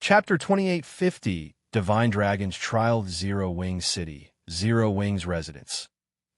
Chapter 2850, Divine Dragon's Trial of Zero Wings City, Zero Wings Residence.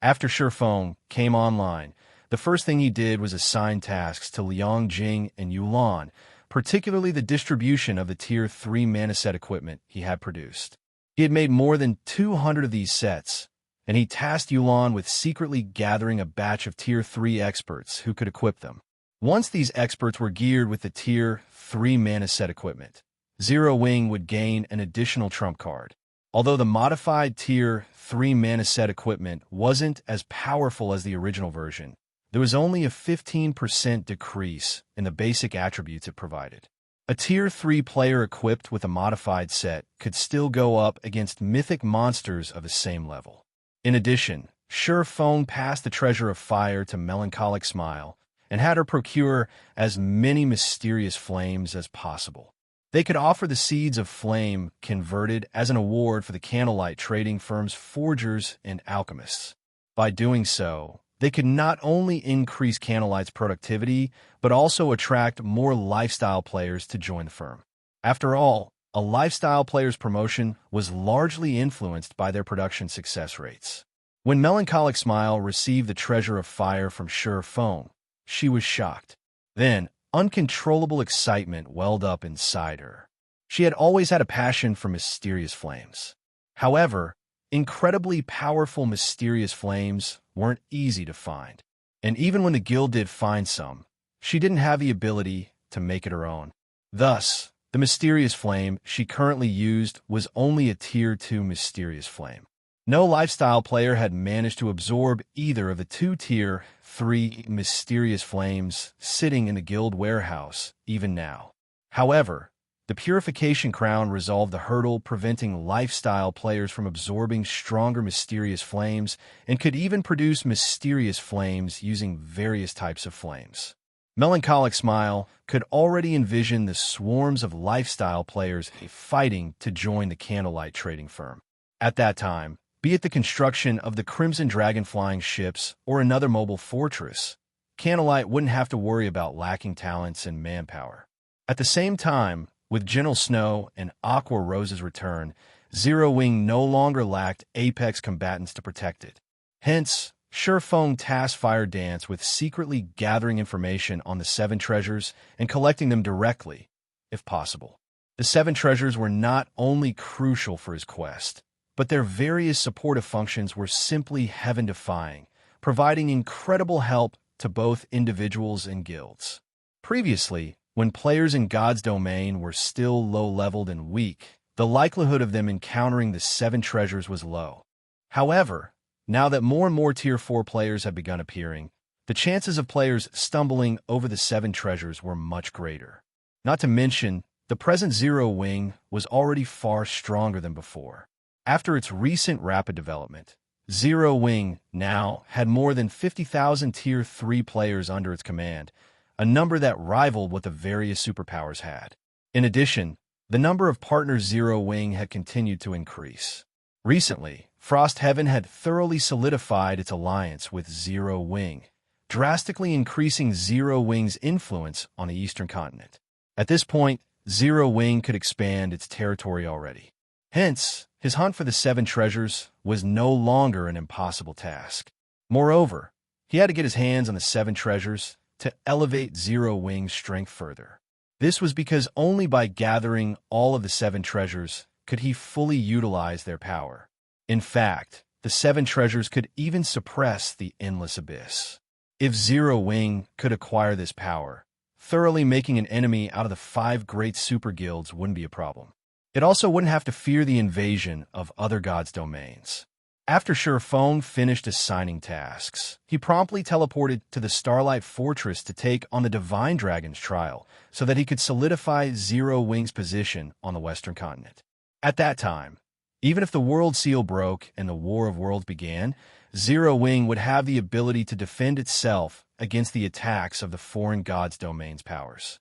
After Feng came online, the first thing he did was assign tasks to Liang Jing and Yulan, particularly the distribution of the Tier 3 mana set equipment he had produced. He had made more than 200 of these sets, and he tasked Yulan with secretly gathering a batch of Tier 3 experts who could equip them. Once these experts were geared with the Tier 3 mana set equipment, Zero Wing would gain an additional trump card. Although the modified Tier 3 mana set equipment wasn't as powerful as the original version, there was only a 15% decrease in the basic attributes it provided. A Tier 3 player equipped with a modified set could still go up against mythic monsters of the same level. In addition, Feng passed the Treasure of Fire to Melancholic Smile and had her procure as many mysterious flames as possible. They could offer the Seeds of Flame converted as an award for the Candlelight trading firm's forgers and alchemists. By doing so, they could not only increase Candlelight's productivity, but also attract more lifestyle players to join the firm. After all, a lifestyle player's promotion was largely influenced by their production success rates. When Melancholic Smile received the Treasure of Fire from Feng, she was shocked. Then, uncontrollable excitement welled up inside her. She had always had a passion for mysterious flames. However, incredibly powerful mysterious flames weren't easy to find. And even when the guild did find some, she didn't have the ability to make it her own. Thus, the mysterious flame she currently used was only a Tier 2 mysterious flame. No lifestyle player had managed to absorb either of the two Tier 3 mysterious flames sitting in the guild warehouse, even now. However, the Purification Crown resolved the hurdle preventing lifestyle players from absorbing stronger mysterious flames and could even produce mysterious flames using various types of flames. Melancholic Smile could already envision the swarms of lifestyle players fighting to join the Candlelight trading firm. At that time, be it the construction of the Crimson Dragon flying ships or another mobile fortress, Candlelight wouldn't have to worry about lacking talents and manpower. At the same time, with Gentle Snow and Aqua Rose's return, Zero Wing no longer lacked apex combatants to protect it. Hence, Feng tasked Fire Dance with secretly gathering information on the 7 treasures and collecting them directly, if possible. The 7 treasures were not only crucial for his quest, but their various supportive functions were simply heaven-defying, providing incredible help to both individuals and guilds. Previously, when players in God's domain were still low-leveled and weak, the likelihood of them encountering the 7 treasures was low. However, now that more and more Tier 4 players have begun appearing, the chances of players stumbling over the 7 treasures were much greater. Not to mention, the present Zero Wing was already far stronger than before. After its recent rapid development, Zero Wing now had more than 50,000 Tier 3 players under its command, a number that rivaled what the various superpowers had. In addition, the number of partners Zero Wing had continued to increase. Recently, Frost Heaven had thoroughly solidified its alliance with Zero Wing, drastically increasing Zero Wing's influence on the Eastern continent. At this point, Zero Wing could expand its territory already. Hence, his hunt for the 7 treasures was no longer an impossible task. Moreover, he had to get his hands on the 7 treasures to elevate Zero Wing's strength further. This was because only by gathering all of the 7 treasures could he fully utilize their power. In fact, the 7 treasures could even suppress the Endless Abyss. If Zero Wing could acquire this power, thoroughly making an enemy out of the 5 great super guilds wouldn't be a problem. It also wouldn't have to fear the invasion of other gods' domains. After Feng finished assigning tasks, he promptly teleported to the Starlight Fortress to take on the Divine Dragon's trial so that he could solidify Zero Wing's position on the Western continent. At that time, even if the World Seal broke and the War of Worlds began, Zero Wing would have the ability to defend itself against the attacks of the foreign gods' domains powers.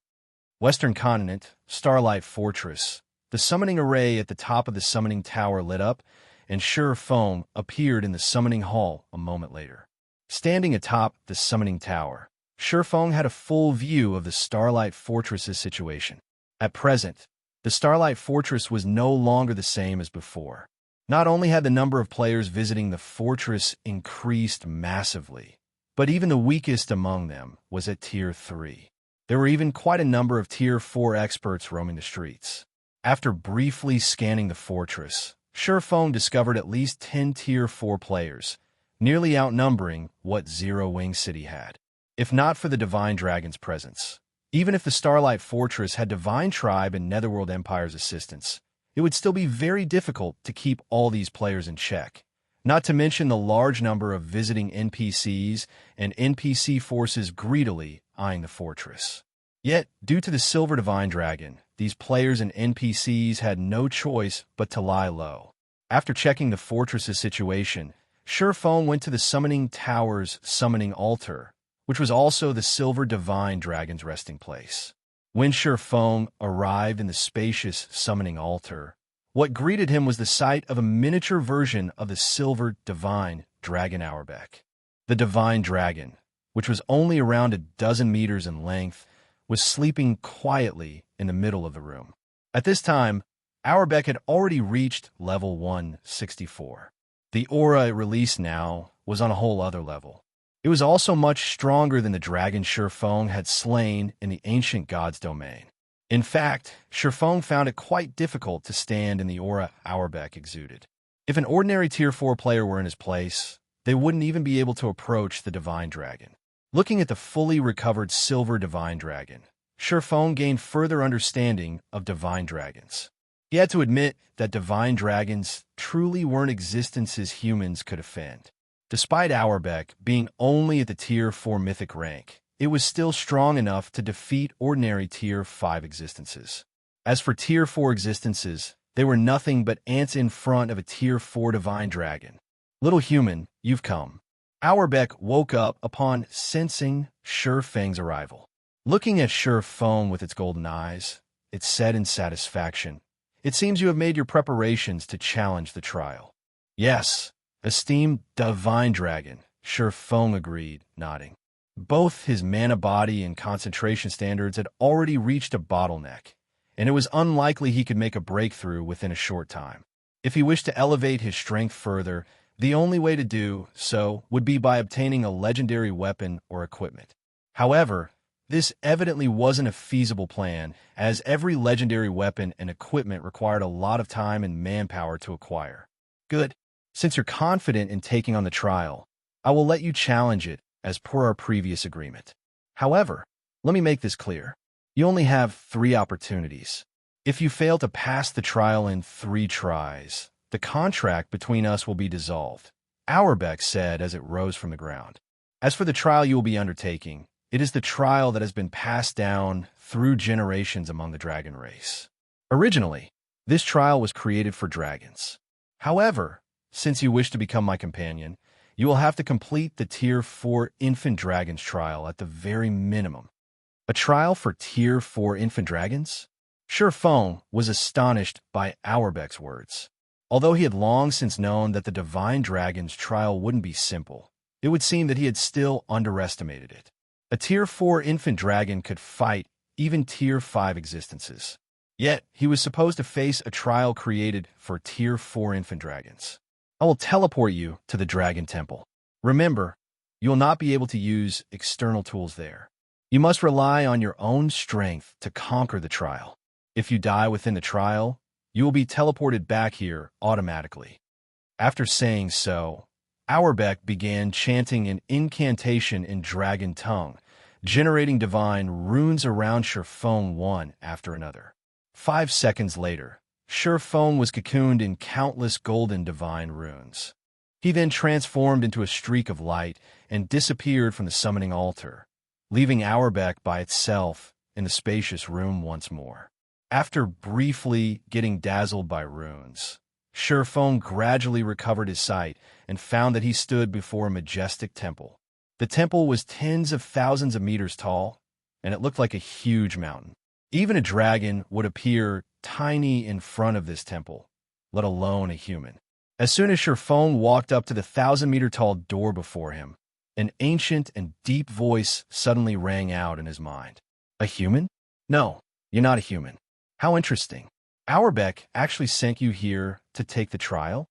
Western Continent, Starlight Fortress. The summoning array at the top of the summoning tower lit up, and Feng appeared in the summoning hall a moment later. Standing atop the summoning tower, Feng had a full view of the Starlight Fortress's situation. At present, The Starlight Fortress was no longer the same as before. Not only had the number of players visiting the fortress increased massively, but even the weakest among them was at Tier 3. There were even quite a number of Tier 4 experts roaming the streets. After briefly scanning the fortress, Feng discovered at least 10 Tier 4 players, nearly outnumbering what Zero Wing City had. If not for the Divine Dragon's presence, even if the Starlight Fortress had Divine Tribe and Netherworld Empire's assistance, it would still be very difficult to keep all these players in check, not to mention the large number of visiting NPCs and NPC forces greedily eyeing the fortress. Yet, due to the Silver Divine Dragon, these players and NPCs had no choice but to lie low. After checking the fortress's situation, Feng went to the Summoning Tower's Summoning Altar, which was also the Silver Divine Dragon's resting place. When Feng arrived in the spacious Summoning Altar, what greeted him was the sight of a miniature version of the Silver Divine Dragon Auerbeck. The Divine Dragon, which was only around a dozen meters in length, was sleeping quietly in the middle of the room. At this time, Auerbeck had already reached level 164. The aura it released now was on a whole other level. It was also much stronger than the dragon Feng had slain in the ancient god's domain. In fact, Feng found it quite difficult to stand in the aura Auerbeck exuded. If an ordinary Tier 4 player were in his place, they wouldn't even be able to approach the Divine Dragon. Looking at the fully recovered Silver Divine Dragon, Feng gained further understanding of Divine Dragons. He had to admit that Divine Dragons truly weren't existences humans could offend. Despite Auerbeck being only at the Tier 4 mythic rank, it was still strong enough to defeat ordinary Tier 5 existences. As for Tier 4 existences, they were nothing but ants in front of a Tier 4 Divine Dragon. Little human, you've come. Auerbeck woke up upon sensing Feng's arrival. Looking at Feng with its golden eyes, it said in satisfaction, "It seems you have made your preparations to challenge the trial." "Yes, esteemed Divine Dragon," Feng agreed, nodding. Both his mana body and concentration standards had already reached a bottleneck, and it was unlikely he could make a breakthrough within a short time. If he wished to elevate his strength further, the only way to do so would be by obtaining a legendary weapon or equipment. However, this evidently wasn't a feasible plan, as every legendary weapon and equipment required a lot of time and manpower to acquire. Good. Since you're confident in taking on the trial, I will let you challenge it as per our previous agreement. However, let me make this clear. You only have 3 opportunities. If you fail to pass the trial in 3 tries, the contract between us will be dissolved, Auerbeck said as it rose from the ground. As for the trial you will be undertaking, it is the trial that has been passed down through generations among the dragon race. Originally, this trial was created for dragons. However, since you wish to become my companion, you will have to complete the Tier 4 Infant Dragons trial at the very minimum. A trial for Tier 4 Infant Dragons? Feng was astonished by Auerbeck's words. Although he had long since known that the Divine Dragon's trial wouldn't be simple, it would seem that he had still underestimated it. A Tier 4 Infant Dragon could fight even Tier 5 existences. Yet, he was supposed to face a trial created for Tier 4 Infant Dragons. I will teleport you to the Dragon Temple. Remember, you will not be able to use external tools there. You must rely on your own strength to conquer the trial. If you die within the trial, you will be teleported back here automatically. After saying so, Auerbeck began chanting an incantation in dragon tongue, generating divine runes around Feng one after another. 5 seconds later, Feng was cocooned in countless golden divine runes. He then transformed into a streak of light and disappeared from the summoning altar, leaving Auerbeck by itself in the spacious room once more. After briefly getting dazzled by runes, Feng gradually recovered his sight and found that he stood before a majestic temple. The temple was tens of thousands of meters tall, and it looked like a huge mountain. Even a dragon would appear tiny in front of this temple, let alone a human. As soon as Feng walked up to the 1,000-meter-tall door before him, an ancient and deep voice suddenly rang out in his mind. A human? No, you're not a human. How interesting. Auerbeck actually sent you here to take the trial?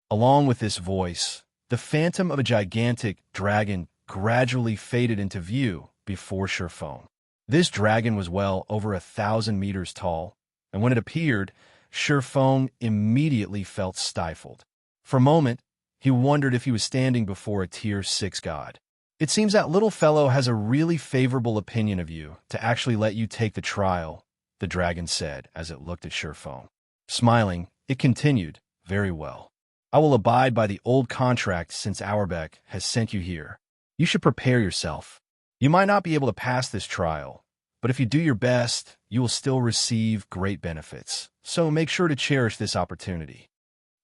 Along with this voice, the phantom of a gigantic dragon gradually faded into view before Feng. This dragon was well over 1,000 meters tall, and when it appeared, Feng immediately felt stifled. For a moment, he wondered if he was standing before a Tier 6 god. It seems that little fellow has a really favorable opinion of you to actually let you take the trial, the dragon said as it looked at Feng. Smiling, it continued, very well. I will abide by the old contract since Auerbeck has sent you here. You should prepare yourself. You might not be able to pass this trial, but if you do your best, you will still receive great benefits. So make sure to cherish this opportunity.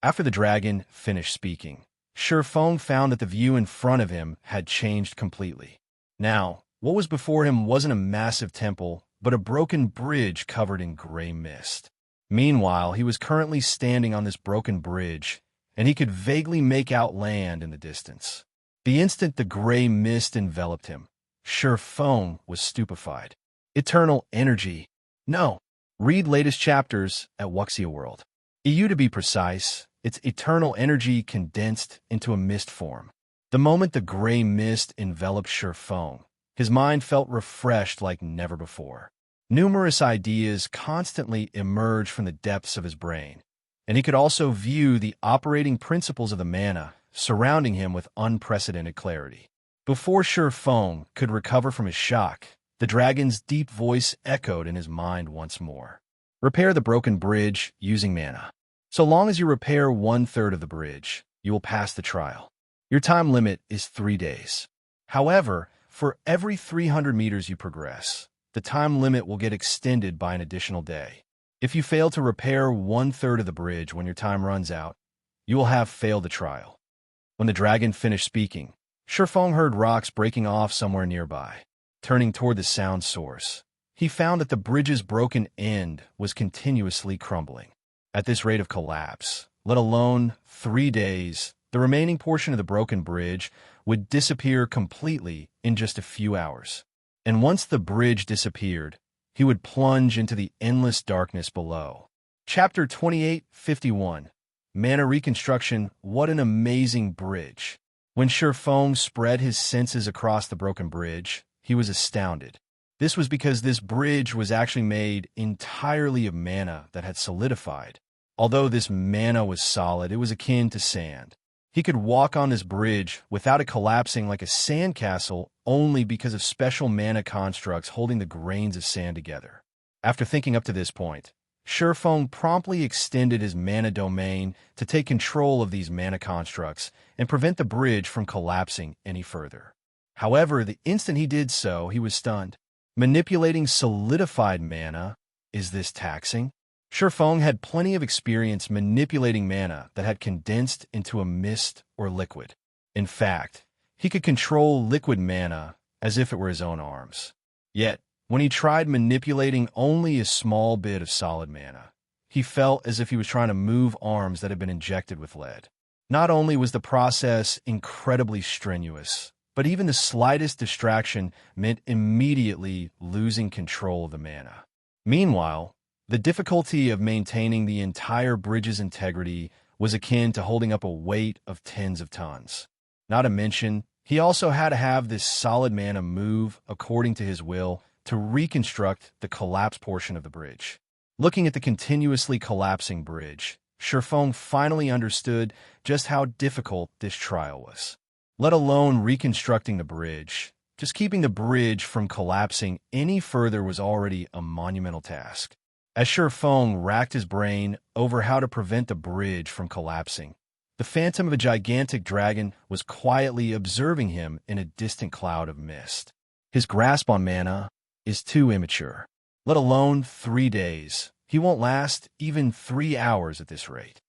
After the dragon finished speaking, Feng found that the view in front of him had changed completely. Now, what was before him wasn't a massive temple, but a broken bridge covered in gray mist. Meanwhile, he was currently standing on this broken bridge, and he could vaguely make out land in the distance. The instant the gray mist enveloped him, Feng was stupefied. Eternal energy. No. Read latest chapters at Wuxia World. EU to be precise, it's eternal energy condensed into a mist form. The moment the gray mist enveloped Feng, his mind felt refreshed like never before. Numerous ideas constantly emerged from the depths of his brain, and he could also view the operating principles of the mana surrounding him with unprecedented clarity. Before Feng could recover from his shock, the dragon's deep voice echoed in his mind once more. Repair the broken bridge using mana. So long as you repair 1/3 of the bridge, you will pass the trial. Your time limit is 3 days. However, for every 300 meters you progress, the time limit will get extended by an additional day. If you fail to repair 1/3 of the bridge when your time runs out, you will have failed the trial. When the dragon finished speaking, Feng heard rocks breaking off somewhere nearby. Turning toward the sound source, he found that the bridge's broken end was continuously crumbling. At this rate of collapse, let alone 3 days, the remaining portion of the broken bridge would disappear completely in just a few hours. And once the bridge disappeared, he would plunge into the endless darkness below. Chapter 2851. Mana Reconstruction. What an amazing bridge. When Feng spread his senses across the broken bridge, he was astounded. This was because this bridge was actually made entirely of mana that had solidified. Although this mana was solid, it was akin to sand. He could walk on this bridge without it collapsing like a sandcastle only because of special mana constructs holding the grains of sand together. After thinking up to this point, Feng promptly extended his mana domain to take control of these mana constructs and prevent the bridge from collapsing any further. However, the instant he did so, he was stunned. Manipulating solidified mana, is this taxing? Feng had plenty of experience manipulating mana that had condensed into a mist or liquid. In fact, he could control liquid mana as if it were his own arms. Yet, when he tried manipulating only a small bit of solid mana, he felt as if he was trying to move arms that had been injected with lead. Not only was the process incredibly strenuous, but even the slightest distraction meant immediately losing control of the mana. Meanwhile, the difficulty of maintaining the entire bridge's integrity was akin to holding up a weight of tens of tons. Not to mention, he also had to have this solid mana move according to his will to reconstruct the collapsed portion of the bridge. Looking at the continuously collapsing bridge, Feng finally understood just how difficult this trial was. Let alone reconstructing the bridge, just keeping the bridge from collapsing any further was already a monumental task. As Feng racked his brain over how to prevent the bridge from collapsing, the phantom of a gigantic dragon was quietly observing him in a distant cloud of mist. His grasp on mana is too immature. Let alone 3 days. He won't last even 3 hours at this rate.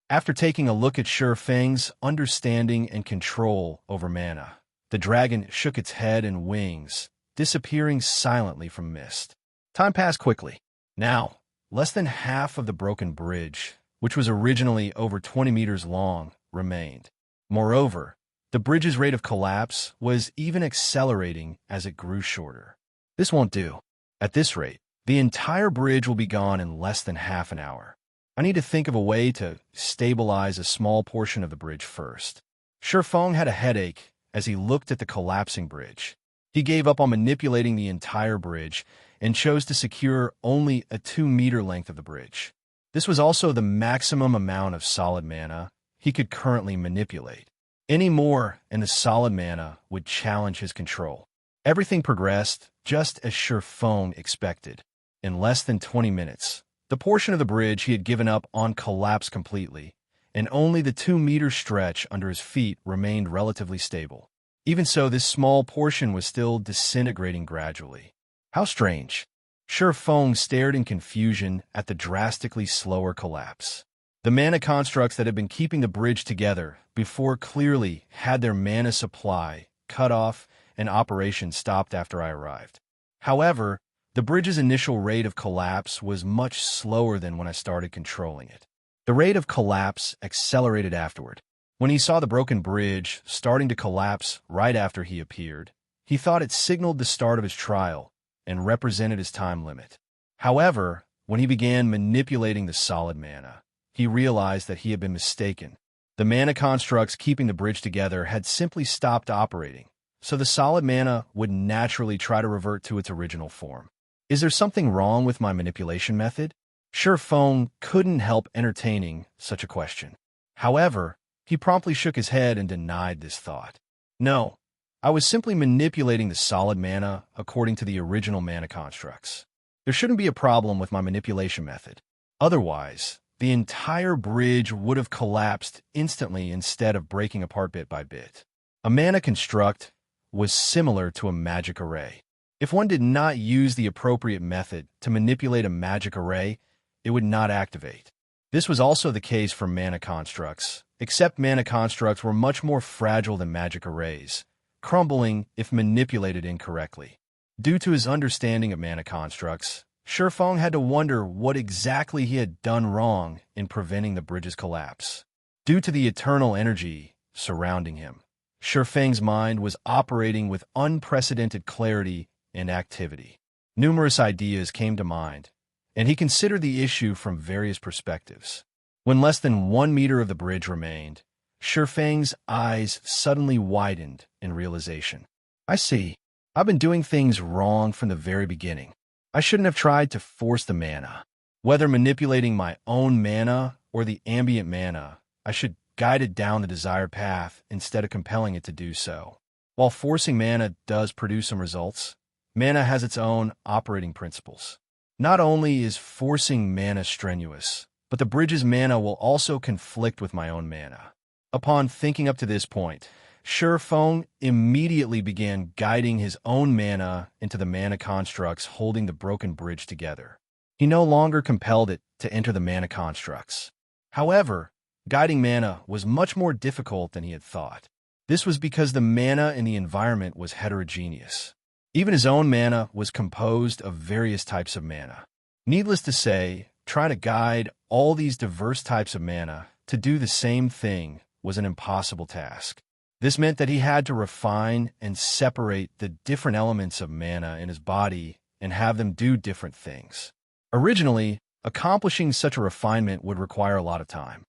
After taking a look at Feng's understanding and control over mana, the dragon shook its head and wings, disappearing silently from mist. Time passed quickly. Now, less than half of the broken bridge, which was originally over 20 meters long, remained. Moreover, the bridge's rate of collapse was even accelerating as it grew shorter. This won't do. At this rate, The entire bridge will be gone in less than half an hour. I need to think of a way to stabilize a small portion of the bridge first. Feng had a headache as he looked at the collapsing bridge. He gave up on manipulating the entire bridge and chose to secure only a 2-meter length of the bridge. This was also the maximum amount of solid mana he could currently manipulate. Any more, and the solid mana would challenge his control. Everything progressed just as Feng expected. In less than 20 minutes, the portion of the bridge he had given up on collapsed completely, and only the 2-meter stretch under his feet remained relatively stable. Even so, this small portion was still disintegrating gradually. How strange. Feng stared in confusion at the drastically slower collapse. The mana constructs that had been keeping the bridge together before clearly had their mana supply cut off and operation stopped after I arrived. However, the bridge's initial rate of collapse was much slower than when I started controlling it. The rate of collapse accelerated afterward. When he saw the broken bridge starting to collapse right after he appeared, he thought it signaled the start of his trial and represented his time limit. However, when he began manipulating the solid mana, he realized that he had been mistaken. The mana constructs keeping the bridge together had simply stopped operating, so the solid mana would naturally try to revert to its original form. Is there something wrong with my manipulation method? Feng couldn't help entertaining such a question. However, he promptly shook his head and denied this thought. No, I was simply manipulating the solid mana according to the original mana constructs. There shouldn't be a problem with my manipulation method. Otherwise, the entire bridge would have collapsed instantly instead of breaking apart bit by bit. A mana construct was similar to a magic array. If one did not use the appropriate method to manipulate a magic array, it would not activate. This was also the case for mana constructs, except mana constructs were much more fragile than magic arrays, crumbling if manipulated incorrectly. Due to his understanding of mana constructs, Feng had to wonder what exactly he had done wrong in preventing the bridge's collapse. Due to the eternal energy surrounding him, Feng's mind was operating with unprecedented clarity and activity. Numerous ideas came to mind, and he considered the issue from various perspectives. When less than 1 meter of the bridge remained, Feng's eyes suddenly widened in realization. I see. I've been doing things wrong from the very beginning. I shouldn't have tried to force the mana. Whether manipulating my own mana or the ambient mana, I should guide it down the desired path instead of compelling it to do so. While forcing mana does produce some results, mana has its own operating principles. Not only is forcing mana strenuous, but the bridge's mana will also conflict with my own mana. Upon thinking up to this point, Feng immediately began guiding his own mana into the mana constructs holding the broken bridge together. He no longer compelled it to enter the mana constructs. However, guiding mana was much more difficult than he had thought. This was because the mana in the environment was heterogeneous. Even his own mana was composed of various types of mana. Needless to say, trying to guide all these diverse types of mana to do the same thing was an impossible task. This meant that he had to refine and separate the different elements of mana in his body and have them do different things. Originally, accomplishing such a refinement would require a lot of time.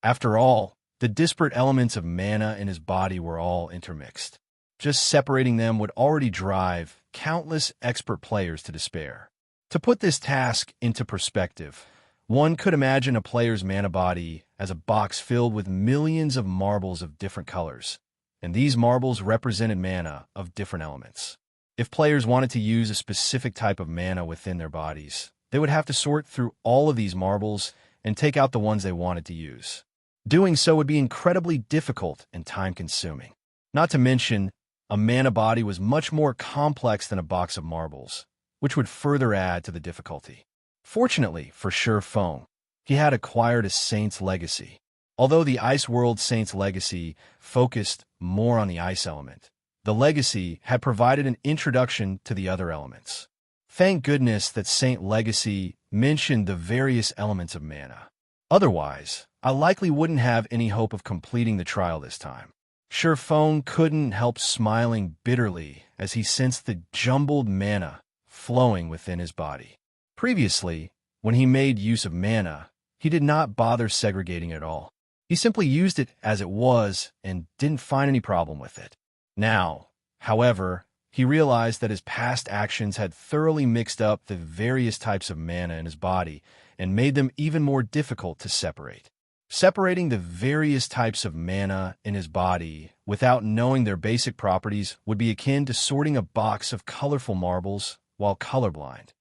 After all, the disparate elements of mana in his body were all intermixed. Just separating them would already drive countless expert players to despair. To put this task into perspective, one could imagine a player's mana body as a box filled with millions of marbles of different colors, and these marbles represented mana of different elements. If players wanted to use a specific type of mana within their bodies, they would have to sort through all of these marbles and take out the ones they wanted to use. Doing so would be incredibly difficult and time-consuming. Not to mention, a mana body was much more complex than a box of marbles, which would further add to the difficulty. Fortunately for Feng, he had acquired a Saint's Legacy. Although the Ice World Saint's Legacy focused more on the ice element, the Legacy had provided an introduction to the other elements. Thank goodness that Saint Legacy mentioned the various elements of mana. Otherwise, I likely wouldn't have any hope of completing the trial this time. Feng couldn't help smiling bitterly as he sensed the jumbled mana flowing within his body. Previously, when he made use of mana, he did not bother segregating it at all. He simply used it as it was and didn't find any problem with it. Now, however, he realized that his past actions had thoroughly mixed up the various types of mana in his body and made them even more difficult to separate. Separating the various types of mana in his body without knowing their basic properties would be akin to sorting a box of colorful marbles while colorblind.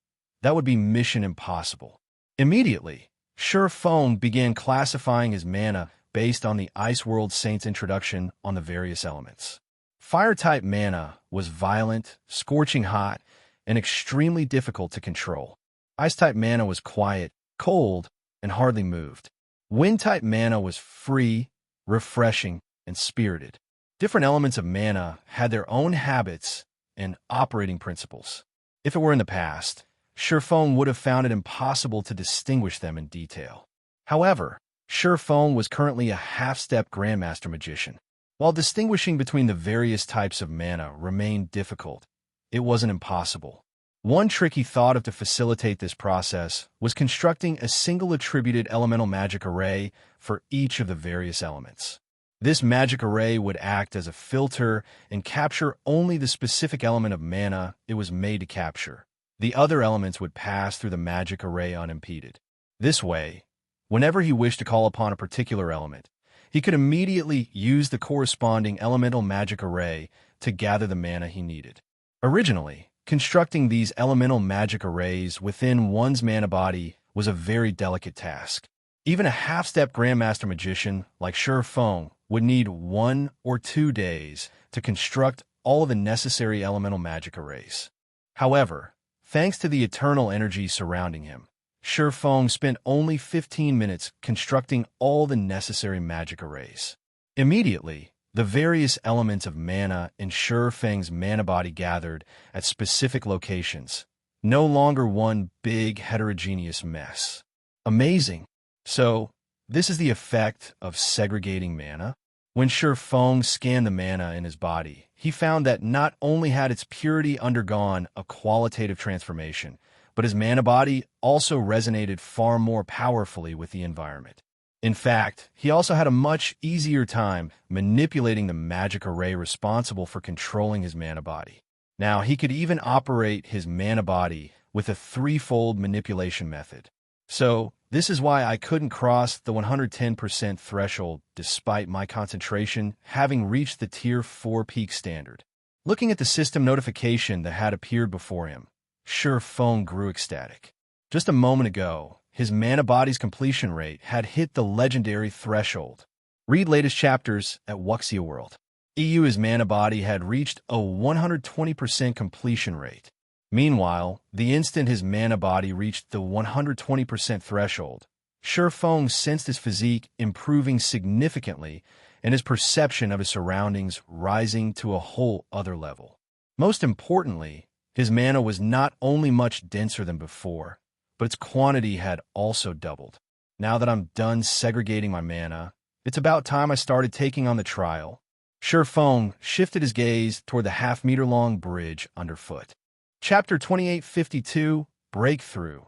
That would be mission impossible. Immediately, Feng began classifying his mana based on the Ice World Saint's introduction on the various elements. Fire-type mana was violent, scorching hot, and extremely difficult to control. Ice-type mana was quiet, cold, and hardly moved. Wind-type mana was free, refreshing, and spirited. Different elements of mana had their own habits and operating principles. If it were in the past, Feng would have found it impossible to distinguish them in detail. However, Feng was currently a half-step Grandmaster Magician. While distinguishing between the various types of mana remained difficult, it wasn't impossible. One trick he thought of to facilitate this process was constructing a single attributed elemental magic array for each of the various elements. This magic array would act as a filter and capture only the specific element of mana it was made to capture. The other elements would pass through the magic array unimpeded. This way, whenever he wished to call upon a particular element, he could immediately use the corresponding elemental magic array to gather the mana he needed. Originally, constructing these elemental magic arrays within one's mana body was a very delicate task. Even a half-step Grandmaster Magician like Feng would need 1 or 2 days to construct all of the necessary elemental magic arrays. However, thanks to the eternal energy surrounding him, Feng spent only 15 minutes constructing all the necessary magic arrays. Immediately, the various elements of mana in Feng's mana body gathered at specific locations, no longer one big heterogeneous mess. Amazing! So, this is the effect of segregating mana. When Feng scanned the mana in his body, he found that not only had its purity undergone a qualitative transformation, but his mana body also resonated far more powerfully with the environment. In fact, he also had a much easier time manipulating the magic array responsible for controlling his mana body. Now, he could even operate his mana body with a threefold manipulation method. So, this is why I couldn't cross the 110% threshold despite my concentration having reached the Tier 4 peak standard. Looking at the system notification that had appeared before him, Feng grew ecstatic. Just a moment ago, his mana body's completion rate had hit the legendary threshold. Read latest chapters at Wuxia World. His mana body had reached a 120% completion rate. Meanwhile, the instant his mana body reached the 120% threshold, Feng sensed his physique improving significantly and his perception of his surroundings rising to a whole other level. Most importantly, his mana was not only much denser than before, but its quantity had also doubled. Now that I'm done segregating my mana, it's about time I started taking on the trial. Feng shifted his gaze toward the half-meter-long bridge underfoot. Chapter 2852, Breakthrough.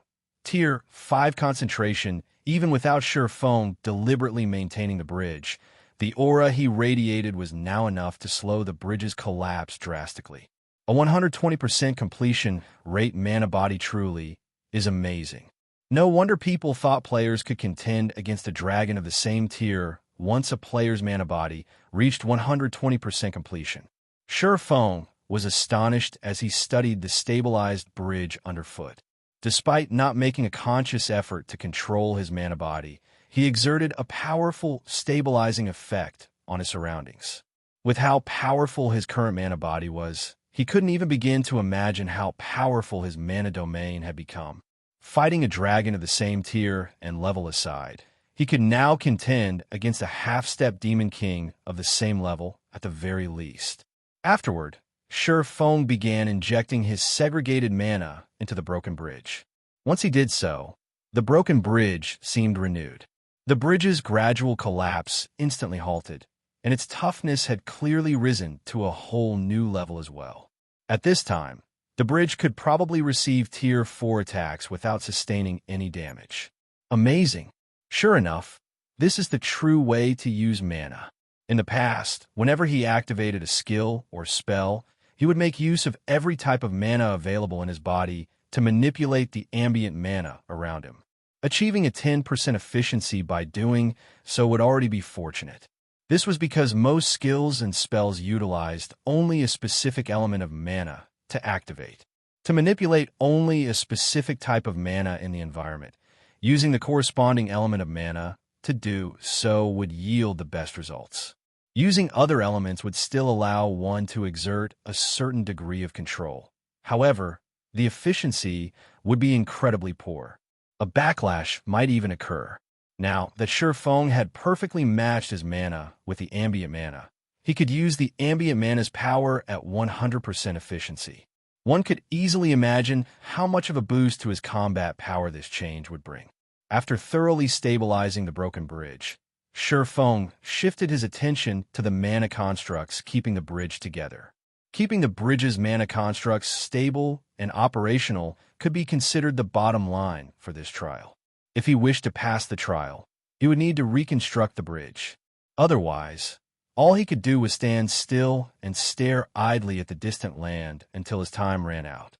Tier 5 concentration. Even without Feng deliberately maintaining the bridge, the aura he radiated was now enough to slow the bridge's collapse drastically. A 120% completion rate mana body truly is amazing. No wonder people thought players could contend against a dragon of the same tier once a player's mana body reached 120% completion. Feng was astonished as he studied the stabilized bridge underfoot. Despite not making a conscious effort to control his mana body, he exerted a powerful stabilizing effect on his surroundings. With how powerful his current mana body was, he couldn't even begin to imagine how powerful his mana domain had become. Fighting a dragon of the same tier and level aside, he could now contend against a half-step demon king of the same level at the very least. Afterward, Feng began injecting his segregated mana into the broken bridge. Once he did so, the broken bridge seemed renewed. The bridge's gradual collapse instantly halted, and its toughness had clearly risen to a whole new level as well. At this time, The bridge could probably receive Tier 4 attacks without sustaining any damage. Amazing! Sure enough, this is the true way to use mana. In the past, whenever he activated a skill or spell, he would make use of every type of mana available in his body to manipulate the ambient mana around him. Achieving a 10% efficiency by doing so would already be fortunate. This was because most skills and spells utilized only a specific element of mana to activate. To manipulate only a specific type of mana in the environment, using the corresponding element of mana to do so would yield the best results. Using other elements would still allow one to exert a certain degree of control. However, the efficiency would be incredibly poor. A backlash might even occur. Now that Feng had perfectly matched his mana with the ambient mana, he could use the ambient mana's power at 100% efficiency. One could easily imagine how much of a boost to his combat power this change would bring. After thoroughly stabilizing the broken bridge, Feng shifted his attention to the mana constructs keeping the bridge together. Keeping the bridge's mana constructs stable and operational could be considered the bottom line for this trial. If he wished to pass the trial, he would need to reconstruct the bridge. Otherwise, all he could do was stand still and stare idly at the distant land until his time ran out.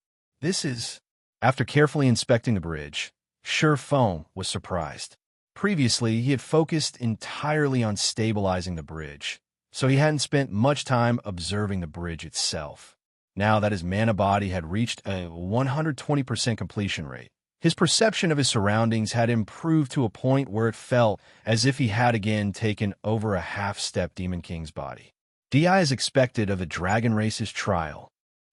After carefully inspecting the bridge, Feng was surprised. Previously, he had focused entirely on stabilizing the bridge, so he hadn't spent much time observing the bridge itself. Now that his mana body had reached a 120% completion rate, his perception of his surroundings had improved to a point where it felt as if he had again taken over a half-step Demon King's body. DI is expected of the Dragon Race's trial.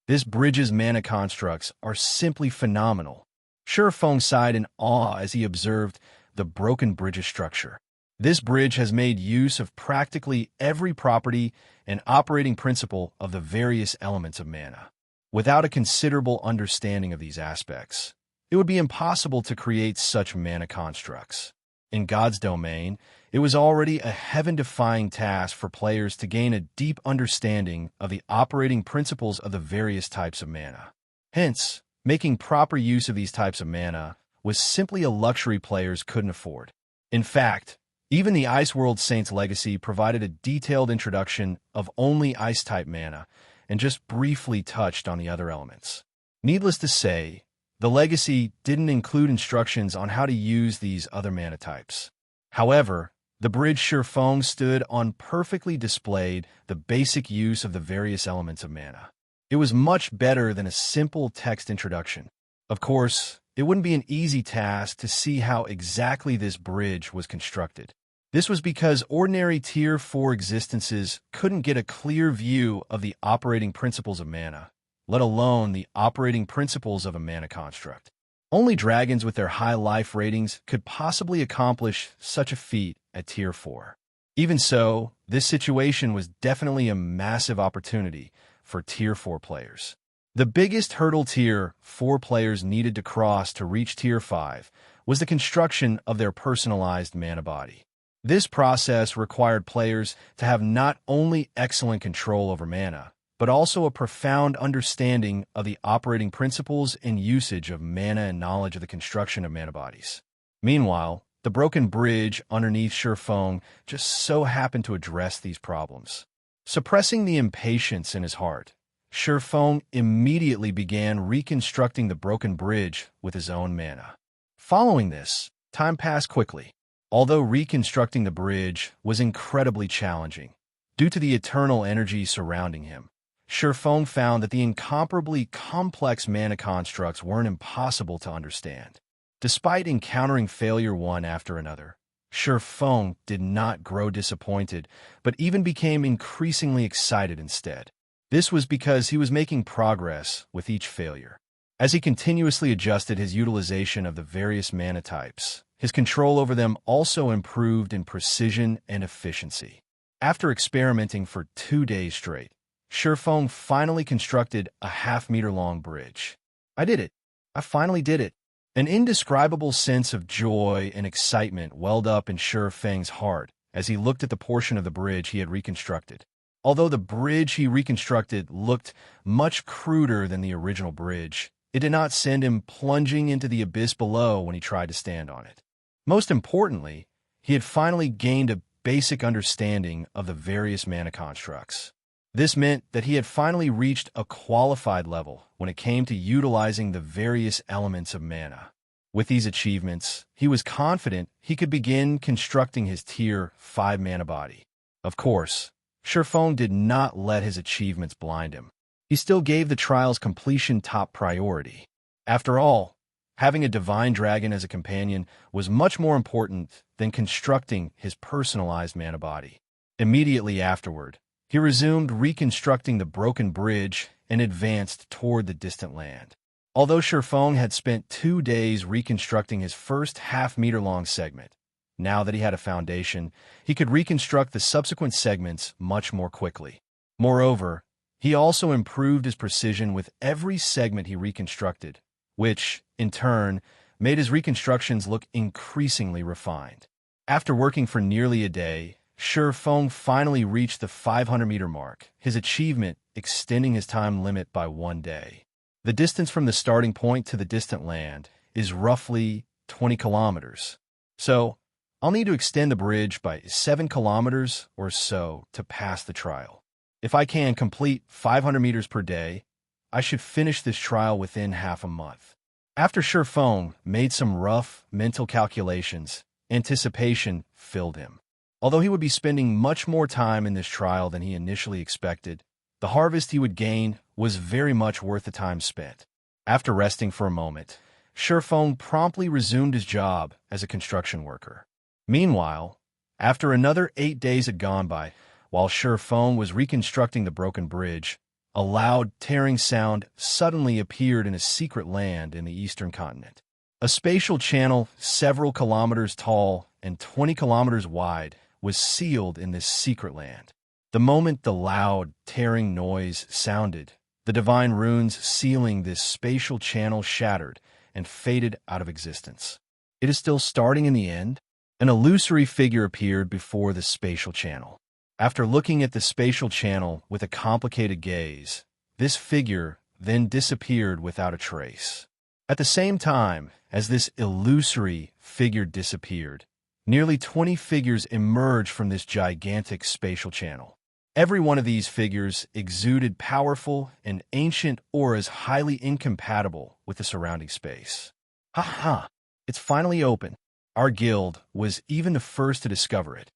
This bridge's mana constructs are simply phenomenal. Feng sighed in awe as he observed the broken bridge's structure. This bridge has made use of practically every property and operating principle of the various elements of mana. Without a considerable understanding of these aspects, it would be impossible to create such mana constructs. In God's domain, it was already a heaven-defying task for players to gain a deep understanding of the operating principles of the various types of mana. Hence, making proper use of these types of mana was simply a luxury players couldn't afford. In fact, even the Ice World Saints Legacy provided a detailed introduction of only Ice-type mana and just briefly touched on the other elements. Needless to say, the Legacy didn't include instructions on how to use these other mana types. However, the bridge Feng stood on perfectly displayed the basic use of the various elements of mana. It was much better than a simple text introduction. Of course, it wouldn't be an easy task to see how exactly this bridge was constructed. This was because ordinary Tier 4 existences couldn't get a clear view of the operating principles of mana, let alone the operating principles of a mana construct. Only dragons with their high life ratings could possibly accomplish such a feat at Tier 4. Even so, this situation was definitely a massive opportunity for Tier 4 players. The biggest hurdle Tier 4 players needed to cross to reach Tier 5 was the construction of their personalized mana body. This process required players to have not only excellent control over mana, but also a profound understanding of the operating principles and usage of mana and knowledge of the construction of mana bodies. Meanwhile, the broken bridge underneath Feng just so happened to address these problems. Suppressing the impatience in his heart, Feng immediately began reconstructing the broken bridge with his own mana. Following this, time passed quickly. Although reconstructing the bridge was incredibly challenging, due to the eternal energy surrounding him, Feng found that the incomparably complex mana constructs weren't impossible to understand. Despite encountering failure one after another, Feng did not grow disappointed, but even became increasingly excited instead. This was because he was making progress with each failure. As he continuously adjusted his utilization of the various mana types, his control over them also improved in precision and efficiency. After experimenting for 2 days straight, Feng finally constructed a half-meter-long bridge. I did it. I finally did it. An indescribable sense of joy and excitement welled up in Feng's heart as he looked at the portion of the bridge he had reconstructed. Although the bridge he reconstructed looked much cruder than the original bridge, it did not send him plunging into the abyss below when he tried to stand on it. Most importantly, he had finally gained a basic understanding of the various mana constructs. This meant that he had finally reached a qualified level when it came to utilizing the various elements of mana. With these achievements, he was confident he could begin constructing his Tier 5 mana body. Of course, Feng did not let his achievements blind him. He still gave the trial's completion top priority. After all, having a divine dragon as a companion was much more important than constructing his personalized mana body. Immediately afterward, he resumed reconstructing the broken bridge and advanced toward the distant land. Although Feng had spent 2 days reconstructing his first half-meter-long segment, now that he had a foundation, he could reconstruct the subsequent segments much more quickly. Moreover, he also improved his precision with every segment he reconstructed, which, in turn, made his reconstructions look increasingly refined. After working for nearly a day, Feng finally reached the 500-meter mark, his achievement extending his time limit by 1 day. The distance from the starting point to the distant land is roughly 20 kilometers. So, I'll need to extend the bridge by 7 kilometers or so to pass the trial. If I can complete 500 meters per day, I should finish this trial within half a month. After Feng made some rough mental calculations, anticipation filled him. Although he would be spending much more time in this trial than he initially expected, the harvest he would gain was very much worth the time spent. After resting for a moment, Feng promptly resumed his job as a construction worker. Meanwhile, after another 8 days had gone by, while Feng was reconstructing the broken bridge, a loud, tearing sound suddenly appeared in a secret land in the eastern continent. A spatial channel several kilometers tall and 20 kilometers wide was sealed in this secret land. The moment the loud, tearing noise sounded, the divine runes sealing this spatial channel shattered and faded out of existence. It is still starting in the end? An illusory figure appeared before the spatial channel. After looking at the spatial channel with a complicated gaze, this figure then disappeared without a trace. At the same time as this illusory figure disappeared, nearly 20 figures emerged from this gigantic spatial channel. Every one of these figures exuded powerful and ancient auras highly incompatible with the surrounding space. Ha ha! It's finally open. Our guild was even the first to discover it.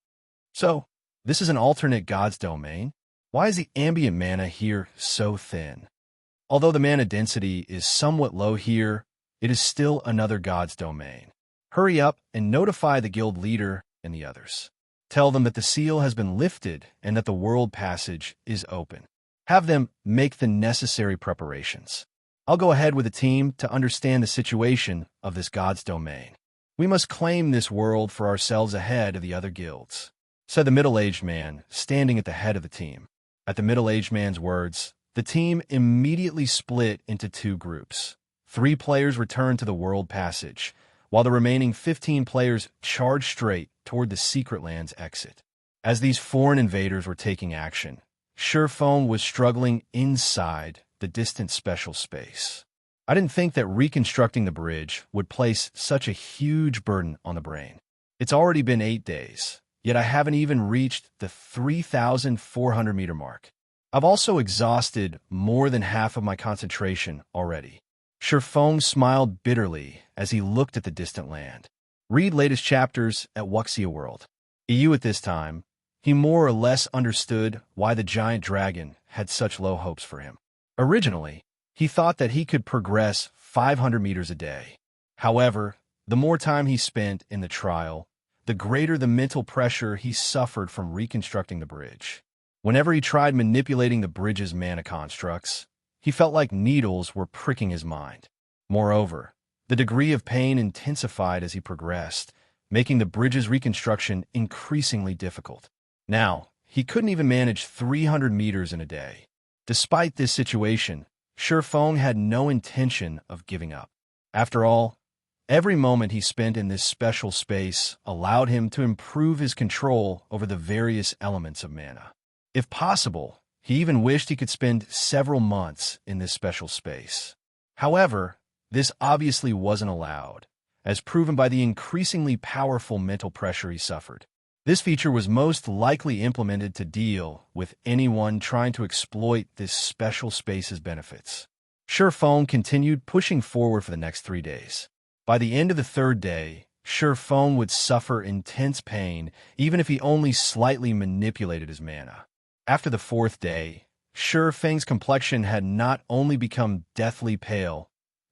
So, this is an alternate god's domain? Why is the ambient mana here so thin? Although the mana density is somewhat low here, it is still another god's domain. Hurry up and notify the guild leader and the others. Tell them that the seal has been lifted and that the world passage is open. Have them make the necessary preparations. I'll go ahead with the team to understand the situation of this god's domain. We must claim this world for ourselves ahead of the other guilds, said the middle-aged man, standing at the head of the team. At the middle-aged man's words, the team immediately split into 2 groups. 3 players returned to the world passage, while the remaining 15 players charged straight toward the secret land's exit. As these foreign invaders were taking action, Feng was struggling inside the distant special space. I didn't think that reconstructing the bridge would place such a huge burden on the brain. It's already been 8 days, yet I haven't even reached the 3,400-meter mark. I've also exhausted more than half of my concentration already. Feng smiled bitterly as he looked at the distant land. Read latest chapters at Wuxia World. EU at this time, he more or less understood why the giant dragon had such low hopes for him. Originally, he thought that he could progress 500 meters a day. However, the more time he spent in the trial, the greater the mental pressure he suffered from reconstructing the bridge. Whenever he tried manipulating the bridge's mana constructs, he felt like needles were pricking his mind. Moreover, the degree of pain intensified as he progressed, making the bridge's reconstruction increasingly difficult. Now, he couldn't even manage 300 meters in a day. Despite this situation, Feng had no intention of giving up. After all, every moment he spent in this special space allowed him to improve his control over the various elements of mana. If possible, he even wished he could spend several months in this special space. However, this obviously wasn't allowed, as proven by the increasingly powerful mental pressure he suffered. This feature was most likely implemented to deal with anyone trying to exploit this special space's benefits. Feng continued pushing forward for the next 3 days. By the end of the third day, Feng would suffer intense pain even if he only slightly manipulated his mana. After the fourth day, Feng's complexion had not only become deathly pale,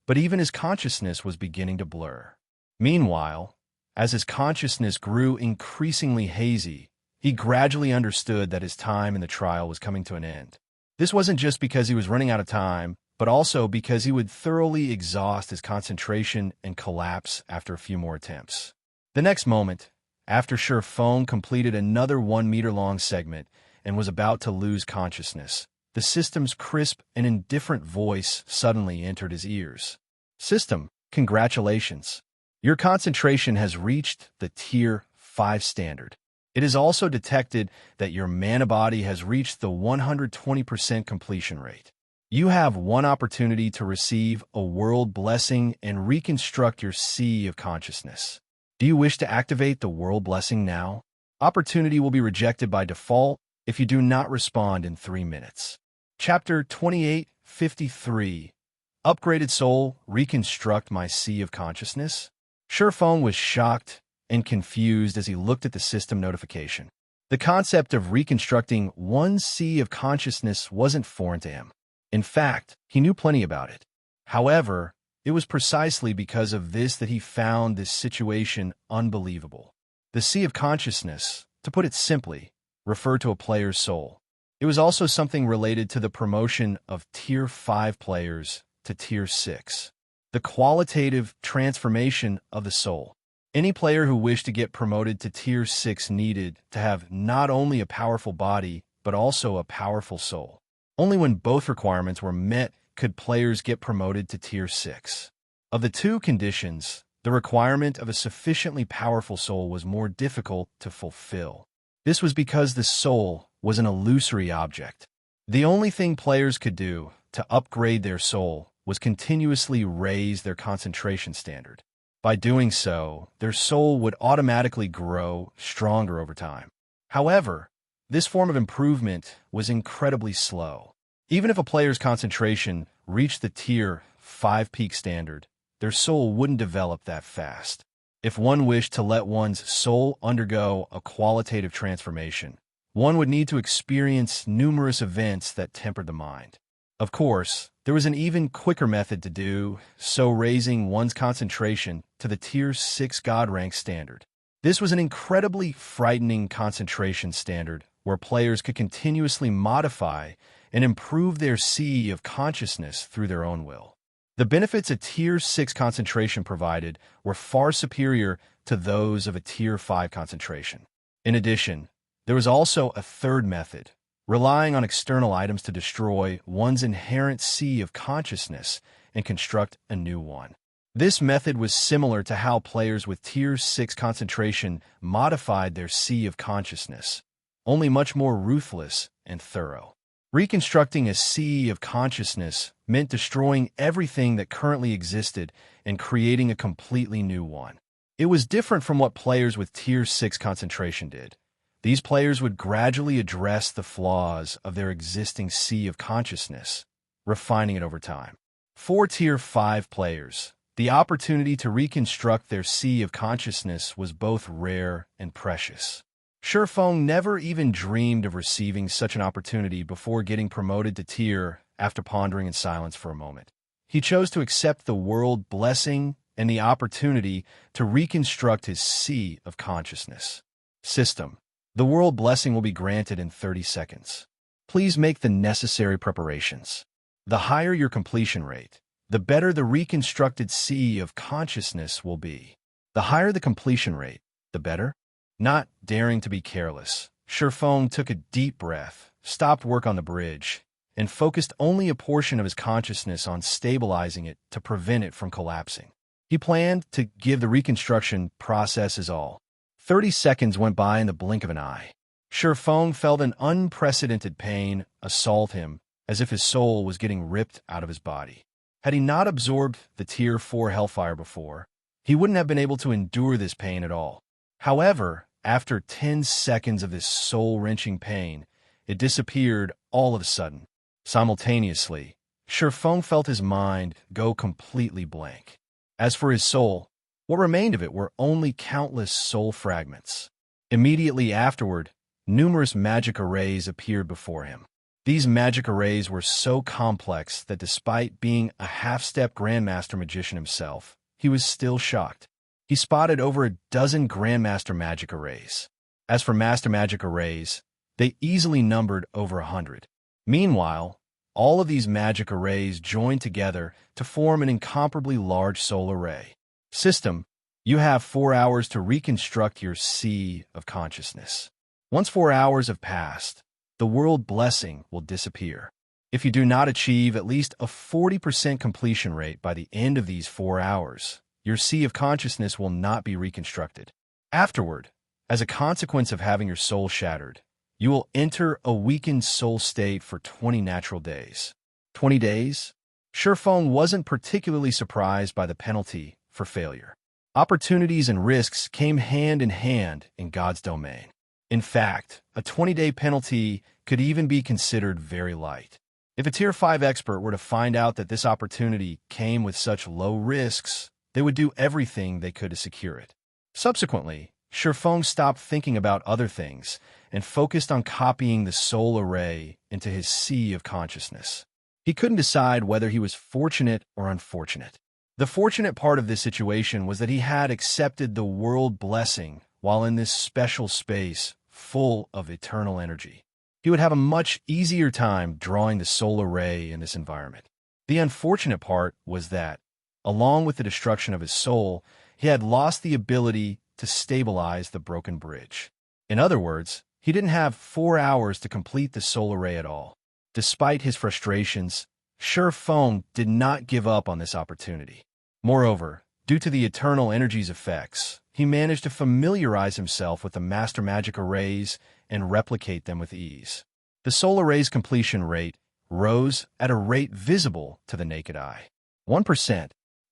but even his consciousness was beginning to blur. Meanwhile, as his consciousness grew increasingly hazy, he gradually understood that his time in the trial was coming to an end. This wasn't just because he was running out of time, but also because he would thoroughly exhaust his concentration and collapse after a few more attempts. The next moment, after Feng completed another 1-meter-long segment and was about to lose consciousness, the system's crisp and indifferent voice suddenly entered his ears. "System, congratulations. Your concentration has reached the Tier 5 standard. It is also detected that your mana body has reached the 120% completion rate. You have one opportunity to receive a world blessing and reconstruct your sea of consciousness. Do you wish to activate the world blessing now? Opportunity will be rejected by default if you do not respond in 3 minutes." Chapter 2853. Upgraded Soul, Reconstruct My Sea of Consciousness? Feng was shocked and confused as he looked at the system notification. The concept of reconstructing one sea of consciousness wasn't foreign to him. In fact, he knew plenty about it. However, it was precisely because of this that he found this situation unbelievable. The Sea of Consciousness, to put it simply, referred to a player's soul. It was also something related to the promotion of Tier 5 players to Tier 6. The qualitative transformation of the soul. Any player who wished to get promoted to Tier 6 needed to have not only a powerful body, but also a powerful soul. Only when both requirements were met could players get promoted to Tier 6. Of the two conditions, the requirement of a sufficiently powerful soul was more difficult to fulfill. This was because the soul was an illusory object. The only thing players could do to upgrade their soul was continuously raise their concentration standard. By doing so, their soul would automatically grow stronger over time. However, this form of improvement was incredibly slow. Even if a player's concentration reached the Tier 5 peak standard, their soul wouldn't develop that fast. If one wished to let one's soul undergo a qualitative transformation, one would need to experience numerous events that tempered the mind. Of course, there was an even quicker method to do so, raising one's concentration to the Tier 6 God rank standard. This was an incredibly frightening concentration standard where players could continuously modify and improve their sea of consciousness through their own will. The benefits a Tier 6 concentration provided were far superior to those of a Tier 5 concentration. In addition, there was also a third method, relying on external items to destroy one's inherent sea of consciousness and construct a new one. This method was similar to how players with Tier 6 concentration modified their sea of consciousness, only much more ruthless and thorough. Reconstructing a sea of consciousness meant destroying everything that currently existed and creating a completely new one. It was different from what players with Tier 6 concentration did. These players would gradually address the flaws of their existing sea of consciousness, refining it over time. For Tier 5 players, the opportunity to reconstruct their sea of consciousness was both rare and precious. Feng never even dreamed of receiving such an opportunity before getting promoted to Tier after pondering in silence for a moment. He chose to accept the world blessing and the opportunity to reconstruct his sea of consciousness. System. The world blessing will be granted in 30 seconds. Please make the necessary preparations. The higher your completion rate, the better the reconstructed sea of consciousness will be. The higher the completion rate, the better. Not daring to be careless, Feng took a deep breath, stopped work on the bridge, and focused only a portion of his consciousness on stabilizing it to prevent it from collapsing. He planned to give the reconstruction process his all. 30 seconds went by in the blink of an eye. Feng felt an unprecedented pain assault him, as if his soul was getting ripped out of his body. Had he not absorbed the Tier 4 Hellfire before, he wouldn't have been able to endure this pain at all. However, after 10 seconds of this soul-wrenching pain, it disappeared all of a sudden. Simultaneously, Feng felt his mind go completely blank. As for his soul, what remained of it were only countless soul fragments. Immediately afterward, numerous magic arrays appeared before him. These magic arrays were so complex that despite being a half-step Grandmaster Magician himself, he was still shocked. He spotted over a dozen Grandmaster Magic arrays. As for Master Magic arrays, they easily numbered over 100. Meanwhile, all of these magic arrays joined together to form an incomparably large soul array. System, you have 4 hours to reconstruct your sea of consciousness. Once 4 hours have passed, the world blessing will disappear. If you do not achieve at least a 40% completion rate by the end of these 4 hours, your sea of consciousness will not be reconstructed. Afterward, as a consequence of having your soul shattered, you will enter a weakened soul state for 20 natural days. 20 days? Feng wasn't particularly surprised by the penalty for failure. Opportunities and risks came hand in God's domain. In fact, a 20-day penalty could even be considered very light. If a Tier 5 expert were to find out that this opportunity came with such low risks, they would do everything they could to secure it. Subsequently, Feng stopped thinking about other things and focused on copying the soul array into his sea of consciousness. He couldn't decide whether he was fortunate or unfortunate. The fortunate part of this situation was that he had accepted the world blessing while in this special space full of eternal energy. He would have a much easier time drawing the soul array in this environment. The unfortunate part was that, along with the destruction of his soul, he had lost the ability to stabilize the broken bridge. In other words, he didn't have 4 hours to complete the soul array at all. Despite his frustrations, Feng did not give up on this opportunity. Moreover, due to the eternal energy's effects, he managed to familiarize himself with the Master Magic arrays and replicate them with ease. The soul array's completion rate rose at a rate visible to the naked eye. 1%,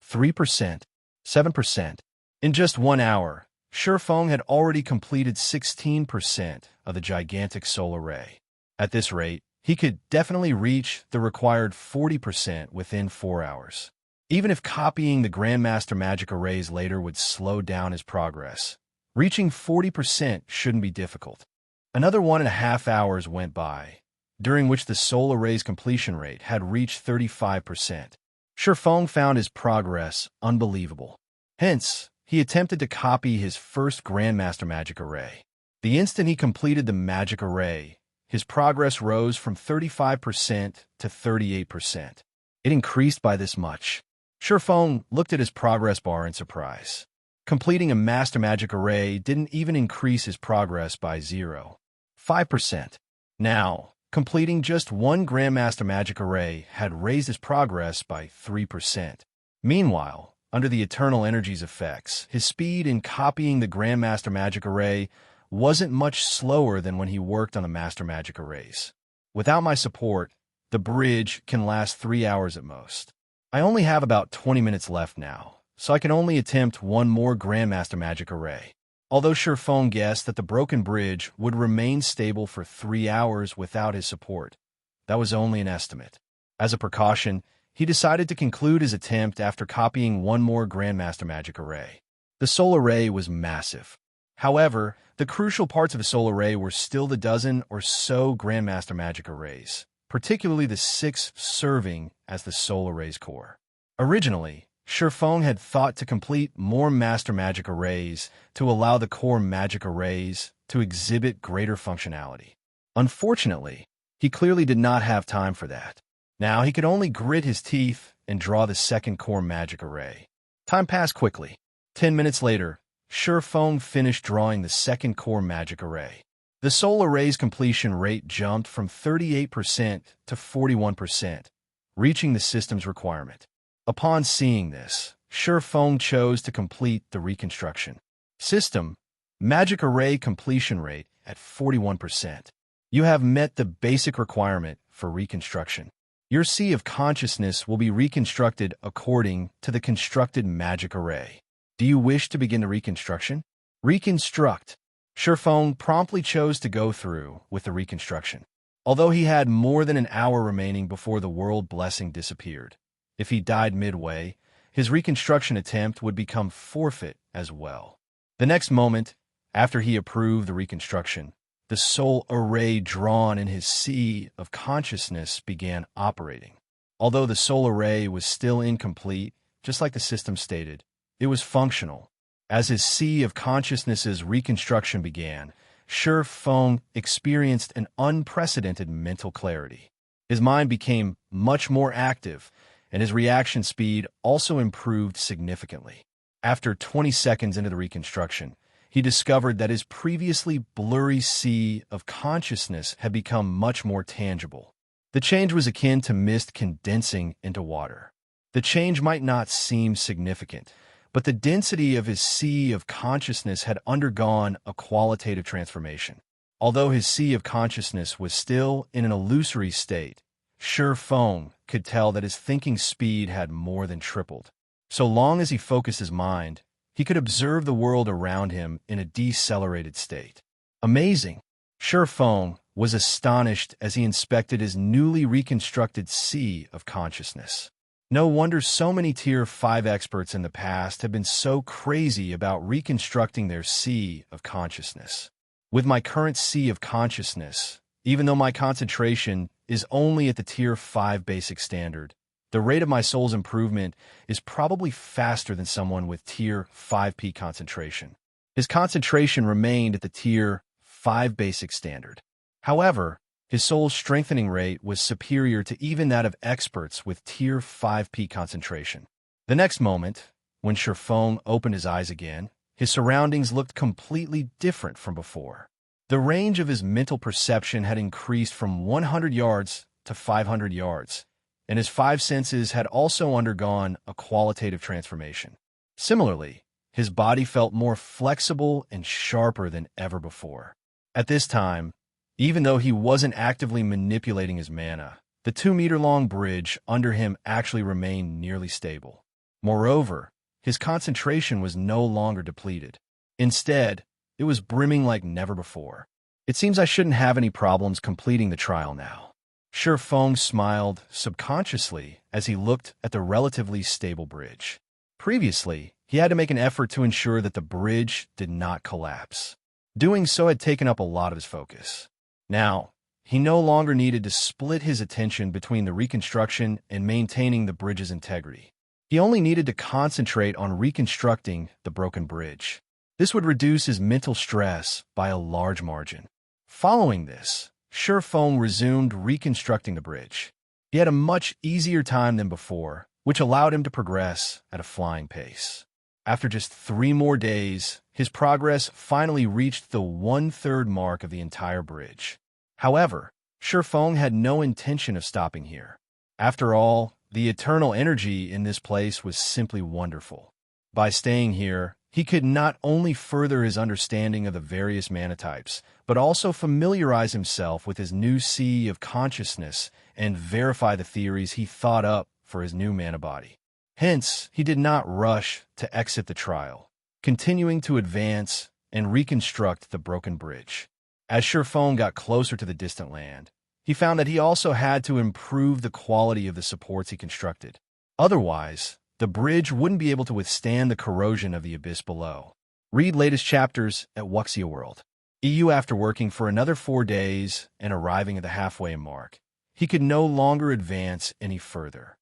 3%, 7%. In just 1 hour, Feng had already completed 16% of the gigantic soul array. At this rate, he could definitely reach the required 40% within 4 hours. Even if copying the Grandmaster Magic arrays later would slow down his progress, reaching 40% shouldn't be difficult. Another 1.5 hours went by, during which the soul array's completion rate had reached 35%. Feng found his progress unbelievable. Hence, he attempted to copy his first Grandmaster Magic array. The instant he completed the magic array, his progress rose from 35% to 38%. It increased by this much. Feng looked at his progress bar in surprise. Completing a Master Magic array didn't even increase his progress by 0.5%. Now, completing just one Grandmaster Magic array had raised his progress by 3%. Meanwhile, under the eternal energy's effects, his speed in copying the Grandmaster Magic array wasn't much slower than when he worked on the Master Magic arrays. Without my support, the bridge can last 3 hours at most. I only have about 20 minutes left now, so I can only attempt one more Grandmaster Magic array. Although Feng guessed that the broken bridge would remain stable for 3 hours without his support, that was only an estimate. As a precaution, he decided to conclude his attempt after copying one more Grandmaster Magic array. The soul array was massive. However, the crucial parts of the soul array were still the dozen or so Grandmaster Magic arrays, particularly the 6 serving as the soul array's core. Originally, Feng had thought to complete more Master Magic arrays to allow the core magic arrays to exhibit greater functionality. Unfortunately, he clearly did not have time for that. Now he could only grit his teeth and draw the second core magic array. Time passed quickly. 10 minutes later, Feng finished drawing the second core magic array. The soul array's completion rate jumped from 38% to 41%, reaching the system's requirement. Upon seeing this, Feng chose to complete the reconstruction. System, Magic Array completion rate at 41%. You have met the basic requirement for Reconstruction. Your Sea of Consciousness will be reconstructed according to the constructed magic array. Do you wish to begin the reconstruction? Reconstruct. Feng promptly chose to go through with the reconstruction, although he had more than an hour remaining before the world blessing disappeared. If he died midway, his reconstruction attempt would become forfeit as well. The next moment, after he approved the reconstruction, the soul array drawn in his Sea of Consciousness began operating. Although the soul array was still incomplete, just like the system stated, it was functional. As his Sea of Consciousness's reconstruction began, Feng experienced an unprecedented mental clarity. His mind became much more active, and his reaction speed also improved significantly. After 20 seconds into the reconstruction, he discovered that his previously blurry Sea of Consciousness had become much more tangible. The change was akin to mist condensing into water. The change might not seem significant, but the density of his Sea of Consciousness had undergone a qualitative transformation. Although his Sea of Consciousness was still in an illusory state, Feng could tell that his thinking speed had more than tripled. So long as he focused his mind, he could observe the world around him in a decelerated state. Amazing! Feng was astonished as he inspected his newly reconstructed Sea of Consciousness. No wonder so many Tier 5 experts in the past have been so crazy about reconstructing their Sea of Consciousness. With my current Sea of Consciousness, even though my concentration is only at the Tier 5 basic standard, the rate of my soul's improvement is probably faster than someone with Tier 5P concentration. His concentration remained at the Tier 5 basic standard. However, his soul's strengthening rate was superior to even that of experts with Tier 5P concentration. The next moment, when Feng opened his eyes again, his surroundings looked completely different from before. The range of his mental perception had increased from 100 yards to 500 yards, and his five senses had also undergone a qualitative transformation. Similarly, his body felt more flexible and sharper than ever before. At this time, even though he wasn't actively manipulating his mana, the 2-meter-long bridge under him actually remained nearly stable. Moreover, his concentration was no longer depleted. Instead, it was brimming like never before. It seems I shouldn't have any problems completing the trial now. Feng smiled subconsciously as he looked at the relatively stable bridge. Previously, he had to make an effort to ensure that the bridge did not collapse. Doing so had taken up a lot of his focus. Now, he no longer needed to split his attention between the reconstruction and maintaining the bridge's integrity. He only needed to concentrate on reconstructing the broken bridge. This would reduce his mental stress by a large margin. Following this, Feng resumed reconstructing the bridge. He had a much easier time than before, which allowed him to progress at a flying pace. After just 3 more days, his progress finally reached the 1/3 mark of the entire bridge. However, Feng had no intention of stopping here. After all, the eternal energy in this place was simply wonderful. By staying here, he could not only further his understanding of the various mana types, but also familiarize himself with his new Sea of Consciousness and verify the theories he thought up for his new mana body. Hence, he did not rush to exit the trial, continuing to advance and reconstruct the broken bridge. As Feng got closer to the distant land, he found that he also had to improve the quality of the supports he constructed. Otherwise, the bridge wouldn't be able to withstand the corrosion of the abyss below. Read latest chapters at Wuxia World. EU. After working for another 4 days and arriving at the halfway mark, he could no longer advance any further.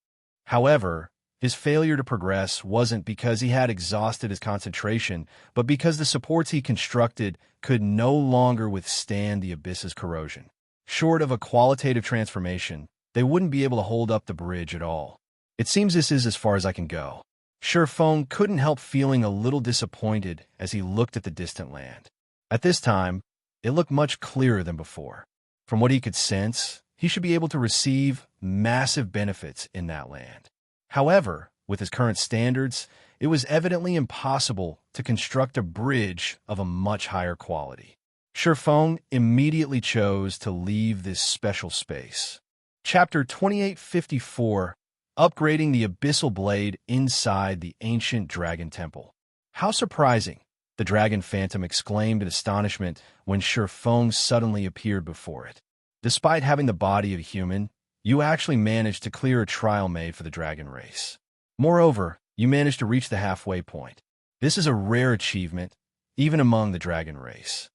However, his failure to progress wasn't because he had exhausted his concentration, but because the supports he constructed could no longer withstand the abyss's corrosion. Short of a qualitative transformation, they wouldn't be able to hold up the bridge at all. It seems this is as far as I can go. Feng couldn't help feeling a little disappointed as he looked at the distant land. At this time, it looked much clearer than before. From what he could sense, he should be able to receive massive benefits in that land. However, with his current standards, it was evidently impossible to construct a bridge of a much higher quality. Feng immediately chose to leave this special space. Chapter 2854, Upgrading the Abyssal Blade Inside the Ancient Dragon Temple. How surprising, the Dragon Phantom exclaimed in astonishment when Feng suddenly appeared before it. Despite having the body of a human, you actually managed to clear a trial made for the dragon race. Moreover, you managed to reach the halfway point. This is a rare achievement, even among the dragon race.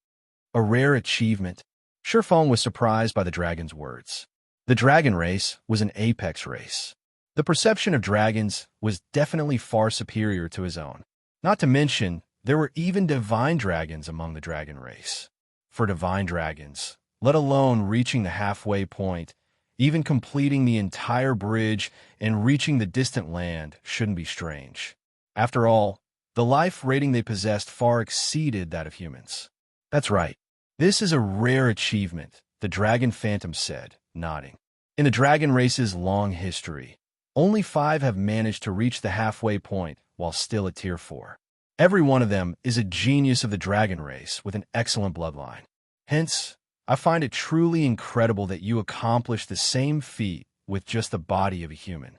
A rare achievement? Feng was surprised by the dragon's words. The dragon race was an apex race. The perception of dragons was definitely far superior to his own. Not to mention, there were even divine dragons among the dragon race. For divine dragons, let alone reaching the halfway point, even completing the entire bridge and reaching the distant land shouldn't be strange. After all, the life rating they possessed far exceeded that of humans. That's right. This is a rare achievement, the Dragon Phantom said, nodding. In the dragon race's long history, only 5 have managed to reach the halfway point while still at Tier 4. Every one of them is a genius of the dragon race with an excellent bloodline. Hence, I find it truly incredible that you accomplished the same feat with just the body of a human.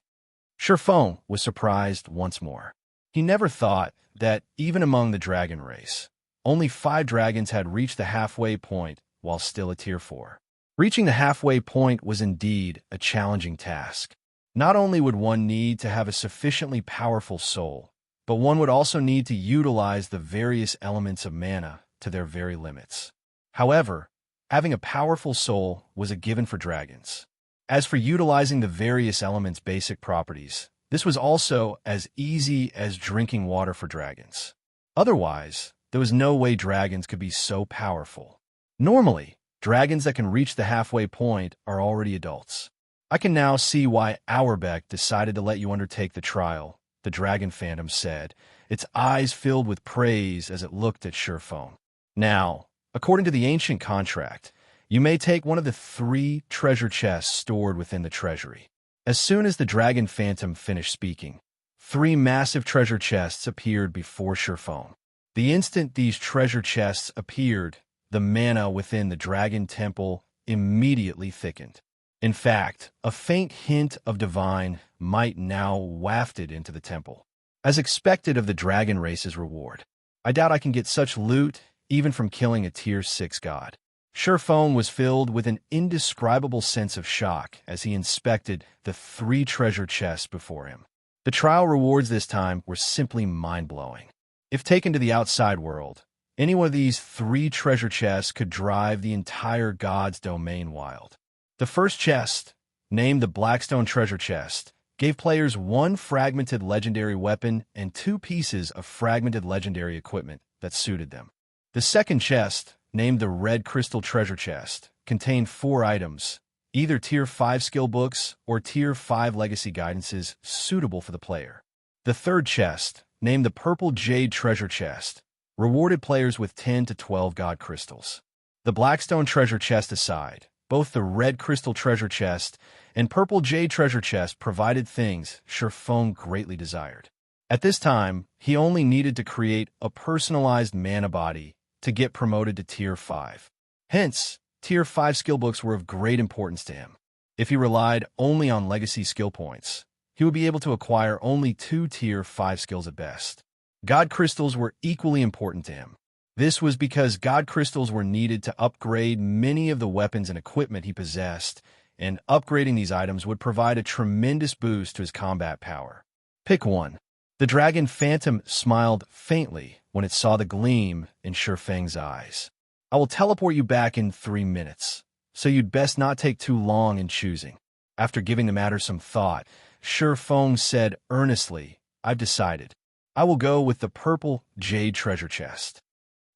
Feng was surprised once more. He never thought that, even among the dragon race, only 5 dragons had reached the halfway point while still at Tier 4. Reaching the halfway point was indeed a challenging task. Not only would one need to have a sufficiently powerful soul, but one would also need to utilize the various elements of mana to their very limits. However, having a powerful soul was a given for dragons. As for utilizing the various elements' basic properties, this was also as easy as drinking water for dragons. Otherwise, there was no way dragons could be so powerful. Normally, dragons that can reach the halfway point are already adults. I can now see why Auerbeck decided to let you undertake the trial, the Dragon Phantom said, its eyes filled with praise as it looked at Feng. Now, according to the ancient contract, you may take one of the 3 treasure chests stored within the treasury. As soon as the Dragon Phantom finished speaking, 3 massive treasure chests appeared before Feng. The instant these treasure chests appeared, the mana within the Dragon Temple immediately thickened. In fact, a faint hint of divine might now wafted into the temple. As expected of the dragon race's reward, I doubt I can get such loot even from killing a Tier 6 god. Feng was filled with an indescribable sense of shock as he inspected the 3 treasure chests before him. The trial rewards this time were simply mind-blowing. If taken to the outside world, any one of these 3 treasure chests could drive the entire god's domain wild. The first chest, named the Blackstone Treasure Chest, gave players 1 fragmented legendary weapon and 2 pieces of fragmented legendary equipment that suited them. The second chest, named the Red Crystal Treasure Chest, contained 4 items, either Tier 5 skill books or Tier 5 legacy guidances suitable for the player. The third chest, named the Purple Jade Treasure Chest, rewarded players with 10 to 12 god crystals. The Blackstone Treasure Chest aside, both the Red Crystal Treasure Chest and Purple Jade Treasure Chest provided things Feng greatly desired. At this time, he only needed to create a personalized mana body to get promoted to Tier 5. Hence, Tier 5 skill books were of great importance to him. If he relied only on legacy skill points, he would be able to acquire only 2 Tier 5 skills at best. God crystals were equally important to him. This was because god crystals were needed to upgrade many of the weapons and equipment he possessed, and upgrading these items would provide a tremendous boost to his combat power. Pick one. The Dragon Phantom smiled faintly when it saw the gleam in Feng's eyes. I will teleport you back in 3 minutes, so you'd best not take too long in choosing. After giving the matter some thought, Feng said earnestly, I've decided. I will go with the Purple Jade Treasure Chest.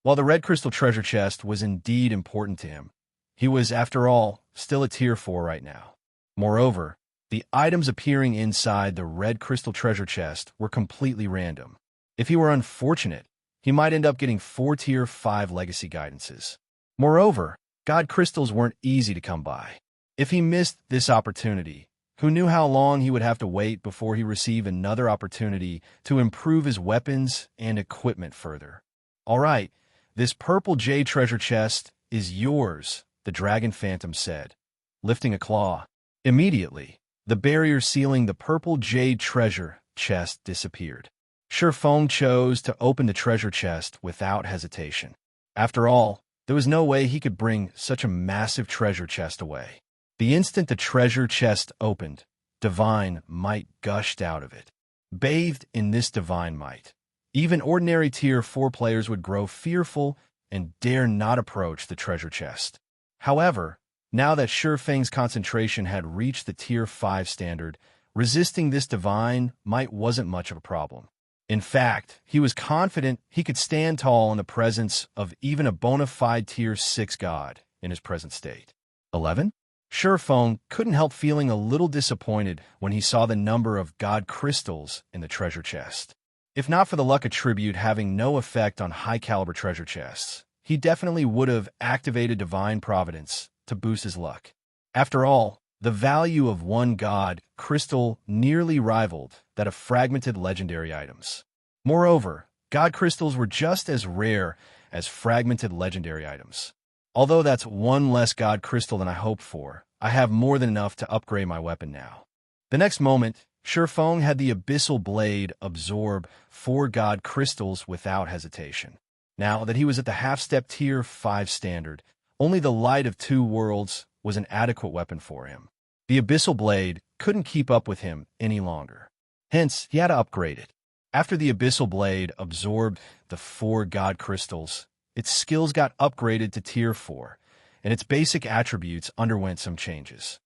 While the Red Crystal Treasure Chest was indeed important to him, he was, after all, still at Tier 4 right now. Moreover, the items appearing inside the Red Crystal Treasure Chest were completely random. If he were unfortunate, he might end up getting 4 Tier 5 legacy guidances. Moreover, god crystals weren't easy to come by. If he missed this opportunity, Who knew how long he would have to wait before he received another opportunity to improve his weapons and equipment further? All right, this purple jade treasure chest is yours, the Dragon Phantom said, lifting a claw. Immediately, the barrier sealing the purple jade treasure chest disappeared. Feng chose to open the treasure chest without hesitation. After all, there was no way he could bring such a massive treasure chest away. The instant the treasure chest opened, divine might gushed out of it. Bathed in this divine might, even ordinary Tier 4 players would grow fearful and dare not approach the treasure chest. However, now that Feng's concentration had reached the Tier 5 standard, resisting this divine might wasn't much of a problem. In fact, he was confident he could stand tall in the presence of even a bona fide Tier 6 god in his present state. 11? Feng couldn't help feeling a little disappointed when he saw the number of god crystals in the treasure chest. If not for the luck attribute having no effect on high-caliber treasure chests, he definitely would have activated Divine Providence to boost his luck. After all, the value of one god crystal nearly rivaled that of fragmented legendary items. Moreover, god crystals were just as rare as fragmented legendary items. Although that's one less god crystal than I hoped for, I have more than enough to upgrade my weapon now. The next moment, Feng had the Abyssal Blade absorb 4 god crystals without hesitation. Now that he was at the half-step Tier 5 standard, only the Light of Two Worlds was an adequate weapon for him. The Abyssal Blade couldn't keep up with him any longer. Hence, he had to upgrade it. After the Abyssal Blade absorbed the 4 god crystals, its skills got upgraded to Tier 4, and its basic attributes underwent some changes.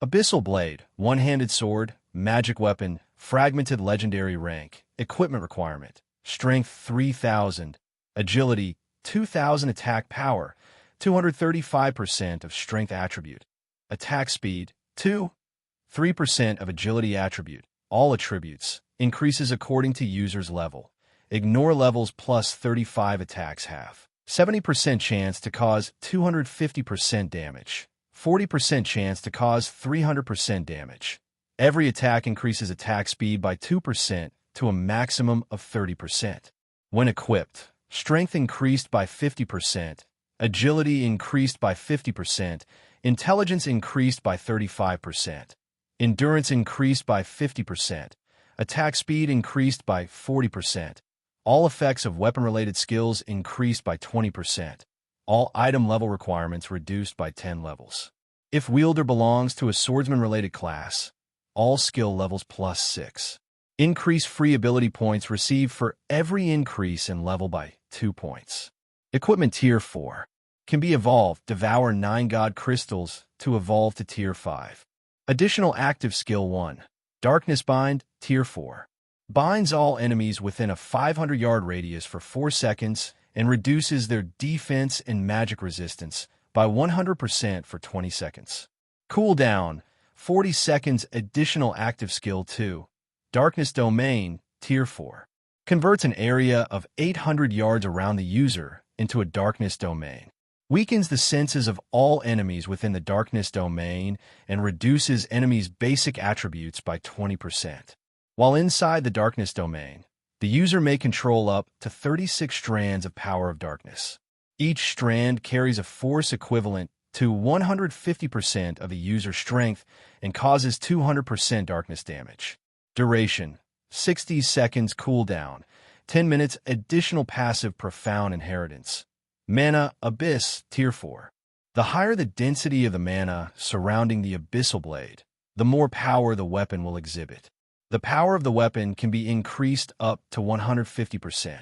Abyssal Blade, one-handed sword, magic weapon, fragmented legendary rank, equipment requirement, strength 3000, agility 2000 attack power, 235% of strength attribute, attack speed 3% of agility attribute, all attributes, increases according to user's level. Ignore levels plus 35 attacks have 70% chance to cause 250% damage, 40% chance to cause 300% damage. Every attack increases attack speed by 2% to a maximum of 30%. When equipped, strength increased by 50%, agility increased by 50%, intelligence increased by 35%, endurance increased by 50%, attack speed increased by 40%, all effects of weapon-related skills increased by 20%, all item level requirements reduced by 10 levels. If wielder belongs to a swordsman-related class, all skill levels plus 6. Increase free ability points received for every increase in level by 2 points. Equipment Tier 4 can be evolved. Devour 9 god crystals to evolve to Tier 5. Additional active skill 1. Darkness Bind, Tier 4. Binds all enemies within a 500-yard radius for 4 seconds and reduces their defense and magic resistance by 100% for 20 seconds. Cooldown, 40 seconds. Additional active skill 2. Darkness Domain, Tier 4. Converts an area of 800 yards around the user into a darkness domain. Weakens the senses of all enemies within the darkness domain and reduces enemies' basic attributes by 20%. While inside the darkness domain, the user may control up to 36 strands of power of darkness. Each strand carries a force equivalent to 150% of a user's strength and causes 200% darkness damage. Duration, 60 seconds. Cooldown, 10 minutes. Additional passive Profound Inheritance. Mana Abyss, Tier 4. The higher the density of the mana surrounding the Abyssal Blade, the more power the weapon will exhibit. The power of the weapon can be increased up to 150%.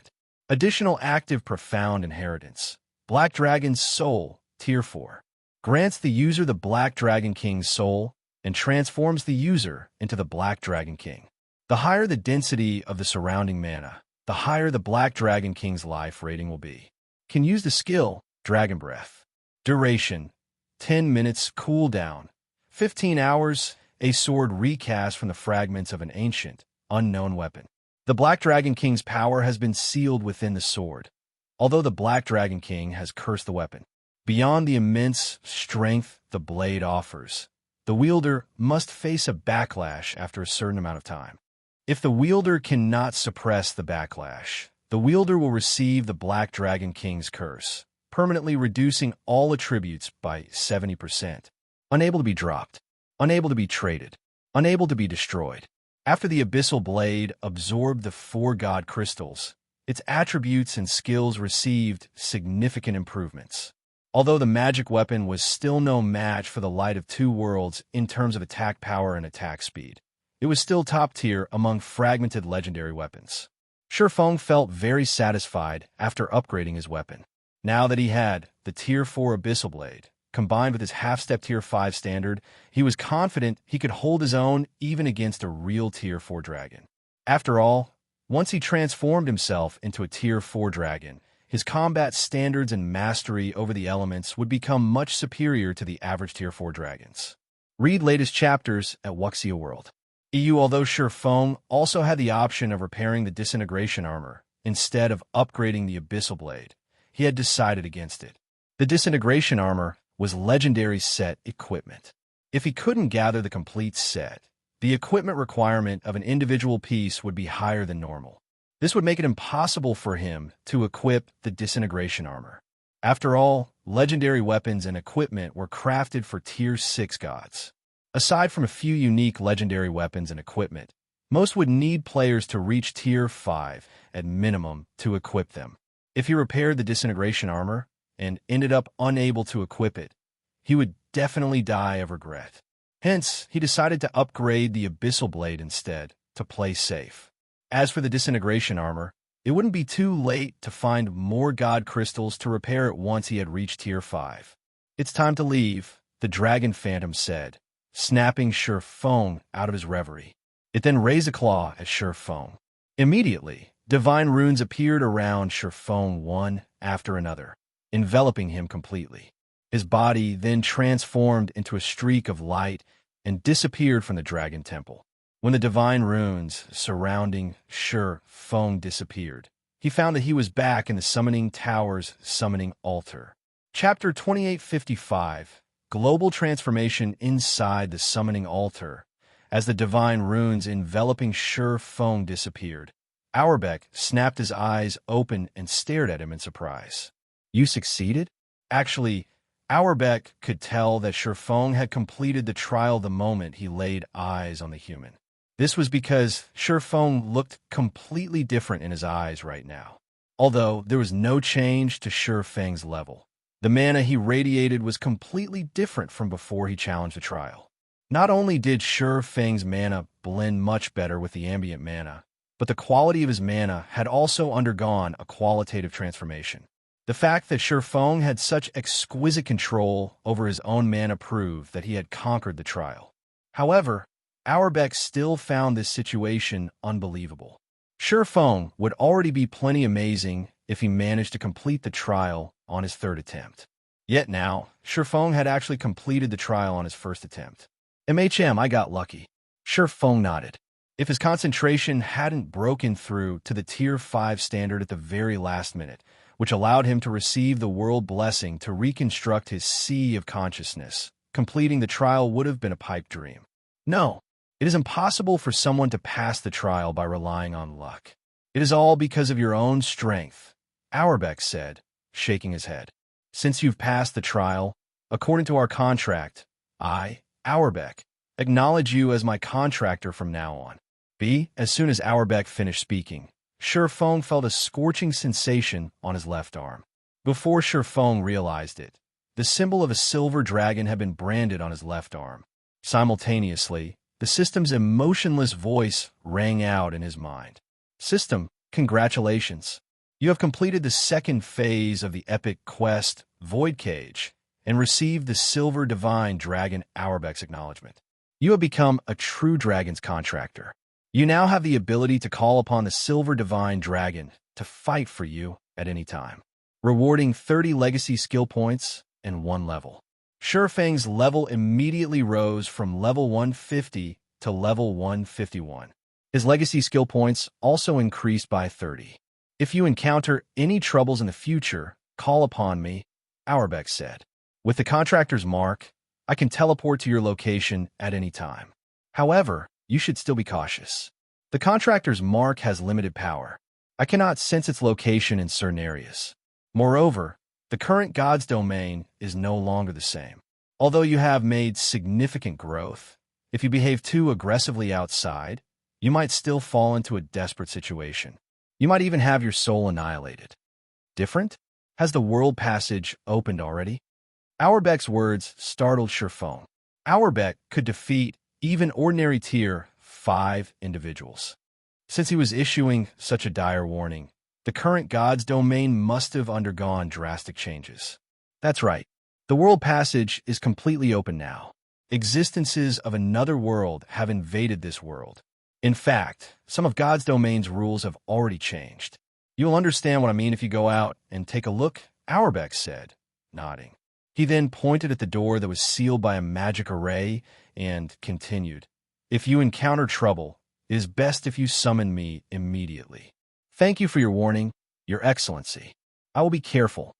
Additional active Profound Inheritance. Black Dragon's Soul, Tier 4. Grants the user the Black Dragon King's soul and transforms the user into the Black Dragon King. The higher the density of the surrounding mana, the higher the Black Dragon King's life rating will be. Can use the skill Dragon Breath. Duration, 10 minutes. Cooldown, 15 hours. A sword recast from the fragments of an ancient, unknown weapon. The Black Dragon King's power has been sealed within the sword, although the Black Dragon King has cursed the weapon. Beyond the immense strength the blade offers, the wielder must face a backlash after a certain amount of time. If the wielder cannot suppress the backlash, the wielder will receive the Black Dragon King's curse, permanently reducing all attributes by 70%. Unable to be dropped, unable to be traded, unable to be destroyed. After the Abyssal Blade absorbed the 4 God Crystals, its attributes and skills received significant improvements. Although the magic weapon was still no match for the Light of Two Worlds in terms of attack power and attack speed, it was still top tier among fragmented legendary weapons. Feng felt very satisfied after upgrading his weapon. Now that he had the Tier 4 Abyssal Blade, combined with his half-step Tier 5 standard, he was confident he could hold his own even against a real Tier 4 dragon. After all, once he transformed himself into a Tier 4 dragon, his combat standards and mastery over the elements would become much superior to the average Tier 4 dragons. Read latest chapters at Wuxia World. Although Feng also had the option of repairing the disintegration armor instead of upgrading the Abyssal Blade, he had decided against it. The disintegration armor was legendary set equipment. If he couldn't gather the complete set, the equipment requirement of an individual piece would be higher than normal. This would make it impossible for him to equip the disintegration armor. After all, legendary weapons and equipment were crafted for Tier 6 gods. Aside from a few unique legendary weapons and equipment, most would need players to reach Tier 5 at minimum to equip them. If he repaired the disintegration armor and ended up unable to equip it, he would definitely die of regret. Hence, he decided to upgrade the Abyssal Blade instead, to play safe. As for the disintegration armor, it wouldn't be too late to find more God Crystals to repair it once he had reached Tier 5. It's time to leave, the Dragon Phantom said, snapping Feng out of his reverie. It then raised a claw at Feng. Immediately, divine runes appeared around Feng one after another, enveloping him completely. His body then transformed into a streak of light and disappeared from the Dragon Temple. When the divine runes surrounding Feng disappeared, he found that he was back in the Summoning Tower's summoning altar. Chapter 2855, Global Transformation inside the summoning altar. As the divine runes enveloping Feng disappeared, Auerbach snapped his eyes open and stared at him in surprise. You succeeded? Actually, Auerbach could tell that Feng had completed the trial the moment he laid eyes on the human. This was because Feng looked completely different in his eyes right now. Although there was no change to Feng's level, the mana he radiated was completely different from before he challenged the trial. Not only did Feng's mana blend much better with the ambient mana, but the quality of his mana had also undergone a qualitative transformation. The fact that Feng had such exquisite control over his own mana proved that he had conquered the trial. However, Auerbach still found this situation unbelievable. Feng would already be plenty amazing if he managed to complete the trial on his 3rd attempt. Yet now, Feng had actually completed the trial on his 1st attempt. I got lucky. Feng nodded. If his concentration hadn't broken through to the Tier 5 standard at the very last minute, which allowed him to receive the world blessing to reconstruct his sea of consciousness, completing the trial would have been a pipe dream. No, it is impossible for someone to pass the trial by relying on luck. It is all because of your own strength, Auerbach said, shaking his head. Since you've passed the trial, according to our contract, I, Auerbach, acknowledge you as my contractor from now on. As soon as Auerbach finished speaking, Feng felt a scorching sensation on his left arm. Before Feng realized it, the symbol of a silver dragon had been branded on his left arm. Simultaneously, the system's emotionless voice rang out in his mind. System, congratulations. You have completed the 2nd phase of the epic quest, Void Cage, and received the Silver Divine Dragon Auerbach's acknowledgement. You have become a true dragon's contractor. You now have the ability to call upon the Silver Divine Dragon to fight for you at any time, rewarding 30 legacy skill points and 1 level. Feng's level immediately rose from level 150 to level 151. His legacy skill points also increased by 30. If you encounter any troubles in the future, call upon me, Auerbach said. With the contractor's mark, I can teleport to your location at any time. However, you should still be cautious. The contractor's mark has limited power. I cannot sense its location in certain areas. Moreover, the current god's domain is no longer the same. Although you have made significant growth, if you behave too aggressively outside, you might still fall into a desperate situation. You might even have your soul annihilated. Different? Has the world passage opened already? Auerbach's words startled Feng. Auerbach could defeat even ordinary Tier 5 individuals. Since he was issuing such a dire warning, the current god's domain must have undergone drastic changes. That's right. The world passage is completely open now. Existences of another world have invaded this world. In fact, some of God's domain's rules have already changed. You'll understand what I mean if you go out and take a look, Auerbach said, nodding. He then pointed at the door that was sealed by a magic array and continued, "If you encounter trouble, it is best if you summon me immediately. Thank you for your warning, Your Excellency. I will be careful."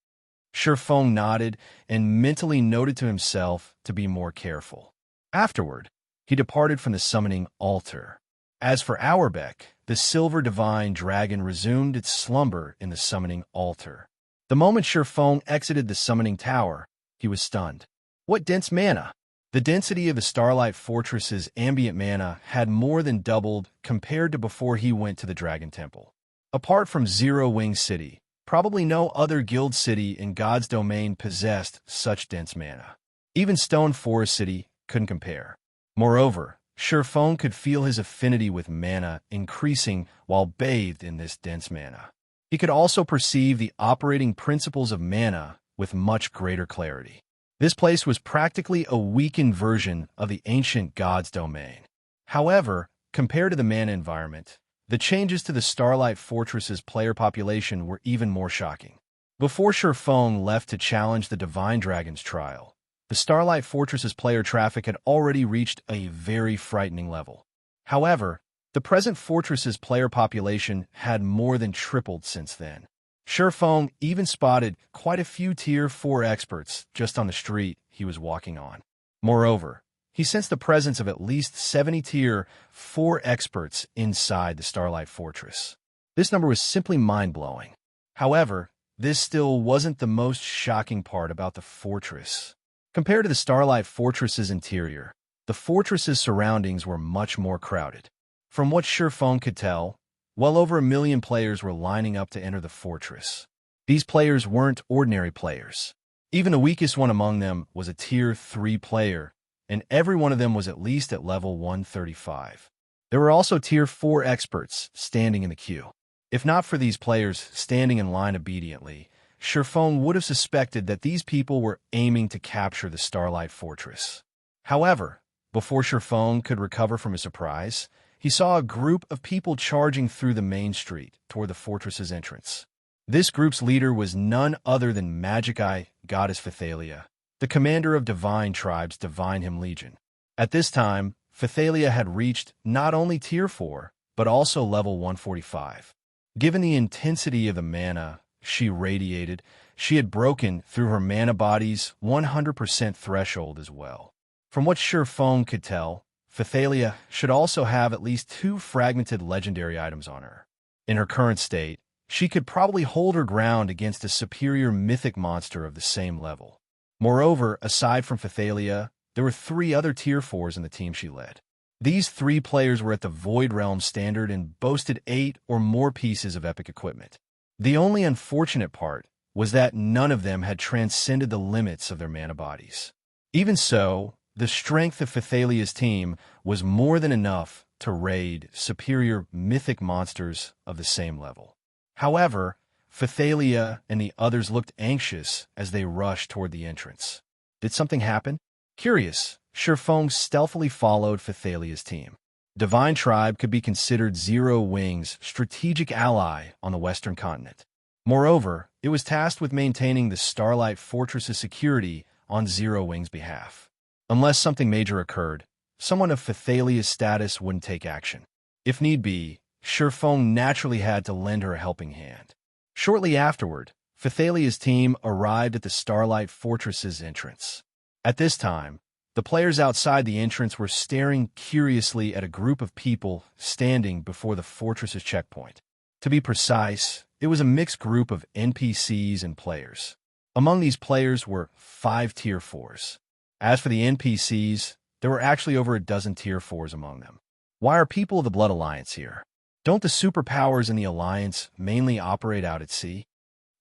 Feng nodded and mentally noted to himself to be more careful. Afterward, he departed from the summoning altar. As for Auerbach, the silver divine dragon resumed its slumber in the summoning altar. The moment Feng exited the summoning tower, he was stunned. What dense mana! The density of the Starlight Fortress's ambient mana had more than doubled compared to before he went to the Dragon Temple. Apart from Zero Wing City, probably no other guild city in God's domain possessed such dense mana. Even Stone Forest City couldn't compare. Moreover, Feng could feel his affinity with mana increasing while bathed in this dense mana. He could also perceive the operating principles of mana with much greater clarity. This place was practically a weakened version of the ancient God's domain. However, compared to the mana environment, the changes to the Starlight Fortress's player population were even more shocking. Before Feng left to challenge the Divine Dragon's trial, the Starlight Fortress's player traffic had already reached a very frightening level. However, the present fortress's player population had more than tripled since then. Feng even spotted quite a few Tier 4 experts just on the street he was walking on. Moreover, he sensed the presence of at least 70 Tier 4 experts inside the Starlight Fortress. This number was simply mind-blowing. However, this still wasn't the most shocking part about the fortress. Compared to the Starlight Fortress's interior, the fortress's surroundings were much more crowded. From what Feng could tell, well over 1 million players were lining up to enter the fortress. These players weren't ordinary players. Even the weakest one among them was a Tier 3 player, and every one of them was at least at level 135. There were also Tier 4 experts standing in the queue. If not for these players standing in line obediently, Feng would have suspected that these people were aiming to capture the Starlight Fortress. However, before Feng could recover from his surprise, he saw a group of people charging through the main street toward the fortress's entrance. This group's leader was none other than Magic Eye Goddess Phythalia, the commander of Divine Tribe's Divine Hymn Legion. At this time, Phythalia had reached not only Tier 4, but also level 145. Given the intensity of the mana she radiated, she had broken through her mana body's 100% threshold as well. From what Feng could tell, Phythalia should also have at least 2 fragmented legendary items on her. In her current state, she could probably hold her ground against a superior mythic monster of the same level. Moreover, aside from Phythalia, there were 3 other Tier 4s in the team she led. These 3 players were at the Void Realm standard and boasted 8 or more pieces of epic equipment. The only unfortunate part was that none of them had transcended the limits of their mana bodies. Even so, the strength of Phythalia's team was more than enough to raid superior mythic monsters of the same level. However, Phythalia and the others looked anxious as they rushed toward the entrance. Did something happen? Curious, Feng stealthily followed Phythalia's team. Divine Tribe could be considered Zero Wing's strategic ally on the Western continent. Moreover, it was tasked with maintaining the Starlight Fortress's security on Zero Wing's behalf. Unless something major occurred, someone of Phythalia's status wouldn't take action. If need be, Feng naturally had to lend her a helping hand. Shortly afterward, Phythalia's team arrived at the Starlight Fortress's entrance. At this time, The players outside the entrance were staring curiously at a group of people standing before the fortress's checkpoint. To be precise, it was a mixed group of NPCs and players. Among these players were 5 Tier 4s. As for the NPCs, there were actually over a dozen Tier 4s among them. Why are people of the Blood Alliance here? Don't the superpowers in the Alliance mainly operate out at sea?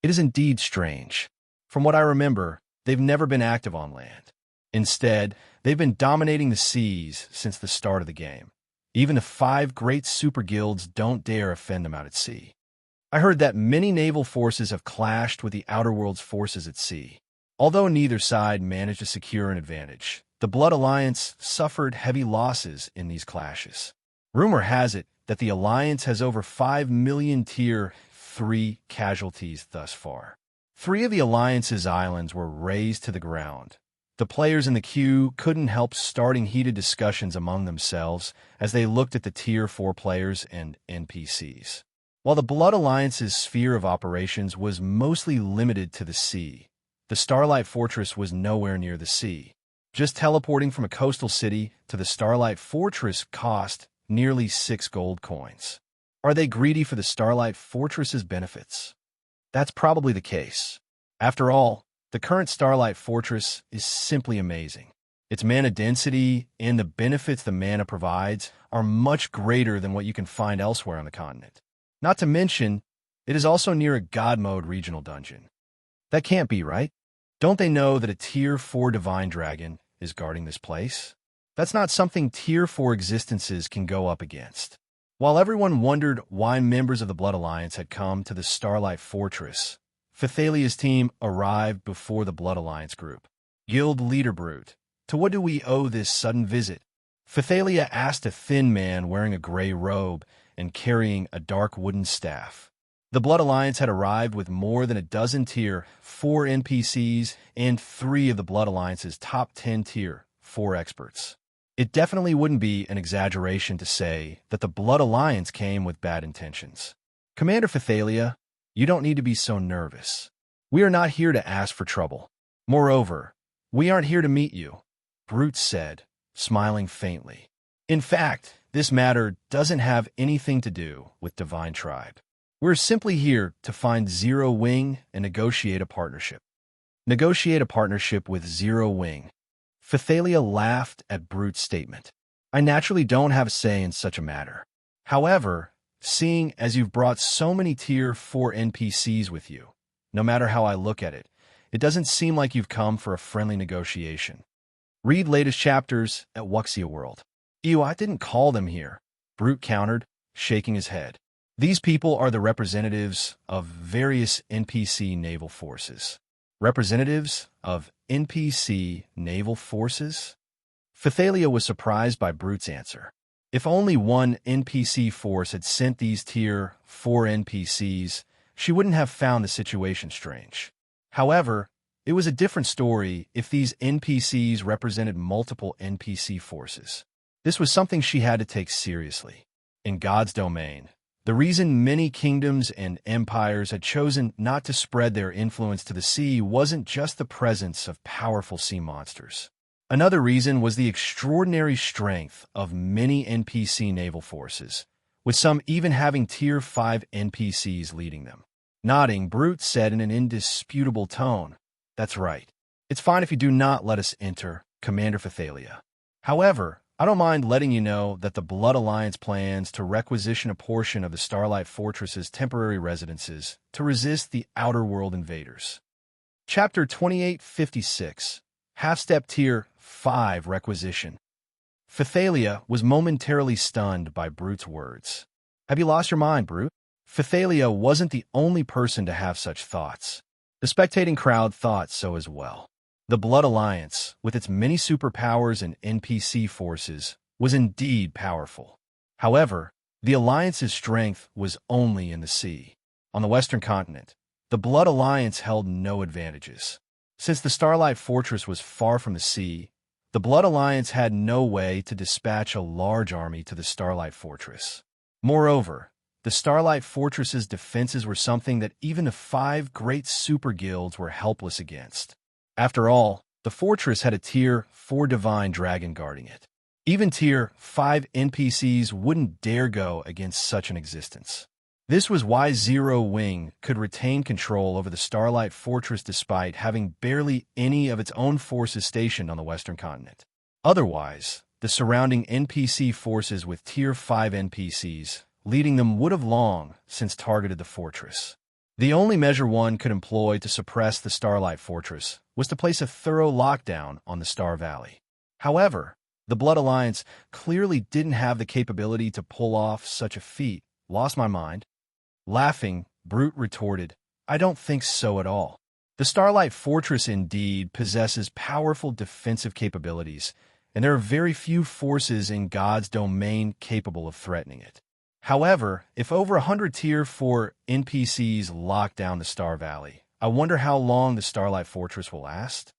It is indeed strange. From what I remember, they've never been active on land. Instead, they've been dominating the seas since the start of the game. Even the 5 great super guilds don't dare offend them out at sea. I heard that many naval forces have clashed with the Outer World's forces at sea. Although neither side managed to secure an advantage, the Blood Alliance suffered heavy losses in these clashes. Rumor has it that the Alliance has over 5 million Tier 3 casualties thus far. 3 of the Alliance's islands were razed to the ground. The players in the queue couldn't help starting heated discussions among themselves as they looked at the Tier 4 players and NPCs. While the Blood Alliance's sphere of operations was mostly limited to the sea, the Starlight Fortress was nowhere near the sea. Just teleporting from a coastal city to the Starlight Fortress cost nearly 6 gold coins. Are they greedy for the Starlight Fortress's benefits? That's probably the case. After all, the current Starlight Fortress is simply amazing. Its mana density and the benefits the mana provides are much greater than what you can find elsewhere on the continent. Not to mention, it is also near a God Mode regional dungeon. That can't be right. Don't they know that a Tier 4 Divine Dragon is guarding this place? That's not something Tier 4 existences can go up against. While everyone wondered why members of the Blood Alliance had come to the Starlight Fortress, Phythalia's team arrived before the Blood Alliance group. Guild Leader Brute, to what do we owe this sudden visit? Phythalia asked a thin man wearing a gray robe and carrying a dark wooden staff. The Blood Alliance had arrived with more than a dozen Tier 4 NPCs and 3 of the Blood Alliance's top 10 Tier 4 experts. It definitely wouldn't be an exaggeration to say that the Blood Alliance came with bad intentions. Commander Phythalia, you don't need to be so nervous. We are not here to ask for trouble. Moreover, we aren't here to meet you, Brute said, smiling faintly. In fact, this matter doesn't have anything to do with Divine Tribe. We're simply here to find Zero Wing and negotiate a partnership. Negotiate a partnership with Zero Wing. Phythalia laughed at Brute's statement. I naturally don't have a say in such a matter. However, seeing as you've brought so many Tier 4 NPCs with you, no matter how I look at it, it doesn't seem like you've come for a friendly negotiation. Read latest chapters at Wuxia World. Ew, I didn't call them here, Brute countered, shaking his head. These people are the representatives of various NPC naval forces. Representatives of NPC naval forces? Phythalia was surprised by Brute's answer. If only one NPC force had sent these Tier 4 NPCs, she wouldn't have found the situation strange. However, it was a different story if these NPCs represented multiple NPC forces. This was something she had to take seriously. In God's domain, the reason many kingdoms and empires had chosen not to spread their influence to the sea wasn't just the presence of powerful sea monsters. Another reason was the extraordinary strength of many NPC naval forces, with some even having Tier 5 NPCs leading them. Nodding, Brute said in an indisputable tone, "That's right. It's fine if you do not let us enter, Commander Phythalia. However, I don't mind letting you know that the Blood Alliance plans to requisition a portion of the Starlight Fortress's temporary residences to resist the Outer World invaders." Chapter 2856, Half-Step Tier 5 Requisition. Phythalia was momentarily stunned by Brute's words. Have you lost your mind, Brute? Phythalia wasn't the only person to have such thoughts. The spectating crowd thought so as well. The Blood Alliance, with its many superpowers and NPC forces, was indeed powerful. However, the Alliance's strength was only in the sea. On the Western continent, the Blood Alliance held no advantages. Since the Starlight Fortress was far from the sea, the Blood Alliance had no way to dispatch a large army to the Starlight Fortress. Moreover, the Starlight Fortress's defenses were something that even the 5 great super guilds were helpless against. After all, The fortress had a Tier 4 Divine Dragon guarding it. Even Tier 5 NPCs wouldn't dare go against such an existence. This was why Zero Wing could retain control over the Starlight Fortress despite having barely any of its own forces stationed on the Western continent. Otherwise, the surrounding NPC forces with Tier 5 NPCs leading them would have long since targeted the fortress. The only measure one could employ to suppress the Starlight Fortress was to place a thorough lockdown on the Star Valley. However, the Blood Alliance clearly didn't have the capability to pull off such a feat. Lost my mind. Laughing, Brute retorted, I don't think so at all. The Starlight Fortress indeed possesses powerful defensive capabilities, and there are very few forces in God's domain capable of threatening it. However, if over 100 Tier 4 NPCs lock down the Star Valley, I wonder how long the Starlight Fortress will last?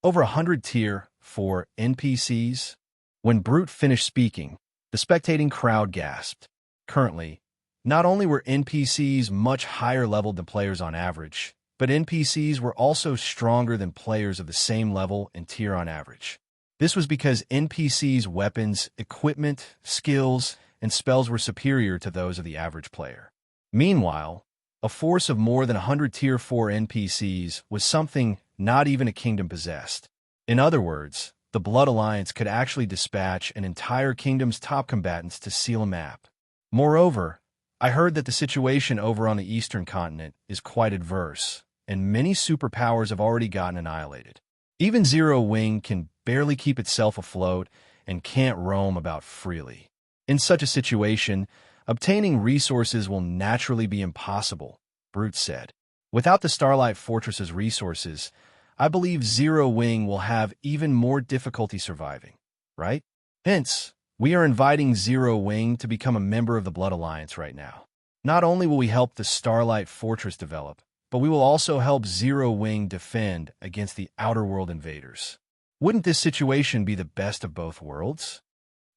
Over 100 Tier 4 NPCs? When Brute finished speaking, the spectating crowd gasped. Currently, not only were NPCs much higher leveled than players on average, but NPCs were also stronger than players of the same level and tier on average. This was because NPCs' weapons, equipment, skills, and spells were superior to those of the average player. Meanwhile, a force of more than 100 Tier 4 NPCs was something not even a kingdom possessed. In other words, the Blood Alliance could actually dispatch an entire kingdom's top combatants to seal a map. Moreover, I heard that the situation over on the Eastern continent is quite adverse, and many superpowers have already gotten annihilated. Even Zero Wing can barely keep itself afloat and can't roam about freely. In such a situation, obtaining resources will naturally be impossible, Brute said. Without the Starlight Fortress's resources, I believe Zero Wing will have even more difficulty surviving, right? Hence, we are inviting Zero Wing to become a member of the Blood Alliance right now. Not only will we help the Starlight Fortress develop, but we will also help Zero Wing defend against the Outer World invaders. Wouldn't this situation be the best of both worlds?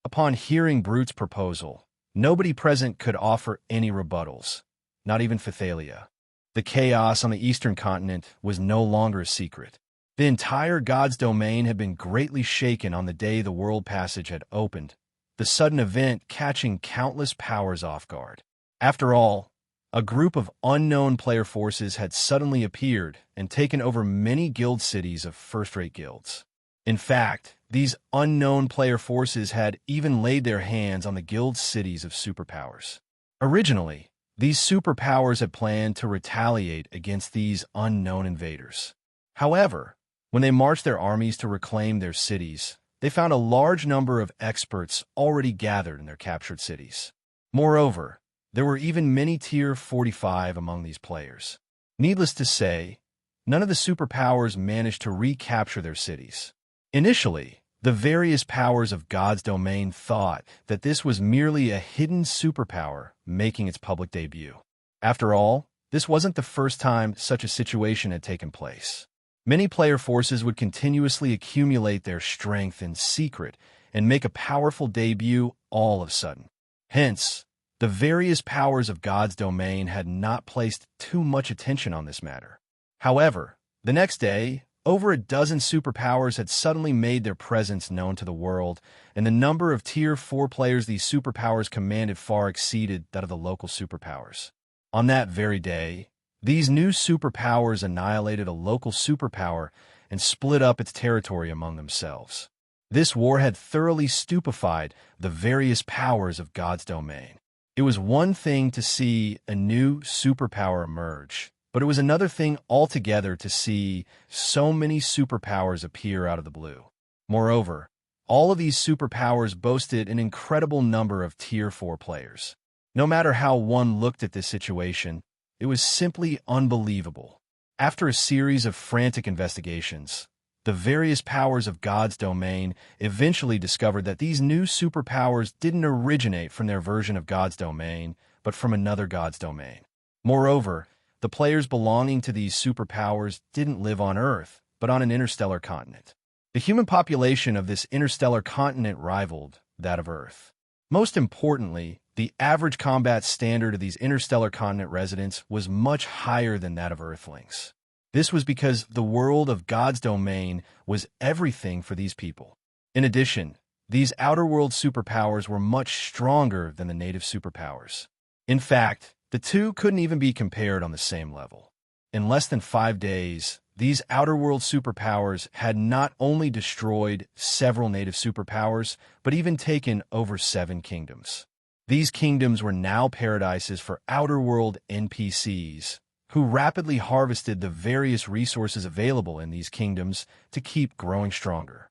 Upon hearing Brute's proposal, nobody present could offer any rebuttals, not even Phythalia. The chaos on the Eastern continent was no longer a secret. The entire God's domain had been greatly shaken on the day the World Passage had opened, the sudden event catching countless powers off guard. After all, a group of unknown player forces had suddenly appeared and taken over many guild cities of first-rate guilds. In fact, these unknown player forces had even laid their hands on the guild cities of superpowers. Originally, these superpowers had planned to retaliate against these unknown invaders. However, when they marched their armies to reclaim their cities, they found a large number of experts already gathered in their captured cities. Moreover, there were even many Tier 45 among these players. Needless to say, none of the superpowers managed to recapture their cities. Initially, the various powers of God's domain thought that this was merely a hidden superpower making its public debut. After all, this wasn't the first time such a situation had taken place. Many player forces would continuously accumulate their strength in secret and make a powerful debut all of a sudden. Hence, the various powers of God's domain had not placed too much attention on this matter. However, the next day, over a dozen superpowers had suddenly made their presence known to the world, and the number of Tier 4 players these superpowers commanded far exceeded that of the local superpowers. On that very day, these new superpowers annihilated a local superpower and split up its territory among themselves. This war had thoroughly stupefied the various powers of God's domain. It was one thing to see a new superpower emerge, but it was another thing altogether to see so many superpowers appear out of the blue. Moreover, all of these superpowers boasted an incredible number of Tier 4 players. No matter how one looked at this situation, it was simply unbelievable. After a series of frantic investigations, the various powers of God's domain eventually discovered that these new superpowers didn't originate from their version of God's domain, but from another God's domain. Moreover, the players belonging to these superpowers didn't live on Earth, but on an interstellar continent. The human population of this interstellar continent rivaled that of Earth. Most importantly, the average combat standard of these interstellar continent residents was much higher than that of Earthlings. This was because the world of God's domain was everything for these people. In addition, these outer world superpowers were much stronger than the native superpowers. In fact, the two couldn't even be compared on the same level. In less than 5 days, these outer world superpowers had not only destroyed several native superpowers, but even taken over 7 kingdoms. These kingdoms were now paradises for outer world NPCs, who rapidly harvested the various resources available in these kingdoms to keep growing stronger.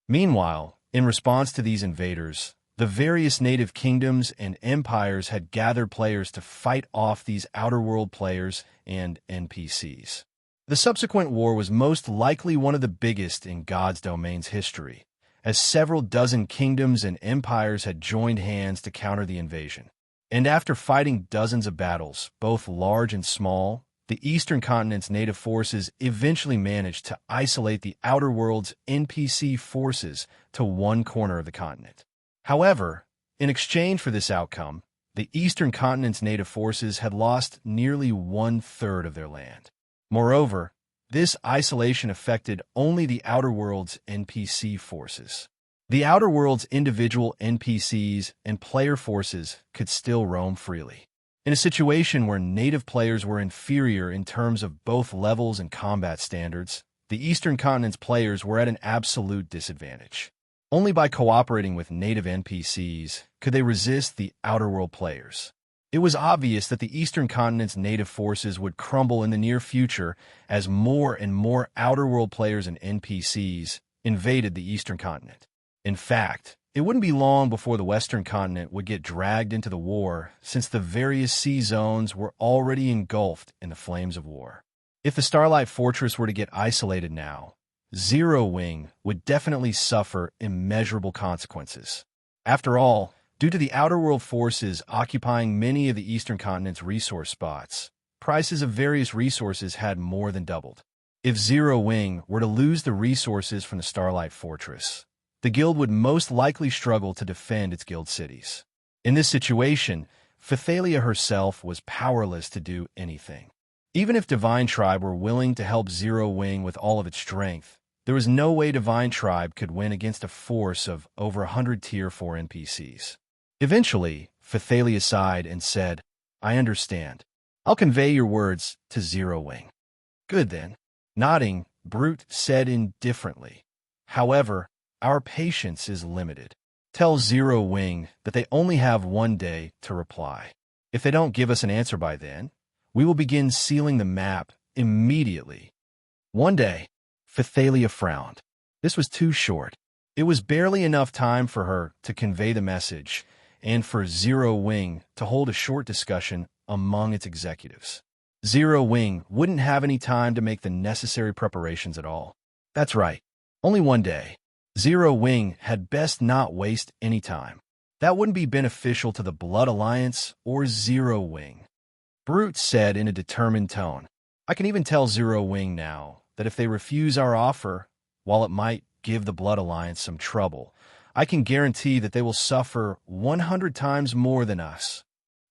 Meanwhile, in response to these invaders, the various native kingdoms and empires had gathered players to fight off these outer world players and NPCs. The subsequent war was most likely one of the biggest in God's domain's history, as several dozen kingdoms and empires had joined hands to counter the invasion. And after fighting dozens of battles, both large and small, the Eastern Continent's native forces eventually managed to isolate the Outer World's NPC forces to one corner of the continent. However, in exchange for this outcome, the Eastern Continent's native forces had lost nearly 1/3 of their land. Moreover, this isolation affected only the Outer World's NPC forces. The Outer World's individual NPCs and player forces could still roam freely. In a situation where native players were inferior in terms of both levels and combat standards, the Eastern Continent's players were at an absolute disadvantage. Only by cooperating with native NPCs could they resist the Outer World players. It was obvious that the Eastern Continent's native forces would crumble in the near future as more and more Outer World players and NPCs invaded the Eastern Continent. In fact, it wouldn't be long before the Western Continent would get dragged into the war, since the various sea zones were already engulfed in the flames of war. If the Starlight Fortress were to get isolated now, Zero Wing would definitely suffer immeasurable consequences. After all, due to the Outer World forces occupying many of the Eastern Continent's resource spots, prices of various resources had more than doubled. If Zero Wing were to lose the resources from the Starlight Fortress, the guild would most likely struggle to defend its guild cities. In this situation, Phythalia herself was powerless to do anything. Even if Divine Tribe were willing to help Zero Wing with all of its strength, there was no way Divine Tribe could win against a force of over 100 Tier 4 NPCs. Eventually, Phythalia sighed and said, "I understand. I'll convey your words to Zero Wing." "Good then." Nodding, Brute said indifferently, "However, our patience is limited. Tell Zero Wing that they only have 1 day to reply. If they don't give us an answer by then, we will begin sealing the map immediately." 1 day. Phythalia frowned. This was too short. It was barely enough time for her to convey the message and for Zero Wing to hold a short discussion among its executives. Zero Wing wouldn't have any time to make the necessary preparations at all. That's right. Only 1 day. Zero Wing had best not waste any time. That wouldn't be beneficial to the Blood Alliance or Zero Wing. Brute said in a determined tone, "I can even tell Zero Wing now that if they refuse our offer, while it might give the Blood Alliance some trouble, I can guarantee that they will suffer 100 times more than us."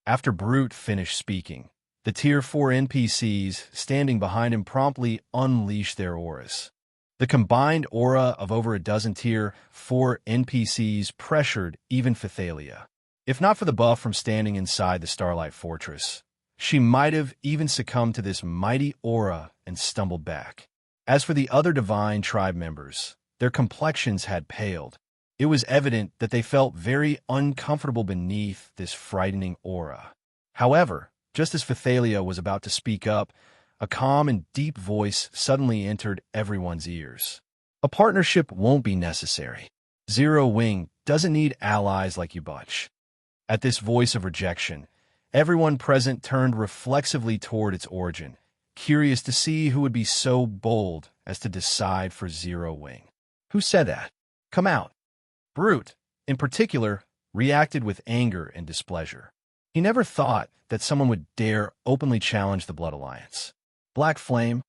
After Brute finished speaking, the Tier 4 NPCs standing behind him promptly unleashed their auras. The combined aura of over a dozen Tier 4 NPCs pressured even Phythalia. If not for the buff from standing inside the Starlight Fortress, she might have even succumbed to this mighty aura and stumbled back. As for the other Divine Tribe members, their complexions had paled. It was evident that they felt very uncomfortable beneath this frightening aura. However, just as Phythalia was about to speak up, a calm and deep voice suddenly entered everyone's ears. "A partnership won't be necessary. Zero Wing doesn't need allies like you bunch." At this voice of rejection, everyone present turned reflexively toward its origin, curious to see who would be so bold as to decide for Zero Wing. "Who said that? Come out." Brute, in particular, reacted with anger and displeasure. He never thought that someone would dare openly challenge the Blood Alliance. "Black Flame,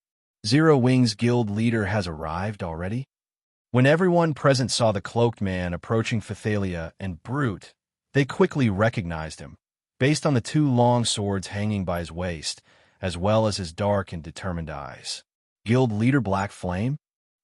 Zero Wing's guild leader has arrived already?" When everyone present saw the cloaked man approaching Phythalia and Brute, they quickly recognized him, based on the 2 long swords hanging by his waist, as well as his dark and determined eyes. Guild Leader Black Flame?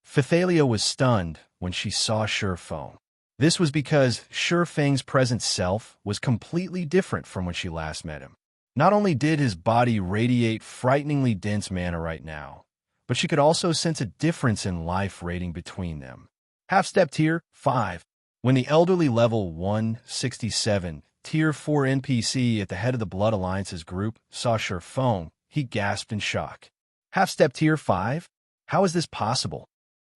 Fethalia was stunned when she saw Feng. This was because Feng's present self was completely different from when she last met him. Not only did his body radiate frighteningly dense mana right now, but she could also sense a difference in life rating between them. Half-step tier 5. When the elderly level 167 tier 4 NPC at the head of the Blood Alliance's group saw Feng, he gasped in shock. Half-step tier 5? How is this possible?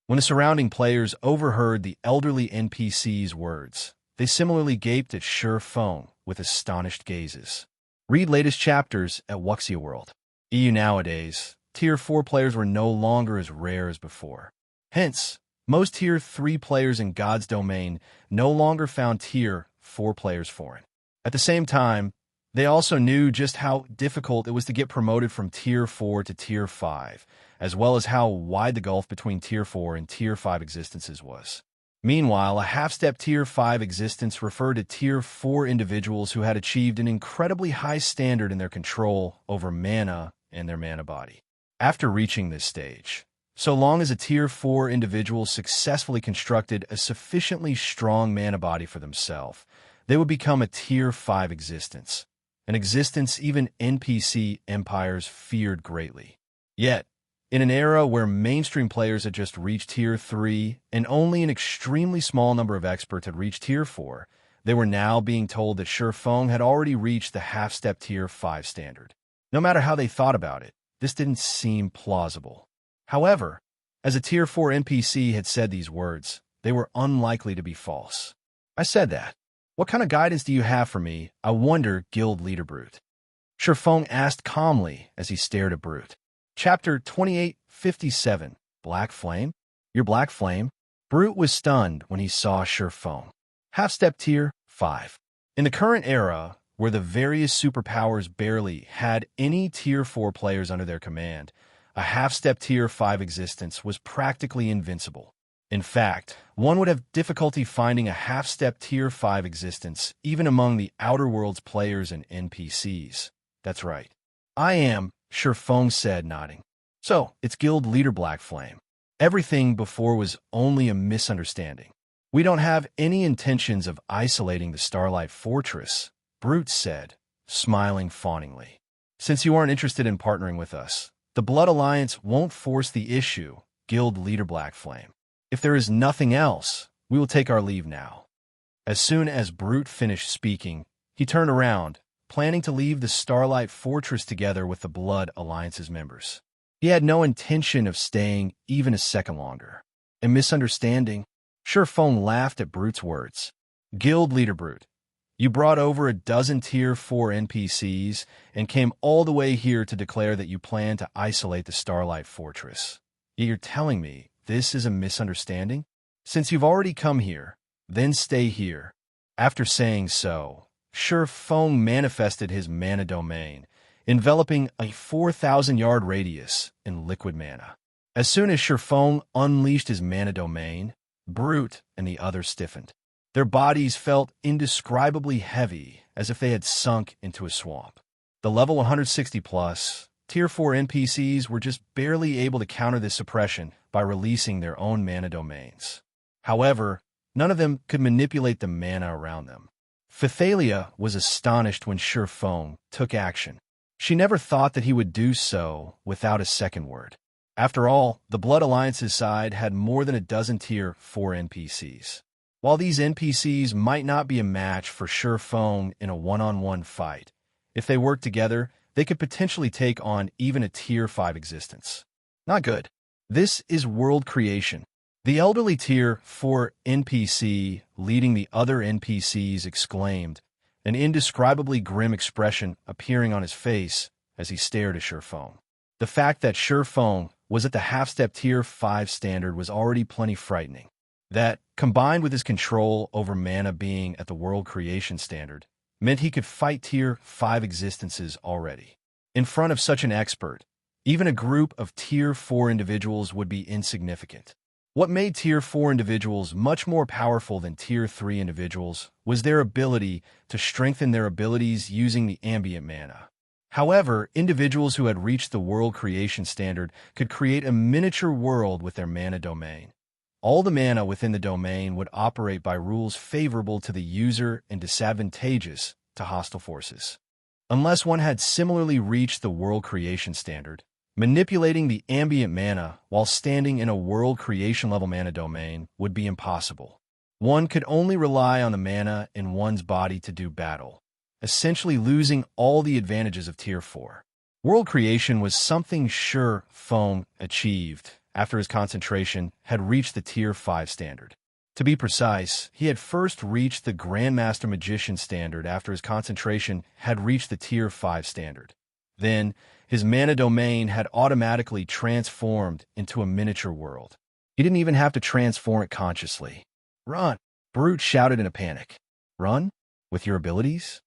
When the surrounding players overheard the elderly NPC's words, they similarly gaped at Feng with astonished gazes. Read latest chapters at Wuxia World. EU nowadays, Tier 4 players were no longer as rare as before. Hence, most Tier 3 players in God's domain no longer found Tier 4 players foreign. At the same time, they also knew just how difficult it was to get promoted from Tier 4 to Tier 5, as well as how wide the gulf between Tier 4 and Tier 5 existences was. Meanwhile, a half-step Tier 5 existence referred to Tier 4 individuals who had achieved an incredibly high standard in their control over mana and their mana body. After reaching this stage, so long as a Tier 4 individual successfully constructed a sufficiently strong mana body for themselves, they would become a Tier 5 existence, an existence even NPC empires feared greatly. Yet, in an era where mainstream players had just reached Tier 3 and only an extremely small number of experts had reached Tier 4, they were now being told that Feng had already reached the half-step Tier 5 standard. No matter how they thought about it, this didn't seem plausible. However, as a Tier 4 NPC had said these words, they were unlikely to be false. I said that. What kind of guidance do you have for me, I wonder, Guild Leader Brute? Feng asked calmly as he stared at Brute. Chapter 2857, Black Flame? Your Black Flame? Brute was stunned when he saw Feng. Half-step Tier 5. In the current era, where the various superpowers barely had any Tier 4 players under their command, a half-step Tier 5 existence was practically invincible. In fact, one would have difficulty finding a half-step Tier 5 existence even among the Outer Worlds players and NPCs. That's right. I am, Feng said, nodding. So, it's Guild Leader Black Flame. Everything before was only a misunderstanding. We don't have any intentions of isolating the Starlight Fortress, Brute said, smiling fawningly. Since you aren't interested in partnering with us, the Blood Alliance won't force the issue, Guild Leader Black Flame. If there is nothing else, we will take our leave now. As soon as Brute finished speaking, he turned around, planning to leave the Starlight Fortress together with the Blood Alliance's members. He had no intention of staying even a second longer. A misunderstanding? Feng laughed at Brute's words. Guild Leader Brute, you brought over a dozen Tier 4 NPCs and came all the way here to declare that you plan to isolate the Starlight Fortress. Yet you're telling me this is a misunderstanding? Since you've already come here, then stay here. After saying so, Feng manifested his mana domain, enveloping a 4,000-yard radius in liquid mana. As soon as Feng unleashed his mana domain, Brute and the others stiffened. Their bodies felt indescribably heavy, as if they had sunk into a swamp. The level 160-plus, Tier 4 NPCs were just barely able to counter this suppression by releasing their own mana domains. However, none of them could manipulate the mana around them. Fethalia was astonished when Feng took action. She never thought that he would do so without a second word. After all, the Blood Alliance's side had more than a dozen Tier 4 NPCs. While these NPCs might not be a match for Feng in a one-on-one fight, if they worked together, they could potentially take on even a Tier 5 existence. Not good. This is world creation. The elderly Tier 4 NPC leading the other NPCs exclaimed, an indescribably grim expression appearing on his face as he stared at Feng. The fact that Feng was at the half-step Tier 5 standard was already plenty frightening. That, combined with his control over mana being at the world creation standard, meant he could fight Tier 5 existences already. In front of such an expert, even a group of Tier 4 individuals would be insignificant. What made Tier 4 individuals much more powerful than Tier 3 individuals was their ability to strengthen their abilities using the ambient mana. However, individuals who had reached the world creation standard could create a miniature world with their mana domain. All the mana within the domain would operate by rules favorable to the user and disadvantageous to hostile forces. Unless one had similarly reached the world creation standard, manipulating the ambient mana while standing in a world creation level mana domain would be impossible. One could only rely on the mana in one's body to do battle, essentially losing all the advantages of Tier 4. World creation was something Feng achieved after his concentration had reached the Tier 5 standard. To be precise, he had first reached the Grandmaster Magician standard after his concentration had reached the Tier 5 standard. Then, his mana domain had automatically transformed into a miniature world. He didn't even have to transform it consciously. "Run!" Brute shouted in a panic. "Run? With your abilities?"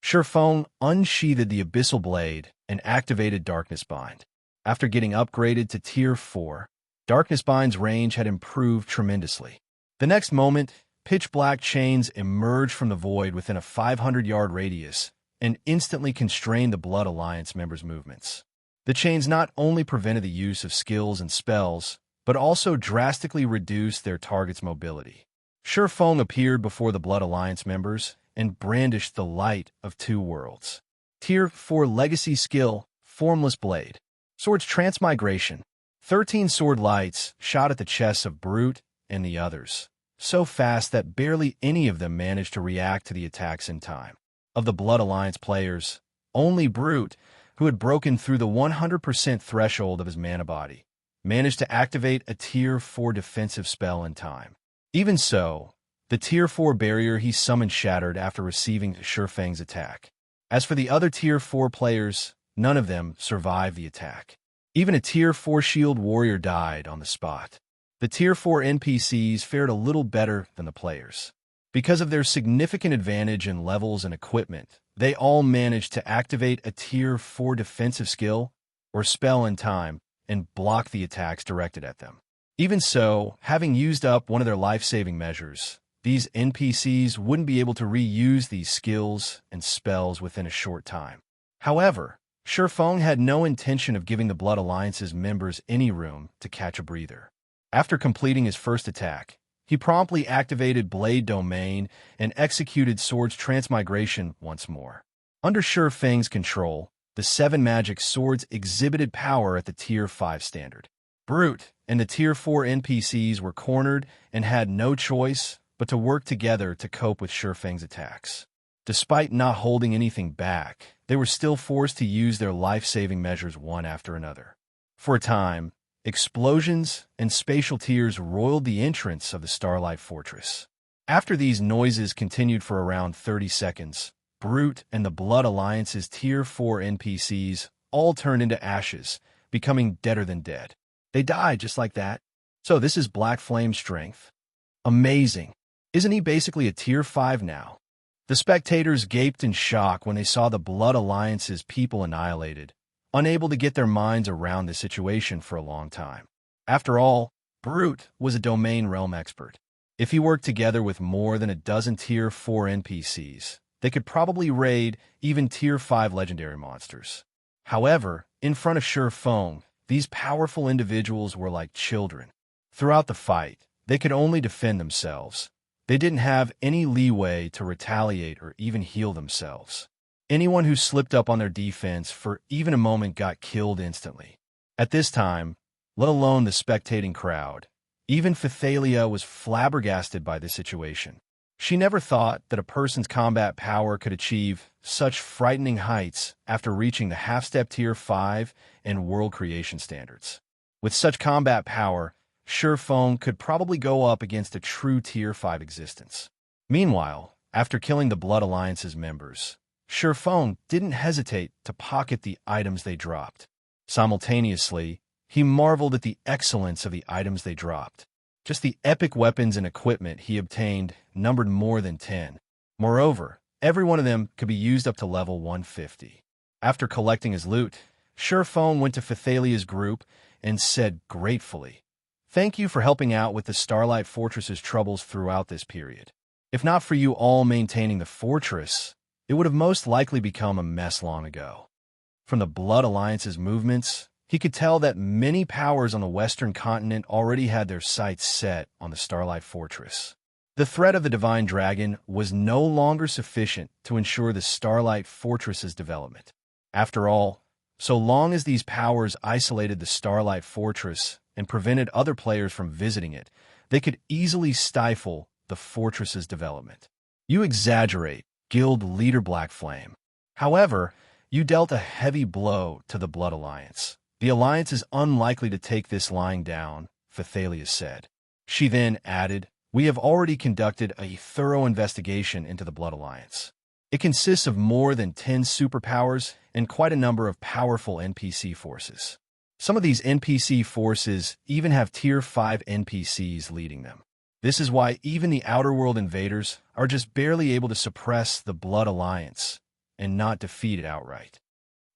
Feng unsheathed the Abyssal Blade and activated Darkness Bind. After getting upgraded to Tier 4, Darkness Bind's range had improved tremendously. The next moment, pitch-black chains emerged from the void within a 500-yard radius and instantly constrained the Blood Alliance members' movements. The chains not only prevented the use of skills and spells, but also drastically reduced their target's mobility. Feng appeared before the Blood Alliance members and brandished the Light of Two Worlds. Tier 4 Legacy Skill, Formless Blade. Sword's Transmigration. 13 sword lights shot at the chests of Brute and the others, so fast that barely any of them managed to react to the attacks in time. Of the Blood Alliance players, only Brute, who had broken through the 100% threshold of his mana body, managed to activate a Tier 4 defensive spell in time. Even so, the Tier 4 barrier he summoned shattered after receiving Feng's attack. As for the other Tier 4 players, none of them survived the attack. Even a Tier 4 shield warrior died on the spot. The Tier 4 NPCs fared a little better than the players. Because of their significant advantage in levels and equipment, they all managed to activate a Tier 4 defensive skill or spell in time and block the attacks directed at them. Even so, having used up one of their life-saving measures, these NPCs wouldn't be able to reuse these skills and spells within a short time. However, Feng had no intention of giving the Blood Alliance's members any room to catch a breather. After completing his first attack, he promptly activated Blade Domain and executed Sword's Transmigration once more. Under Feng's control, the 7 magic swords exhibited power at the Tier 5 standard. Brute and the Tier 4 NPCs were cornered and had no choice but to work together to cope with Feng's attacks. Despite not holding anything back, they were still forced to use their life-saving measures one after another. For a time, explosions and spatial tears roiled the entrance of the Starlight Fortress. After these noises continued for around 30 seconds, Brute and the Blood Alliance's Tier 4 NPCs all turned into ashes, becoming deader than dead. They died just like that. So this is Black Flame's strength. Amazing. Isn't he basically a Tier 5 now? The spectators gaped in shock when they saw the Blood Alliance's people annihilated, unable to get their minds around the situation for a long time. After all, Brute was a domain realm expert. If he worked together with more than a dozen Tier 4 NPCs, they could probably raid even Tier 5 legendary monsters. However, in front of Feng, these powerful individuals were like children. Throughout the fight, they could only defend themselves. They didn't have any leeway to retaliate or even heal themselves. Anyone who slipped up on their defense for even a moment got killed instantly. At this time, let alone the spectating crowd, even Phythalia was flabbergasted by this situation. She never thought that a person's combat power could achieve such frightening heights after reaching the half-step Tier 5 and world creation standards. With such combat power, Feng could probably go up against a true Tier 5 existence. Meanwhile, after killing the Blood Alliance's members, Feng didn't hesitate to pocket the items they dropped. Simultaneously, he marveled at the excellence of the items they dropped. Just the epic weapons and equipment he obtained numbered more than 10. Moreover, every one of them could be used up to level 150. After collecting his loot, Feng went to Phythalia's group and said gratefully, "Thank you for helping out with the Starlight Fortress's troubles throughout this period. If not for you all maintaining the fortress, it would have most likely become a mess long ago." From the Blood Alliance's movements, he could tell that many powers on the Western continent already had their sights set on the Starlight Fortress. The threat of the Divine Dragon was no longer sufficient to ensure the Starlight Fortress's development. After all, so long as these powers isolated the Starlight Fortress and prevented other players from visiting it, they could easily stifle the fortress's development. You exaggerate, Guild Leader Blackflame. However, you dealt a heavy blow to the Blood Alliance. The Alliance is unlikely to take this lying down, Phythalia said. She then added, "We have already conducted a thorough investigation into the Blood Alliance. It consists of more than 10 superpowers and quite a number of powerful NPC forces. Some of these NPC forces even have Tier 5 NPCs leading them. This is why even the Outer World invaders are just barely able to suppress the Blood Alliance and not defeat it outright.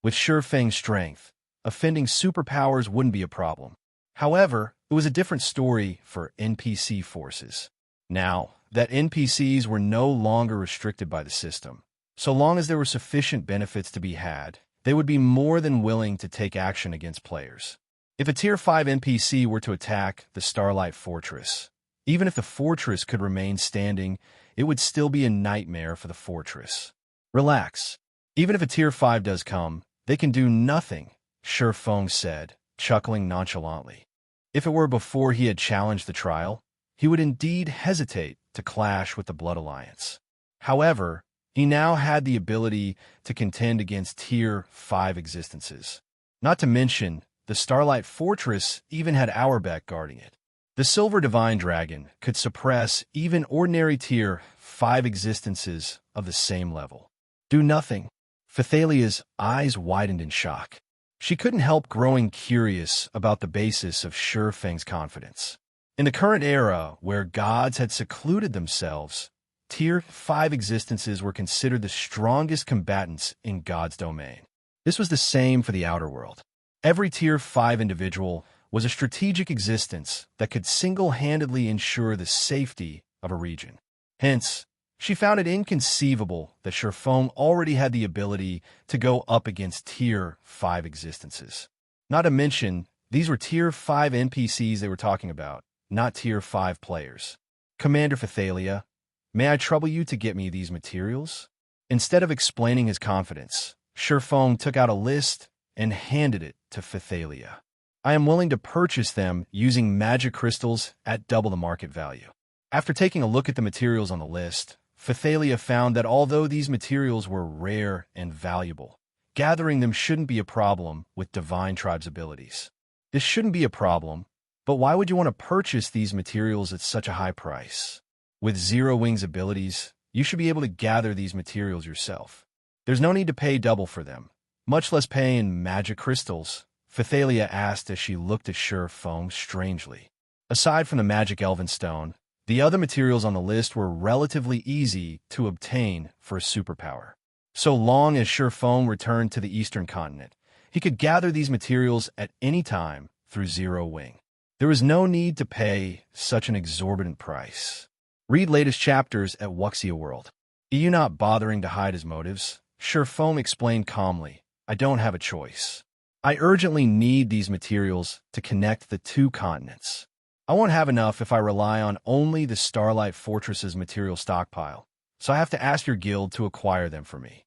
With Feng's strength, offending superpowers wouldn't be a problem. However, it was a different story for NPC forces. Now that NPCs were no longer restricted by the system, so long as there were sufficient benefits to be had, they would be more than willing to take action against players. If a Tier 5 NPC were to attack the Starlight Fortress, even if the fortress could remain standing, it would still be a nightmare for the fortress. Relax. Even if a Tier 5 does come, they can do nothing, Feng said, chuckling nonchalantly. If it were before he had challenged the trial, he would indeed hesitate to clash with the Blood Alliance. However, he now had the ability to contend against Tier 5 existences. Not to mention, the Starlight Fortress even had Auerbeck guarding it. The Silver Divine Dragon could suppress even ordinary Tier 5 existences of the same level. Do nothing. Phythalia's eyes widened in shock. She couldn't help growing curious about the basis of Feng's confidence. In the current era, where gods had secluded themselves, Tier 5 existences were considered the strongest combatants in God's domain. This was the same for the Outer World. Every Tier 5 individual was a strategic existence that could single-handedly ensure the safety of a region. Hence, she found it inconceivable that Feng already had the ability to go up against Tier 5 existences. Not to mention, these were Tier 5 NPCs they were talking about, not Tier 5 players. Commander Phythalia, may I trouble you to get me these materials? Instead of explaining his confidence, Feng took out a list and handed it to Phythalia. I am willing to purchase them using magic crystals at double the market value. After taking a look at the materials on the list, Phythalia found that although these materials were rare and valuable, gathering them shouldn't be a problem with Divine Tribe's abilities. This shouldn't be a problem, but why would you want to purchase these materials at such a high price? With Zero Wing's abilities, you should be able to gather these materials yourself. There's no need to pay double for them, much less pay in magic crystals, Phythalia asked as she looked at Feng strangely. Aside from the magic elven stone, the other materials on the list were relatively easy to obtain for a superpower. So long as Feng returned to the Eastern Continent, he could gather these materials at any time through Zero Wing. There was no need to pay such an exorbitant price. Read latest chapters at Wuxia World. You not bothering to hide his motives? Feng explained calmly, I don't have a choice. I urgently need these materials to connect the two continents. I won't have enough if I rely on only the Starlight Fortress's material stockpile, so I have to ask your guild to acquire them for me.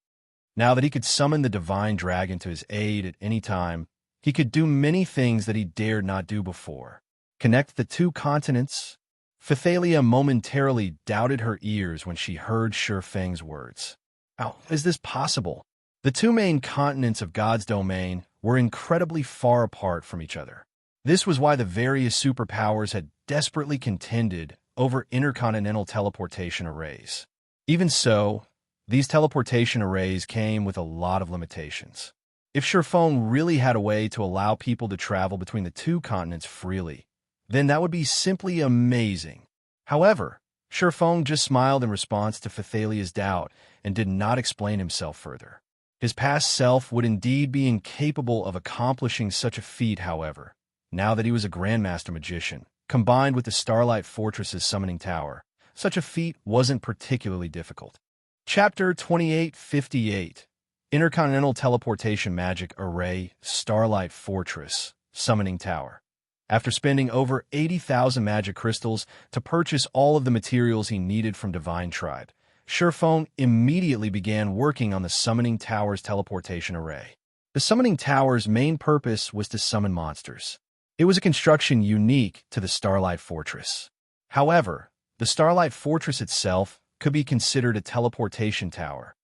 Now that he could summon the Divine Dragon to his aid at any time, he could do many things that he dared not do before. Connect the two continents? Phythalia momentarily doubted her ears when she heard Feng's words. How is this possible? The two main continents of God's domain were incredibly far apart from each other. This was why the various superpowers had desperately contended over intercontinental teleportation arrays. Even so, these teleportation arrays came with a lot of limitations. If Feng really had a way to allow people to travel between the two continents freely, then that would be simply amazing. However, Feng just smiled in response to Phythalia's doubt and did not explain himself further. His past self would indeed be incapable of accomplishing such a feat, however, now that he was a Grandmaster Magician, combined with the Starlight Fortress's summoning tower. Such a feat wasn't particularly difficult. Chapter 2858. Intercontinental Teleportation Magic Array, Starlight Fortress, Summoning Tower. After spending over 80,000 magic crystals to purchase all of the materials he needed from Divine Tribe, Feng immediately began working on the Summoning Tower's teleportation array. The Summoning Tower's main purpose was to summon monsters. It was a construction unique to the Starlight Fortress. However, the Starlight Fortress itself could be considered a teleportation tower,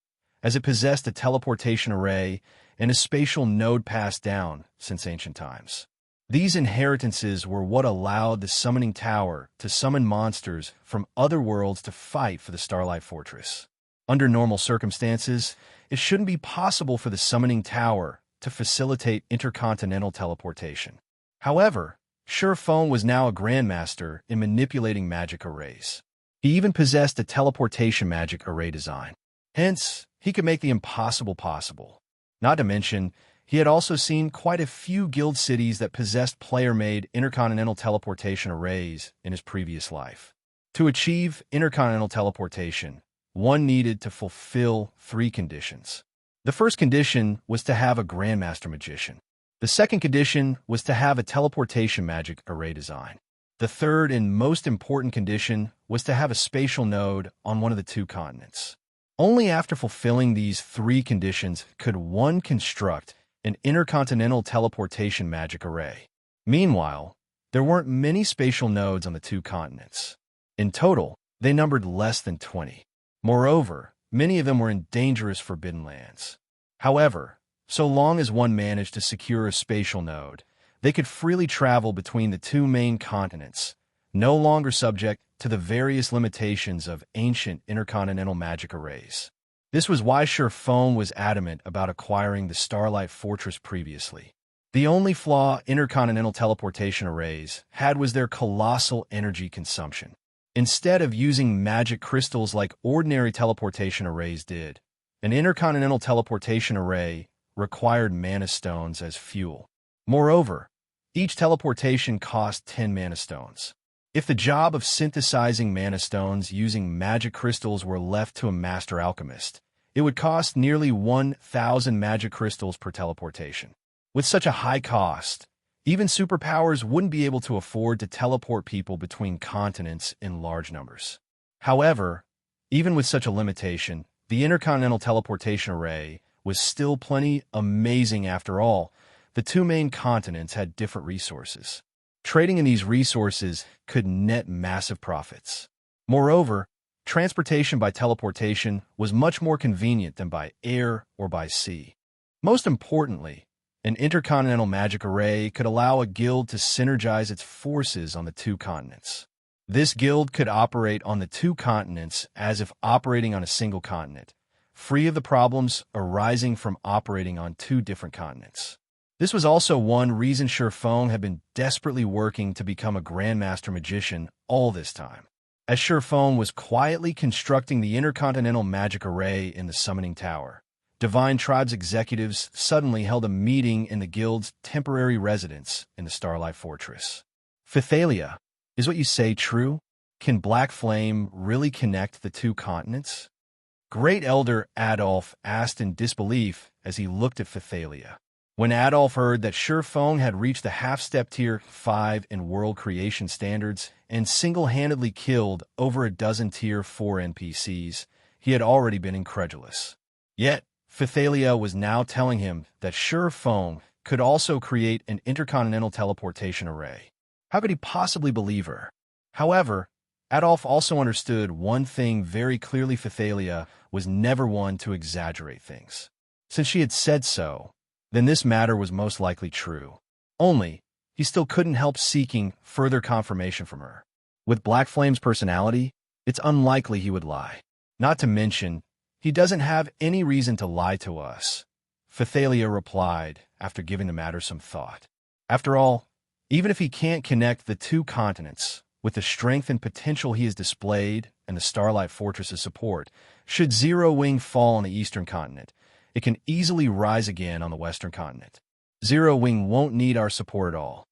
as it possessed a teleportation array and a spatial node passed down since ancient times. These inheritances were what allowed the Summoning Tower to summon monsters from other worlds to fight for the Starlight Fortress. Under normal circumstances, it shouldn't be possible for the Summoning Tower to facilitate intercontinental teleportation. However, Feng was now a grandmaster in manipulating magic arrays. He even possessed a teleportation magic array design. Hence, he could make the impossible possible. Not to mention, he had also seen quite a few guild cities that possessed player-made intercontinental teleportation arrays in his previous life. To achieve intercontinental teleportation, one needed to fulfill 3 conditions. The first condition was to have a Grandmaster Magician. The second condition was to have a teleportation magic array design. The third and most important condition was to have a spatial node on one of the 2 continents. Only after fulfilling these 3 conditions could one construct an intercontinental teleportation magic array. Meanwhile, there weren't many spatial nodes on the 2 continents. In total, they numbered less than 20. Moreover, many of them were in dangerous forbidden lands. However, so long as one managed to secure a spatial node, they could freely travel between the 2 main continents, no longer subject to the various limitations of ancient intercontinental magic arrays. This was why Feng was adamant about acquiring the Starlight Fortress previously. The only flaw intercontinental teleportation arrays had was their colossal energy consumption. Instead of using magic crystals like ordinary teleportation arrays did, an intercontinental teleportation array required mana stones as fuel. Moreover, each teleportation cost 10 mana stones. If the job of synthesizing mana stones using magic crystals were left to a master alchemist, it would cost nearly 1,000 magic crystals per teleportation. With such a high cost, even superpowers wouldn't be able to afford to teleport people between continents in large numbers. However, even with such a limitation, the Intercontinental Teleportation Array was still plenty amazing after all. The 2 main continents had different resources. Trading in these resources could net massive profits. Moreover, transportation by teleportation was much more convenient than by air or by sea. Most importantly, an intercontinental magic array could allow a guild to synergize its forces on the 2 continents. This guild could operate on the 2 continents as if operating on a single continent, free of the problems arising from operating on 2 different continents. This was also one reason Feng had been desperately working to become a Grandmaster Magician all this time. As Feng was quietly constructing the Intercontinental Magic Array in the Summoning Tower, Divine Tribe's executives suddenly held a meeting in the guild's temporary residence in the Starlight Fortress. Phythalia, is what you say true? Can Black Flame really connect the 2 continents? Great Elder Adolf asked in disbelief as he looked at Phythalia. When Adolf heard that Feng had reached the half-step tier 5 in world creation standards and single-handedly killed over a dozen tier 4 NPCs, he had already been incredulous. Yet, Phythalia was now telling him that Feng could also create an intercontinental teleportation array. How could he possibly believe her? However, Adolf also understood one thing very clearly: Phythalia was never one to exaggerate things. Since she had said so, then this matter was most likely true. Only, he still couldn't help seeking further confirmation from her. With Black Flame's personality, it's unlikely he would lie. Not to mention, he doesn't have any reason to lie to us, Phythalia replied after giving the matter some thought. After all, even if he can't connect the 2 continents, with the strength and potential he has displayed and the Starlight Fortress's support, should Zero Wing fall on the Eastern Continent, it can easily rise again on the Western Continent. Zero Wing won't need our support at all.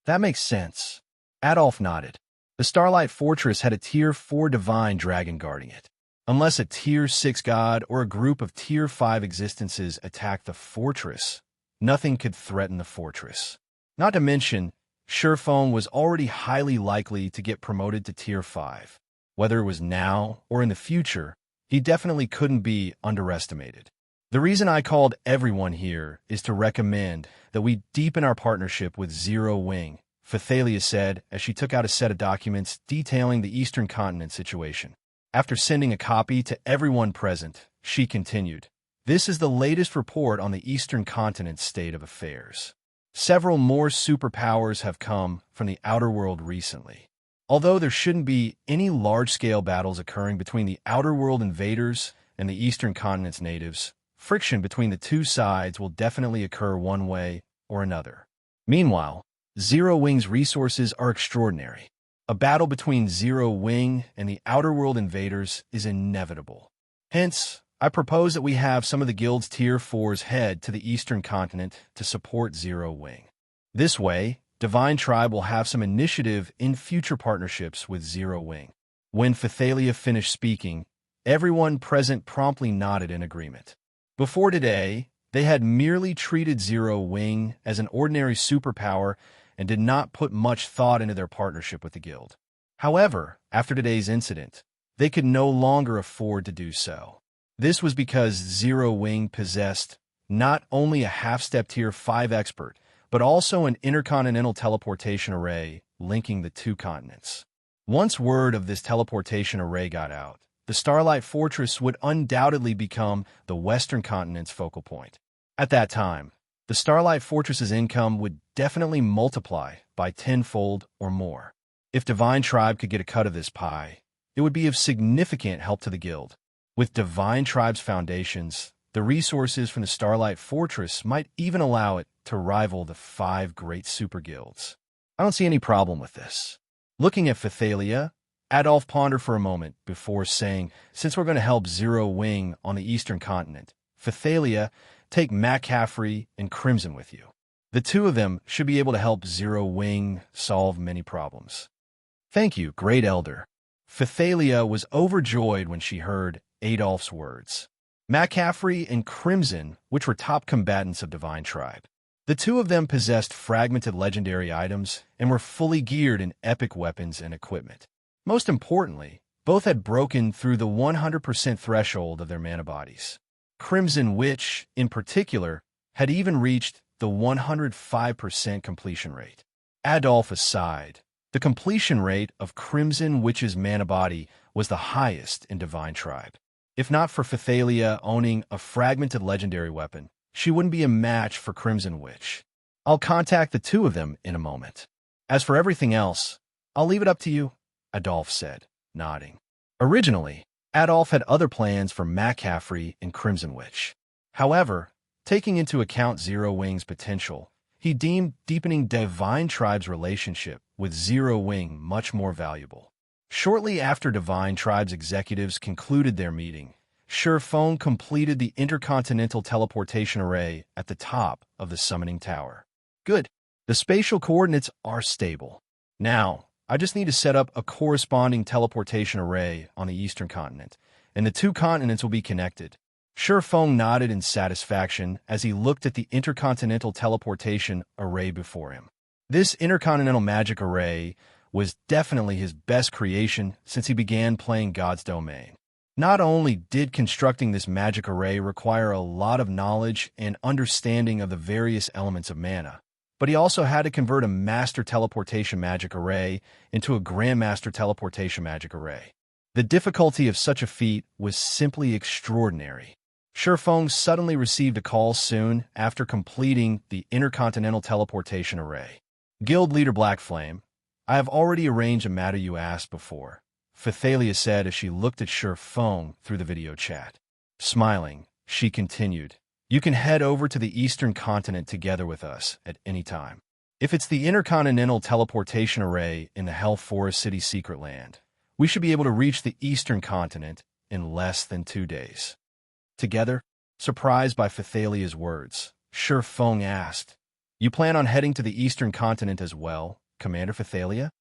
That makes sense. Adolf nodded. The Starlight Fortress had a tier 4 divine dragon guarding it. Unless a Tier 6 god or a group of Tier 5 existences attacked the fortress, nothing could threaten the fortress. Not to mention, Feng was already highly likely to get promoted to Tier 5. Whether it was now or in the future, he definitely couldn't be underestimated. The reason I called everyone here is to recommend that we deepen our partnership with Zero Wing, Phythalia said as she took out a set of documents detailing the Eastern Continent situation. After sending a copy to everyone present, she continued, "This is the latest report on the Eastern Continent's state of affairs. Several more superpowers have come from the outer world recently. Although there shouldn't be any large-scale battles occurring between the outer world invaders and the Eastern Continent's natives, friction between the two sides will definitely occur one way or another. Meanwhile, Zero Wing's resources are extraordinary. A battle between Zero Wing and the outer world invaders is inevitable. Hence, I propose that we have some of the guild's Tier 4s head to the Eastern Continent to support Zero Wing. This way, Divine Tribe will have some initiative in future partnerships with Zero Wing." When Phythalia finished speaking, everyone present promptly nodded in agreement. Before today, they had merely treated Zero Wing as an ordinary superpower and did not put much thought into their partnership with the guild. However, after today's incident, they could no longer afford to do so. This was because Zero Wing possessed not only a half-step Tier 5 expert, but also an intercontinental teleportation array linking the two continents. Once word of this teleportation array got out, the Starlight Fortress would undoubtedly become the Western Continent's focal point. At that time, the Starlight Fortress's income would definitely multiply by tenfold or more. If Divine Tribe could get a cut of this pie, it would be of significant help to the guild. With Divine Tribe's foundations, the resources from the Starlight Fortress might even allow it to rival the 5 great super guilds. I don't see any problem with this. Looking at Phythalia, Adolf pondered for a moment before saying, "Since we're going to help Zero Wing on the Eastern Continent, Phythalia, take McCaffrey and Crimson with you. The two of them should be able to help Zero Wing solve many problems." "Thank you, Great Elder." Phythalia was overjoyed when she heard Adolf's words. McCaffrey and Crimson, which were top combatants of Divine Tribe. The two of them possessed fragmented legendary items and were fully geared in epic weapons and equipment. Most importantly, both had broken through the 100% threshold of their mana bodies. Crimson, which, in particular, had even reached the 105% completion rate. Adolf aside, the completion rate of Crimson Witch's mana body was the highest in Divine Tribe. If not for Phythalia owning a fragmented legendary weapon, she wouldn't be a match for Crimson Witch. I'll contact the two of them in a moment. As for everything else, I'll leave it up to you, Adolf said, nodding. Originally, Adolf had other plans for McCaffrey and Crimson Witch. However, taking into account Zero Wing's potential, he deemed deepening Divine Tribe's relationship with Zero Wing much more valuable. Shortly after Divine Tribe's executives concluded their meeting, Feng completed the Intercontinental Teleportation Array at the top of the Summoning Tower. Good. The spatial coordinates are stable. Now, I just need to set up a corresponding teleportation array on the Eastern Continent, and the two continents will be connected. Feng nodded in satisfaction as he looked at the Intercontinental Teleportation Array before him. This Intercontinental Magic Array was definitely his best creation since he began playing God's Domain. Not only did constructing this magic array require a lot of knowledge and understanding of the various elements of mana, but he also had to convert a Master Teleportation Magic Array into a Grandmaster Teleportation Magic Array. The difficulty of such a feat was simply extraordinary. Feng suddenly received a call soon after completing the Intercontinental Teleportation Array. Guild Leader Blackflame, I have already arranged a matter you asked before, Phythalia said as she looked at Feng through the video chat. Smiling, she continued, "You can head over to the Eastern Continent together with us at any time. If it's the Intercontinental Teleportation Array in the Hell Forest City Secret Land, we should be able to reach the Eastern Continent in less than 2 days." Together, surprised by Phythalia's words, Feng asked, "You plan on heading to the Eastern Continent as well, Commander Phythalia?"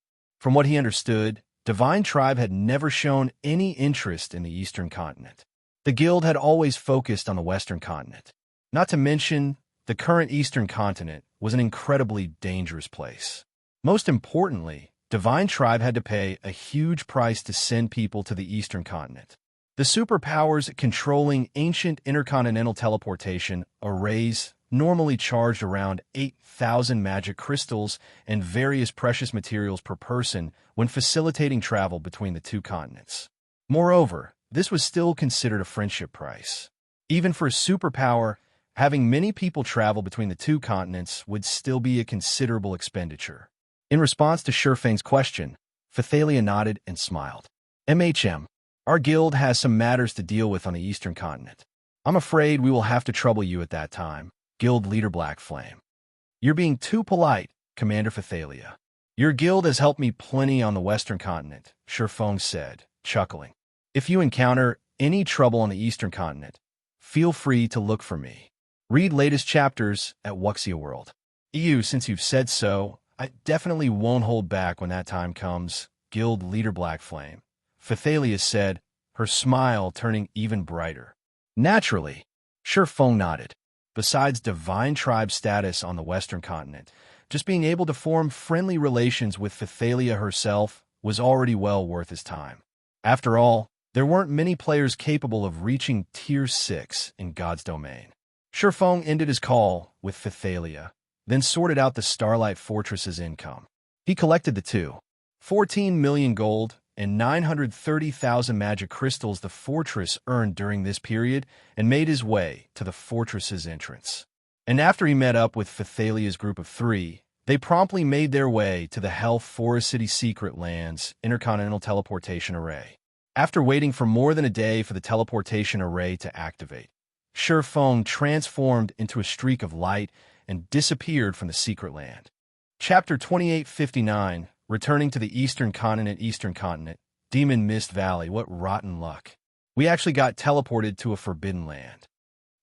From what he understood, Divine Tribe had never shown any interest in the Eastern Continent. The Guild had always focused on the Western Continent. Not to mention, the current Eastern Continent was an incredibly dangerous place. Most importantly, Divine Tribe had to pay a huge price to send people to the Eastern Continent. The superpowers controlling ancient intercontinental teleportation arrays normally charged around 8,000 magic crystals and various precious materials per person when facilitating travel between the two continents. Moreover, this was still considered a friendship price. Even for a superpower, having many people travel between the two continents would still be a considerable expenditure. In response to Feng's question, Phythalia nodded and smiled. MHM, our guild has some matters to deal with on the Eastern Continent. I'm afraid we will have to trouble you at that time, Guild Leader Black Flame. You're being too polite, Commander Phythalia. Your guild has helped me plenty on the Western Continent, Feng said, chuckling. If you encounter any trouble on the Eastern Continent, feel free to look for me. Read latest chapters at Wuxia World. Since you've said so, I definitely won't hold back when that time comes, Guild Leader Black Flame. Phythalia said, her smile turning even brighter. Naturally, Feng nodded. Besides Divine Tribe status on the Western Continent, just being able to form friendly relations with Phythalia herself was already well worth his time. After all, there weren't many players capable of reaching Tier 6 in God's domain. Feng ended his call with Phythalia, then sorted out the Starlight Fortress's income. He collected the 14 million gold and 930,000 magic crystals the fortress earned during this period and made his way to the fortress's entrance. And after he met up with Phythalia's group of 3, they promptly made their way to the Health Forest City Secret Lands Intercontinental Teleportation Array. After waiting for more than a day for the teleportation array to activate, Feng transformed into a streak of light and disappeared from the secret land. Chapter 2859, Returning to the Eastern Continent, Demon Mist Valley, what rotten luck. We actually got teleported to a forbidden land.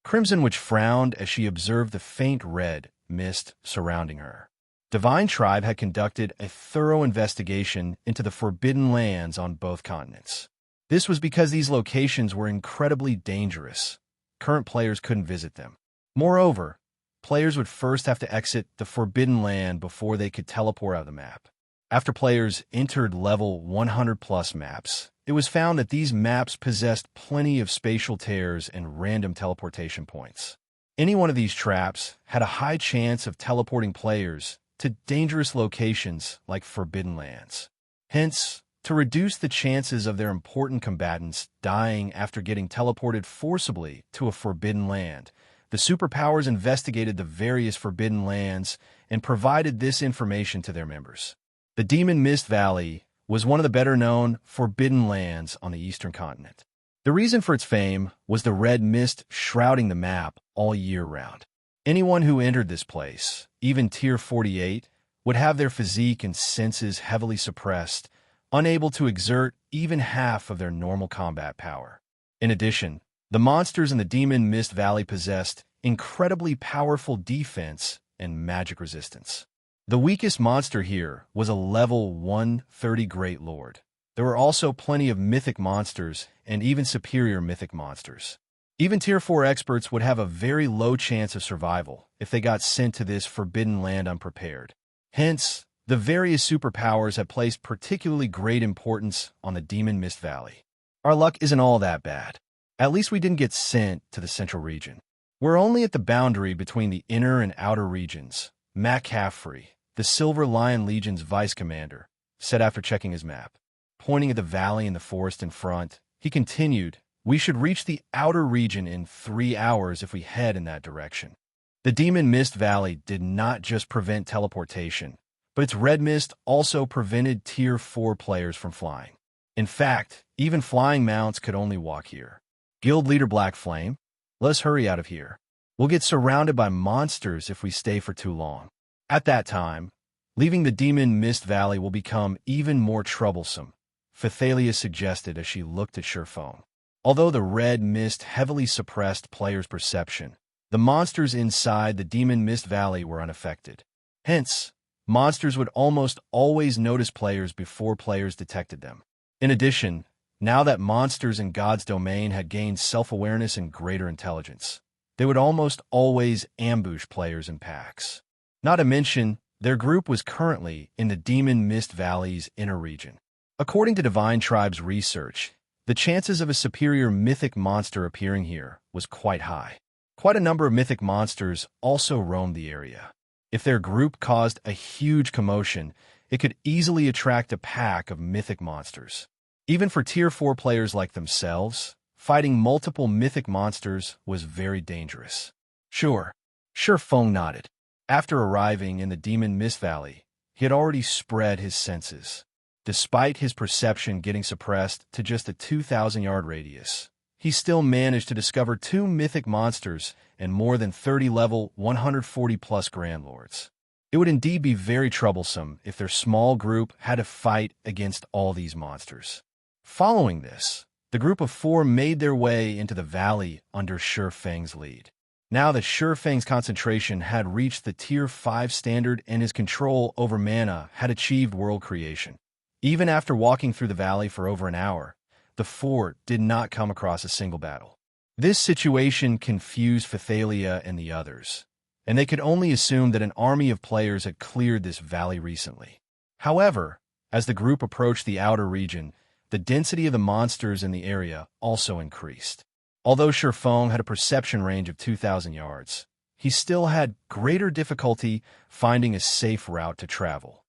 Crimson Witch frowned as she observed the faint red mist surrounding her. Divine Tribe had conducted a thorough investigation into the forbidden lands on both continents. This was because these locations were incredibly dangerous. Current players couldn't visit them. Moreover, players would first have to exit the forbidden land before they could teleport out of the map. After players entered level 100+ maps, it was found that these maps possessed plenty of spatial tears and random teleportation points. Any one of these traps had a high chance of teleporting players to dangerous locations like forbidden lands. Hence, to reduce the chances of their important combatants dying after getting teleported forcibly to a forbidden land, the superpowers investigated the various forbidden lands and provided this information to their members. The Demon Mist Valley was one of the better-known forbidden lands on the Eastern Continent. The reason for its fame was the red mist shrouding the map all year round. Anyone who entered this place, even Tier 48, would have their physique and senses heavily suppressed, unable to exert even half of their normal combat power. In addition, the monsters in the Demon Mist Valley possessed incredibly powerful defense and magic resistance. The weakest monster here was a level 130 Great Lord. There were also plenty of mythic monsters and even superior mythic monsters. Even Tier 4 experts would have a very low chance of survival if they got sent to this forbidden land unprepared. Hence, the various superpowers have placed particularly great importance on the Demon Mist Valley. Our luck isn't all that bad. At least we didn't get sent to the central region. We're only at the boundary between the inner and outer regions, Mac Caffrey, the Silver Lion Legion's vice commander, said after checking his map. Pointing at the valley and the forest in front, he continued, "We should reach the outer region in 3 hours if we head in that direction." The Demon Mist Valley did not just prevent teleportation, but its red mist also prevented Tier 4 players from flying. In fact, even flying mounts could only walk here. Guild Leader Black Flame, let's hurry out of here. We'll get surrounded by monsters if we stay for too long. At that time, leaving the Demon Mist Valley will become even more troublesome, Phythalia suggested as she looked at Feng. Although the red mist heavily suppressed players' perception, the monsters inside the Demon Mist Valley were unaffected. Hence, monsters would almost always notice players before players detected them. In addition, now that monsters in God's domain had gained self-awareness and greater intelligence, they would almost always ambush players in packs. Not to mention, their group was currently in the Demon Mist Valley's inner region. According to Divine Tribe's research, the chances of a superior mythic monster appearing here was quite high. Quite a number of mythic monsters also roamed the area. If their group caused a huge commotion, it could easily attract a pack of mythic monsters. Even for Tier 4 players like themselves, fighting multiple mythic monsters was very dangerous. Sure, Feng nodded. After arriving in the Demon Mist Valley, he had already spread his senses. Despite his perception getting suppressed to just a 2,000-yard radius, he still managed to discover 2 mythic monsters and more than 30 level 140-plus Grand Lords. It would indeed be very troublesome if their small group had to fight against all these monsters. Following this, the group of 4 made their way into the valley under Feng's lead. Now that Feng's concentration had reached the Tier 5 standard and his control over mana had achieved world creation. Even after walking through the valley for over an hour, the 4 did not come across a single battle. This situation confused Phythalia and the others, and they could only assume that an army of players had cleared this valley recently. However, as the group approached the outer region, the density of the monsters in the area also increased. Although Feng had a perception range of 2,000 yards, he still had greater difficulty finding a safe route to travel.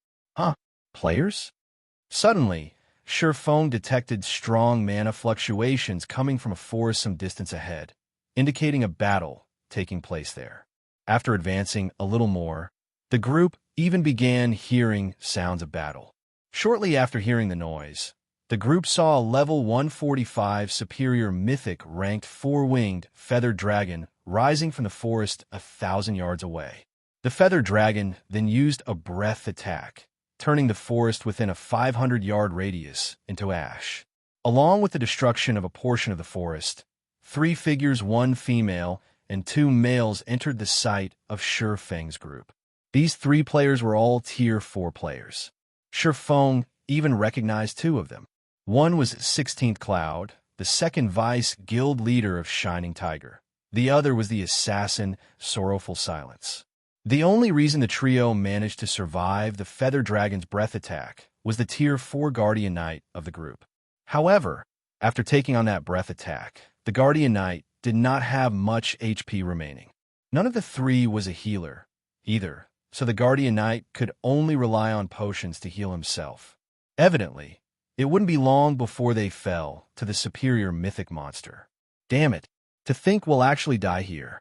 Players? Suddenly, Feng detected strong mana fluctuations coming from a forest some distance ahead, indicating a battle taking place there. After advancing a little more, the group even began hearing sounds of battle. Shortly after hearing the noise, the group saw a level 145 superior mythic ranked 4-winged feathered dragon rising from the forest 1,000 yards away. The feathered dragon then used a breath attack, turning the forest within a 500-yard radius into ash. Along with the destruction of a portion of the forest, 3 figures, 1 female and 2 males entered the sight of Feng's group. These 3 players were all Tier 4 players. Feng even recognized 2 of them. One was 16th Cloud, the second vice guild leader of Shining Tiger. The other was the assassin, Sorrowful Silence. The only reason the trio managed to survive the Feather Dragon's breath attack was the Tier 4 Guardian Knight of the group. However, after taking on that breath attack, the Guardian Knight did not have much HP remaining. None of the 3 was a healer, either, so the Guardian Knight could only rely on potions to heal himself. Evidently, it wouldn't be long before they fell to the superior mythic monster. Damn it, to think we'll actually die here.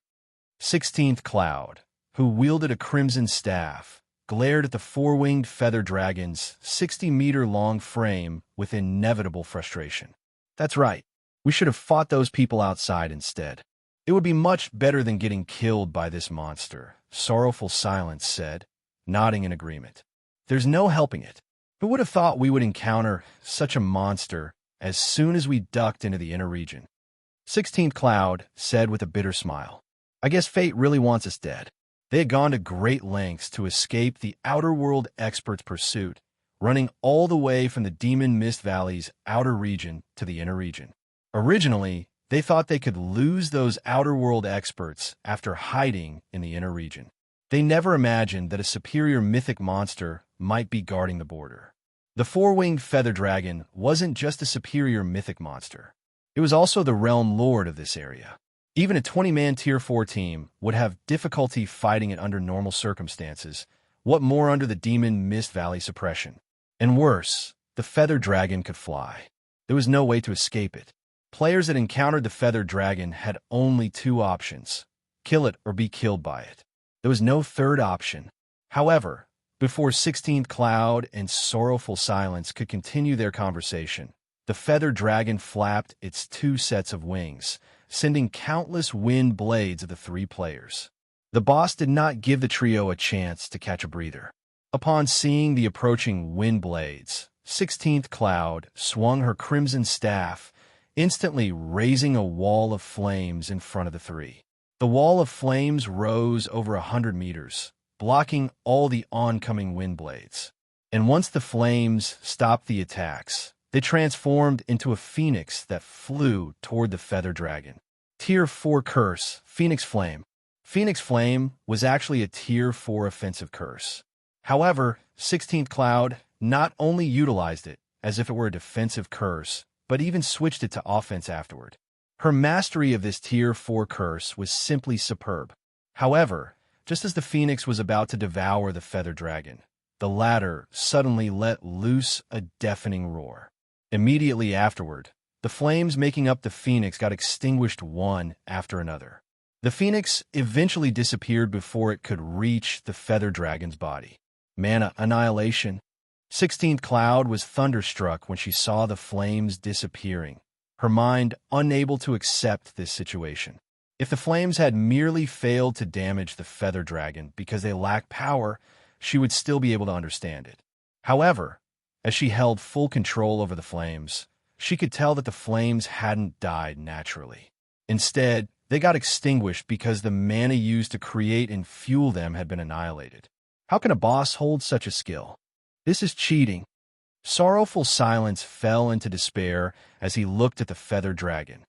16th Cloud, who wielded a crimson staff, glared at the 4-winged feather dragon's 60-meter-long frame with inevitable frustration. That's right, we should have fought those people outside instead. It would be much better than getting killed by this monster, Sorrowful Silence said, nodding in agreement. There's no helping it. Who would have thought we would encounter such a monster as soon as we ducked into the inner region? 16th Cloud said with a bitter smile. I guess fate really wants us dead. They had gone to great lengths to escape the Outer World experts' pursuit, running all the way from the Demon Mist Valley's outer region to the inner region. Originally, they thought they could lose those Outer World experts after hiding in the inner region. They never imagined that a superior mythic monster might be guarding the border. The 4-winged feather dragon wasn't just a superior mythic monster. It was also the realm lord of this area. Even a 20-man Tier 4 team would have difficulty fighting it under normal circumstances, what more under the Demon Mist Valley suppression. And worse, the feather dragon could fly. There was no way to escape it. Players that encountered the feather dragon had only 2 options: kill it or be killed by it. There was no third option. However, before 16th Cloud and Sorrowful Silence could continue their conversation, the feather dragon flapped its 2 sets of wings, sending countless wind blades at the 3 players. The boss did not give the trio a chance to catch a breather. Upon seeing the approaching wind blades, 16th Cloud swung her crimson staff, instantly raising a wall of flames in front of the 3. The wall of flames rose over 100 meters, blocking all the oncoming wind blades. And once the flames stopped the attacks, they transformed into a phoenix that flew toward the feather dragon. Tier 4 Curse, Phoenix Flame. Phoenix Flame was actually a Tier 4 offensive curse. However, 16th Cloud not only utilized it as if it were a defensive curse, but even switched it to offense afterward. Her mastery of this Tier 4 curse was simply superb. However, just as the Phoenix was about to devour the feather dragon, the latter suddenly let loose a deafening roar. Immediately afterward, the flames making up the Phoenix got extinguished one after another. The Phoenix eventually disappeared before it could reach the feather dragon's body. Mana Annihilation. 16th Cloud was thunderstruck when she saw the flames disappearing, her mind unable to accept this situation. If the flames had merely failed to damage the feather dragon because they lacked power, she would still be able to understand it. However, as she held full control over the flames, she could tell that the flames hadn't died naturally. Instead, they got extinguished because the mana used to create and fuel them had been annihilated. How can a boss hold such a skill? This is cheating. Sorrowful Silence fell into despair as he looked at the feather dragon.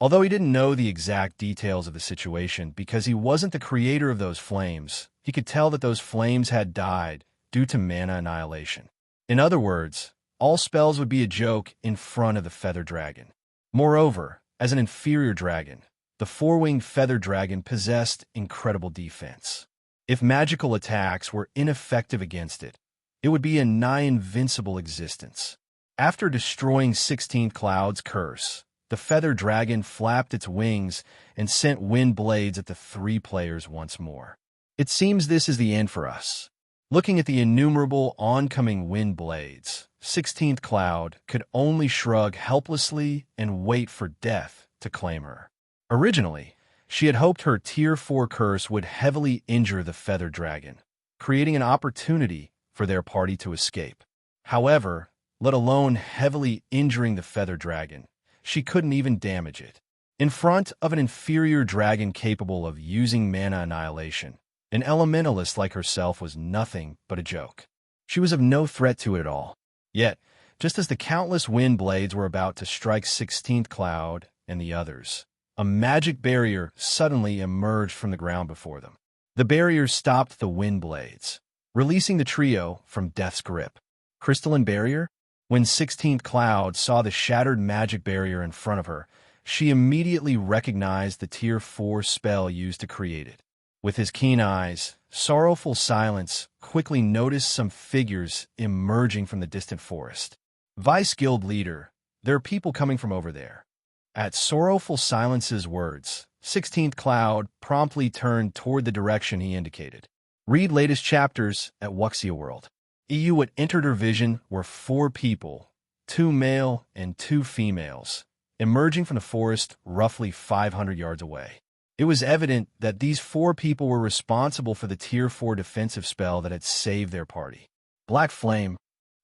Although he didn't know the exact details of the situation because he wasn't the creator of those flames, he could tell that those flames had died due to mana annihilation. In other words, all spells would be a joke in front of the feather dragon. Moreover, as an inferior dragon, the four-winged feather dragon possessed incredible defense. If magical attacks were ineffective against it, it would be a nigh-invincible existence. After destroying 16th Cloud's curse, the feather dragon flapped its wings and sent wind blades at the three players once more. It seems this is the end for us. Looking at the innumerable oncoming wind blades, 16th Cloud could only shrug helplessly and wait for death to claim her. Originally, she had hoped her Tier 4 curse would heavily injure the feather dragon, creating an opportunity for their party to escape. However, let alone heavily injuring the feather dragon, she couldn't even damage it. In front of an inferior dragon capable of using mana annihilation, an elementalist like herself was nothing but a joke. She was of no threat to it at all. Yet, just as the countless wind blades were about to strike 16th Cloud and the others, a magic barrier suddenly emerged from the ground before them. The barrier stopped the wind blades, releasing the trio from death's grip. Crystalline barrier? When 16th Cloud saw the shattered magic barrier in front of her, she immediately recognized the Tier 4 spell used to create it. With his keen eyes, Sorrowful Silence quickly noticed some figures emerging from the distant forest. Vice Guild Leader, there are people coming from over there. At Sorrowful Silence's words, 16th Cloud promptly turned toward the direction he indicated. Read latest chapters at Wuxia World. What entered her vision were 4 people, 2 male and 2 females, emerging from the forest roughly 500 yards away. It was evident that these 4 people were responsible for the Tier 4 defensive spell that had saved their party. Black Flame.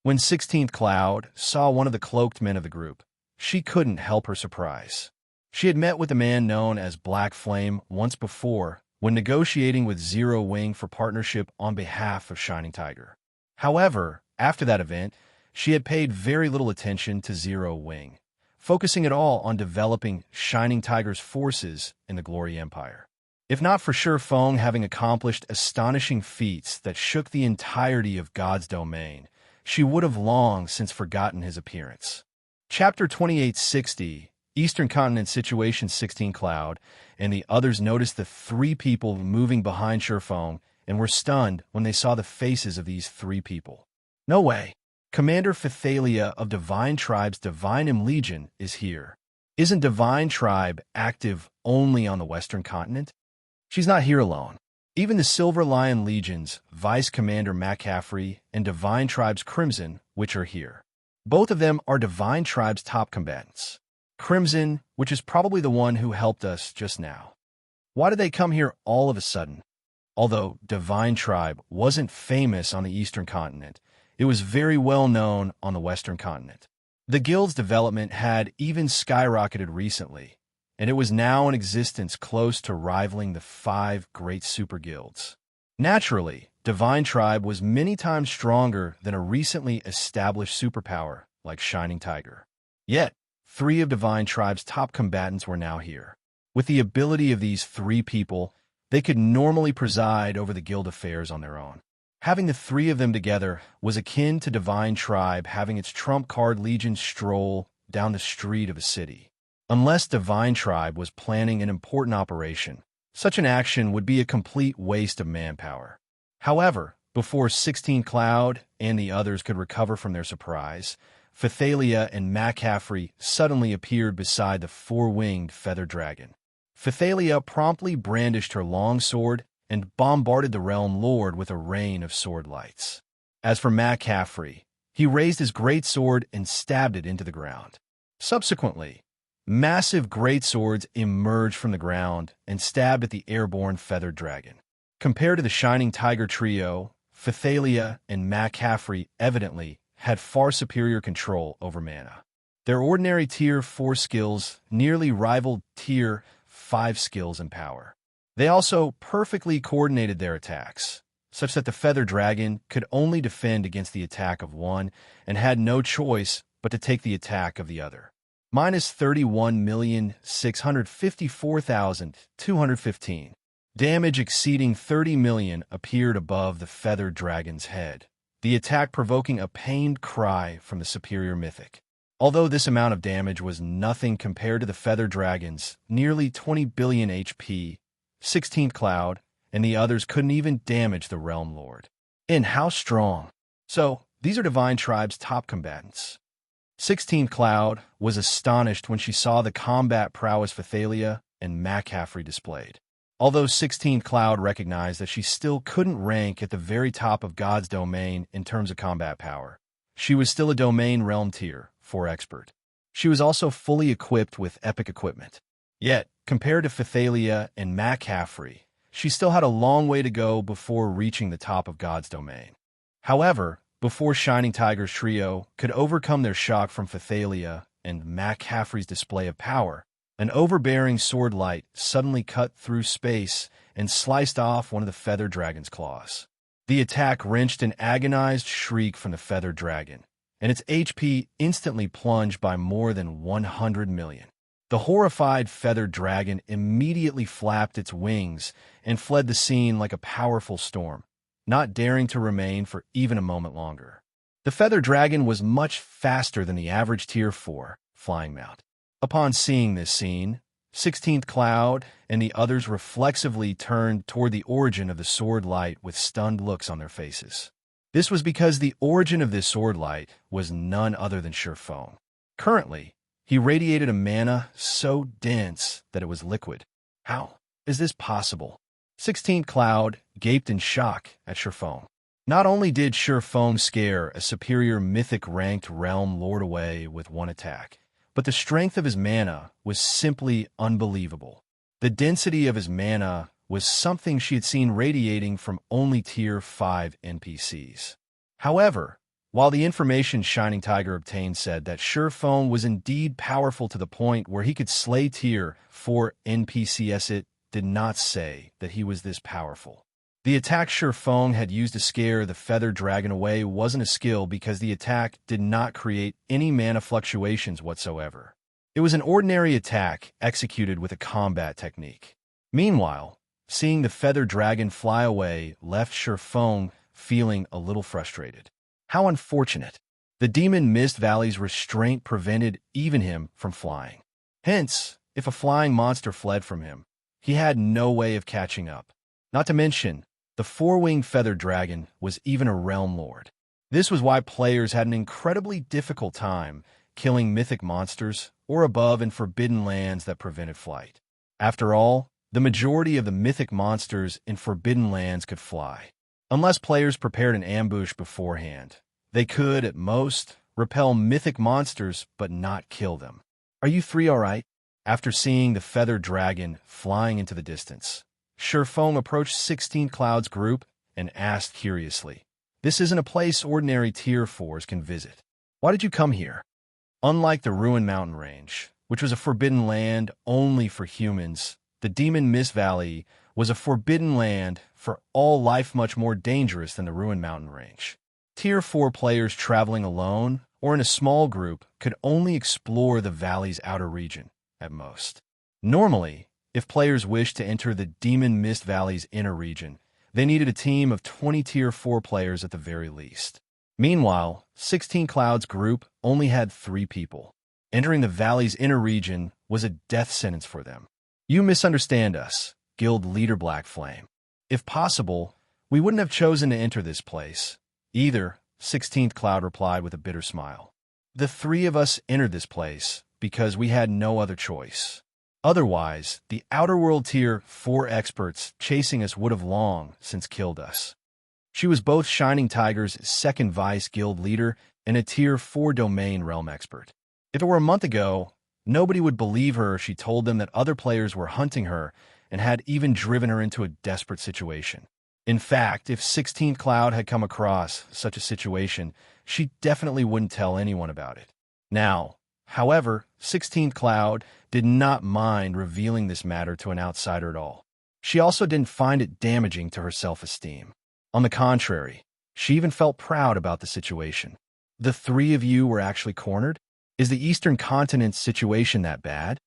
When 16th Cloud saw one of the cloaked men of the group, she couldn't help her surprise. She had met with a man known as Black Flame once before when negotiating with Zero Wing for partnership on behalf of Shining Tiger. However, after that event, she had paid very little attention to Zero Wing, focusing it all on developing Shining Tiger's forces in the Glory Empire. If not for Feng having accomplished astonishing feats that shook the entirety of God's domain, she would have long since forgotten his appearance. Chapter 2860, Eastern Continent Situation. 16 Cloud and the others noticed the 3 people moving behind Feng and were stunned when they saw the faces of these 3 people. No way. Commander Phythalia of Divine Tribe's Divine Legion is here. Isn't Divine Tribe active only on the Western Continent? She's not here alone. Even the Silver Lion Legion's Vice Commander McCaffrey and Divine Tribe's Crimson, which are here. Both of them are Divine Tribe's top combatants. Crimson, which is probably the one who helped us just now. Why did they come here all of a sudden? Although Divine Tribe wasn't famous on the Eastern Continent, it was very well known on the Western Continent. The guild's development had even skyrocketed recently, and it was now in existence close to rivaling the 5 great super guilds. Naturally, Divine Tribe was many times stronger than a recently established superpower like Shining Tiger. Yet, 3 of Divine Tribe's top combatants were now here. With the ability of these 3 people, they could normally preside over the guild affairs on their own. Having the 3 of them together was akin to Divine Tribe having its trump card legion stroll down the street of a city. Unless Divine Tribe was planning an important operation, such an action would be a complete waste of manpower. However, before 16 Cloud and the others could recover from their surprise, Phythalia and McCaffrey suddenly appeared beside the 4-winged feather dragon. Phythalia promptly brandished her long sword and bombarded the Realm Lord with a rain of sword lights. As for McCaffrey, he raised his great sword and stabbed it into the ground. Subsequently, massive great swords emerged from the ground and stabbed at the airborne feathered dragon. Compared to the Shining Tiger trio, Phythalia and McCaffrey evidently had far superior control over mana. Their ordinary Tier 4 skills nearly rivaled Tier 5 skills and power. They also perfectly coordinated their attacks, such that the feather dragon could only defend against the attack of one and had no choice but to take the attack of the other. Minus 31,654,215. Damage exceeding 30 million appeared above the feathered dragon's head, the attack provoking a pained cry from the superior mythic. Although this amount of damage was nothing compared to the feather dragon's nearly 20 billion HP, 16th Cloud and the others couldn't even damage the Realm Lord. And how strong! So, these are Divine Tribe's top combatants. 16th Cloud was astonished when she saw the combat prowess Phythalia and McCaffrey displayed. Although 16th Cloud recognized that she still couldn't rank at the very top of God's domain in terms of combat power, she was still a domain realm tier 4 expert. She was also fully equipped with epic equipment. Yet, compared to Phythalia and McCaffrey, she still had a long way to go before reaching the top of God's domain. However, before Shining Tiger's trio could overcome their shock from Phythalia and McCaffrey's display of power, an overbearing sword light suddenly cut through space and sliced off one of the feather dragon's claws. The attack wrenched an agonized shriek from the feather dragon, and its HP instantly plunged by more than 100 million. The horrified feather dragon immediately flapped its wings and fled the scene like a powerful storm, not daring to remain for even a moment longer. The feather dragon was much faster than the average Tier 4 flying mount. Upon seeing this scene, 16th Cloud and the others reflexively turned toward the origin of the sword light with stunned looks on their faces. This was because the origin of this sword light was none other than Feng. Currently, he radiated a mana so dense that it was liquid. How is this possible? 16th Cloud gaped in shock at Feng. Not only did Feng scare a superior mythic-ranked realm lord away with one attack, but the strength of his mana was simply unbelievable. The density of his mana was something she had seen radiating from only Tier 5 NPCs. However, while the information Shining Tiger obtained said that Feng was indeed powerful to the point where he could slay Tier 4 NPCs, it did not say that he was this powerful. The attack Feng had used to scare the feathered dragon away wasn't a skill because the attack did not create any mana fluctuations whatsoever. It was an ordinary attack executed with a combat technique. Meanwhile, seeing the feathered dragon fly away left Feng feeling a little frustrated. How unfortunate. The Demon Mist Valley's restraint prevented even him from flying. Hence, if a flying monster fled from him, he had no way of catching up. Not to mention, the 4-winged feathered dragon was even a realm lord. This was why players had an incredibly difficult time killing mythic monsters or above in forbidden lands that prevented flight. After all, the majority of the mythic monsters in forbidden lands could fly. Unless players prepared an ambush beforehand, they could, at most, repel mythic monsters but not kill them. Are you 3 all right? After seeing the feathered dragon flying into the distance, Feng approached 16th Cloud's group and asked curiously, "This isn't a place ordinary Tier 4s can visit. Why did you come here?" Unlike the Ruined Mountain Range, which was a forbidden land only for humans, the Demon Mist Valley was a forbidden land for all life much more dangerous than the Ruined Mountain Range. Tier 4 players traveling alone or in a small group could only explore the valley's outer region, at most. Normally, if players wished to enter the Demon Mist Valley's inner region, they needed a team of 20 Tier 4 players at the very least. Meanwhile, 16 Cloud's group only had 3 people. Entering the valley's inner region was a death sentence for them. "You misunderstand us," Guild Leader Black Flame. "If possible, we wouldn't have chosen to enter this place." "Either," 16th Cloud replied with a bitter smile. "The 3 of us entered this place because we had no other choice. Otherwise, the Outer World Tier 4 experts chasing us would have long since killed us." She was both Shining Tiger's second vice guild leader and a Tier 4 domain realm expert. If it were a month ago, nobody would believe her if she told them that other players were hunting her and had even driven her into a desperate situation. In fact, if 16th Cloud had come across such a situation, she definitely wouldn't tell anyone about it. Now, however, 16th Cloud did not mind revealing this matter to an outsider at all. She also didn't find it damaging to her self-esteem. On the contrary, she even felt proud about the situation. "The 3 of you were actually cornered? Is the Eastern Continent's situation that bad?"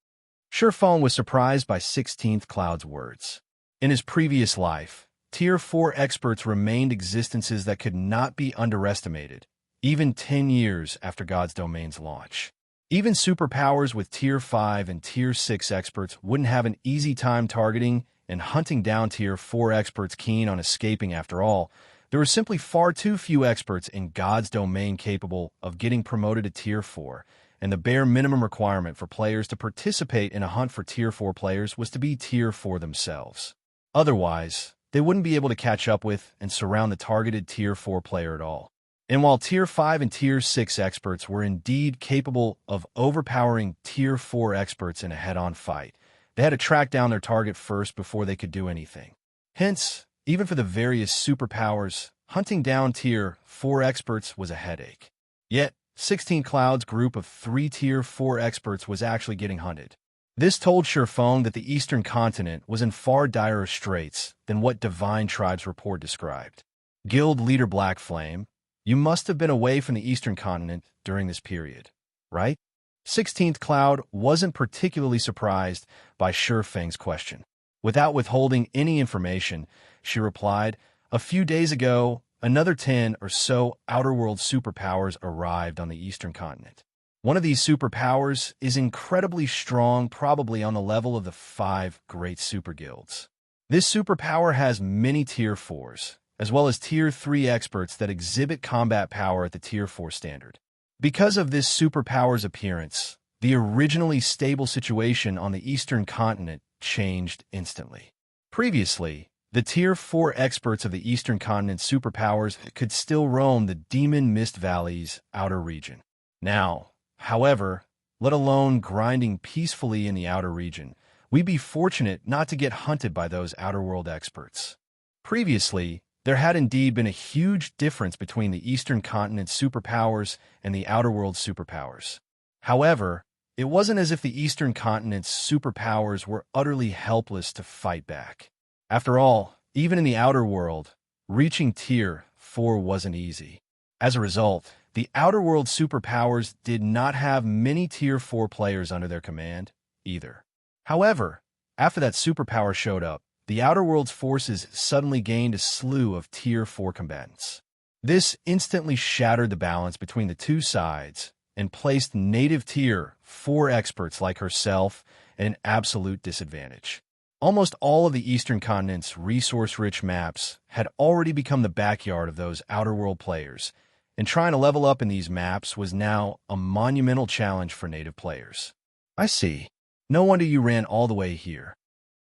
Feng was surprised by 16th Cloud's words. In his previous life, Tier 4 experts remained existences that could not be underestimated, even 10 years after God's Domain's launch. Even superpowers with Tier 5 and Tier 6 experts wouldn't have an easy time targeting and hunting down Tier 4 experts keen on escaping. After all, there were simply far too few experts in God's Domain capable of getting promoted to Tier 4, and the bare minimum requirement for players to participate in a hunt for Tier 4 players was to be Tier 4 themselves. Otherwise, they wouldn't be able to catch up with and surround the targeted Tier 4 player at all. And while Tier 5 and Tier 6 experts were indeed capable of overpowering Tier 4 experts in a head-on fight, they had to track down their target first before they could do anything. Hence, even for the various superpowers, hunting down Tier 4 experts was a headache. Yet, 16 Cloud's group of 3 Tier 4 experts was actually getting hunted. This told Feng that the Eastern Continent was in far direr straits than what Divine Tribe's report described. Guild Leader Black Flame, you must have been away from the Eastern Continent during this period, right? 16th Cloud wasn't particularly surprised by Feng's question. Without withholding any information, she replied, "A few days ago, another 10 or so Outer World superpowers arrived on the Eastern Continent. One of these superpowers is incredibly strong, probably on the level of the 5 great super guilds. This superpower has many Tier 4s, as well as Tier 3 experts that exhibit combat power at the Tier 4 standard. Because of this superpower's appearance, the originally stable situation on the Eastern Continent changed instantly. Previously, the Tier 4 experts of the Eastern Continent superpowers could still roam the Demon Mist Valley's outer region. Now, however, let alone grinding peacefully in the outer region, we'd be fortunate not to get hunted by those outer world experts. Previously, there had indeed been a huge difference between the Eastern Continent superpowers and the outer world superpowers. However, it wasn't as if the Eastern Continent's superpowers were utterly helpless to fight back. After all, even in the outer world, reaching Tier 4 wasn't easy. As a result, the outer world superpowers did not have many Tier 4 players under their command, either. However, after that superpower showed up, the outer world's forces suddenly gained a slew of Tier 4 combatants. This instantly shattered the balance between the two sides and placed native Tier 4 experts like herself at an absolute disadvantage. Almost all of the Eastern Continent's resource-rich maps had already become the backyard of those outer world players, and trying to level up in these maps was now a monumental challenge for native players. "I see. No wonder you ran all the way here."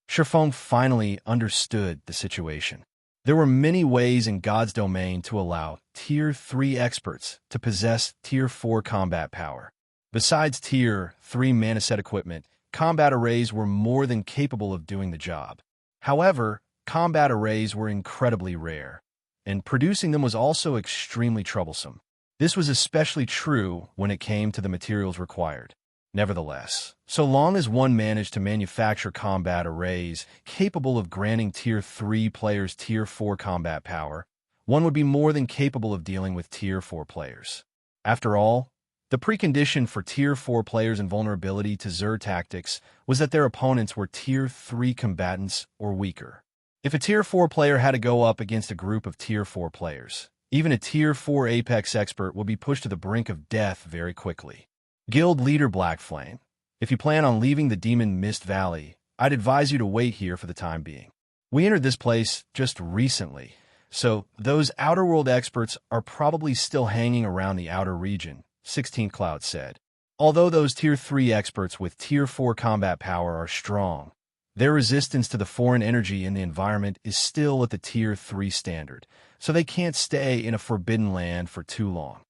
Feng finally understood the situation. There were many ways in God's Domain to allow Tier 3 experts to possess Tier 4 combat power. Besides Tier 3 mana set equipment, combat arrays were more than capable of doing the job. However, combat arrays were incredibly rare, and producing them was also extremely troublesome. This was especially true when it came to the materials required. Nevertheless, so long as one managed to manufacture combat arrays capable of granting Tier 3 players Tier 4 combat power, one would be more than capable of dealing with Tier 4 players. After all, the precondition for Tier 4 players' invulnerability to Xur tactics was that their opponents were Tier 3 combatants or weaker. If a Tier 4 player had to go up against a group of Tier 4 players, even a Tier 4 Apex expert would be pushed to the brink of death very quickly. Guild Leader Black Flame, if you plan on leaving the Demon Mist Valley, I'd advise you to wait here for the time being. We entered this place just recently, so those Outer World experts are probably still hanging around the outer region, 16th Cloud said. Although those Tier 3 experts with Tier 4 combat power are strong, their resistance to the foreign energy in the environment is still at the Tier 3 standard, so they can't stay in a forbidden land for too long.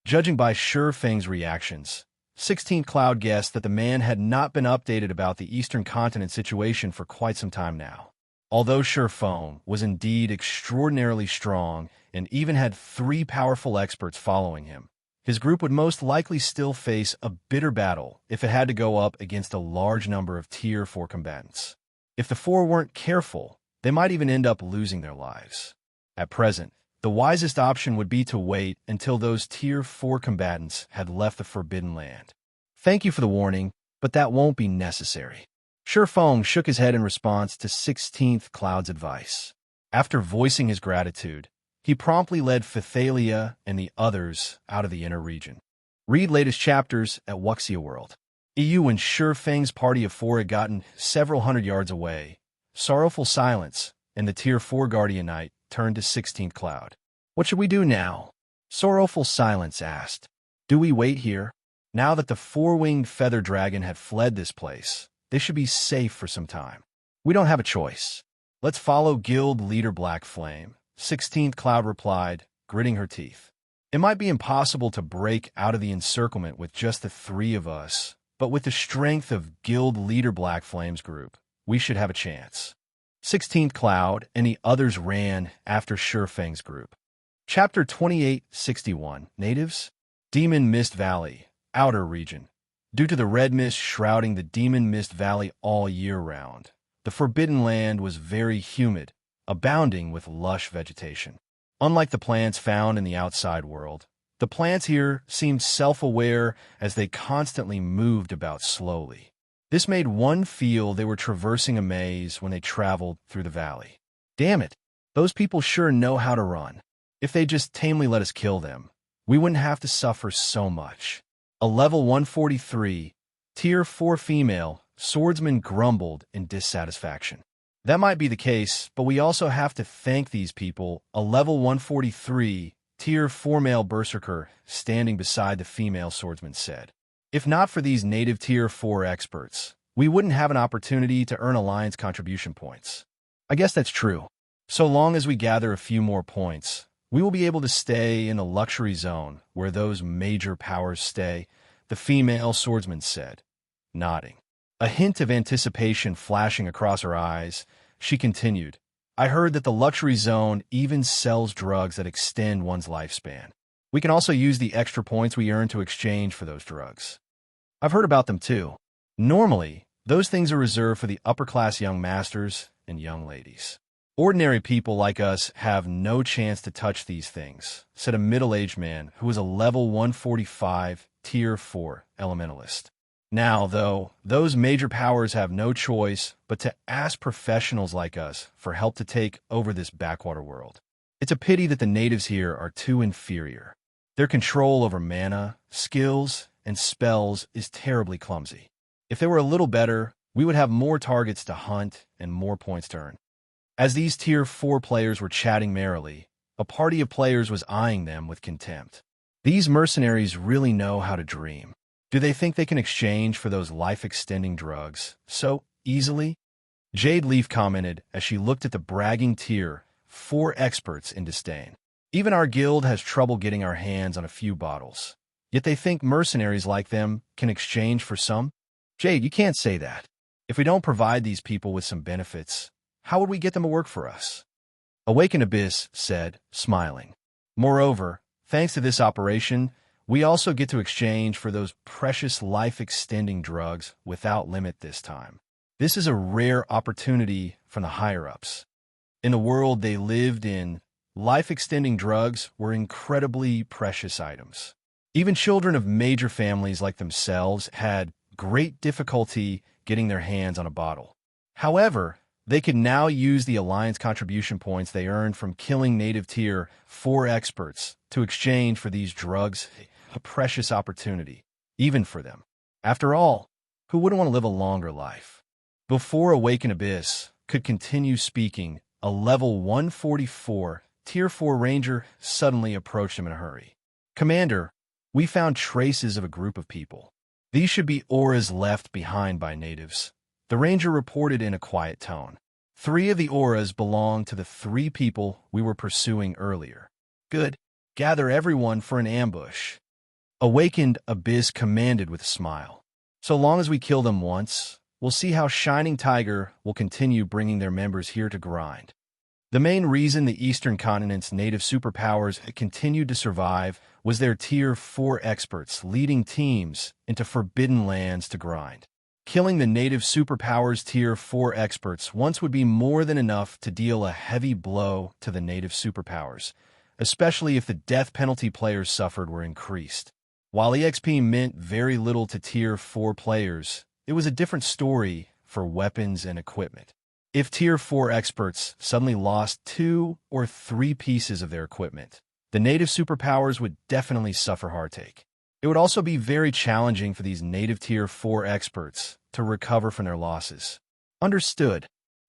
Judging by Feng's reactions, 16th Cloud guessed that the man had not been updated about the Eastern Continent situation for quite some time now. Although Feng was indeed extraordinarily strong and even had 3 powerful experts following him, his group would most likely still face a bitter battle if it had to go up against a large number of Tier 4 combatants. If the 4 weren't careful, they might even end up losing their lives. At present, the wisest option would be to wait until those Tier 4 combatants had left the Forbidden Land. Thank you for the warning, but that won't be necessary. Feng shook his head in response to 16th Cloud's advice. After voicing his gratitude, he promptly led Phythalia and the others out of the inner region. Read latest chapters at Wuxia World. EU and Feng's party of 4 had gotten several hundred yards away. Sorrowful silence, and the Tier 4 Guardian Knight turned to 16th Cloud. What should we do now? Sorrowful Silence asked. Do we wait here? Now that the 4-winged feather dragon had fled this place, they should be safe for some time. We don't have a choice. Let's follow Guild Leader Black Flame, 16th Cloud replied, gritting her teeth. It might be impossible to break out of the encirclement with just the 3 of us, but with the strength of Guild Leader Black Flame's group, we should have a chance. 16th Cloud and the others ran after Feng's group. Chapter 2861, Natives? Demon Mist Valley, Outer Region. Due to the red mist shrouding the Demon Mist Valley all year round, the Forbidden Land was very humid, abounding with lush vegetation. Unlike the plants found in the outside world, the plants here seemed self-aware as they constantly moved about slowly. This made one feel they were traversing a maze when they traveled through the valley. Damn it, those people sure know how to run. If they just tamely let us kill them, we wouldn't have to suffer so much. A level 143, Tier 4 female, swordsman grumbled in dissatisfaction. That might be the case, but we also have to thank these people, a level 143, Tier 4 male berserker, standing beside the female swordsman said. If not for these native Tier 4 experts, we wouldn't have an opportunity to earn alliance contribution points. I guess that's true. So long as we gather a few more points, we will be able to stay in the luxury zone where those major powers stay, the female swordsman said, nodding. A hint of anticipation flashing across her eyes, she continued, I heard that the luxury zone even sells drugs that extend one's lifespan. We can also use the extra points we earn to exchange for those drugs. I've heard about them too. Normally, those things are reserved for the upper-class young masters and young ladies. Ordinary people like us have no chance to touch these things, said a middle-aged man who was a level 145, Tier 4 elementalist. Now, though, those major powers have no choice but to ask professionals like us for help to take over this backwater world. It's a pity that the natives here are too inferior. Their control over mana, skills, and spells is terribly clumsy. If they were a little better, we would have more targets to hunt and more points to earn. As these Tier 4 players were chatting merrily, a party of players was eyeing them with contempt. These mercenaries really know how to dream. Do they think they can exchange for those life-extending drugs so easily? Jade Leaf commented as she looked at the bragging Tier 4 experts in disdain. Even our guild has trouble getting our hands on a few bottles. Yet they think mercenaries like them can exchange for some? Jade, you can't say that. If we don't provide these people with some benefits, how would we get them to work for us? Awakened Abyss said, smiling. Moreover, thanks to this operation, We also get to exchange for those precious life-extending drugs without limit this time. This is a rare opportunity from the higher-ups. In the world they lived in, life-extending drugs were incredibly precious items. Even children of major families like themselves had great difficulty getting their hands on a bottle. However, they could now use the Alliance contribution points they earned from killing native Tier 4 experts to exchange for these drugs, a precious opportunity, even for them. After all, who wouldn't want to live a longer life? Before Awakened Abyss could continue speaking, a level 144 Tier 4 Ranger suddenly approached him in a hurry. Commander, we found traces of a group of people. These should be auras left behind by natives. The Ranger reported in a quiet tone. 3 of the auras belong to the 3 people we were pursuing earlier. Good. Gather everyone for an ambush. Awakened Abyss commanded with a smile. So long as we kill them once, we'll see how Shining Tiger will continue bringing their members here to grind. The main reason the Eastern Continent's native superpowers continued to survive was their Tier 4 experts leading teams into Forbidden Lands to grind. Killing the native superpowers Tier 4 experts once would be more than enough to deal a heavy blow to the native superpowers, especially if the death penalty players suffered were increased. While EXP meant very little to Tier 4 players, it was a different story for weapons and equipment. If Tier 4 experts suddenly lost 2 or 3 pieces of their equipment, the native superpowers would definitely suffer heartache. It would also be very challenging for these native Tier 4 experts to recover from their losses. Understood.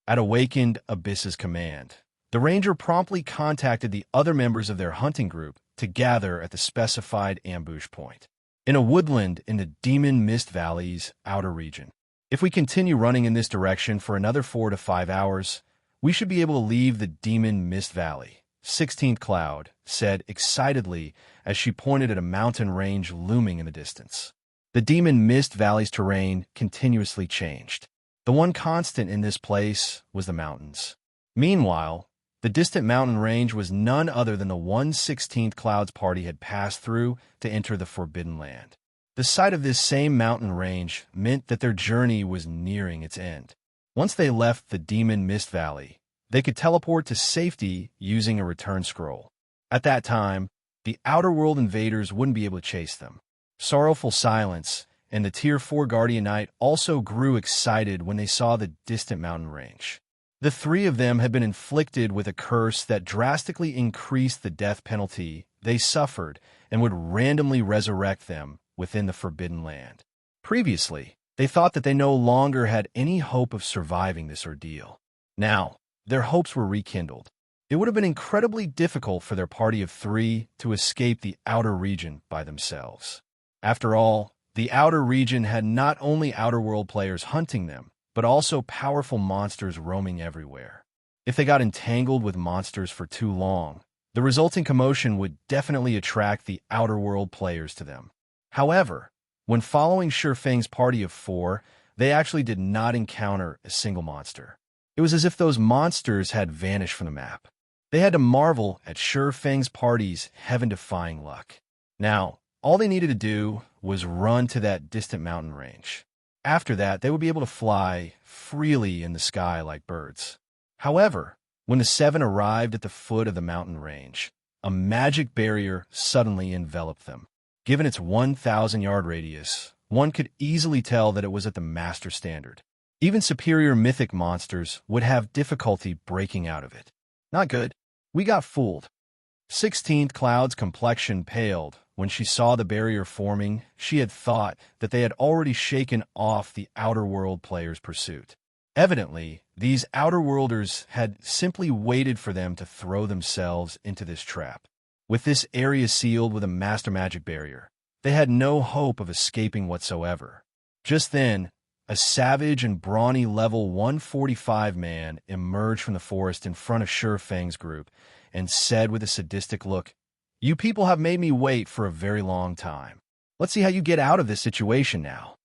At Awakened Abyss's command, the Ranger promptly contacted the other members of their hunting group to gather at the specified ambush point, in a woodland in the Demon Mist Valley's outer region. If we continue running in this direction for another 4 to 5 hours, we should be able to leave the Demon Mist Valley, 16th Cloud said excitedly as she pointed at a mountain range looming in the distance. The Demon Mist Valley's terrain continuously changed. The one constant in this place was the mountains. Meanwhile, the distant mountain range was none other than the 1/16th Cloud's party had passed through to enter the Forbidden Land. The sight of this same mountain range meant that their journey was nearing its end. Once they left the Demon Mist Valley, they could teleport to safety using a return scroll. At that time, the Outer World invaders wouldn't be able to chase them. Sorrowful Silence and the Tier 4 Guardian Knight also grew excited when they saw the distant mountain range. The 3 of them had been inflicted with a curse that drastically increased the death penalty they suffered and would randomly resurrect them within the Forbidden Land. Previously, they thought that they no longer had any hope of surviving this ordeal. Now, their hopes were rekindled. It would have been incredibly difficult for their party of 3 to escape the outer region by themselves. After all, the outer region had not only Outer World players hunting them, but also powerful monsters roaming everywhere. If they got entangled with monsters for too long, the resulting commotion would definitely attract the Outer World players to them. However, when following Feng's party of 4, they actually did not encounter a single monster. It was as if those monsters had vanished from the map. They had to marvel at Feng's party's heaven-defying luck. Now, all they needed to do was run to that distant mountain range. After that, they would be able to fly freely in the sky like birds. However, when the 7 arrived at the foot of the mountain range, a magic barrier suddenly enveloped them. Given its 1,000-yard radius, one could easily tell that it was at the master standard. Even superior mythic monsters would have difficulty breaking out of it. Not good. We got fooled. 16th Cloud's complexion paled when she saw the barrier forming. She had thought that they had already shaken off the Outer World players' pursuit. Evidently, these Outer Worlders had simply waited for them to throw themselves into this trap. With this area sealed with a master magic barrier, they had no hope of escaping whatsoever. Just then, a savage and brawny level 145 man emerged from the forest in front of Feng's group and said with a sadistic look, "You people have made me wait for a very long time. Let's see how you get out of this situation now."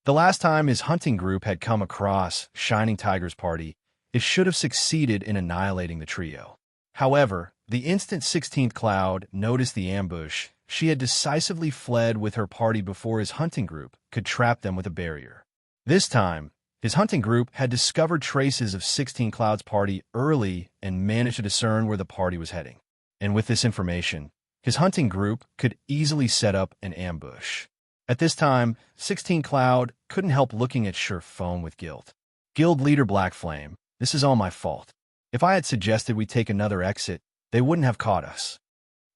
The last time his hunting group had come across Shining Tiger's party, it should have succeeded in annihilating the trio. However, the instant 16th Cloud noticed the ambush, she had decisively fled with her party before his hunting group could trap them with a barrier. This time, his hunting group had discovered traces of 16 Cloud's party early and managed to discern where the party was heading. And with this information, his hunting group could easily set up an ambush. At this time, 16 Cloud couldn't help looking at Feng with guilt. Guild leader Black Flame, this is all my fault. If I had suggested we take another exit, they wouldn't have caught us.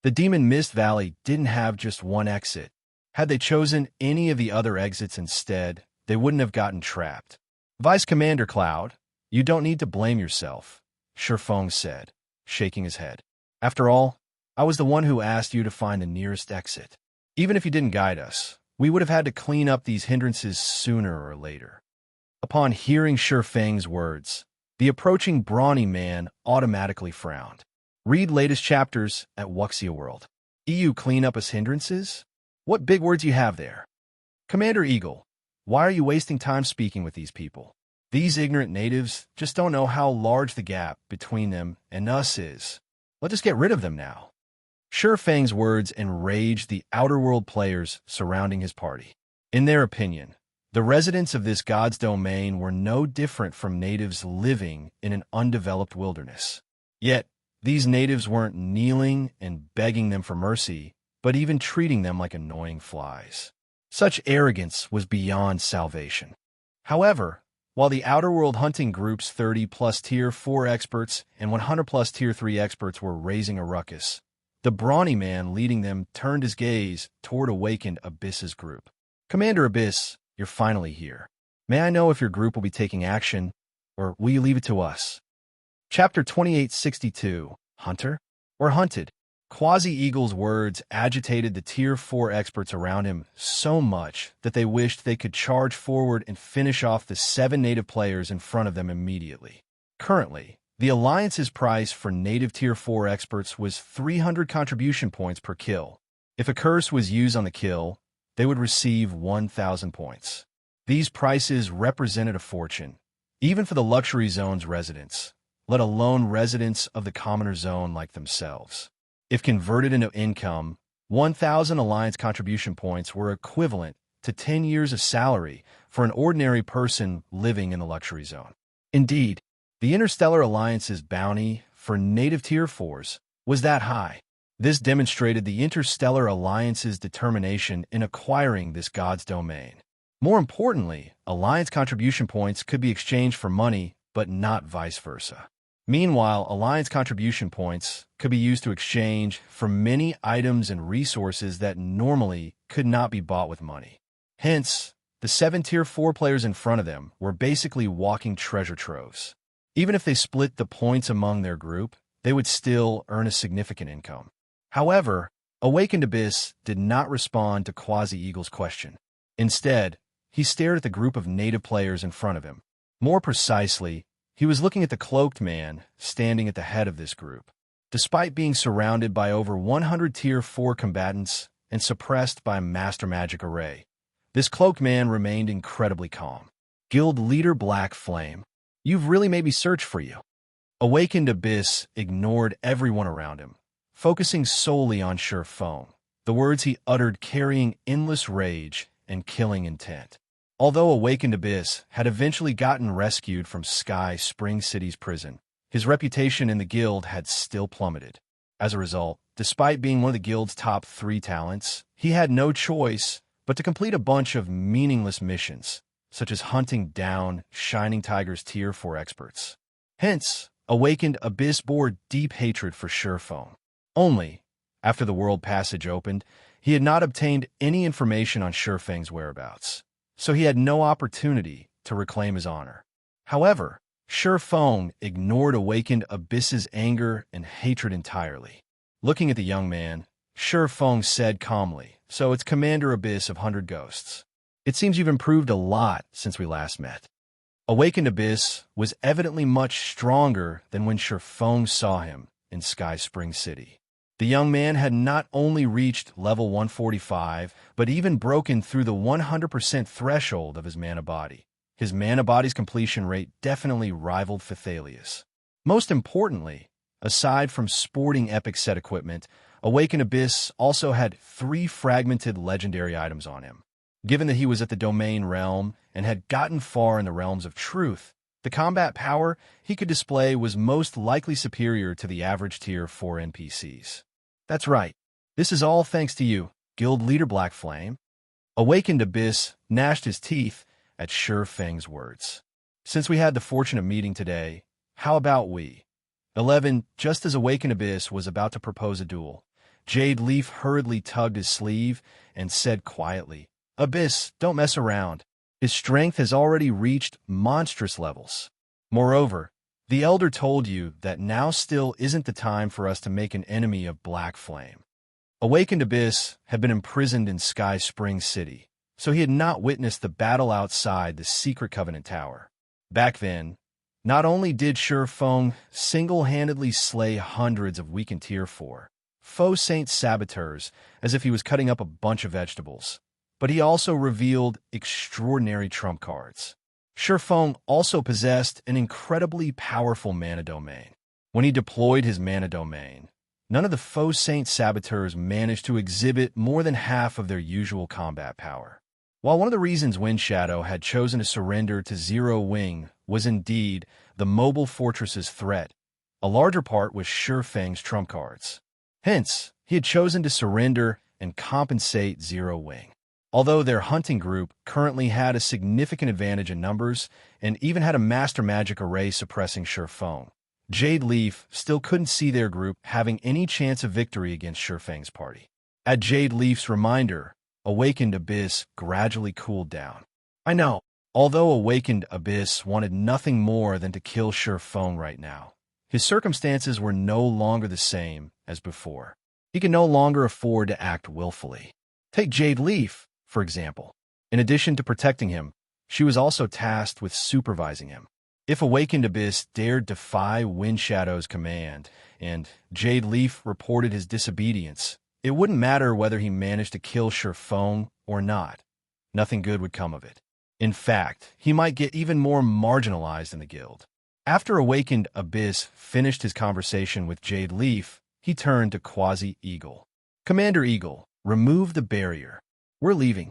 The Demon Mist Valley didn't have just one exit. Had they chosen any of the other exits instead, they wouldn't have gotten trapped. Vice Commander Cloud, you don't need to blame yourself, Feng said, shaking his head. After all, I was the one who asked you to find the nearest exit. Even if you didn't guide us, we would have had to clean up these hindrances sooner or later. Upon hearing Feng's words, the approaching brawny man automatically frowned. Read latest chapters at Wuxia World. EU clean up as hindrances? What big words you have there? Commander Eagle, why are you wasting time speaking with these people? These ignorant natives just don't know how large the gap between them and us is. Let's just get rid of them now. Feng's words enraged the Outer World players surrounding his party. In their opinion, the residents of this god's domain were no different from natives living in an undeveloped wilderness. Yet, these natives weren't kneeling and begging them for mercy, but even treating them like annoying flies. Such arrogance was beyond salvation. However, while the Outer World hunting group's 30-plus Tier 4 experts and 100-plus Tier 3 experts were raising a ruckus, the brawny man leading them turned his gaze toward Awakened Abyss's group. Commander Abyss, you're finally here. May I know if your group will be taking action, or will you leave it to us? Chapter 2862, Hunter or Hunted? Quasi-Eagle's words agitated the Tier 4 experts around him so much that they wished they could charge forward and finish off the 7 native players in front of them immediately. Currently, the Alliance's price for native Tier 4 experts was 300 contribution points per kill. If a curse was used on the kill, they would receive 1,000 points. These prices represented a fortune, even for the Luxury Zone's residents, let alone residents of the Commoner Zone like themselves. If converted into income, 1,000 Alliance contribution points were equivalent to 10 years of salary for an ordinary person living in the Luxury Zone. Indeed, the Interstellar Alliance's bounty for native Tier 4s was that high. This demonstrated the Interstellar Alliance's determination in acquiring this god's domain. More importantly, Alliance contribution points could be exchanged for money, but not vice versa. Meanwhile, Alliance contribution points could be used to exchange for many items and resources that normally could not be bought with money. Hence, the 7 Tier 4 players in front of them were basically walking treasure troves. Even if they split the points among their group, they would still earn a significant income. However, Awakened Abyss did not respond to Quasi-Eagle's question. Instead, he stared at the group of native players in front of him. More precisely, he was looking at the cloaked man standing at the head of this group. Despite being surrounded by over 100 Tier 4 combatants and suppressed by a Master Magic array, this cloaked man remained incredibly calm. Guild leader Black Flame, you've really made me search for you. Awakened Abyss ignored everyone around him, focusing solely on Feng, the words he uttered carrying endless rage and killing intent. Although Awakened Abyss had eventually gotten rescued from Sky Spring City's prison, his reputation in the guild had still plummeted. As a result, despite being one of the guild's top 3 talents, he had no choice but to complete a bunch of meaningless missions, such as hunting down Shining Tiger's Tier 4 experts. Hence, Awakened Abyss bore deep hatred for Feng. Only, after the World Passage opened, he had not obtained any information on Feng's whereabouts, so he had no opportunity to reclaim his honor. However, Feng ignored Awakened Abyss's anger and hatred entirely. Looking at the young man, Feng said calmly, "So it's Commander Abyss of 100 Ghosts. It seems you've improved a lot since we last met." Awakened Abyss was evidently much stronger than when Feng saw him in Sky Spring City. The young man had not only reached level 145, but even broken through the 100% threshold of his mana body. His mana body's completion rate definitely rivaled Phythalia's. Most importantly, aside from sporting epic set equipment, Awakened Abyss also had 3 fragmented legendary items on him. Given that he was at the Domain realm and had gotten far in the realms of truth, the combat power he could display was most likely superior to the average tier 4 NPCs. That's right. This is all thanks to you, Guild Leader Black Flame. Awakened Abyss gnashed his teeth at Feng's words. Since we had the fortunate meeting today, how about we? 11. Just as Awakened Abyss was about to propose a duel, Jade Leaf hurriedly tugged his sleeve and said quietly, Abyss, don't mess around. His strength has already reached monstrous levels. Moreover, the Elder told you that now still isn't the time for us to make an enemy of Black Flame. Awakened Abyss had been imprisoned in Sky Spring City, so he had not witnessed the battle outside the Secret Covenant Tower. Back then, not only did Feng single-handedly slay hundreds of weakened Tier 4 Faux Saint saboteurs as if he was cutting up a bunch of vegetables, but he also revealed extraordinary trump cards. Feng also possessed an incredibly powerful mana domain. When he deployed his mana domain, none of the Faux Saint saboteurs managed to exhibit more than half of their usual combat power. While one of the reasons Wind Shadow had chosen to surrender to Zero Wing was indeed the mobile fortress's threat, a larger part was Feng's trump cards. Hence, he had chosen to surrender and compensate Zero Wing. Although their hunting group currently had a significant advantage in numbers and even had a master magic array suppressing Feng, Jade Leaf still couldn't see their group having any chance of victory against Feng's party. At Jade Leaf's reminder, Awakened Abyss gradually cooled down. I know, although Awakened Abyss wanted nothing more than to kill Feng right now, his circumstances were no longer the same as before. He could no longer afford to act willfully. Take Jade Leaf, for example. In addition to protecting him, she was also tasked with supervising him. If Awakened Abyss dared defy Wind Shadow's command and Jade Leaf reported his disobedience, it wouldn't matter whether he managed to kill Feng or not. Nothing good would come of it. In fact, he might get even more marginalized in the guild. After Awakened Abyss finished his conversation with Jade Leaf, he turned to Quasi-Eagle. Commander Eagle, remove the barrier. We're leaving.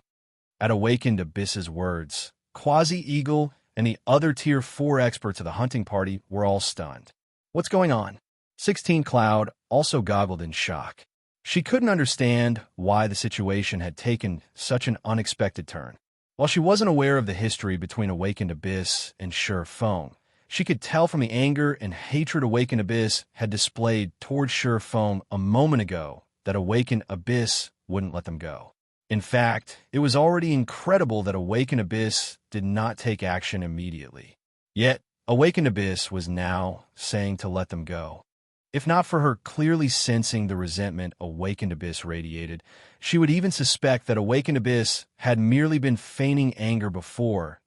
At Awakened Abyss's words, Quasi-Eagle and the other Tier 4 experts of the hunting party were all stunned. What's going on? 16 Cloud also goggled in shock. She couldn't understand why the situation had taken such an unexpected turn. While she wasn't aware of the history between Awakened Abyss and Feng, she could tell from the anger and hatred Awakened Abyss had displayed towards Feng a moment ago that Awakened Abyss wouldn't let them go. In fact, it was already incredible that Awakened Abyss did not take action immediately. Yet, Awakened Abyss was now saying to let them go. If not for her clearly sensing the resentment Awakened Abyss radiated, she would even suspect that Awakened Abyss had merely been feigning anger before,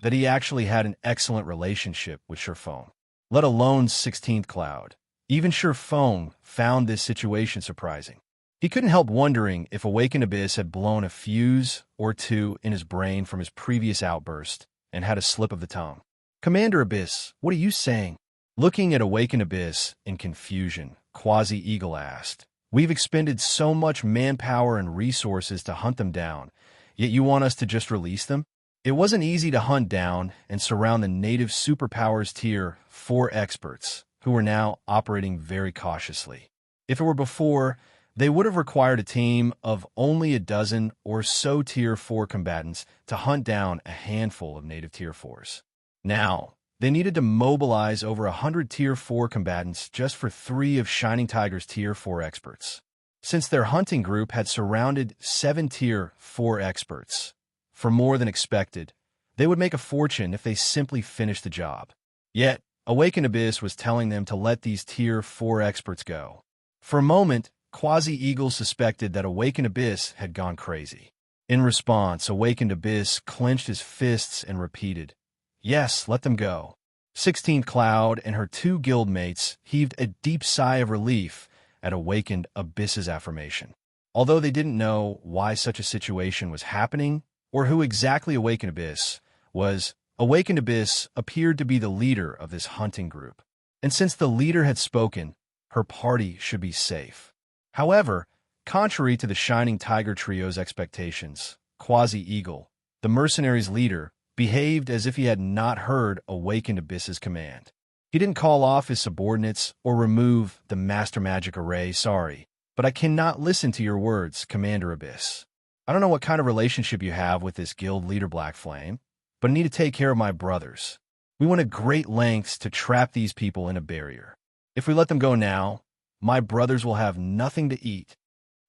that he actually had an excellent relationship with Feng, let alone 16th Cloud. Even Feng found this situation surprising. He couldn't help wondering if Awakened Abyss had blown a fuse or two in his brain from his previous outburst and had a slip of the tongue. Commander Abyss, what are you saying? Looking at Awakened Abyss in confusion, Quasi-Eagle asked, We've expended so much manpower and resources to hunt them down, yet you want us to just release them? It wasn't easy to hunt down and surround the native superpowers Tier 4 experts, who were now operating very cautiously. If it were before, they would have required a team of only a dozen or so Tier 4 combatants to hunt down a handful of native Tier 4s. Now, they needed to mobilize over 100 Tier 4 combatants just for 3 of Shining Tiger's Tier 4 experts. Since their hunting group had surrounded 7 Tier 4 experts, for more than expected, they would make a fortune if they simply finished the job. Yet, Awakened Abyss was telling them to let these Tier 4 experts go. For a moment, Quasi-Eagle suspected that Awakened Abyss had gone crazy. In response, Awakened Abyss clenched his fists and repeated, Yes, let them go. 16th Cloud and her 2 guildmates heaved a deep sigh of relief at Awakened Abyss's affirmation. Although they didn't know why such a situation was happening or who exactly Awakened Abyss was, Awakened Abyss appeared to be the leader of this hunting group. And since the leader had spoken, her party should be safe. However, contrary to the Shining Tiger Trio's expectations, Quasi-Eagle, the mercenaries' leader, behaved as if he had not heard Awakened Abyss's command. He didn't call off his subordinates or remove the Master Magic Array, sorry, but I cannot listen to your words, Commander Abyss. I don't know what kind of relationship you have with this guild leader Black Flame, but I need to take care of my brothers. We went to great lengths to trap these people in a barrier. If we let them go now, my brothers will have nothing to eat.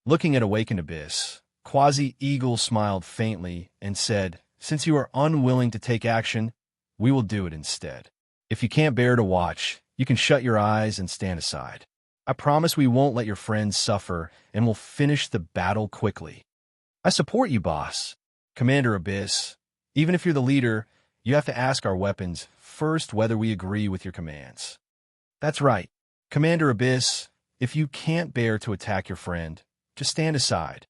Looking at Awakened Abyss, Quasi-Eagle smiled faintly and said, "Since you are unwilling to take action, we will do it instead. If you can't bear to watch, you can shut your eyes and stand aside. I promise we won't let your friends suffer and will finish the battle quickly." "I support you, boss. Commander Abyss, even if you're the leader, you have to ask our weapons first whether we agree with your commands." "That's right. Commander Abyss, if you can't bear to attack your friend, just stand aside."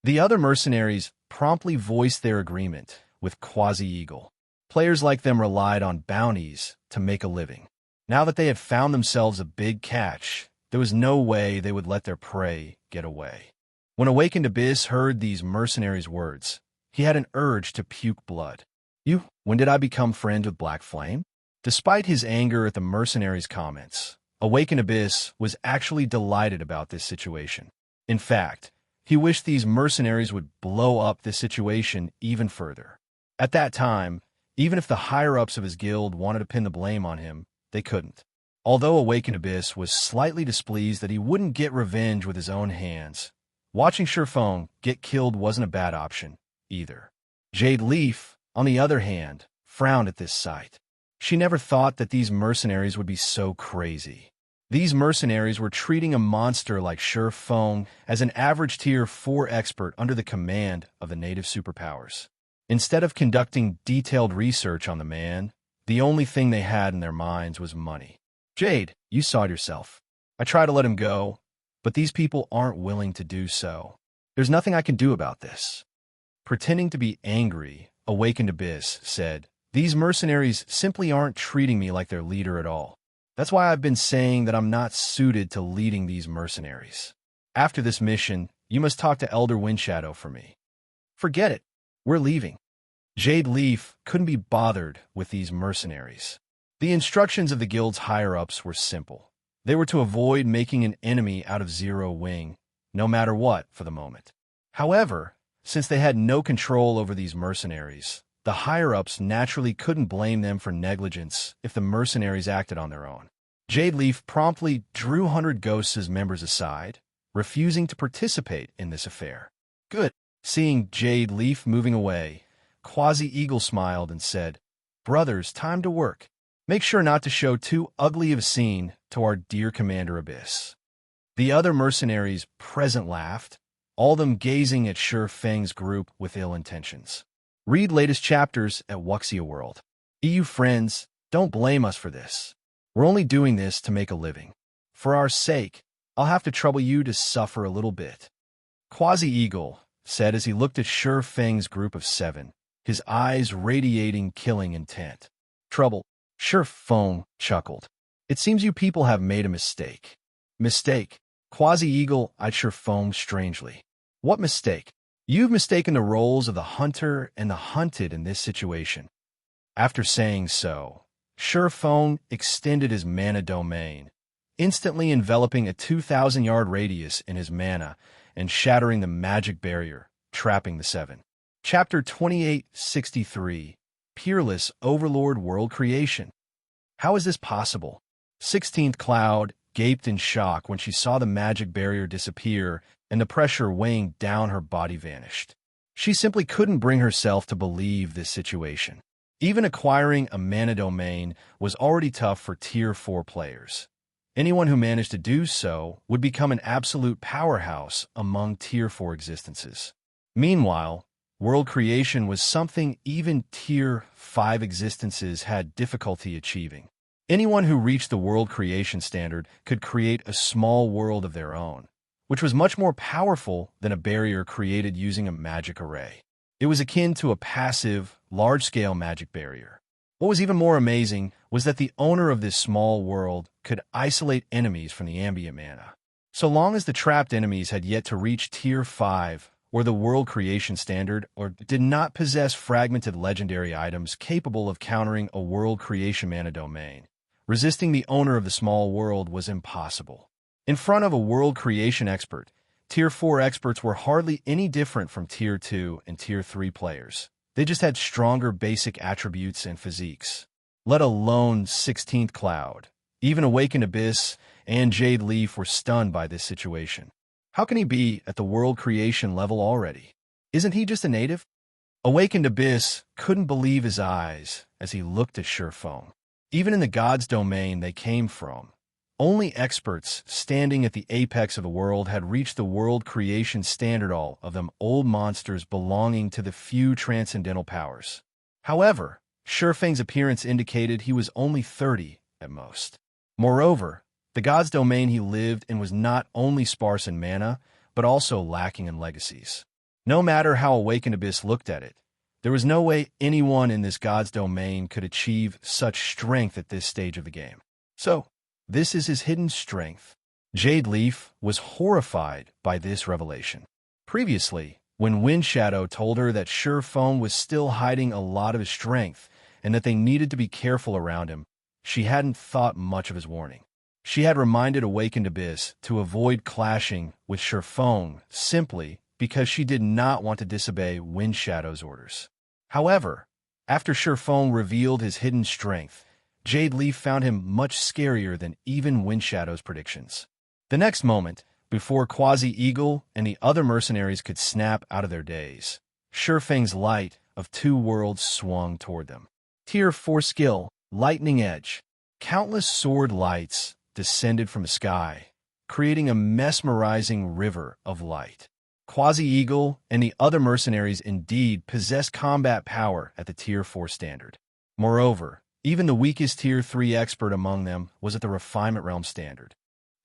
The other mercenaries promptly voiced their agreement with Quasi-Eagle. Players like them relied on bounties to make a living. Now that they had found themselves a big catch, there was no way they would let their prey get away. When Awakened Abyss heard these mercenaries' words, he had an urge to puke blood. When did I become friends with Black Flame?" Despite his anger at the mercenaries' comments, Awakened Abyss was actually delighted about this situation. In fact, he wished these mercenaries would blow up this situation even further. At that time, even if the higher-ups of his guild wanted to pin the blame on him, they couldn't. Although Awakened Abyss was slightly displeased that he wouldn't get revenge with his own hands, watching Feng get killed wasn't a bad option, either. Jade Leaf, on the other hand, frowned at this sight. She never thought that these mercenaries would be so crazy. These mercenaries were treating a monster like Feng as an average tier 4 expert under the command of the native superpowers. Instead of conducting detailed research on the man, the only thing they had in their minds was money. "Jade, you saw it yourself. I try to let him go, but these people aren't willing to do so. There's nothing I can do about this." Pretending to be angry, Awakened Abyss said, "These mercenaries simply aren't treating me like their leader at all. That's why I've been saying that I'm not suited to leading these mercenaries. After this mission, you must talk to Elder Windshadow for me." "Forget it. We're leaving." Jade Leaf couldn't be bothered with these mercenaries. The instructions of the guild's higher-ups were simple. They were to avoid making an enemy out of Zero Wing, no matter what, for the moment. However, since they had no control over these mercenaries, the higher-ups naturally couldn't blame them for negligence if the mercenaries acted on their own. Jade Leaf promptly drew 100 Ghosts' members aside, refusing to participate in this affair. "Good." Seeing Jade Leaf moving away, Quasi-Eagle smiled and said, "Brothers, time to work. Make sure not to show too ugly of a scene to our dear Commander Abyss." The other mercenaries present laughed, all of them gazing at Feng's group with ill intentions. Read latest chapters at Wuxia World. EU friends, don't blame us for this. We're only doing this to make a living. For our sake, I'll have to trouble you to suffer a little bit." Quasi-Eagle said as he looked at Feng's group of 7, his eyes radiating killing intent. "Trouble?" Feng chuckled. "It seems you people have made a mistake." "Mistake?" Quasi-Eagle eyed Feng strangely. "What mistake?" "You've mistaken the roles of the hunter and the hunted in this situation." After saying so, Feng extended his mana domain, instantly enveloping a 2,000-yard radius in his mana and shattering the magic barrier, trapping the 7. Chapter 2863, Peerless Overlord World Creation. How is this possible? 16th Cloud gaped in shock when she saw the magic barrier disappear and the pressure weighing down her body vanished. She simply couldn't bring herself to believe this situation. Even acquiring a mana domain was already tough for Tier 4 players. Anyone who managed to do so would become an absolute powerhouse among Tier 4 existences. Meanwhile, world creation was something even Tier 5 existences had difficulty achieving. Anyone who reached the world creation standard could create a small world of their own, which was much more powerful than a barrier created using a magic array. It was akin to a passive, large-scale magic barrier. What was even more amazing was that the owner of this small world could isolate enemies from the ambient mana. So long as the trapped enemies had yet to reach Tier 5, or the World Creation Standard, or did not possess fragmented legendary items capable of countering a World Creation mana domain, resisting the owner of the small world was impossible. In front of a World Creation expert, Tier 4 experts were hardly any different from Tier 2 and Tier 3 players. They just had stronger basic attributes and physiques. Let alone 16th Cloud. Even Awakened Abyss and Jade Leaf were stunned by this situation. How can he be at the World Creation level already? Isn't he just a native? Awakened Abyss couldn't believe his eyes as he looked at Feng. Even in the God's domain they came from, only experts standing at the apex of the world had reached the World Creation Standard, all of them old monsters belonging to the few transcendental powers. However, Feng's appearance indicated he was only 30 at most. Moreover, the God's domain he lived in was not only sparse in mana, but also lacking in legacies. No matter how Awakened Abyss looked at it, there was no way anyone in this God's domain could achieve such strength at this stage of the game. So, this is his hidden strength. Jade Leaf was horrified by this revelation. Previously, when Wind Shadow told her that Feng was still hiding a lot of his strength and that they needed to be careful around him, she hadn't thought much of his warning. She had reminded Awakened Abyss to avoid clashing with Feng simply because she did not want to disobey Wind Shadow's orders. However, after Feng revealed his hidden strength, Jade Leaf found him much scarier than even Wind Shadow's predictions. The next moment, before Quasi-Eagle and the other mercenaries could snap out of their daze, Feng's light of two worlds swung toward them. Tier 4 skill, Lightning Edge. Countless sword lights descended from the sky, creating a mesmerizing river of light. Quasi-Eagle and the other mercenaries indeed possessed combat power at the Tier 4 standard. Moreover, even the weakest Tier 3 expert among them was at the Refinement Realm standard.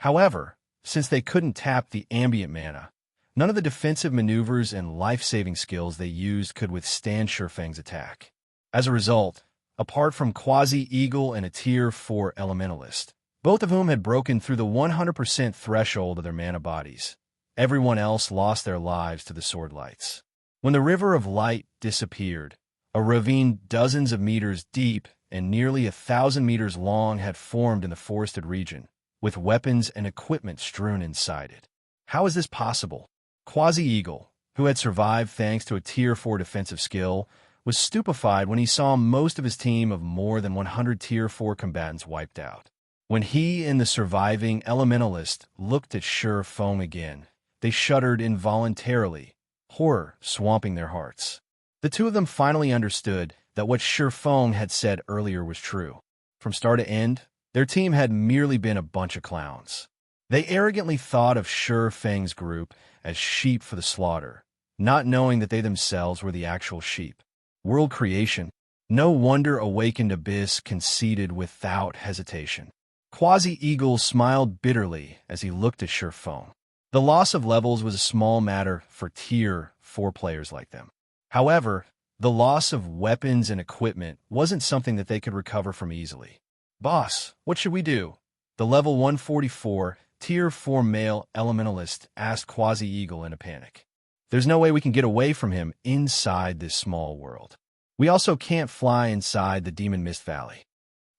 However, since they couldn't tap the ambient mana, none of the defensive maneuvers and life-saving skills they used could withstand Feng's attack. As a result, apart from Quasi-Eagle and a Tier 4 Elementalist, both of whom had broken through the 100% threshold of their mana bodies, everyone else lost their lives to the sword lights. When the River of Light disappeared, a ravine dozens of meters deep and nearly 1,000 meters long had formed in the forested region, with weapons and equipment strewn inside it. How is this possible? Quasi-Eagle, who had survived thanks to a Tier 4 defensive skill, was stupefied when he saw most of his team of more than 100 Tier 4 combatants wiped out. When he and the surviving Elementalist looked at Feng again, they shuddered involuntarily, horror swamping their hearts. The two of them finally understood that what Feng had said earlier was true. From start to end, their team had merely been a bunch of clowns. They arrogantly thought of Feng's group as sheep for the slaughter, not knowing that they themselves were the actual sheep. World Creation. No wonder Awakened Abyss conceded without hesitation. Quasi-Eagle smiled bitterly as he looked at Feng. The loss of levels was a small matter for Tier 4 players like them. However, the loss of weapons and equipment wasn't something that they could recover from easily. "Boss, what should we do?" The level 144, Tier 4 male Elementalist asked Quasi-Eagle in a panic. "There's no way we can get away from him inside this small world. We also can't fly inside the Demon Mist Valley."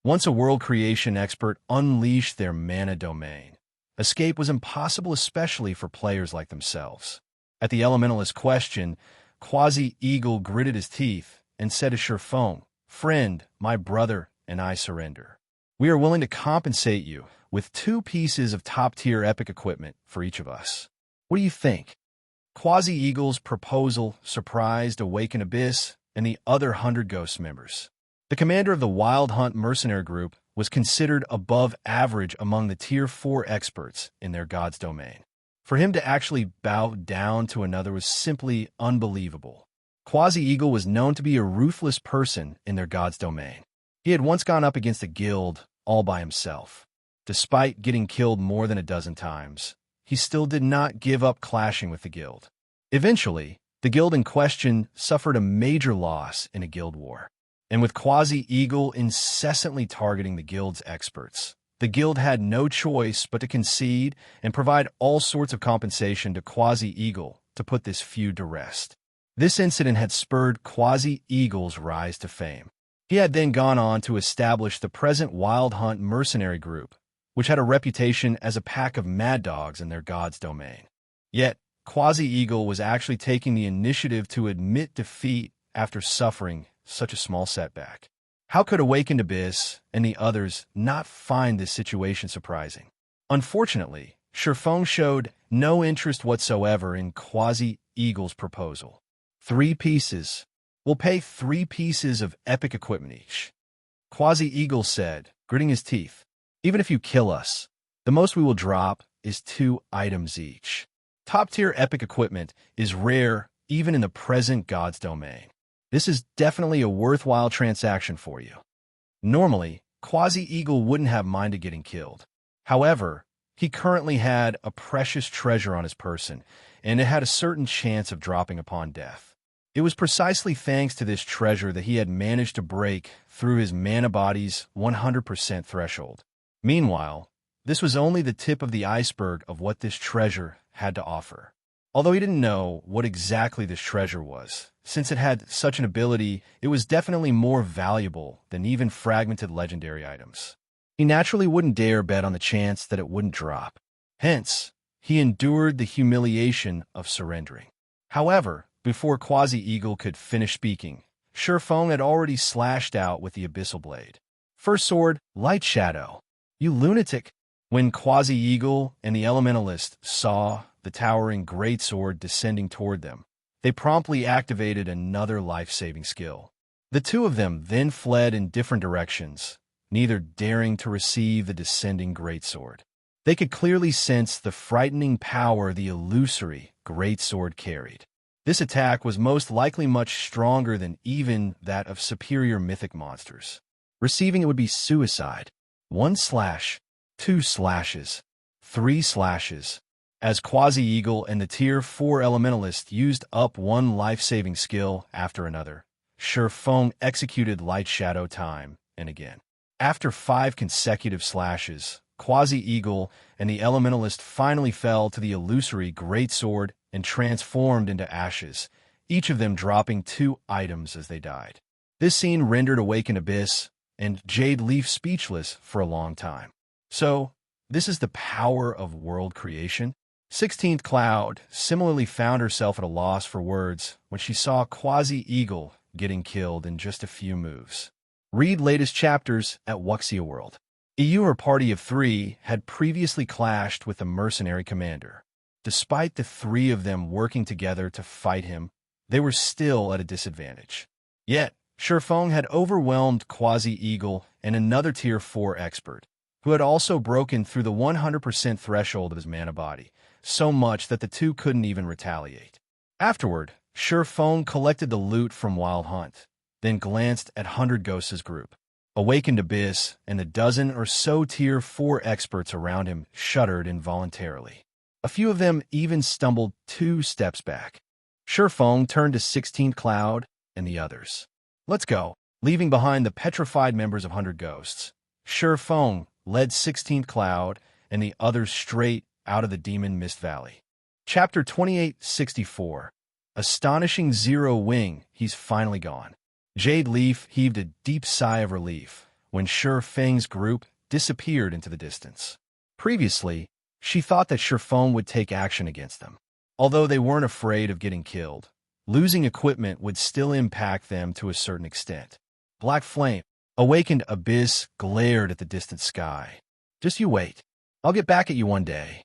Once a World Creation expert unleashed their mana domain, escape was impossible, especially for players like themselves. At the Elementalist question, Quasi-Eagle gritted his teeth and said to Feng, "Friend, my brother, and I surrender. We are willing to compensate you with 2 pieces of top-tier epic equipment for each of us. What do you think?" Quasi-Eagle's proposal surprised Awakened Abyss and the other 100 Ghost members. The commander of the Wild Hunt mercenary group was considered above average among the Tier 4 experts in their God's domain. For him to actually bow down to another was simply unbelievable. Quasi-Eagle was known to be a ruthless person in their God's domain. He had once gone up against a guild all by himself. Despite getting killed more than a dozen times, he still did not give up clashing with the guild. Eventually, the guild in question suffered a major loss in a guild war. And with Quasi-Eagle incessantly targeting the guild's experts, The guild had no choice but to concede and provide all sorts of compensation to Quasi-Eagle to put this feud to rest. This incident had spurred Quasi-Eagle's rise to fame. He had then gone on to establish the present Wild Hunt mercenary group, which had a reputation as a pack of mad dogs in their god's domain. Yet, Quasi-Eagle was actually taking the initiative to admit defeat after suffering such a small setback. How could Awakened Abyss and the others not find this situation surprising? Unfortunately, Feng showed no interest whatsoever in Quasi-Eagle's proposal. 3 pieces. We'll pay 3 pieces of epic equipment each. Quasi-Eagle said, gritting his teeth. Even if you kill us, the most we will drop is 2 items each. Top-tier epic equipment is rare even in the present god's domain. This is definitely a worthwhile transaction for you. Normally, Quasi-Eagle wouldn't have minded getting killed. However, he currently had a precious treasure on his person, and it had a certain chance of dropping upon death. It was precisely thanks to this treasure that he had managed to break through his mana body's 100% threshold. Meanwhile, this was only the tip of the iceberg of what this treasure had to offer. Although he didn't know what exactly this treasure was, since it had such an ability, it was definitely more valuable than even fragmented legendary items. He naturally wouldn't dare bet on the chance that it wouldn't drop. Hence, he endured the humiliation of surrendering. However, before Quasi-Eagle could finish speaking, Feng had already slashed out with the Abyssal Blade. First sword, Light Shadow. You lunatic! When Quasi-Eagle and the Elementalist saw the towering greatsword descending toward them, they promptly activated another life-saving skill. The two of them then fled in different directions, neither daring to receive the descending greatsword. They could clearly sense the frightening power the illusory greatsword carried. This attack was most likely much stronger than even that of superior mythic monsters. Receiving it would be suicide. 1 slash, 2 slashes, 3 slashes. As Quasi-Eagle and the Tier 4 Elementalist used up one life-saving skill after another, Feng executed Light Shadow time and again. After 5 consecutive slashes, Quasi-Eagle and the Elementalist finally fell to the illusory greatsword and transformed into ashes, each of them dropping 2 items as they died. This scene rendered Awakened Abyss and Jade Leaf speechless for a long time. So, this is the power of world creation? 16th Cloud similarly found herself at a loss for words when she saw Quasi-Eagle getting killed in just a few moves. Read latest chapters at Wuxia World. Her party of 3 had previously clashed with the mercenary commander. Despite the 3 of them working together to fight him, they were still at a disadvantage. Yet, Feng had overwhelmed Quasi-Eagle and another Tier 4 expert, who had also broken through the 100% threshold of his mana body, so much that the two couldn't even retaliate. Afterward, Feng collected the loot from Wild Hunt, then glanced at 100 Ghosts' group. Awakened Abyss and the dozen or so Tier 4 experts around him shuddered involuntarily. A few of them even stumbled 2 steps back. Feng turned to 16th Cloud and the others. Let's go. Leaving behind the petrified members of 100 Ghosts, Feng led 16th Cloud and the others straight out of the Demon Mist Valley. Chapter 2864. Astonishing Zero Wing, he's finally gone. Jade Leaf heaved a deep sigh of relief when Feng's group disappeared into the distance. Previously, she thought that Feng would take action against them. Although they weren't afraid of getting killed, losing equipment would still impact them to a certain extent. Black Flame, Awakened Abyss glared at the distant sky. Just you wait. I'll get back at you one day.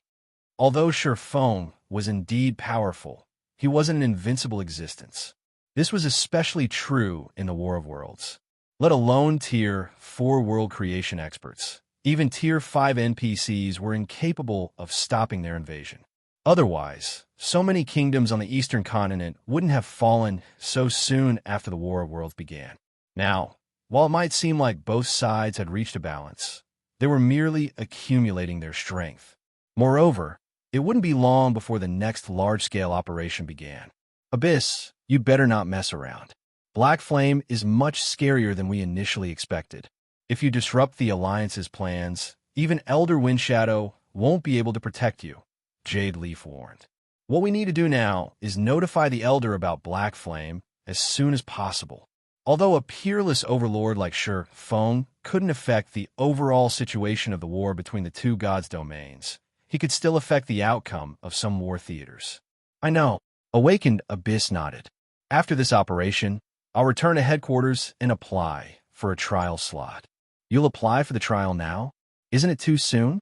Although Feng was indeed powerful, he wasn't an invincible existence. This was especially true in the War of Worlds. Let alone Tier 4 world creation experts. Even Tier 5 NPCs were incapable of stopping their invasion. Otherwise, so many kingdoms on the Eastern continent wouldn't have fallen so soon after the War of Worlds began. Now, while it might seem like both sides had reached a balance, they were merely accumulating their strength. Moreover, it wouldn't be long before the next large-scale operation began. Abyss, you'd better not mess around. Black Flame is much scarier than we initially expected. If you disrupt the Alliance's plans, Even Elder Windshadow won't be able to protect you, Jade Leaf warned. What we need to do now is notify the Elder about Black Flame as soon as possible. Although a peerless overlord like Feng couldn't affect the overall situation of the war between the two gods' domains, he could still affect the outcome of some war theaters. I know. Awakened Abyss nodded. After this operation, I'll return to headquarters and apply for a trial slot. You'll apply for the trial now? Isn't it too soon?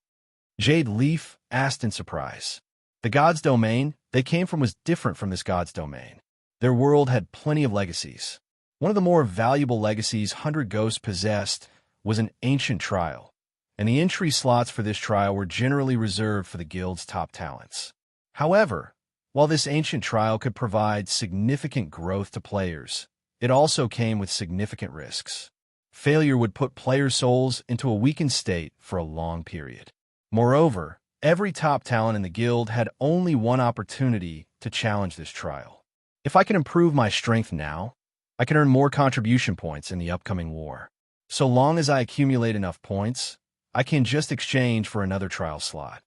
Jade Leaf asked in surprise. The god's domain they came from was different from this god's domain. Their world had plenty of legacies. One of the more valuable legacies 100 Ghosts possessed was an ancient trial, and the entry slots for this trial were generally reserved for the guild's top talents. However, while this ancient trial could provide significant growth to players, it also came with significant risks. Failure would put players' souls into a weakened state for a long period. Moreover, every top talent in the guild had only one opportunity to challenge this trial. If I can improve my strength now, I can earn more contribution points in the upcoming war. So long as I accumulate enough points, I can just exchange for another trial slot.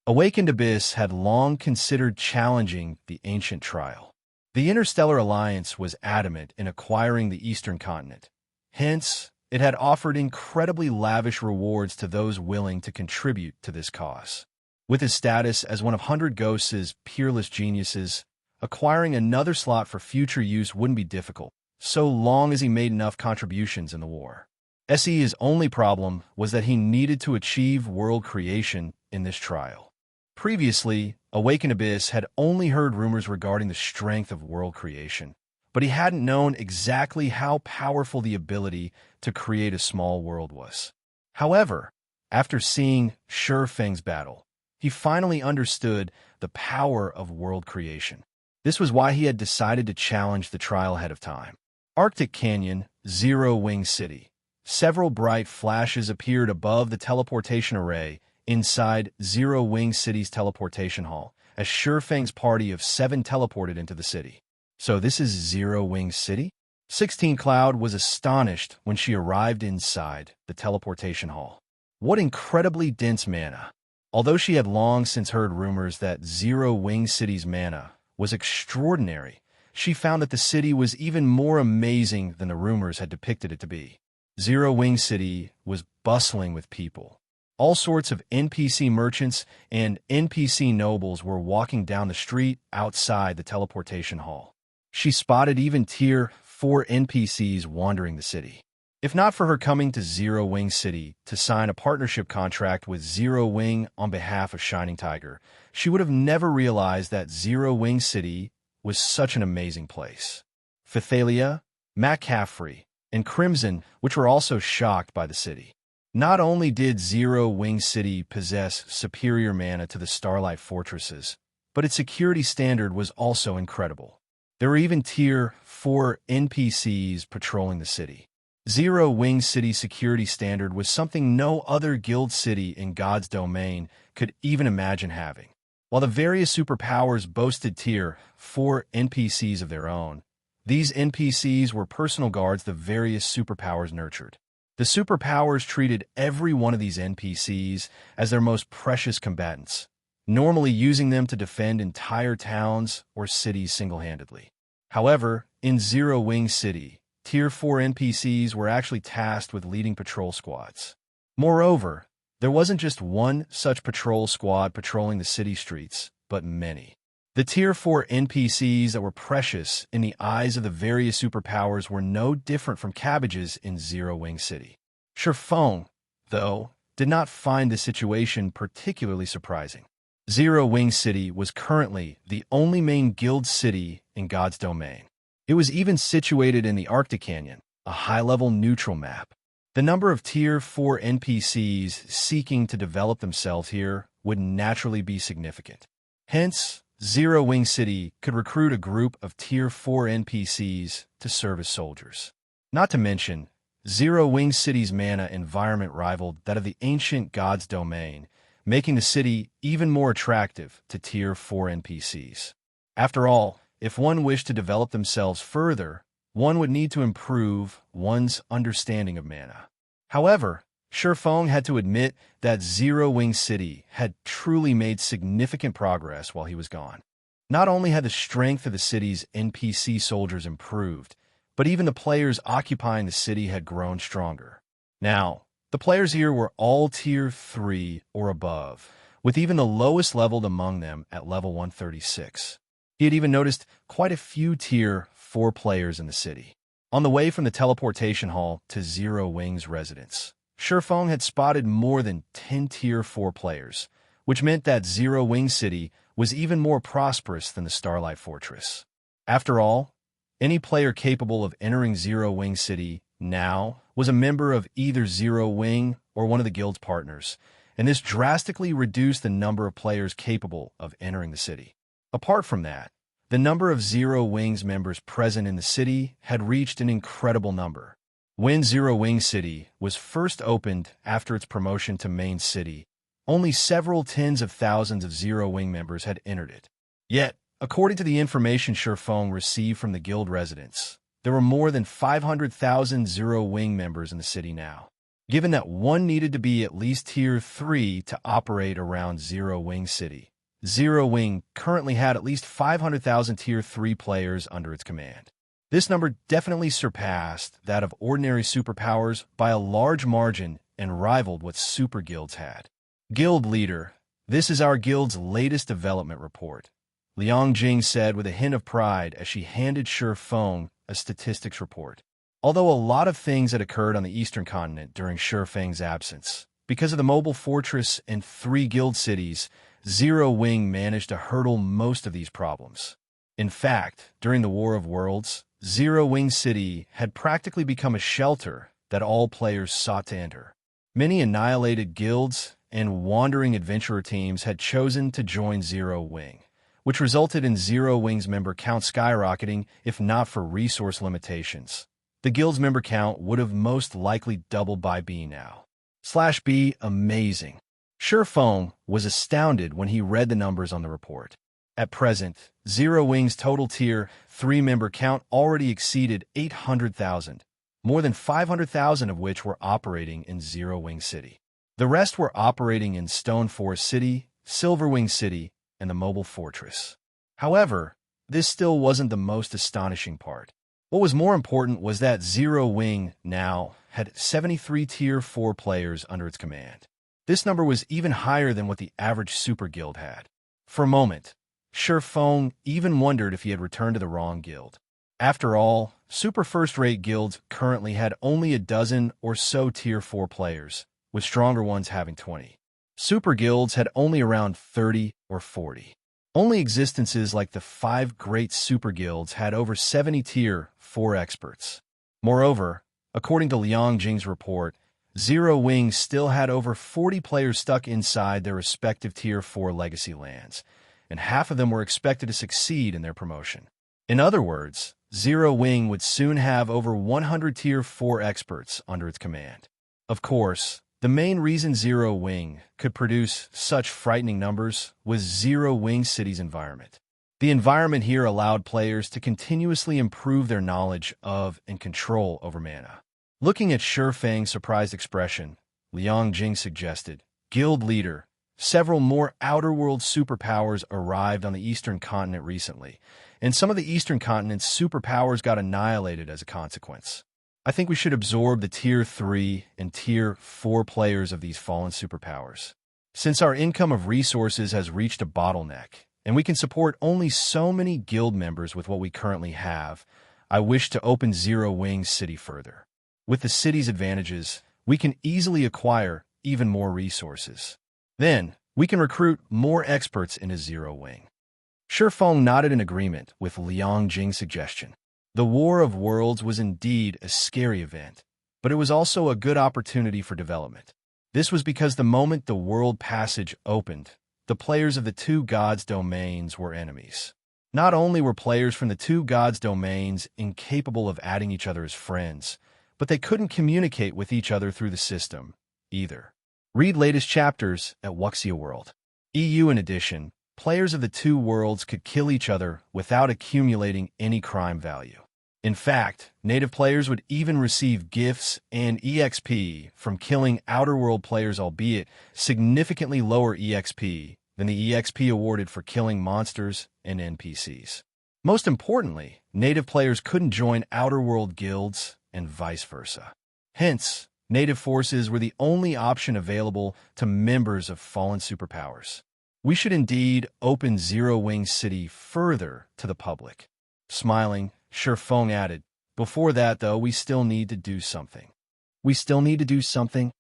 Awakened Abyss had long considered challenging the ancient trial. The Interstellar Alliance was adamant in acquiring the Eastern Continent. Hence, it had offered incredibly lavish rewards to those willing to contribute to this cause. With his status as one of 100 Ghosts' peerless geniuses, acquiring another slot for future use wouldn't be difficult, so long as he made enough contributions in the war. SE's only problem was that he needed to achieve world creation in this trial. Previously, Awakened Abyss had only heard rumors regarding the strength of world creation, but he hadn't known exactly how powerful the ability to create a small world was. However, after seeing Feng's battle, he finally understood the power of world creation. This was why he had decided to challenge the trial ahead of time. Arctic Canyon, Zero Wing City. Several bright flashes appeared above the teleportation array inside Zero Wing City's teleportation hall, as Feng's party of 7 teleported into the city. So this is Zero Wing City? 16 Cloud was astonished when she arrived inside the teleportation hall. What incredibly dense mana. Although she had long since heard rumors that Zero Wing City's mana was extraordinary, she found that the city was even more amazing than the rumors had depicted it to be. Zero Wing City was bustling with people. All sorts of NPC merchants and NPC nobles were walking down the street outside the teleportation hall. She spotted even Tier 4 NPCs wandering the city. If not for her coming to Zero Wing City to sign a partnership contract with Zero Wing on behalf of Shining Tiger, she would have never realized that Zero Wing City was such an amazing place. Phythalia, McCaffrey, and Crimson, which were also shocked by the city. Not only did Zero Wing City possess superior mana to the Starlight Fortresses, but its security standard was also incredible. There were even Tier 4 NPCs patrolling the city. Zero Wing City's security standard was something no other guild city in God's domain could even imagine having. While the various superpowers boasted Tier 4 NPCs of their own, these NPCs were personal guards the various superpowers nurtured. The superpowers treated every one of these NPCs as their most precious combatants, normally using them to defend entire towns or cities single-handedly. However, in Zero Wing City, Tier 4 NPCs were actually tasked with leading patrol squads. Moreover, there wasn't just one such patrol squad patrolling the city streets, but many. The Tier 4 NPCs that were precious in the eyes of the various superpowers were no different from cabbages in Zero Wing City. Feng, though, did not find the situation particularly surprising. Zero Wing City was currently the only main guild city in God's domain. It was even situated in the Arctic Canyon, a high-level neutral map. The number of Tier 4 NPCs seeking to develop themselves here would naturally be significant. Hence, Zero Wing City could recruit a group of Tier 4 NPCs to serve as soldiers. Not to mention, Zero Wing City's mana environment rivaled that of the ancient God's domain, making the city even more attractive to Tier 4 NPCs. After all, if one wished to develop themselves further, one would need to improve one's understanding of mana. However, Feng had to admit that Zero Wing City had truly made significant progress while he was gone. Not only had the strength of the city's NPC soldiers improved, but even the players occupying the city had grown stronger. Now, the players here were all Tier 3 or above, with even the lowest leveled among them at level 136. He had even noticed quite a few Tier 4 players in the city. On the way from the Teleportation Hall to Zero Wing's residence, Feng had spotted more than 10 Tier 4 players, which meant that Zero Wing City was even more prosperous than the Starlight Fortress. After all, any player capable of entering Zero Wing City now was a member of either Zero Wing or one of the guild's partners, and this drastically reduced the number of players capable of entering the city. Apart from that, the number of Zero Wing's members present in the city had reached an incredible number. When Zero Wing City was first opened after its promotion to main city, only several tens of thousands of Zero Wing members had entered it. Yet, according to the information Feng received from the guild residents, there were more than 500,000 Zero Wing members in the city now. Given that one needed to be at least Tier 3 to operate around Zero Wing City, Zero Wing currently had at least 500,000 Tier 3 players under its command. This number definitely surpassed that of ordinary superpowers by a large margin and rivaled what super guilds had. Guild Leader, this is our guild's latest development report, Liang Jing said with a hint of pride as she handed Feng a statistics report. Although a lot of things had occurred on the Eastern Continent during Feng's absence, because of the mobile fortress and 3 guild cities, Zero Wing managed to hurdle most of these problems. In fact, during the War of Worlds, Zero Wing City had practically become a shelter that all players sought to enter. Many annihilated guilds and wandering adventurer teams had chosen to join Zero Wing, which resulted in Zero Wing's member count skyrocketing if not for resource limitations. The guild's member count would have most likely doubled by B now. /B amazing. Feng was astounded when he read the numbers on the report. At present, Zero Wing's total Tier 3 member count already exceeded 800,000, more than 500,000 of which were operating in Zero Wing City. The rest were operating in Stone Forest City, Silver Wing City, and the Mobile Fortress. However, this still wasn't the most astonishing part. What was more important was that Zero Wing now had 73 Tier 4 players under its command. This number was even higher than what the average super guild had. For a moment, Feng even wondered if he had returned to the wrong guild. After all, super first-rate guilds currently had only a dozen or so Tier 4 players, with stronger ones having 20. Super guilds had only around 30 or 40. Only existences like the 5 great super guilds had over 70 Tier 4 experts. Moreover, according to Liang Jing's report, Zero Wing still had over 40 players stuck inside their respective Tier 4 legacy lands, and half of them were expected to succeed in their promotion. In other words, Zero Wing would soon have over 100 Tier 4 experts under its command. Of course, the main reason Zero Wing could produce such frightening numbers was Zero Wing City's environment. The environment here allowed players to continuously improve their knowledge of and control over mana. Looking at Feng's surprised expression, Liang Jing suggested, Guild Leader, several more outer-world superpowers arrived on the Eastern Continent recently, and some of the Eastern Continent's superpowers got annihilated as a consequence. I think we should absorb the Tier 3 and Tier 4 players of these fallen superpowers. Since our income of resources has reached a bottleneck, and we can support only so many guild members with what we currently have, I wish to open Zero Wing City further. With the city's advantages, we can easily acquire even more resources. Then, we can recruit more experts into Zero Wing. Feng nodded in agreement with Liang Jing's suggestion. The War of Worlds was indeed a scary event, but it was also a good opportunity for development. This was because the moment the World Passage opened, the players of the 2 gods' domains were enemies. Not only were players from the 2 gods' domains incapable of adding each other as friends, but they couldn't communicate with each other through the system, either. Read latest chapters at Wuxia World. EU in addition, players of the 2 worlds could kill each other without accumulating any crime value. In fact, native players would even receive gifts and EXP from killing Outer World players, albeit significantly lower EXP than the EXP awarded for killing monsters and NPCs. Most importantly, native players couldn't join Outer World guilds and vice versa. Hence, native forces were the only option available to members of fallen superpowers. We should indeed open Zero Wing City further to the public. Smiling, Feng added, "Before that, though, we still need to do something." "We still need to do something?"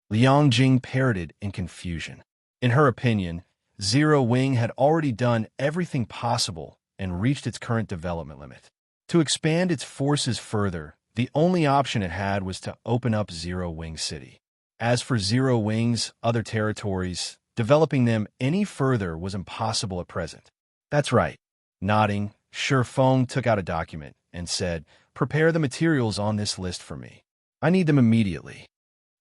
Liang Jing parroted in confusion. In her opinion, Zero Wing had already done everything possible and reached its current development limit. To expand its forces further, the only option it had was to open up Zero Wing City. As for Zero Wing's other territories, developing them any further was impossible at present. "That's right." Nodding, Feng took out a document and said, "Prepare the materials on this list for me. I need them immediately."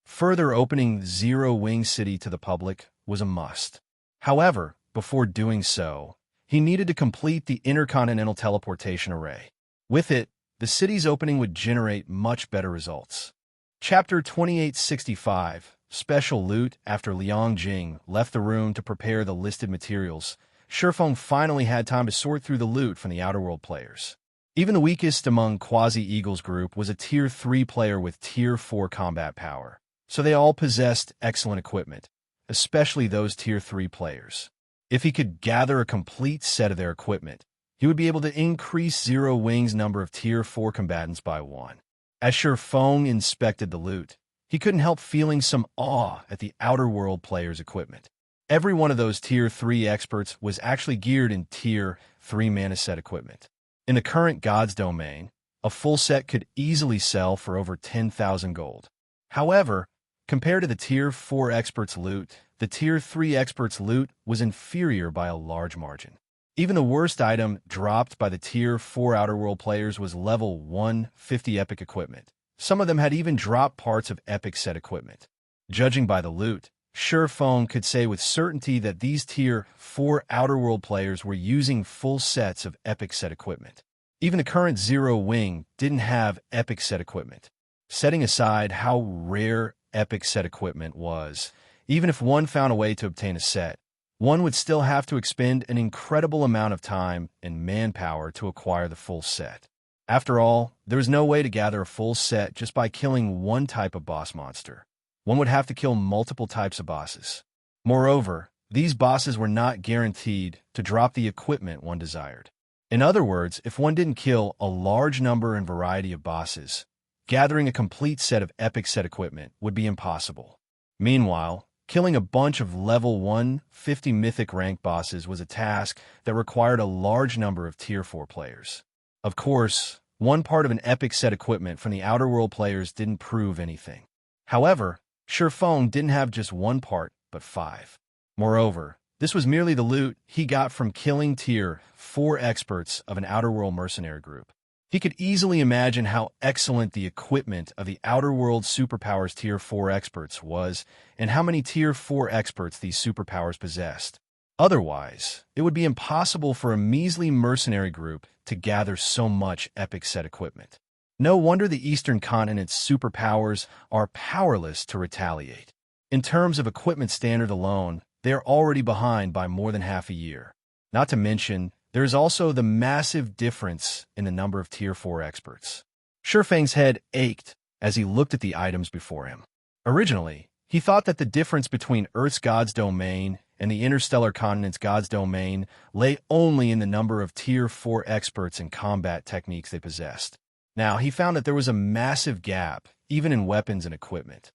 Further opening Zero Wing City to the public was a must. However, before doing so, he needed to complete the Intercontinental Teleportation Array. With it, the city's opening would generate much better results. Chapter 2865, Special Loot. After Liang Jing left the room to prepare the listed materials, Feng finally had time to sort through the loot from the Outer World players. Even the weakest among Quasi-Eagle's group was a Tier 3 player with Tier 4 combat power, so they all possessed excellent equipment, especially those Tier 3 players. If he could gather a complete set of their equipment, he would be able to increase Zero Wing's number of Tier 4 combatants by 1. As Feng inspected the loot, he couldn't help feeling some awe at the Outer World players' equipment. Every one of those Tier 3 experts was actually geared in Tier 3 mana set equipment. In the current God's Domain, a full set could easily sell for over 10,000 gold. However, compared to the Tier 4 experts' loot, the Tier 3 experts' loot was inferior by a large margin. Even the worst item dropped by the Tier 4 Outer World players was level 150 epic equipment. Some of them had even dropped parts of epic set equipment. Judging by the loot, Feng could say with certainty that these Tier 4 Outer World players were using full sets of epic set equipment. Even the current Zero Wing didn't have epic set equipment. Setting aside how rare epic set equipment was, even if one found a way to obtain a set, one would still have to expend an incredible amount of time and manpower to acquire the full set. After all, there was no way to gather a full set just by killing one type of boss monster. One would have to kill multiple types of bosses. Moreover, these bosses were not guaranteed to drop the equipment one desired. In other words, if one didn't kill a large number and variety of bosses, gathering a complete set of epic set equipment would be impossible. Meanwhile, killing a bunch of level 150 mythic rank bosses was a task that required a large number of Tier 4 players. Of course, one part of an epic set equipment from the Outer World players didn't prove anything. However, Feng didn't have just one part, but 5. Moreover, this was merely the loot he got from killing Tier 4 experts of an Outer World mercenary group. He could easily imagine how excellent the equipment of the Outer World Superpowers Tier 4 experts was, and how many Tier 4 experts these superpowers possessed. Otherwise, it would be impossible for a measly mercenary group to gather so much epic set equipment. No wonder the Eastern Continent's superpowers are powerless to retaliate. In terms of equipment standard alone, they are already behind by more than half a year. Not to mention, there is also the massive difference in the number of Tier 4 experts. Feng's head ached as he looked at the items before him. Originally, he thought that the difference between Earth's God's Domain and the Interstellar Continent's God's Domain lay only in the number of Tier 4 experts and combat techniques they possessed. Now, he found that there was a massive gap, even in weapons and equipment.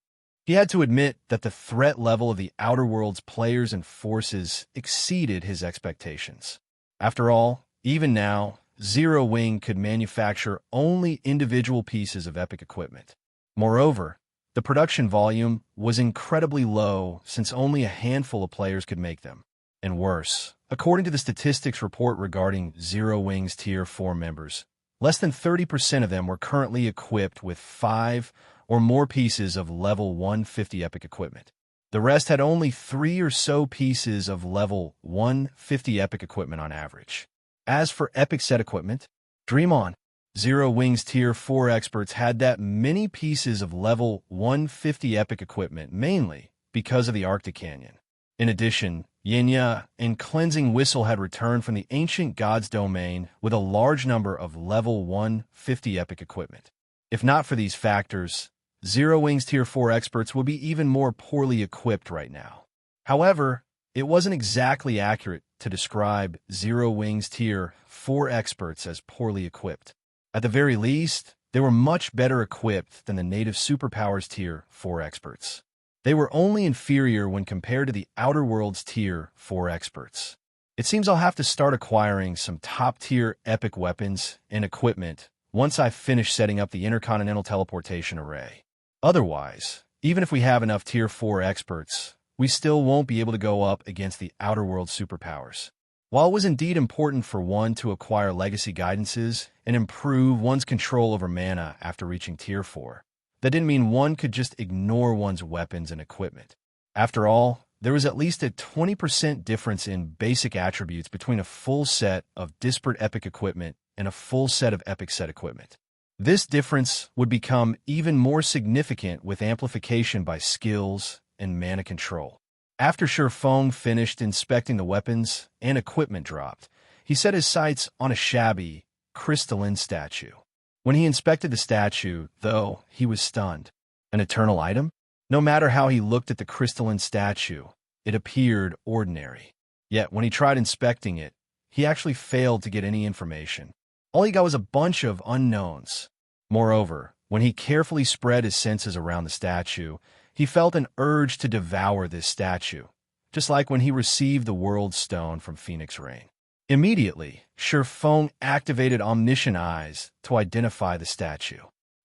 He had to admit that the threat level of the Outer World's players and forces exceeded his expectations. After all, even now, Zero Wing could manufacture only individual pieces of epic equipment. Moreover, the production volume was incredibly low since only a handful of players could make them. And worse, according to the statistics report regarding Zero Wing's Tier 4 members, less than 30% of them were currently equipped with 5 or more pieces of level 150 epic equipment. The rest had only 3 or so pieces of level 150 epic equipment on average. As for epic set equipment, dream on. Zero Wings Tier 4 experts had that many pieces of level 150 epic equipment, mainly because of the Arctic Canyon. In addition, Yinya and Cleansing Whistle had returned from the Ancient Gods domain with a large number of level 150 epic equipment. If not for these factors, Zero Wings Tier 4 experts would be even more poorly equipped right now. However, it wasn't exactly accurate to describe Zero Wings Tier 4 experts as poorly equipped. At the very least, they were much better equipped than the native Superpowers Tier 4 experts. They were only inferior when compared to the Outer Worlds Tier 4 experts. It seems I'll have to start acquiring some top-tier epic weapons and equipment once I finish setting up the Intercontinental Teleportation Array. Otherwise, even if we have enough Tier 4 experts, we still won't be able to go up against the Outer Worlds Superpowers. While it was indeed important for one to acquire legacy guidances and improve one's control over mana after reaching Tier 4, that didn't mean one could just ignore one's weapons and equipment. After all, there was at least a 20% difference in basic attributes between a full set of disparate epic equipment and a full set of epic set equipment. This difference would become even more significant with amplification by skills and mana control. After Feng finished inspecting the weapons and equipment dropped, he set his sights on a shabby, crystalline statue. When he inspected the statue, though, he was stunned. An eternal item? No matter how he looked at the crystalline statue, it appeared ordinary. Yet, when he tried inspecting it, he actually failed to get any information. All he got was a bunch of unknowns. Moreover, when he carefully spread his senses around the statue, he felt an urge to devour this statue, just like when he received the World Stone from Phoenix Rain. Immediately, Feng activated Omniscient Eyes to identify the statue.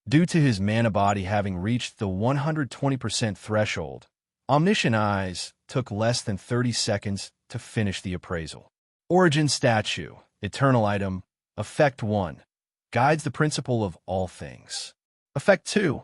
Due to his mana body having reached the 120% threshold, Omniscient Eyes took less than 30 seconds to finish the appraisal. Origin Statue, Eternal Item, Effect 1, Guides the Principle of All Things. Effect 2,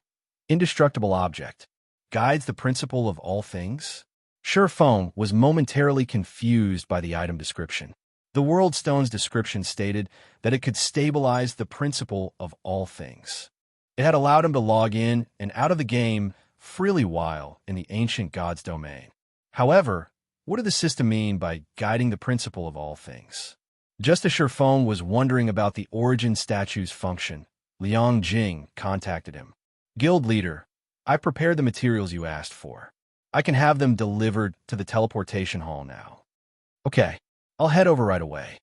Indestructible Object, Guides the Principle of All Things. Feng was momentarily confused by the item description. The World Stone's description stated that it could stabilize the principle of all things. It had allowed him to log in and out of the game freely while in the Ancient Gods domain. However, what did the system mean by guiding the principle of all things? Just as Feng was wondering about the origin statue's function, Liang Jing contacted him. Guild leader, I prepared the materials you asked for. I can have them delivered to the teleportation hall now. Okay. I'll head over right away.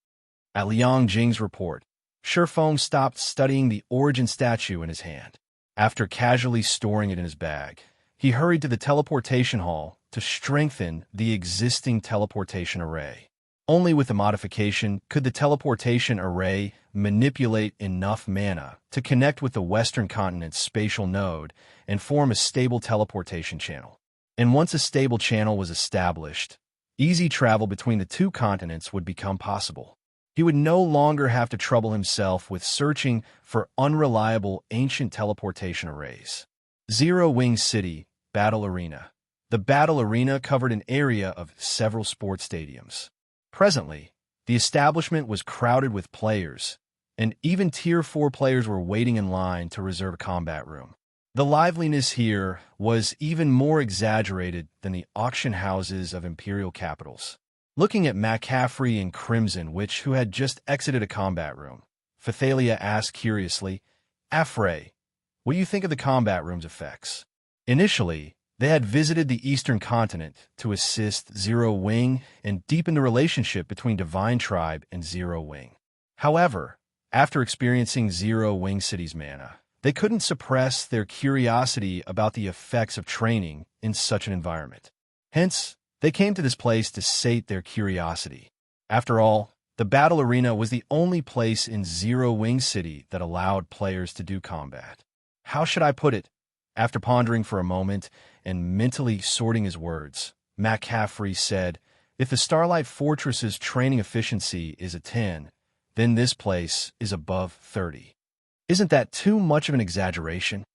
At Liang Jing's report, Feng stopped studying the origin statue in his hand. After casually storing it in his bag, he hurried to the teleportation hall to strengthen the existing teleportation array. Only with the modification could the teleportation array manipulate enough mana to connect with the Western Continent's spatial node and form a stable teleportation channel. And once a stable channel was established, easy travel between the two continents would become possible. He would no longer have to trouble himself with searching for unreliable ancient teleportation arrays. Zero Wing City, Battle Arena. The Battle Arena covered an area of several sports stadiums. Presently, the establishment was crowded with players, and even Tier 4 players were waiting in line to reserve a combat room. The liveliness here was even more exaggerated than the auction houses of imperial capitals. Looking at McCaffrey and Crimson, who had just exited a combat room, Phythalia asked curiously, Afray, what do you think of the combat room's effects? Initially, they had visited the Eastern Continent to assist Zero Wing and deepen the relationship between Divine Tribe and Zero Wing. However, after experiencing Zero Wing City's mana, they couldn't suppress their curiosity about the effects of training in such an environment. Hence, they came to this place to sate their curiosity. After all, the battle arena was the only place in Zero Wing City that allowed players to do combat. How should I put it? After pondering for a moment and mentally sorting his words, McCaffrey said, if the Starlight Fortress's training efficiency is a 10, then this place is above 30. Isn't that too much of an exaggeration?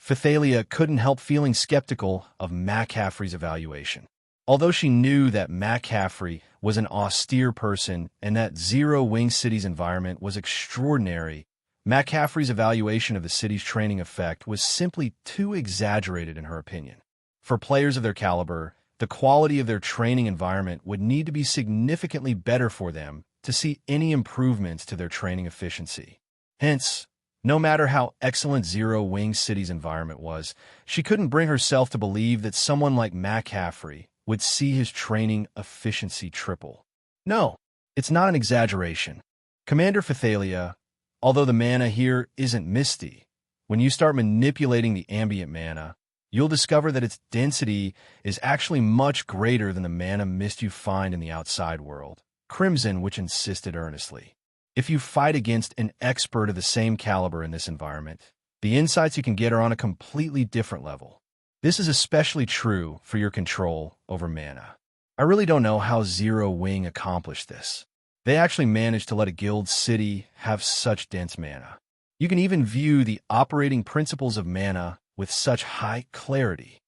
Phythalia couldn't help feeling skeptical of McCaffrey's evaluation. Although she knew that McCaffrey was an austere person and that Zero Wing City's environment was extraordinary, McCaffrey's evaluation of the city's training effect was simply too exaggerated in her opinion. For players of their caliber, the quality of their training environment would need to be significantly better for them to see any improvements to their training efficiency. Hence, no matter how excellent Zero Wing City's environment was, she couldn't bring herself to believe that someone like McCaffrey would see his training efficiency triple. No, it's not an exaggeration. Commander Phythalia, although the mana here isn't misty, when you start manipulating the ambient mana, you'll discover that its density is actually much greater than the mana mist you find in the outside world. Crimson, which insisted earnestly. If you fight against an expert of the same caliber in this environment, the insights you can get are on a completely different level. This is especially true for your control over mana. I really don't know how Zero Wing accomplished this. They actually managed to let a guild city have such dense mana. You can even view the operating principles of mana with such high clarity.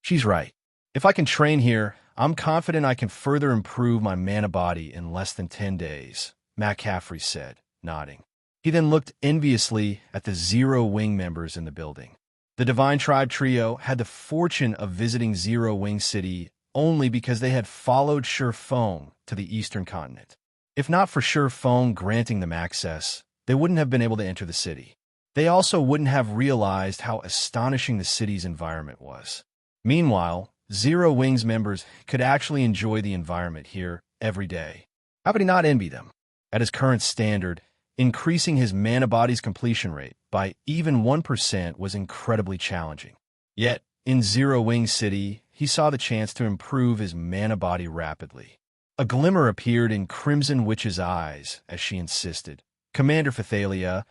She's right. If I can train here, I'm confident I can further improve my mana body in less than 10 days, McCaffrey said, nodding. He then looked enviously at the Zero Wing members in the building. The Divine Tribe trio had the fortune of visiting Zero Wing City only because they had followed Feng to the Eastern Continent. If not for Feng granting them access, they wouldn't have been able to enter the city. They also wouldn't have realized how astonishing the city's environment was. Meanwhile, Zero Wing's members could actually enjoy the environment here every day. How could he not envy them? At his current standard, increasing his mana body's completion rate by even 1% was incredibly challenging. Yet, in Zero Wing City, he saw the chance to improve his mana body rapidly. A glimmer appeared in Crimson Witch's eyes as she insisted, "Commander Phythalia,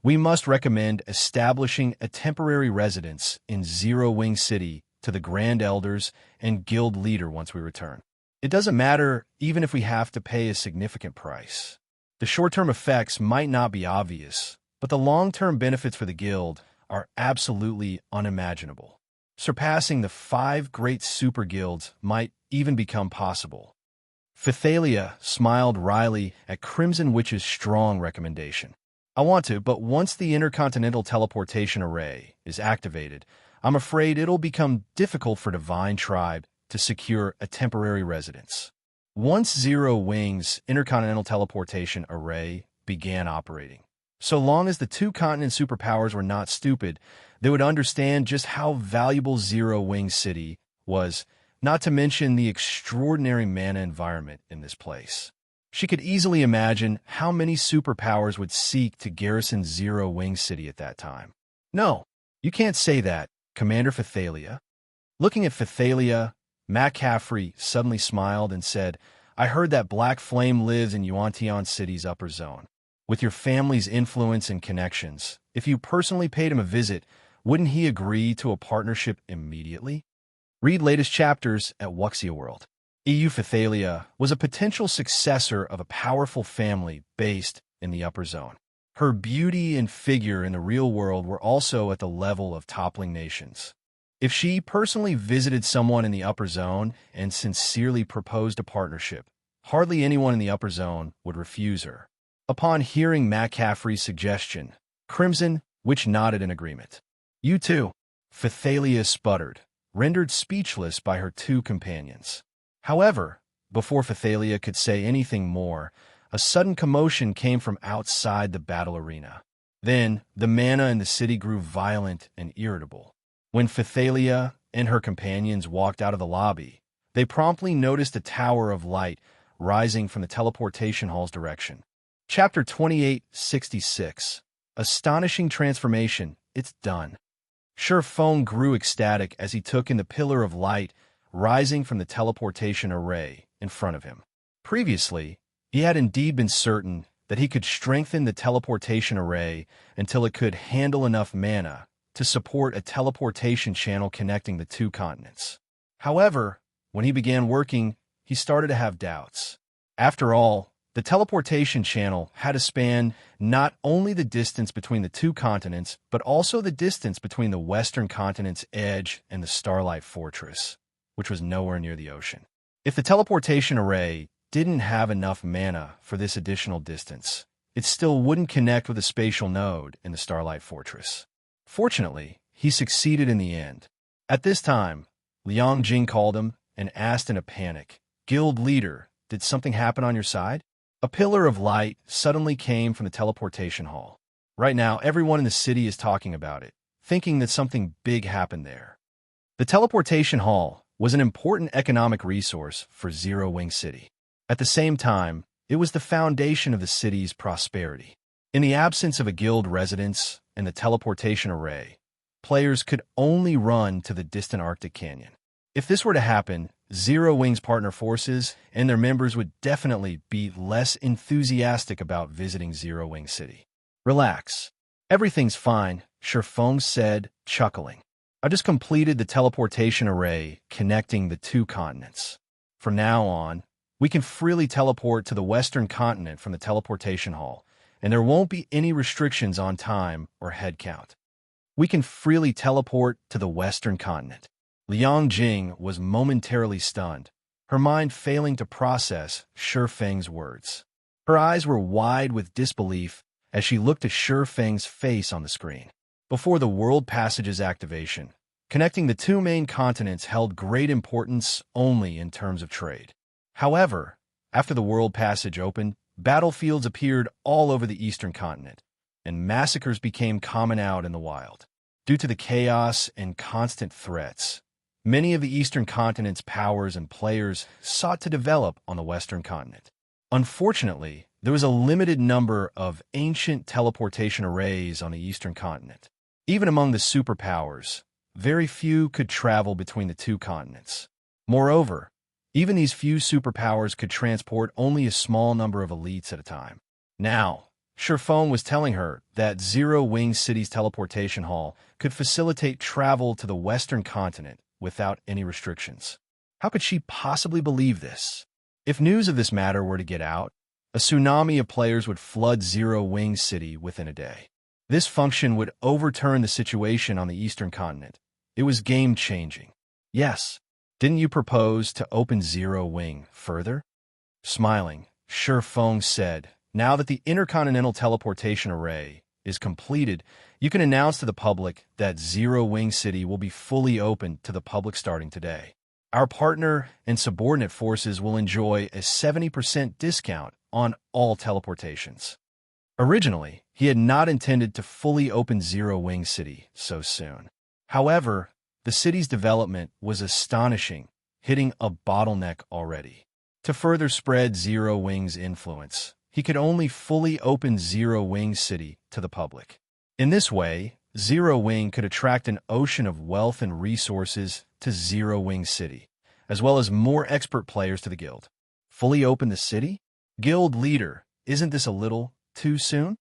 we must recommend establishing a temporary residence in Zero Wing City to the Grand Elders and Guild Leader once we return. It doesn't matter even if we have to pay a significant price. The short-term effects might not be obvious, but the long-term benefits for the Guild are absolutely unimaginable. Surpassing the 5 great super guilds might even become possible." Phythalia smiled wryly at Crimson Witch's strong recommendation. "I want to, but once the Intercontinental Teleportation Array is activated, I'm afraid it'll become difficult for Divine Tribe to secure a temporary residence." Once Zero Wing's Intercontinental Teleportation Array began operating, so long as the 2 continent superpowers were not stupid, they would understand just how valuable Zero Wing City was, not to mention the extraordinary mana environment in this place. She could easily imagine how many superpowers would seek to garrison Zero Wing City at that time. "No, you can't say that, Commander Phythalia." Looking at Phythalia, McCaffrey suddenly smiled and said, "I heard that Black Flame lives in Yuan-Tian City's upper zone. With your family's influence and connections, if you personally paid him a visit, wouldn't he agree to a partnership immediately?" Read latest chapters at Wuxia World. EU Phythalia was a potential successor of a powerful family based in the upper zone. Her beauty and figure in the real world were also at the level of toppling nations. If she personally visited someone in the upper zone and sincerely proposed a partnership, hardly anyone in the upper zone would refuse her. Upon hearing McCaffrey's suggestion, Crimson Witch nodded in agreement. "You too," Phythalia sputtered, rendered speechless by her 2 companions. However, before Phythalia could say anything more, a sudden commotion came from outside the battle arena. Then, the mana in the city grew violent and irritable. When Phythalia and her companions walked out of the lobby, they promptly noticed a tower of light rising from the teleportation hall's direction. Chapter 2866. Astonishing Transformation. It's done. Feng grew ecstatic as he took in the pillar of light rising from the teleportation array in front of him. Previously, he had indeed been certain that he could strengthen the teleportation array until it could handle enough mana to support a teleportation channel connecting the 2 continents. However, when he began working, he started to have doubts. After all, the teleportation channel had to span not only the distance between the 2 continents, but also the distance between the western continent's edge and the Starlight Fortress, which was nowhere near the ocean. If the teleportation array didn't have enough mana for this additional distance, it still wouldn't connect with a spatial node in the Starlight Fortress. Fortunately, he succeeded in the end. At this time, Liang Jing called him and asked in a panic, "Guild leader, did something happen on your side?" A pillar of light suddenly came from the teleportation hall. Right now, everyone in the city is talking about it, thinking that something big happened there. The teleportation hall was an important economic resource for Zero Wing City. At the same time, it was the foundation of the city's prosperity. In the absence of a guild residence and the teleportation array, players could only run to the distant Arctic Canyon. If this were to happen, Zero Wing's partner forces and their members would definitely be less enthusiastic about visiting Zero Wing City. "Relax. Everything's fine," Feng said, chuckling. "I just completed the teleportation array connecting the two continents. From now on, we can freely teleport to the Western continent from the teleportation hall, and there won't be any restrictions on time or head count. We can freely teleport to the Western continent." Liang Jing was momentarily stunned, her mind failing to process Feng's words. Her eyes were wide with disbelief as she looked at Feng's face on the screen. Before the World Passage's activation, connecting the two main continents held great importance only in terms of trade. However, after the World Passage opened, battlefields appeared all over the Eastern continent, and massacres became common out in the wild. Due to the chaos and constant threats, many of the Eastern continent's powers and players sought to develop on the Western continent. Unfortunately, there was a limited number of ancient teleportation arrays on the Eastern continent. Even among the superpowers, very few could travel between the two continents. Moreover, even these few superpowers could transport only a small number of elites at a time. Now, Feng was telling her that Zero Wing City's teleportation hall could facilitate travel to the Western continent without any restrictions. How could she possibly believe this? If news of this matter were to get out, a tsunami of players would flood Zero Wing City within a day. This function would overturn the situation on the Eastern continent. It was game-changing. "Yes, didn't you propose to open Zero Wing further?" Smiling, Feng said, "Now that the Intercontinental teleportation array is completed, you can announce to the public that Zero Wing City will be fully open to the public starting today. Our partner and subordinate forces will enjoy a 70% discount on all teleportations." Originally, he had not intended to fully open Zero Wing City so soon. However, the city's development was astonishing, hitting a bottleneck already. To further spread Zero Wing's influence, he could only fully open Zero Wing City to the public. In this way, Zero Wing could attract an ocean of wealth and resources to Zero Wing City, as well as more expert players to the guild. Fully open the city? Guild leader, isn't this a little too soon?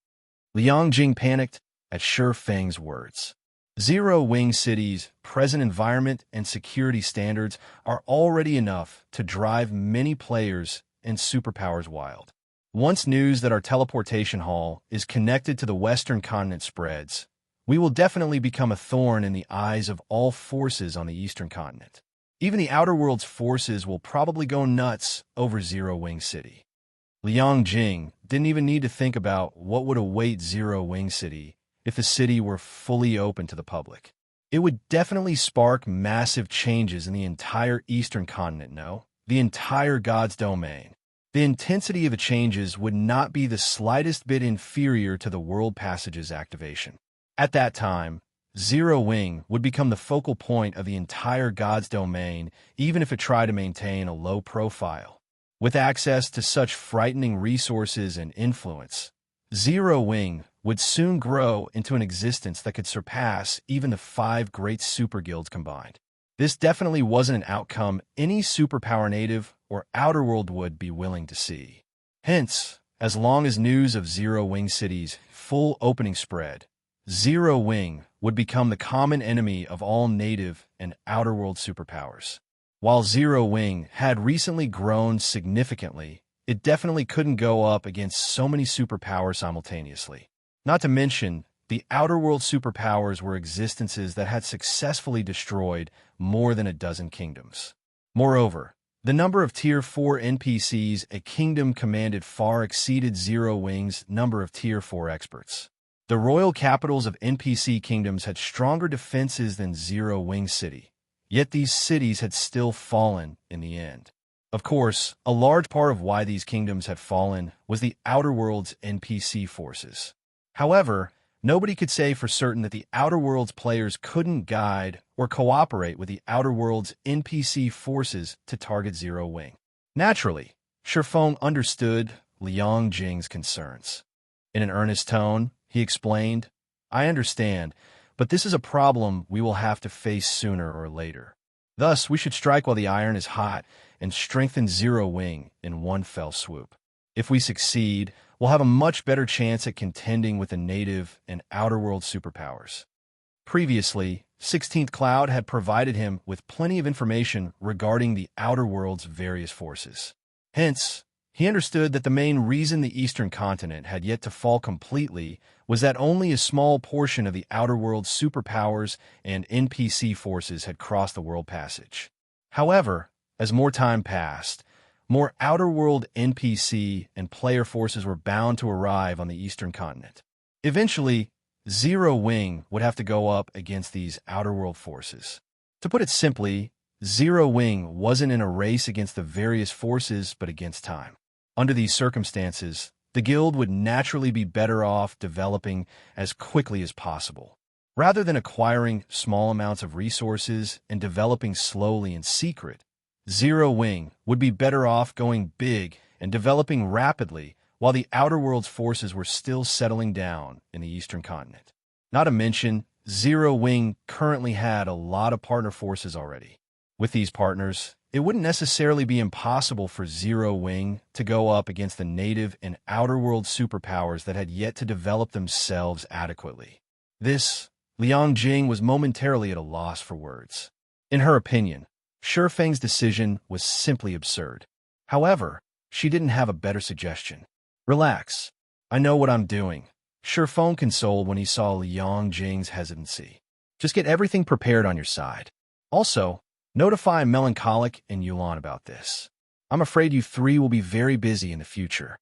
Liang Jing panicked at Feng's words. Zero Wing City's present environment and security standards are already enough to drive many players and superpowers wild. Once news that our teleportation hall is connected to the Western continent spreads, we will definitely become a thorn in the eyes of all forces on the Eastern continent. Even the Outer World's forces will probably go nuts over Zero Wing City. Liang Jing didn't even need to think about what would await Zero Wing City if the city were fully open to the public. It would definitely spark massive changes in the entire Eastern continent, no? The entire God's domain. The intensity of the changes would not be the slightest bit inferior to the World Passage's activation. At that time, Zero Wing would become the focal point of the entire God's domain, even if it tried to maintain a low profile. With access to such frightening resources and influence, Zero Wing would soon grow into an existence that could surpass even the 5 great super guilds combined. This definitely wasn't an outcome any superpower native or Outer World would be willing to see. Hence, as long as news of Zero Wing City's full opening spread, Zero Wing would become the common enemy of all native and Outer World superpowers. While Zero Wing had recently grown significantly, it definitely couldn't go up against so many superpowers simultaneously. Not to mention, the Outer World superpowers were existences that had successfully destroyed more than a dozen kingdoms. Moreover, The number of Tier 4 NPCs a kingdom commanded far exceeded Zero Wing's number of Tier 4 experts. The royal capitals of NPC kingdoms had stronger defenses than Zero Wing City, yet these cities had still fallen in the end. Of course, a large part of why these kingdoms had fallen was the Outer Worlds' NPC forces. However, nobody could say for certain that the Outer Worlds players couldn't guide or cooperate with the Outer Worlds' NPC forces to target Zero Wing. Naturally, Feng understood Liang Jing's concerns. In an earnest tone, he explained, "I understand, but this is a problem we will have to face sooner or later. Thus, we should strike while the iron is hot and strengthen Zero Wing in one fell swoop. If we succeed, we'll have a much better chance at contending with the native and Outer World superpowers." Previously, 16th Cloud had provided him with plenty of information regarding the Outer World's various forces. Hence, he understood that the main reason the Eastern Continent had yet to fall completely was that only a small portion of the Outer World's superpowers and NPC forces had crossed the World Passage. However, as more time passed, more Outer World NPC and player forces were bound to arrive on the Eastern Continent. Eventually, Zero Wing would have to go up against these Outer World forces. To put it simply, Zero Wing wasn't in a race against the various forces but against time. Under these circumstances, the guild would naturally be better off developing as quickly as possible. Rather than acquiring small amounts of resources and developing slowly in secret, Zero Wing would be better off going big and developing rapidly while the Outer World's forces were still settling down in the Eastern Continent. Not to mention, Zero Wing currently had a lot of partner forces already. With these partners, it wouldn't necessarily be impossible for Zero Wing to go up against the native and Outer World superpowers that had yet to develop themselves adequately. Liang Jing was momentarily at a loss for words. In her opinion, Feng's decision was simply absurd. However, she didn't have a better suggestion. "Relax. I know what I'm doing," Feng consoled when he saw Liang Jing's hesitancy. "Just get everything prepared on your side. Also, notify Melancholic and Yulan about this. I'm afraid you three will be very busy in the future."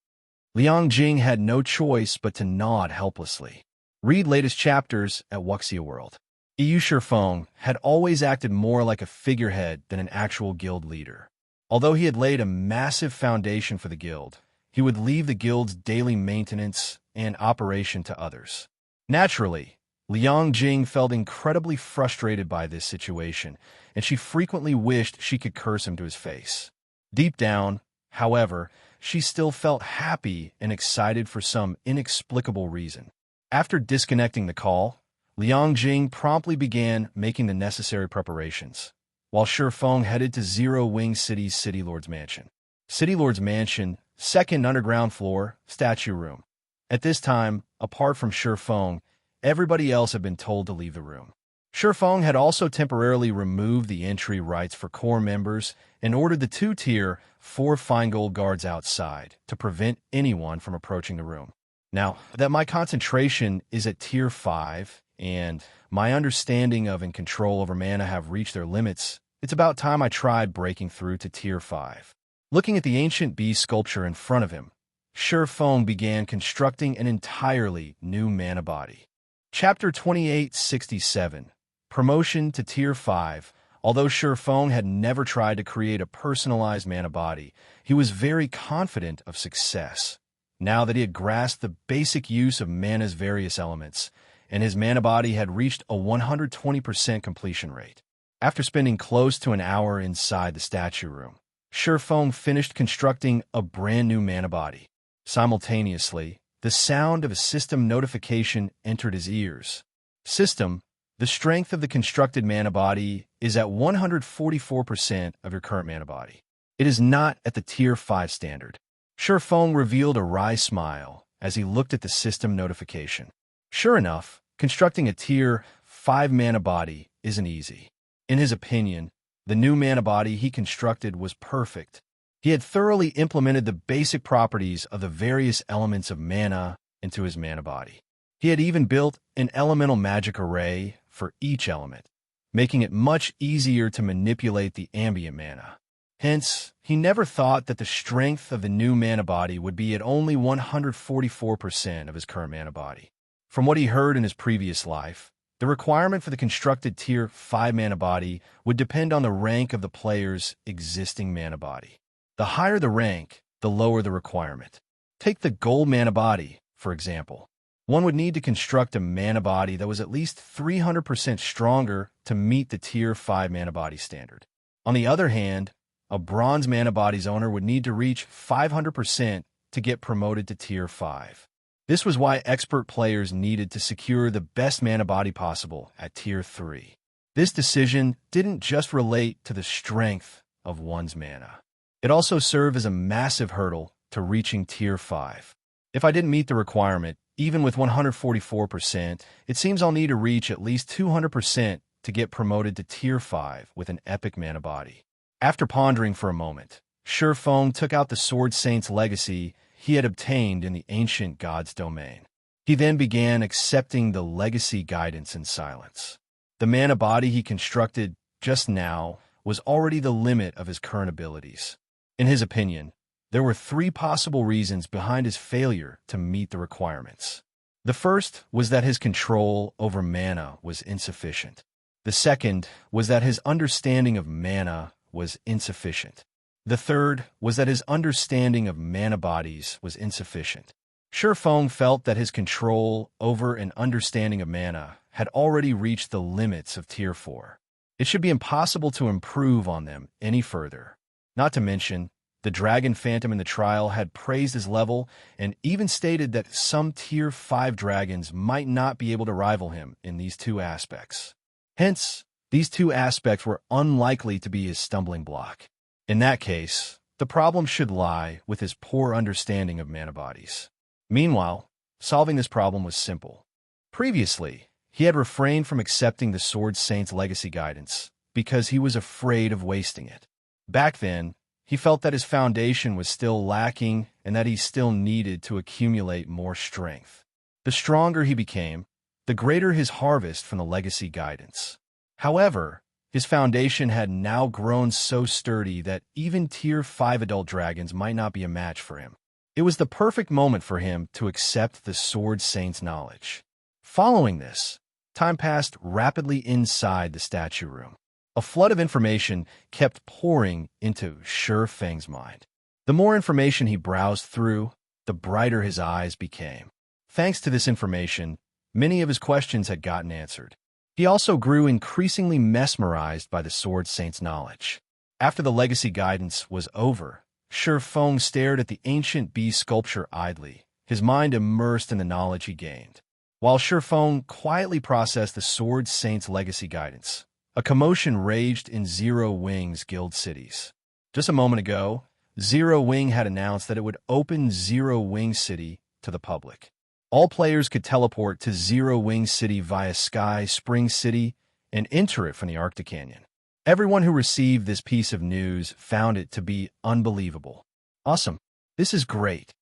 Liang Jing had no choice but to nod helplessly. Read latest chapters at Wuxia World. Feng had always acted more like a figurehead than an actual guild leader. Although he had laid a massive foundation for the guild, he would leave the guild's daily maintenance and operation to others. Naturally, Liang Jing felt incredibly frustrated by this situation, and she frequently wished she could curse him to his face. Deep down, however, she still felt happy and excited for some inexplicable reason. After disconnecting the call, Liang Jing promptly began making the necessary preparations, while Feng headed to Zero Wing City's City Lord's Mansion. City Lord's Mansion, second underground floor, statue room. At this time, apart from Feng, everybody else had been told to leave the room. Feng had also temporarily removed the entry rights for core members and ordered the 2-tier, 4 fine gold guards outside to prevent anyone from approaching the room. Now that my concentration is at Tier 5 and my understanding of and control over mana have reached their limits, it's about time I tried breaking through to Tier 5. Looking at the ancient beast sculpture in front of him, Feng began constructing an entirely new mana body. Chapter 2867, Promotion to Tier 5. Although Feng had never tried to create a personalized mana body, he was very confident of success. Now that he had grasped the basic use of mana's various elements, and his mana body had reached a 120% completion rate. After spending close to an hour inside the statue room, Feng finished constructing a brand new mana body. Simultaneously, the sound of a system notification entered his ears. "System, the strength of the constructed mana body is at 144% of your current mana body. It is not at the Tier 5 standard." Feng revealed a wry smile as he looked at the system notification. Sure enough, constructing a Tier 5 mana body isn't easy. In his opinion, the new mana body he constructed was perfect. He had thoroughly implemented the basic properties of the various elements of mana into his mana body. He had even built an elemental magic array for each element, making it much easier to manipulate the ambient mana. Hence, he never thought that the strength of the new mana body would be at only 144% of his current mana body. From what he heard in his previous life, the requirement for the constructed Tier 5 mana body would depend on the rank of the player's existing mana body. The higher the rank, the lower the requirement. Take the gold mana body, for example. One would need to construct a mana body that was at least 300% stronger to meet the Tier 5 mana body standard. On the other hand, a bronze mana body's owner would need to reach 500% to get promoted to Tier 5. This was why expert players needed to secure the best mana body possible at Tier 3. This decision didn't just relate to the strength of one's mana. It also served as a massive hurdle to reaching Tier 5. If I didn't meet the requirement, even with 144%, it seems I'll need to reach at least 200% to get promoted to Tier 5 with an epic mana body. After pondering for a moment, Feng took out the Sword Saint's legacy he had obtained in the ancient god's domain. He then began accepting the legacy guidance in silence. The mana body he constructed just now was already the limit of his current abilities. In his opinion, there were 3 possible reasons behind his failure to meet the requirements. The first was that his control over mana was insufficient. The second was that his understanding of mana was insufficient. The third was that his understanding of mana bodies was insufficient. Feng felt that his control over and understanding of mana had already reached the limits of Tier 4. It should be impossible to improve on them any further. Not to mention, the Dragon Phantom in the trial had praised his level and even stated that some Tier 5 dragons might not be able to rival him in these 2 aspects. Hence, these 2 aspects were unlikely to be his stumbling block. In that case, the problem should lie with his poor understanding of mana bodies. Meanwhile, solving this problem was simple. Previously, he had refrained from accepting the Sword Saint's legacy guidance because he was afraid of wasting it. Back then, he felt that his foundation was still lacking and that he still needed to accumulate more strength. The stronger he became, the greater his harvest from the legacy guidance. However, his foundation had now grown so sturdy that even Tier 5 adult dragons might not be a match for him. It was the perfect moment for him to accept the Sword Saint's knowledge. Following this, time passed rapidly inside the statue room. A flood of information kept pouring into Feng's mind. The more information he browsed through, the brighter his eyes became. Thanks to this information, many of his questions had gotten answered. He also grew increasingly mesmerized by the Sword Saint's knowledge. After the legacy guidance was over, Feng stared at the ancient bee sculpture idly, his mind immersed in the knowledge he gained. While Feng quietly processed the Sword Saint's legacy guidance, a commotion raged in Zero Wing's guild cities. Just a moment ago, Zero Wing had announced that it would open Zero Wing City to the public. All players could teleport to Zero Wing City via Sky Spring City and enter it from the Arctic Canyon. Everyone who received this piece of news found it to be unbelievable. Awesome. This is great.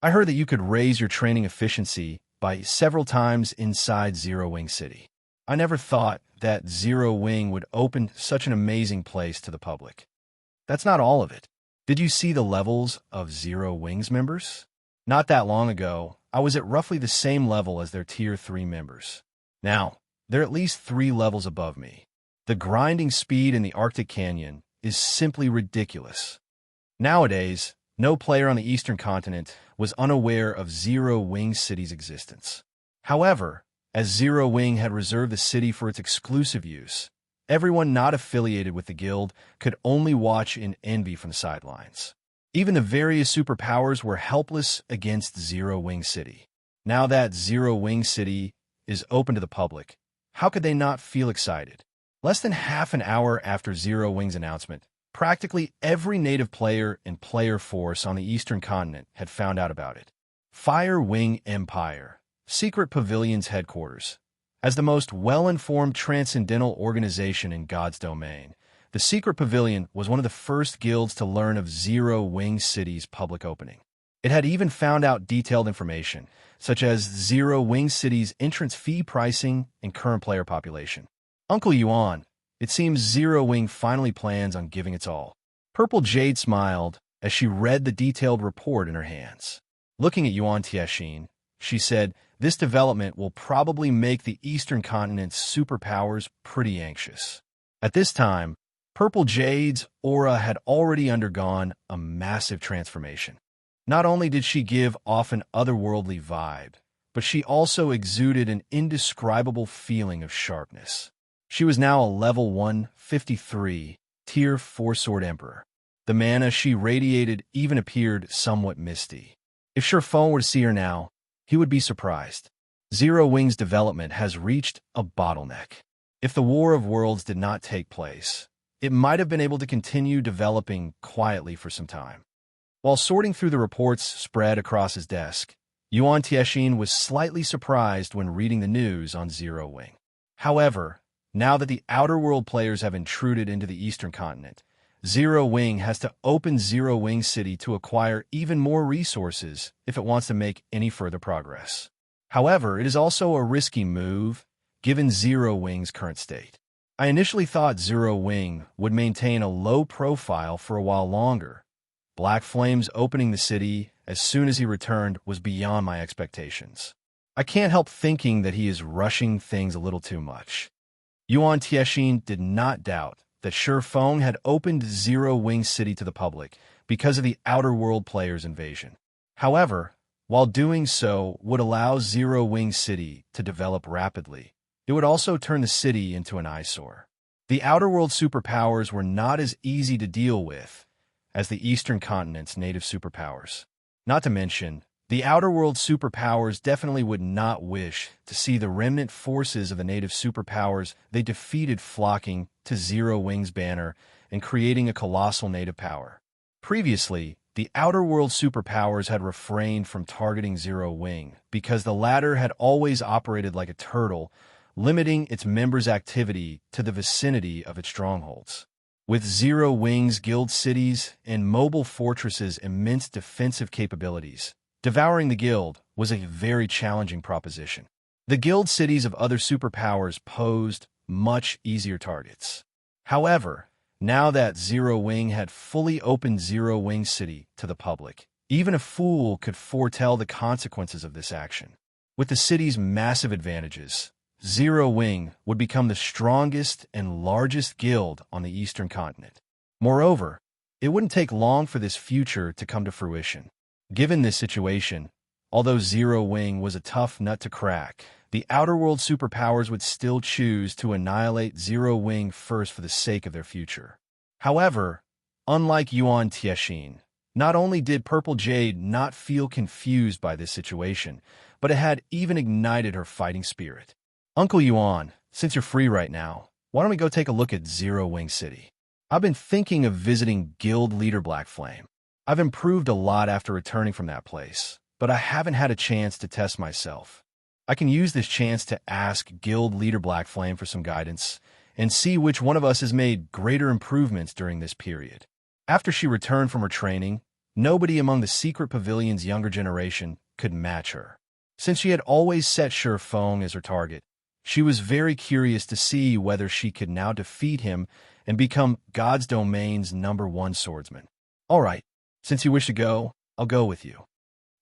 I heard that you could raise your training efficiency by several times inside Zero Wing City. I never thought that Zero Wing would open such an amazing place to the public. That's not all of it. Did you see the levels of Zero Wing's members? Not that long ago, I was at roughly the same level as their Tier 3 members. Now, they're at least 3 levels above me. The grinding speed in the Arctic Canyon is simply ridiculous. Nowadays, no player on the Eastern Continent was unaware of Zero Wing City's existence. However, as Zero Wing had reserved the city for its exclusive use, everyone not affiliated with the guild could only watch in envy from the sidelines. Even the various superpowers were helpless against Zero Wing City. Now that Zero Wing City is open to the public, how could they not feel excited? Less than half an hour after Zero Wing's announcement, practically every native player and player force on the Eastern Continent had found out about it. Fire Wing Empire, Secret Pavilion's headquarters. As the most well-informed transcendental organization in God's domain, the Secret Pavilion was one of the first guilds to learn of Zero Wing City's public opening. It had even found out detailed information, such as Zero Wing City's entrance fee pricing and current player population. Uncle Yuan, it seems Zero Wing finally plans on giving its all. Purple Jade smiled as she read the detailed report in her hands. Looking at Yuan Tianxin, she said, "This development will probably make the Eastern Continent's superpowers pretty anxious." At this time, Purple Jade's aura had already undergone a massive transformation. Not only did she give off an otherworldly vibe, but she also exuded an indescribable feeling of sharpness. She was now a level 153, tier 4 Sword Emperor. The mana she radiated even appeared somewhat misty. If Feng were to see her now, he would be surprised. Zero Wing's development has reached a bottleneck. If the War of Worlds did not take place, it might have been able to continue developing quietly for some time. While sorting through the reports spread across his desk, Yuan Tianxin was slightly surprised when reading the news on Zero Wing. However, now that the Outer World players have intruded into the Eastern Continent, Zero Wing has to open Zero Wing City to acquire even more resources if it wants to make any further progress. However, it is also a risky move, given Zero Wing's current state. I initially thought Zero Wing would maintain a low profile for a while longer. Black Flame's opening the city as soon as he returned was beyond my expectations. I can't help thinking that he is rushing things a little too much. Yuan Tianxin did not doubt that Feng had opened Zero Wing City to the public because of the Outer World players' invasion. However, while doing so would allow Zero Wing City to develop rapidly, it would also turn the city into an eyesore. The Outer World superpowers were not as easy to deal with as the Eastern Continent's native superpowers. Not to mention, the Outer World superpowers definitely would not wish to see the remnant forces of the native superpowers they defeated flocking to Zero Wing's banner and creating a colossal native power. Previously, the Outer World superpowers had refrained from targeting Zero Wing because the latter had always operated like a turtle, limiting its members' activity to the vicinity of its strongholds. With Zero Wing's guild cities and mobile fortresses' immense defensive capabilities, devouring the guild was a very challenging proposition. The guild cities of other superpowers posed much easier targets. However, now that Zero Wing had fully opened Zero Wing City to the public, even a fool could foretell the consequences of this action. With the city's massive advantages, Zero Wing would become the strongest and largest guild on the Eastern Continent. Moreover, it wouldn't take long for this future to come to fruition. Given this situation, although Zero Wing was a tough nut to crack, the Outer World superpowers would still choose to annihilate Zero Wing first for the sake of their future. However, unlike Yuan Tianxin, not only did Purple Jade not feel confused by this situation, but it had even ignited her fighting spirit. Uncle Yuan, since you're free right now, why don't we go take a look at Zero Wing City? I've been thinking of visiting Guild Leader Black Flame. I've improved a lot after returning from that place, but I haven't had a chance to test myself. I can use this chance to ask Guild Leader Black Flame for some guidance and see which one of us has made greater improvements during this period. After she returned from her training, nobody among the Secret Pavilion's younger generation could match her. Since she had always set Feng as her target, she was very curious to see whether she could now defeat him and become God's Domain's #1 swordsman. All right, since you wish to go, I'll go with you.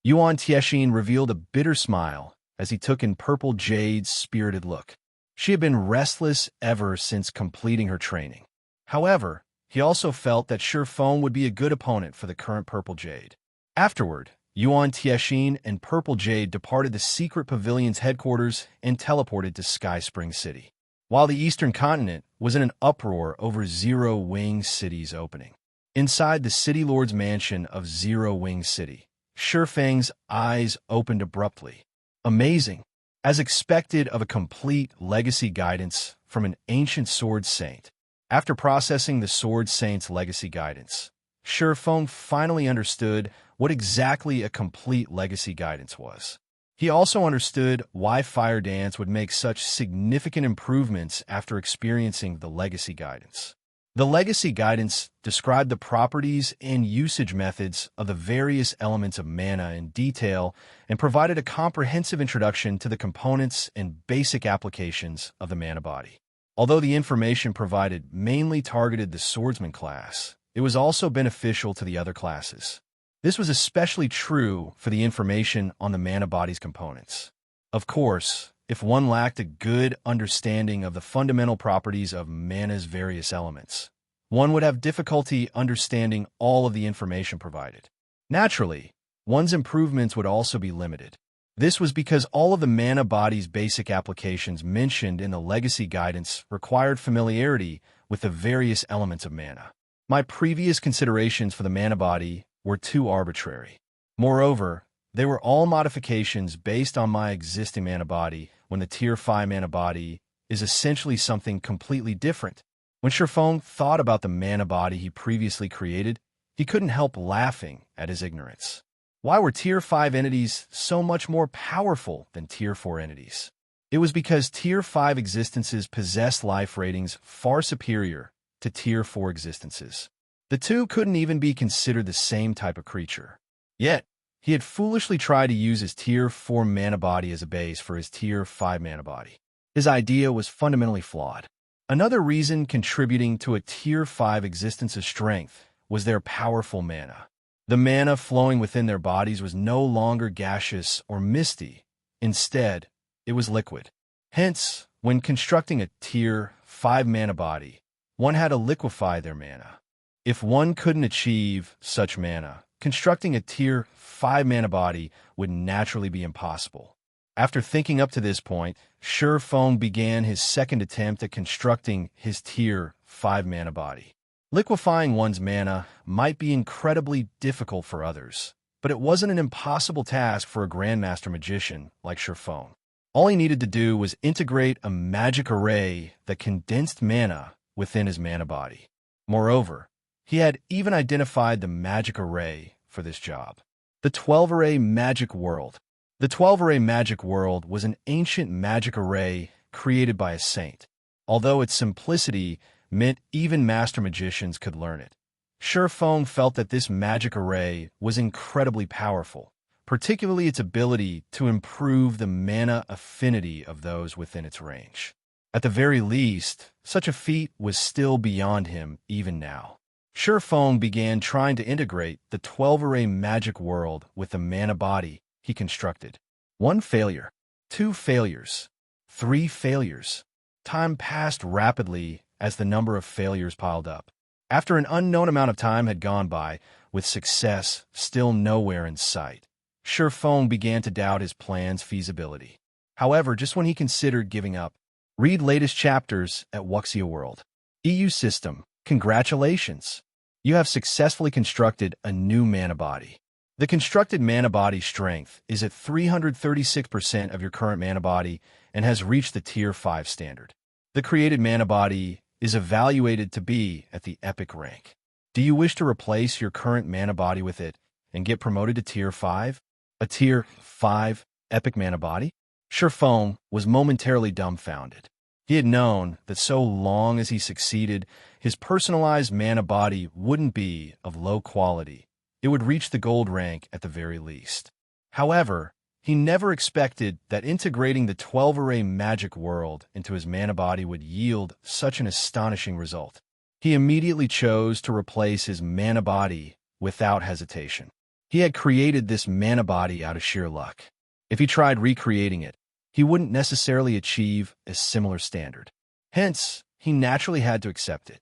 Yuan Tianxin revealed a bitter smile as he took in Purple Jade's spirited look. She had been restless ever since completing her training. However, he also felt that Feng would be a good opponent for the current Purple Jade. Afterward, Yuan Tianxin and Purple Jade departed the Secret Pavilion's headquarters and teleported to Sky Spring City, while the Eastern Continent was in an uproar over Zero Wing City's opening. Inside the City Lord's mansion of Zero Wing City, Feng's eyes opened abruptly. Amazing! As expected of a complete legacy guidance from an ancient Sword Saint. After processing the Sword Saint's legacy guidance, Feng finally understood what exactly a complete legacy guidance was. He also understood why Fire Dance would make such significant improvements after experiencing the legacy guidance. The legacy guidance described the properties and usage methods of the various elements of mana in detail and provided a comprehensive introduction to the components and basic applications of the mana body. Although the information provided mainly targeted the swordsman class, it was also beneficial to the other classes. This was especially true for the information on the mana body's components. Of course, if one lacked a good understanding of the fundamental properties of mana's various elements, one would have difficulty understanding all of the information provided. Naturally, one's improvements would also be limited. This was because all of the mana body's basic applications mentioned in the legacy guidance required familiarity with the various elements of mana. My previous considerations for the mana body were too arbitrary. Moreover, they were all modifications based on my existing mana body, when the Tier 5 mana body is essentially something completely different. When Feng thought about the mana body he previously created, he couldn't help laughing at his ignorance. Why were Tier 5 entities so much more powerful than Tier 4 entities? It was because Tier 5 existences possessed life ratings far superior to Tier 4 existences. The two couldn't even be considered the same type of creature. Yet, he had foolishly tried to use his Tier 4 mana body as a base for his Tier 5 mana body. His idea was fundamentally flawed. Another reason contributing to a Tier 5 existence's strength was their powerful mana. The mana flowing within their bodies was no longer gaseous or misty. Instead, it was liquid. Hence, when constructing a Tier 5 mana body, one had to liquefy their mana. If one couldn't achieve such mana, constructing a Tier 5 mana body would naturally be impossible. After thinking up to this point, Feng began his second attempt at constructing his Tier 5 mana body. Liquefying one's mana might be incredibly difficult for others, but it wasn't an impossible task for a Grandmaster Magician like Feng. All he needed to do was integrate a magic array that condensed mana within his mana body. Moreover, he had even identified the magic array for this job. The 12-array magic world. The 12-array magic world was an ancient magic array created by a saint. Although its simplicity meant even master magicians could learn it, Feng felt that this magic array was incredibly powerful, particularly its ability to improve the mana affinity of those within its range. At the very least, such a feat was still beyond him even now. Feng began trying to integrate the 12-array magic world with the mana body he constructed. 1 failure, 2 failures, 3 failures. Time passed rapidly as the number of failures piled up. After an unknown amount of time had gone by, with success still nowhere in sight, Feng began to doubt his plan's feasibility. However, just when he considered giving up, read latest chapters at Wuxia World. EU System, congratulations! You have successfully constructed a new mana body. The constructed mana body strength is at 336% of your current mana body and has reached the Tier 5 standard. The created mana body is evaluated to be at the epic rank. Do you wish to replace your current mana body with it and get promoted to Tier 5? A Tier 5 epic mana body? Feng was momentarily dumbfounded. He had known that so long as he succeeded, his personalized mana body wouldn't be of low quality. It would reach the gold rank at the very least. However, he never expected that integrating the 12-array magic world into his mana body would yield such an astonishing result. He immediately chose to replace his mana body without hesitation. He had created this mana body out of sheer luck. If he tried recreating it, he wouldn't necessarily achieve a similar standard. Hence, he naturally had to accept it.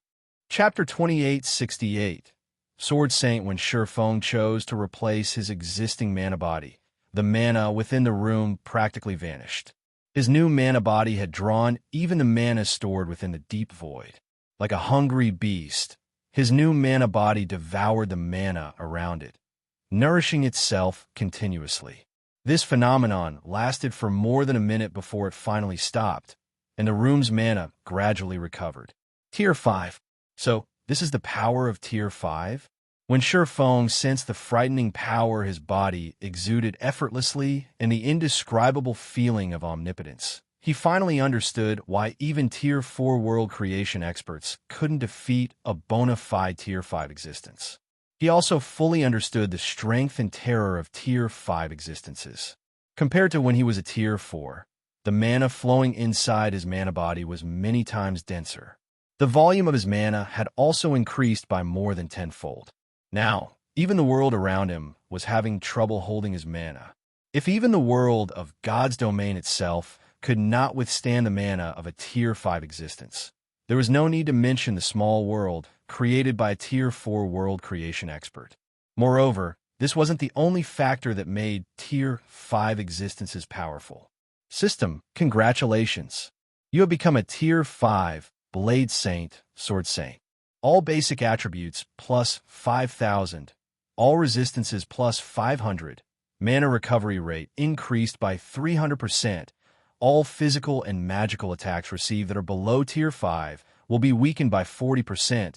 Chapter 2868. Sword Saint. When Feng chose to replace his existing mana body, the mana within the room practically vanished. His new mana body had drawn even the mana stored within the deep void. Like a hungry beast, his new mana body devoured the mana around it, nourishing itself continuously. This phenomenon lasted for more than a minute before it finally stopped, and the room's mana gradually recovered. Tier 5. So, this is the power of Tier 5? When Feng sensed the frightening power his body exuded effortlessly and the indescribable feeling of omnipotence, he finally understood why even Tier 4 world creation experts couldn't defeat a bona fide Tier 5 existence. He also fully understood the strength and terror of Tier 5 existences. Compared to when he was a Tier 4, the mana flowing inside his mana body was many times denser. The volume of his mana had also increased by more than tenfold. Now, even the world around him was having trouble holding his mana. If even the world of God's domain itself could not withstand the mana of a Tier 5 existence, there was no need to mention the small world created by a Tier 4 world creation expert. Moreover, this wasn't the only factor that made Tier 5 existences powerful. System, congratulations. You have become a Tier 5 Blade Saint, Sword Saint. All basic attributes plus 5,000. All resistances plus 500. Mana recovery rate increased by 300%. All physical and magical attacks received that are below Tier 5 will be weakened by 40%.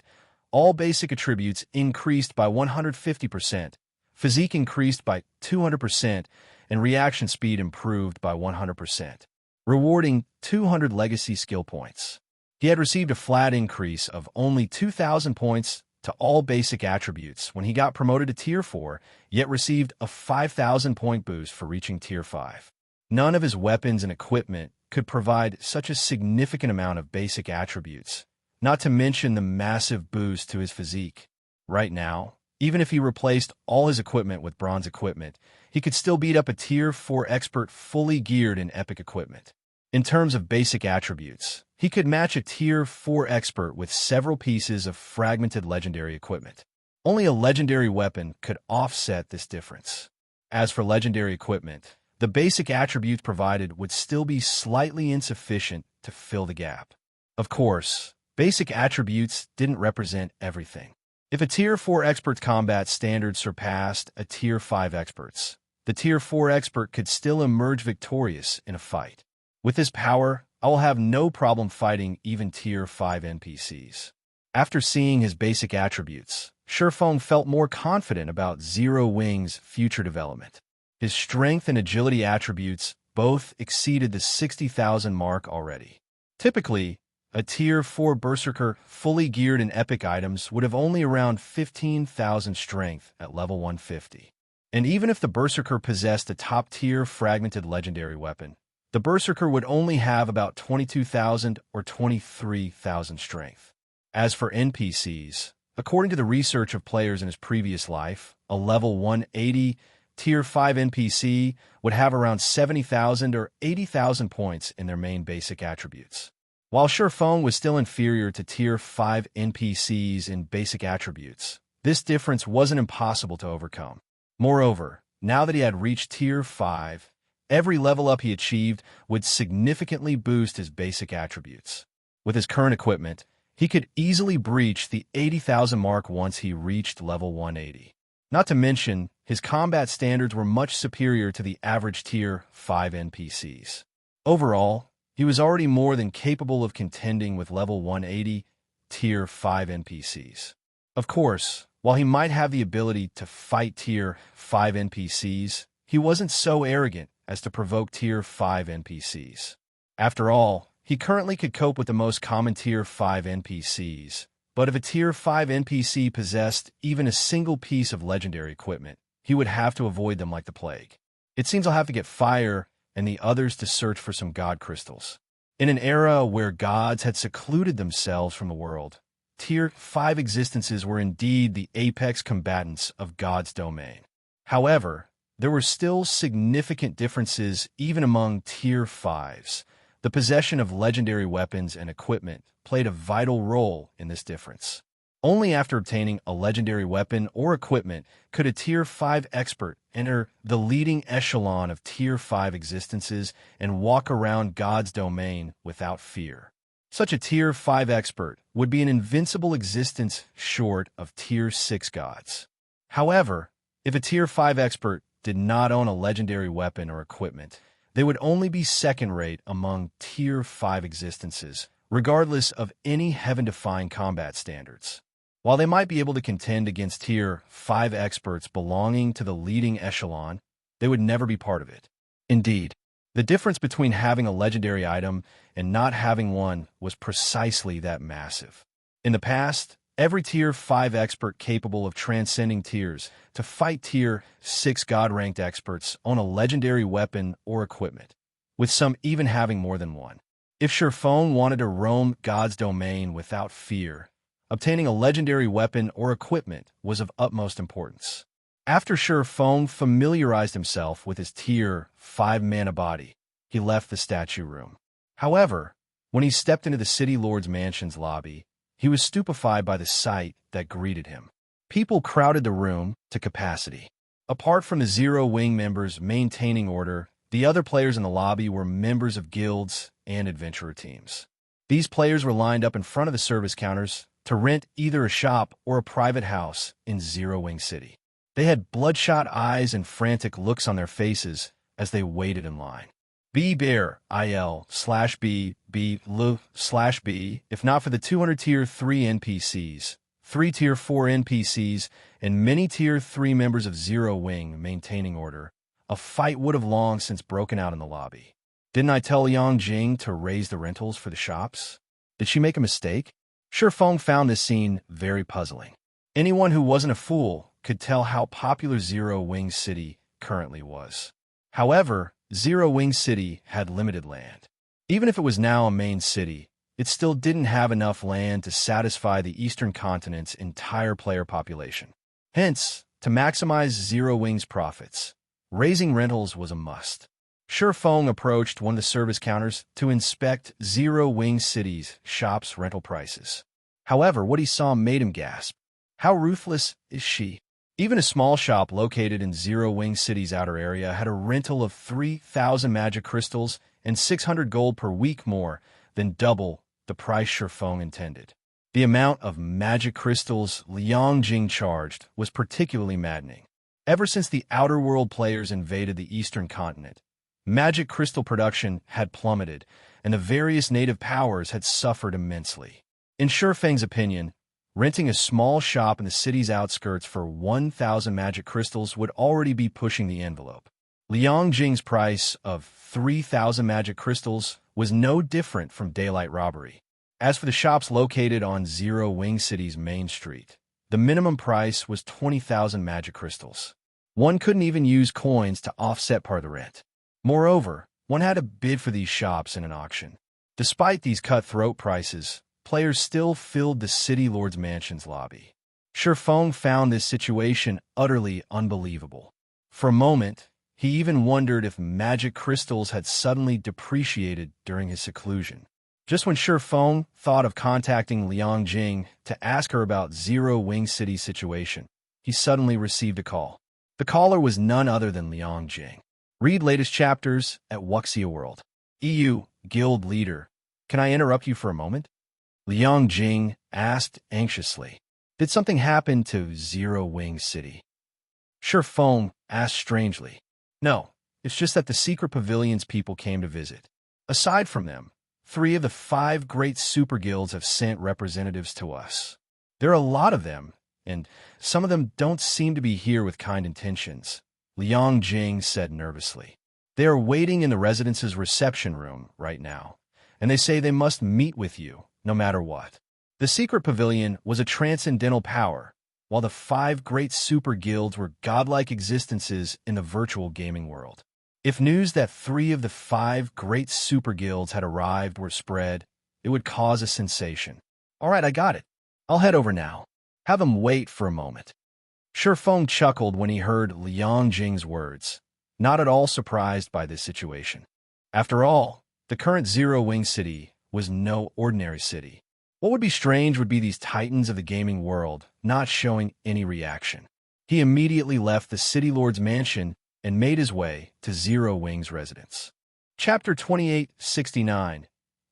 All basic attributes increased by 150%. Physique increased by 200%, and reaction speed improved by 100%. Rewarding 200 legacy skill points. He had received a flat increase of only 2,000 points to all basic attributes when he got promoted to Tier 4, yet received a 5,000 point boost for reaching Tier 5. None of his weapons and equipment could provide such a significant amount of basic attributes, not to mention the massive boost to his physique. Right now, even if he replaced all his equipment with bronze equipment, he could still beat up a Tier 4 expert fully geared in epic equipment. In terms of basic attributes, he could match a Tier 4 expert with several pieces of fragmented legendary equipment. Only a legendary weapon could offset this difference. As for legendary equipment, the basic attributes provided would still be slightly insufficient to fill the gap. Of course, basic attributes didn't represent everything. If a Tier 4 expert's combat standard surpassed a Tier 5 expert's, the Tier 4 expert could still emerge victorious in a fight. With this power, I will have no problem fighting even Tier 5 NPCs. After seeing his basic attributes, Feng felt more confident about Zero Wing's future development. His strength and agility attributes both exceeded the 60,000 mark already. Typically, a Tier 4 Berserker fully geared in epic items would have only around 15,000 strength at level 150. And even if the Berserker possessed a top-tier fragmented legendary weapon, the Berserker would only have about 22,000 or 23,000 strength. As for NPCs, according to the research of players in his previous life, a level 180 Tier 5 NPC would have around 70,000 or 80,000 points in their main basic attributes. While Feng was still inferior to Tier 5 NPCs in basic attributes, this difference wasn't impossible to overcome. Moreover, now that he had reached Tier 5, every level up he achieved would significantly boost his basic attributes. With his current equipment, he could easily breach the 80,000 mark once he reached level 180. Not to mention, his combat standards were much superior to the average Tier 5 NPCs. Overall, he was already more than capable of contending with level 180 Tier 5 NPCs. Of course, while he might have the ability to fight Tier 5 NPCs, he wasn't so arrogant as to provoke Tier 5 NPCs. After all, he currently could cope with the most common Tier 5 NPCs, but if a Tier 5 NPC possessed even a single piece of legendary equipment, he would have to avoid them like the plague. It seems I'll have to get Fire and the others to search for some god crystals. In an era where gods had secluded themselves from the world, Tier 5 existences were indeed the apex combatants of God's domain. However, there were still significant differences even among Tier 5s. The possession of legendary weapons and equipment played a vital role in this difference. Only after obtaining a legendary weapon or equipment could a Tier 5 expert enter the leading echelon of Tier 5 existences and walk around God's domain without fear. Such a Tier 5 expert would be an invincible existence short of Tier 6 gods. However, if a Tier 5 expert did not own a legendary weapon or equipment, they would only be second-rate among Tier 5 existences, regardless of any heaven-defying combat standards. While they might be able to contend against Tier 5 experts belonging to the leading echelon, they would never be part of it. Indeed, the difference between having a legendary item and not having one was precisely that massive. In the past, every Tier 5 expert capable of transcending tiers to fight Tier 6 God-ranked experts own a legendary weapon or equipment, with some even having more than one. If Feng wanted to roam God's domain without fear, obtaining a legendary weapon or equipment was of utmost importance. After Feng familiarized himself with his Tier 5 mana body, he left the statue room. However, when he stepped into the City Lord's mansion's lobby, he was stupefied by the sight that greeted him. People crowded the room to capacity. Apart from the Zero Wing members maintaining order, the other players in the lobby were members of guilds and adventurer teams. These players were lined up in front of the service counters to rent either a shop or a private house in Zero Wing City. They had bloodshot eyes and frantic looks on their faces as they waited in line. B bear IL/B B L/B if not for the 200 Tier 3 NPCs, 3 Tier 4 NPCs, and many Tier 3 members of Zero Wing maintaining order, a fight would have long since broken out in the lobby. Didn't I tell Liang Jing to raise the rentals for the shops? Did she make a mistake? Feng found this scene very puzzling. Anyone who wasn't a fool could tell how popular Zero Wing City currently was. However, Zero Wing City had limited land. Even if it was now a main city, it still didn't have enough land to satisfy the Eastern Continent's entire player population. Hence, to maximize Zero Wing's profits, raising rentals was a must. Feng approached one of the service counters to inspect Zero Wing City's shop's rental prices. However, what he saw made him gasp. How ruthless is she? Even a small shop located in Zero Wing City's outer area had a rental of 3,000 magic crystals and 600 gold per week, more than double the price Feng intended. The amount of magic crystals Liang Jing charged was particularly maddening. Ever since the Outer World players invaded the Eastern Continent, magic crystal production had plummeted, and the various native powers had suffered immensely. In Feng's opinion, renting a small shop in the city's outskirts for 1,000 magic crystals would already be pushing the envelope. Liang Jing's price of 3,000 magic crystals was no different from daylight robbery. As for the shops located on Zero Wing City's main street, the minimum price was 20,000 magic crystals. One couldn't even use coins to offset part of the rent. Moreover, one had to bid for these shops in an auction. Despite these cutthroat prices, players still filled the City Lord's mansion's lobby. Feng found this situation utterly unbelievable. For a moment, he even wondered if magic crystals had suddenly depreciated during his seclusion. Just when Feng thought of contacting Liang Jing to ask her about Zero Wing City's situation, he suddenly received a call. The caller was none other than Liang Jing. Read latest chapters at Wuxia World. EU Guild Leader, can I interrupt you for a moment? Liang Jing asked anxiously. Did something happen to Zero Wing City? Feng asked strangely. No, it's just that the secret pavilion's people came to visit. Aside from them, 3 of the 5 great super guilds have sent representatives to us. There are a lot of them, and some of them don't seem to be here with kind intentions, Liang Jing said nervously. They are waiting in the residence's reception room right now, and they say they must meet with you, no matter what. The secret pavilion was a transcendental power, while the 5 great super guilds were godlike existences in the virtual gaming world. If news that 3 of the 5 great super guilds had arrived were spread, it would cause a sensation. All right, I got it. I'll head over now. Have him wait for a moment. Feng chuckled when he heard Liang Jing's words, not at all surprised by this situation. After all, the current Zero Wing City was no ordinary city. What would be strange would be these titans of the gaming world not showing any reaction. He immediately left the City Lord's mansion and made his way to Zero Wing's residence. Chapter 2869,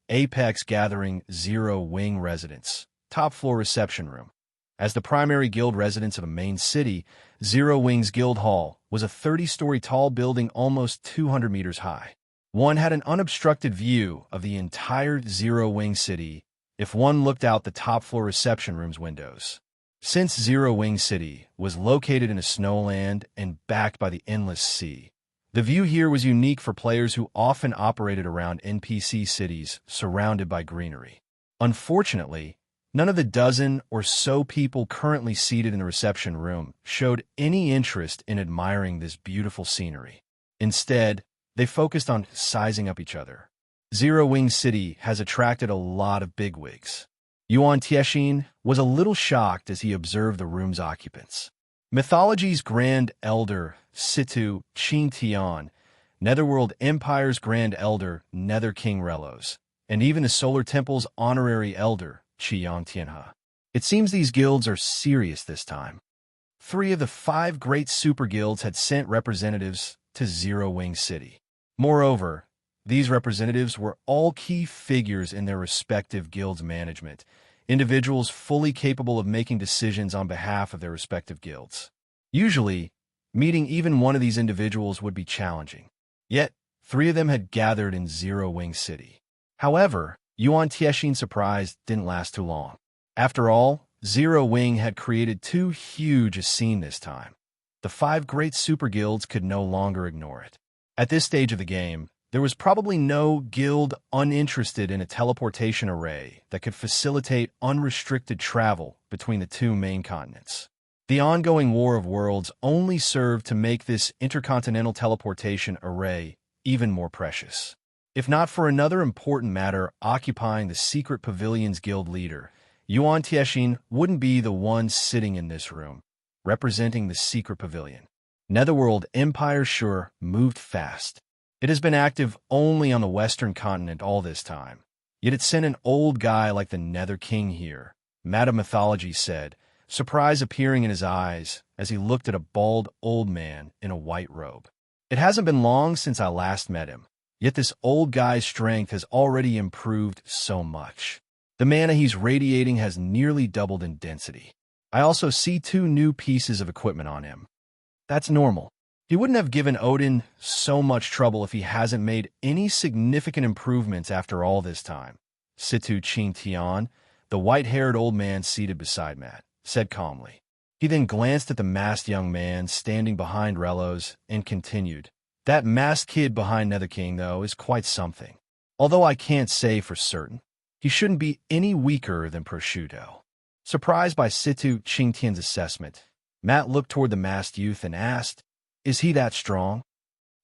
Apex Gathering Zero Wing Residence, Top Floor Reception Room. As the primary guild residence of a main city, Zero Wing's Guild Hall was a 30-story tall building almost 200 meters high. One had an unobstructed view of the entire Zero Wing City if one looked out the top floor reception room's windows. Since Zero Wing City was located in a snowland and backed by the endless sea, the view here was unique for players who often operated around NPC cities surrounded by greenery. Unfortunately, none of the dozen or so people currently seated in the reception room showed any interest in admiring this beautiful scenery. Instead, they focused on sizing up each other. Zero Wing City has attracted a lot of bigwigs. Yuan Tiexin was a little shocked as he observed the room's occupants. Mythology's Grand Elder, Situ Qing Tian, Netherworld Empire's Grand Elder, Nether King Relos, and even the Solar Temple's Honorary Elder, Qiyang Tianhe. It seems these guilds are serious this time. 3 of the 5 great super guilds had sent representatives to Zero Wing City. Moreover, these representatives were all key figures in their respective guilds' management, individuals fully capable of making decisions on behalf of their respective guilds. Usually, meeting even one of these individuals would be challenging. Yet, 3 of them had gathered in Zero Wing City. However, Yuan Tiexin's surprise didn't last too long. After all, Zero Wing had created too huge a scene this time. The 5 great super guilds could no longer ignore it. At this stage of the game, there was probably no guild uninterested in a teleportation array that could facilitate unrestricted travel between the 2 main continents. The ongoing War of Worlds only served to make this intercontinental teleportation array even more precious. If not for another important matter occupying the Secret Pavilion's guild leader, Yuan Tiexin wouldn't be the one sitting in this room, representing the Secret Pavilion. Netherworld Empire sure moved fast. It has been active only on the Western continent all this time. Yet it sent an old guy like the Nether King here, Madame Mythology said, surprise appearing in his eyes as he looked at a bald old man in a white robe. It hasn't been long since I last met him, yet this old guy's strength has already improved so much. The mana he's radiating has nearly doubled in density. I also see 2 new pieces of equipment on him. That's normal. He wouldn't have given Odin so much trouble if he hasn't made any significant improvements after all this time. Situ Qing Tian, the white-haired old man seated beside Matt, said calmly. He then glanced at the masked young man standing behind Relos and continued. That masked kid behind Nether King, though, is quite something. Although I can't say for certain, he shouldn't be any weaker than Prosciutto. Surprised by Situ Qing Tian's assessment, Matt looked toward the masked youth and asked, is he that strong?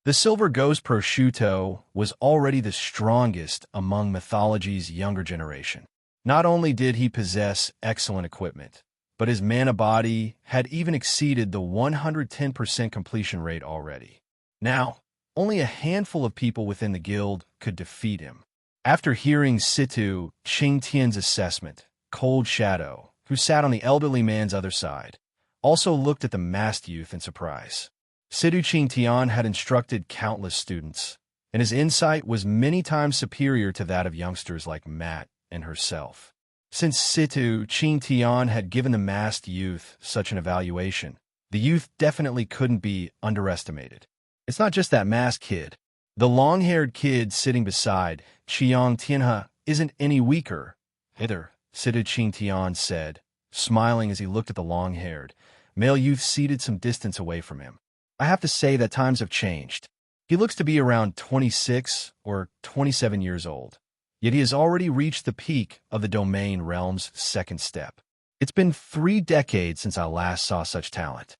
The Silver Ghost Prosciutto was already the strongest among Mythology's younger generation. Not only did he possess excellent equipment, but his mana body had even exceeded the 110% completion rate already. Now, only a handful of people within the guild could defeat him. After hearing Situ Qing Tian's assessment, Cold Shadow, who sat on the elderly man's other side, also looked at the masked youth in surprise. Situ Qing Tian had instructed countless students, and his insight was many times superior to that of youngsters like Matt and herself. Since Situ Qing Tian had given the masked youth such an evaluation, the youth definitely couldn't be underestimated. It's not just that masked kid. The long-haired kid sitting beside Qiyang Tianhe isn't any weaker. Hither, Situ Qing Tian said, smiling as he looked at the long-haired male youth seated some distance away from him. I have to say that times have changed. He looks to be around 26 or 27 years old, yet he has already reached the peak of the domain realm's 2nd step. It's been 3 decades since I last saw such talent.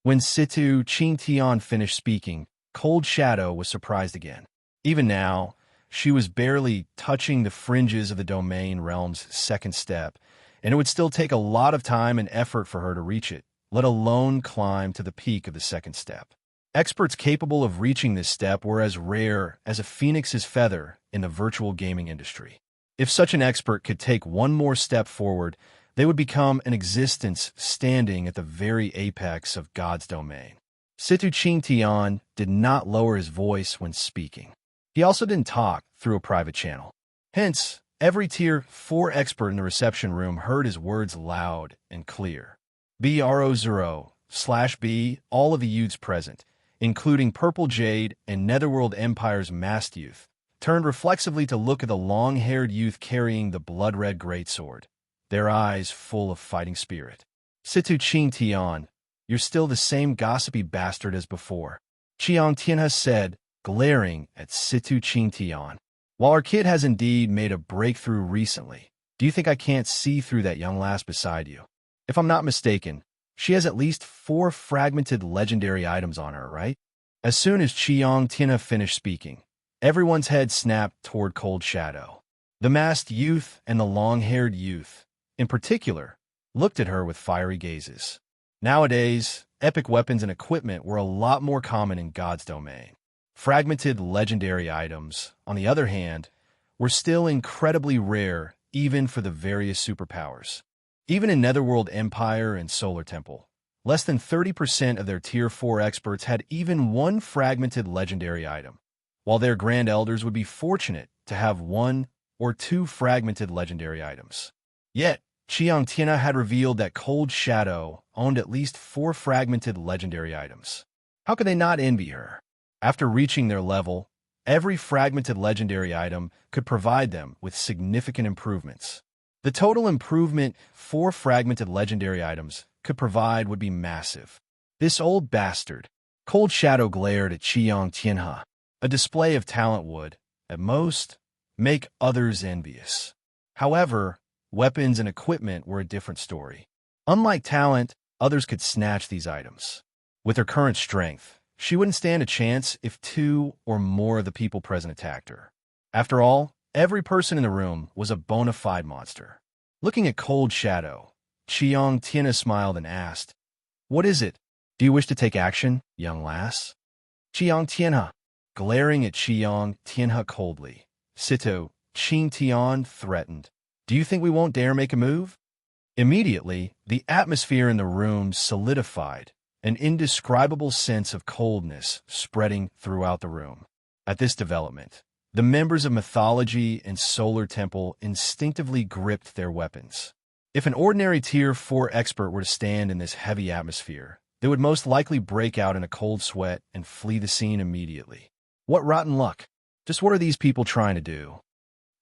When Situ Qing Tian finished speaking, Cold Shadow was surprised again. Even now, she was barely touching the fringes of the domain realm's 2nd step, and it would still take a lot of time and effort for her to reach it, let alone climb to the peak of the 2nd step. Experts capable of reaching this step were as rare as a phoenix's feather in the virtual gaming industry. If such an expert could take one more step forward, they would become an existence standing at the very apex of God's domain. Situ Qing Tian did not lower his voice when speaking. He also didn't talk through a private channel. Hence, every Tier 4 expert in the reception room heard his words loud and clear. BRO0/B, all of the youths present, including Purple Jade and Netherworld Empire's masked youth, turned reflexively to look at the long-haired youth carrying the blood-red greatsword, their eyes full of fighting spirit. Situ Qing Tian, you're still the same gossipy bastard as before, Qiyang Tianhe said, glaring at Situ Qing Tian. While our kid has indeed made a breakthrough recently, do you think I can't see through that young lass beside you? If I'm not mistaken, she has at least 4 fragmented legendary items on her, right? As soon as Qiyang Tianhe finished speaking, Everyone's head snapped toward Cold Shadow. The masked youth and the long-haired youth, in particular, looked at her with fiery gazes. Nowadays, epic weapons and equipment were a lot more common in God's domain. Fragmented legendary items, on the other hand, were still incredibly rare even for the various superpowers. Even in Netherworld Empire and Solar Temple, less than 30% of their Tier 4 experts had even one fragmented legendary item, while their Grand Elders would be fortunate to have one or two fragmented legendary items. Yet, Qiang Tianhe had revealed that Cold Shadow owned at least 4 fragmented legendary items. How could they not envy her? After reaching their level, every fragmented legendary item could provide them with significant improvements. The total improvement 4 fragmented legendary items could provide would be massive. This old bastard. Cold Shadow glared at Qiang Tianhe. A display of talent would, at most, make others envious. However, weapons and equipment were a different story. Unlike talent, others could snatch these items. With her current strength, she wouldn't stand a chance if 2 or more of the people present attacked her. After all, every person in the room was a bona fide monster. Looking at Cold Shadow, Qiang Tianhe smiled and asked, "What is it? Do you wish to take action, young lass?" Qiang Tianhe, glaring at Qiang Tianhe coldly. Sito, Qing Tian threatened, "Do you think we won't dare make a move?" Immediately, the atmosphere in the room solidified, an indescribable sense of coldness spreading throughout the room. At this development, the members of Mythology and Solar Temple instinctively gripped their weapons. If an ordinary Tier 4 expert were to stand in this heavy atmosphere, they would most likely break out in a cold sweat and flee the scene immediately. What rotten luck! Just what are these people trying to do?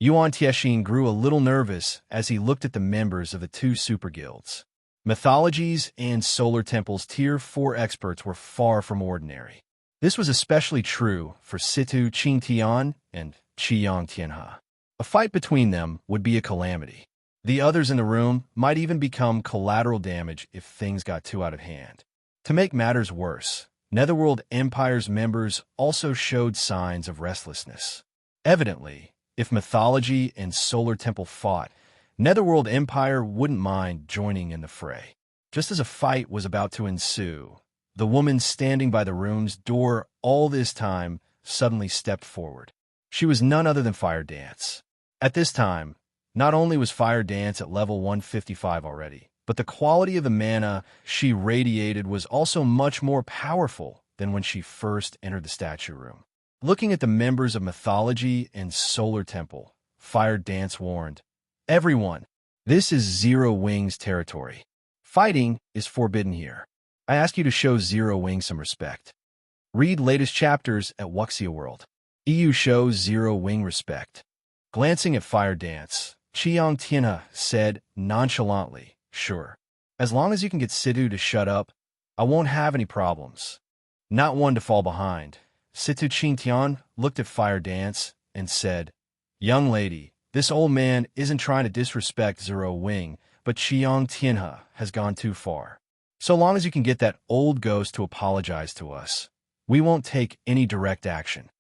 Yuan Tiexin grew a little nervous as he looked at the members of the 2 super guilds. Mythologies and Solar Temple's Tier 4 experts were far from ordinary. This was especially true for Situ Qingtian and Qiang Tianhe. A fight between them would be a calamity. The others in the room might even become collateral damage if things got too out of hand. To make matters worse, Netherworld Empire's members also showed signs of restlessness. Evidently, if Mythology and Solar Temple fought, Netherworld Empire wouldn't mind joining in the fray. Just as a fight was about to ensue, the woman standing by the room's door all this time suddenly stepped forward. She was none other than Fire Dance. At this time, not only was Fire Dance at level 155 already, but the quality of the mana she radiated was also much more powerful than when she first entered the statue room. Looking at the members of Mythology and Solar Temple, Fire Dance warned, "Everyone, this is Zero Wings territory. Fighting is forbidden here. I ask you to show Zero Wing some respect. Read latest chapters at Wuxia World. EU shows Zero Wing respect." Glancing at Fire Dance, Qiang Tianhe said nonchalantly, "Sure. As long as you can get Situ to shut up, I won't have any problems." Not one to fall behind, Situ Qingtian looked at Fire Dance and said, "Young lady, this old man isn't trying to disrespect Zero Wing, but Qiang Tianhe has gone too far. So long as you can get that old ghost to apologize to us, we won't take any direct action."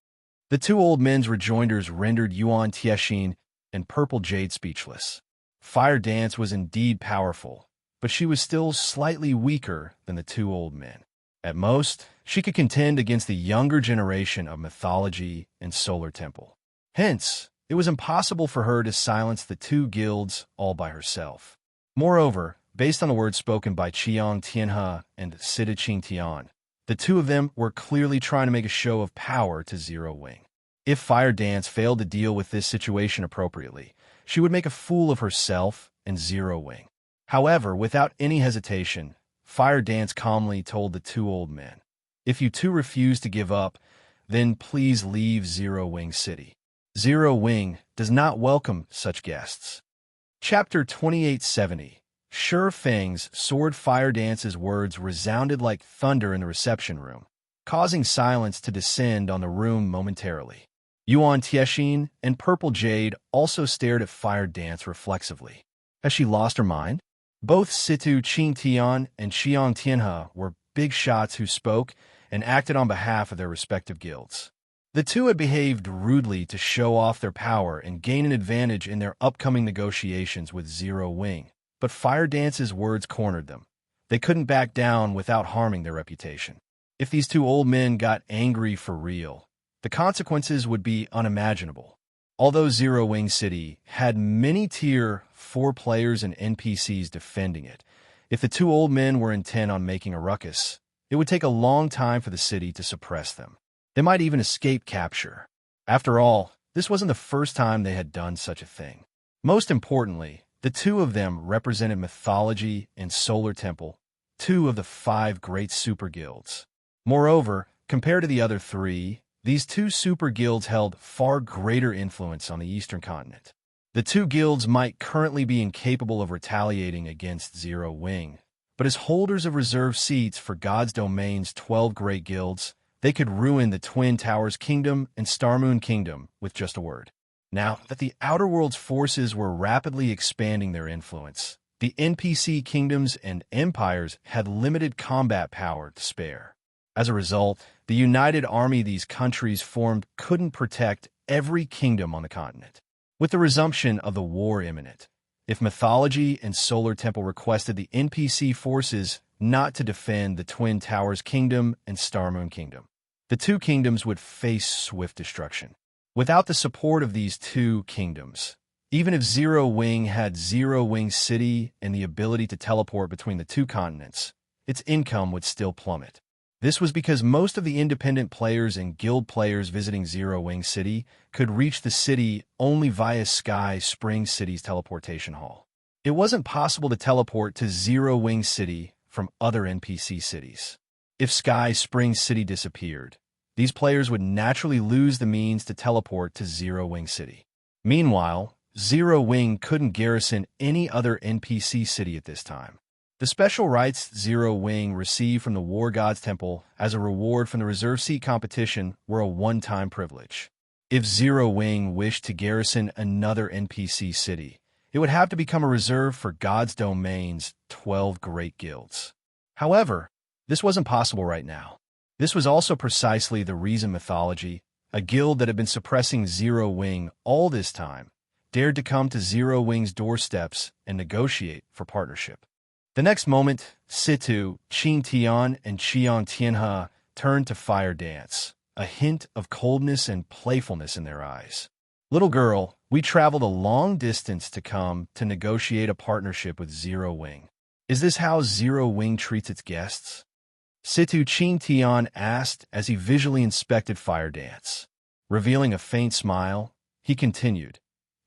The 2 old men's rejoinders rendered Yuan Tiexin and Purple Jade speechless. Fire Dance was indeed powerful, but she was still slightly weaker than the 2 old men. At most, she could contend against the younger generation of Mythology and Solar Temple. Hence, it was impossible for her to silence the 2 guilds all by herself. Moreover, based on the words spoken by Qiang Tianhe and Sita Qingtian, the 2 of them were clearly trying to make a show of power to Zero Wing. If Fire Dance failed to deal with this situation appropriately, she would make a fool of herself and Zero Wing. However, without any hesitation, Fire Dance calmly told the 2 old men, "If you 2 refuse to give up, then please leave Zero Wing City. Zero Wing does not welcome such guests." Chapter 2870. Feng's sword. Fire Dance's words resounded like thunder in the reception room, causing silence to descend on the room momentarily. Yuan Tiexin and Purple Jade also stared at Fire Dance reflexively. Has she lost her mind? Both Situ Qingtian and Qiang Tianhe were big shots who spoke and acted on behalf of their respective guilds. The two had behaved rudely to show off their power and gain an advantage in their upcoming negotiations with Zero Wing, but Fire Dance's words cornered them. They couldn't back down without harming their reputation. If these two old men got angry for real, the consequences would be unimaginable. Although Zero Wing City had many Tier 4 players and NPCs defending it, if the two old men were intent on making a ruckus, it would take a long time for the city to suppress them. They might even escape capture. After all, this wasn't the first time they had done such a thing. Most importantly, the two of them represented Mythology and Solar Temple, two of the 5 great super guilds. Moreover, compared to the other 3, these 2 super guilds held far greater influence on the Eastern Continent. The 2 guilds might currently be incapable of retaliating against Zero Wing, but as holders of reserved seats for God's Domain's 12 great guilds, they could ruin the Twin Towers Kingdom and Starmoon Kingdom with just a word. Now that the Outer World's forces were rapidly expanding their influence, the NPC kingdoms and empires had limited combat power to spare. As a result, the united army these countries formed couldn't protect every kingdom on the continent. With the resumption of the war imminent, if Mythology and Solar Temple requested the NPC forces not to defend the Twin Towers Kingdom and Starmoon Kingdom, the 2 kingdoms would face swift destruction. Without the support of these 2 kingdoms, even if Zero Wing had Zero Wing City and the ability to teleport between the 2 continents, its income would still plummet. This was because most of the independent players and guild players visiting Zero Wing City could reach the city only via Sky Spring City's teleportation hall. It wasn't possible to teleport to Zero Wing City from other NPC cities. If Sky Spring City disappeared, these players would naturally lose the means to teleport to Zero Wing City. Meanwhile, Zero Wing couldn't garrison any other NPC city at this time. The special rights Zero Wing received from the War God's Temple as a reward from the reserve seat competition were a one-time privilege. If Zero Wing wished to garrison another NPC city, it would have to become a reserve for God's Domain's 12 great guilds. However, this wasn't possible right now. This was also precisely the reason Mythology, a guild that had been suppressing Zero Wing all this time, dared to come to Zero Wing's doorsteps and negotiate for partnership. The next moment, Situ, Qin Tian, and Qiang Tianhe turned to Fire Dance, a hint of coldness and playfulness in their eyes. "Little girl, we traveled a long distance to come to negotiate a partnership with Zero Wing. Is this how Zero Wing treats its guests?" Situ Qin Tian asked as he visually inspected Fire Dance. Revealing a faint smile, he continued,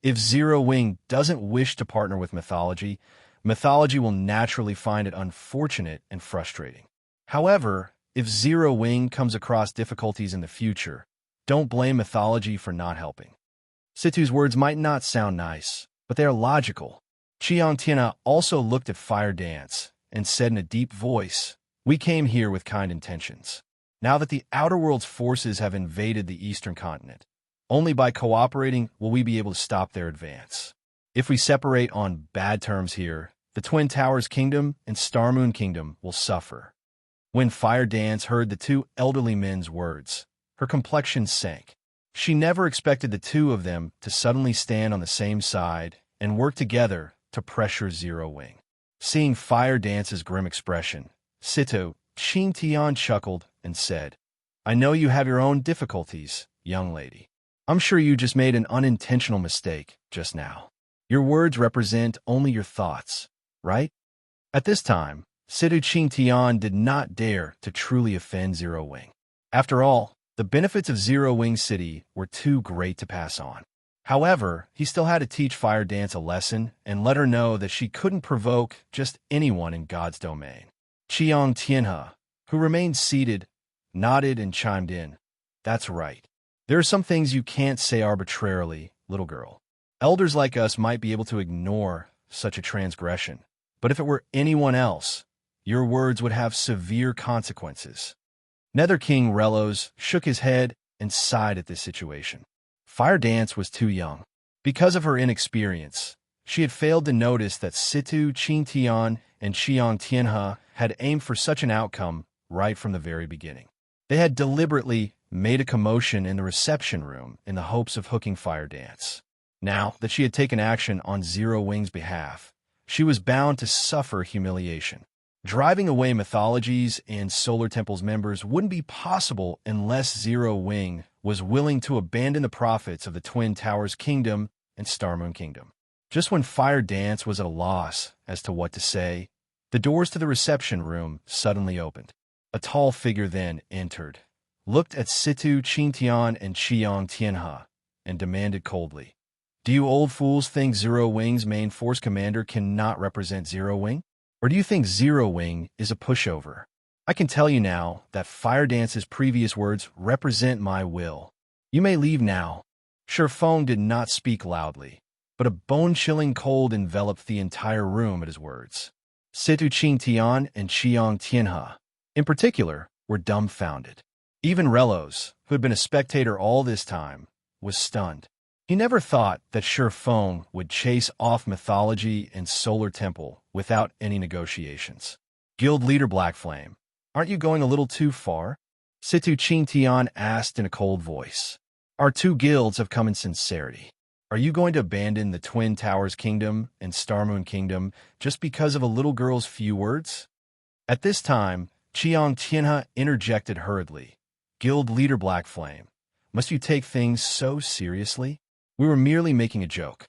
"If Zero Wing doesn't wish to partner with Mythology, Mythology will naturally find it unfortunate and frustrating. However, if Zero Wing comes across difficulties in the future, don't blame Mythology for not helping." Situ's words might not sound nice, but they are logical. Qiang Tianhe also looked at Fire Dance and said in a deep voice, "We came here with kind intentions. Now that the Outer World's forces have invaded the Eastern Continent, only by cooperating will we be able to stop their advance. If we separate on bad terms here, the Twin Towers Kingdom and Starmoon Kingdom will suffer." When Fire Dance heard the 2 elderly men's words, her complexion sank. She never expected the 2 of them to suddenly stand on the same side and work together to pressure Zero Wing. Seeing Fire Dance's grim expression, Situ, Qin Tian chuckled and said, "I know you have your own difficulties, young lady. I'm sure you just made an unintentional mistake just now. Your words represent only your thoughts, right?" At this time, Situ Qin Tian did not dare to truly offend Zero Wing. After all, the benefits of Zero Wing City were too great to pass on. However, he still had to teach Fire Dance a lesson and let her know that she couldn't provoke just anyone in God's domain. Qiang Tianhe, who remained seated, nodded and chimed in, "That's right. There are some things you can't say arbitrarily, little girl. Elders like us might be able to ignore such a transgression, but if it were anyone else, your words would have severe consequences." Nether King Relos shook his head and sighed at this situation. Fire Dance was too young. Because of her inexperience, she had failed to notice that Situ Qin Tian and Qiang Tianhe had aimed for such an outcome right from the very beginning. They had deliberately made a commotion in the reception room in the hopes of hooking Fire Dance. Now that she had taken action on Zero Wing's behalf, she was bound to suffer humiliation. Driving away Mythology's and Solar Temple's members wouldn't be possible unless Zero Wing was willing to abandon the profits of the Twin Towers Kingdom and Starmoon Kingdom. Just when Fire Dance was at a loss as to what to say, the doors to the reception room suddenly opened. A tall figure then entered, looked at Situ Qingtian and Qiang Tianhe, and demanded coldly, "Do you old fools think Zero Wing's main force commander cannot represent Zero Wing? Or do you think Zero Wing is a pushover? I can tell you now that Fire Dance's previous words represent my will. You may leave now." Feng did not speak loudly, but a bone-chilling cold enveloped the entire room at his words. Situ Qingtian and Qiang Tianhe, in particular, were dumbfounded. Even Relos, who had been a spectator all this time, was stunned. He never thought that Feng would chase off Mythology and Solar Temple without any negotiations. Guild leader Blackflame, aren't you going a little too far? Situ Qingtian asked in a cold voice. Our two guilds have come in sincerity. Are you going to abandon the Twin Towers Kingdom and Starmoon Kingdom just because of a little girl's few words? At this time, Qiang Tianhe interjected hurriedly. Guild leader Blackflame, must you take things so seriously? We were merely making a joke.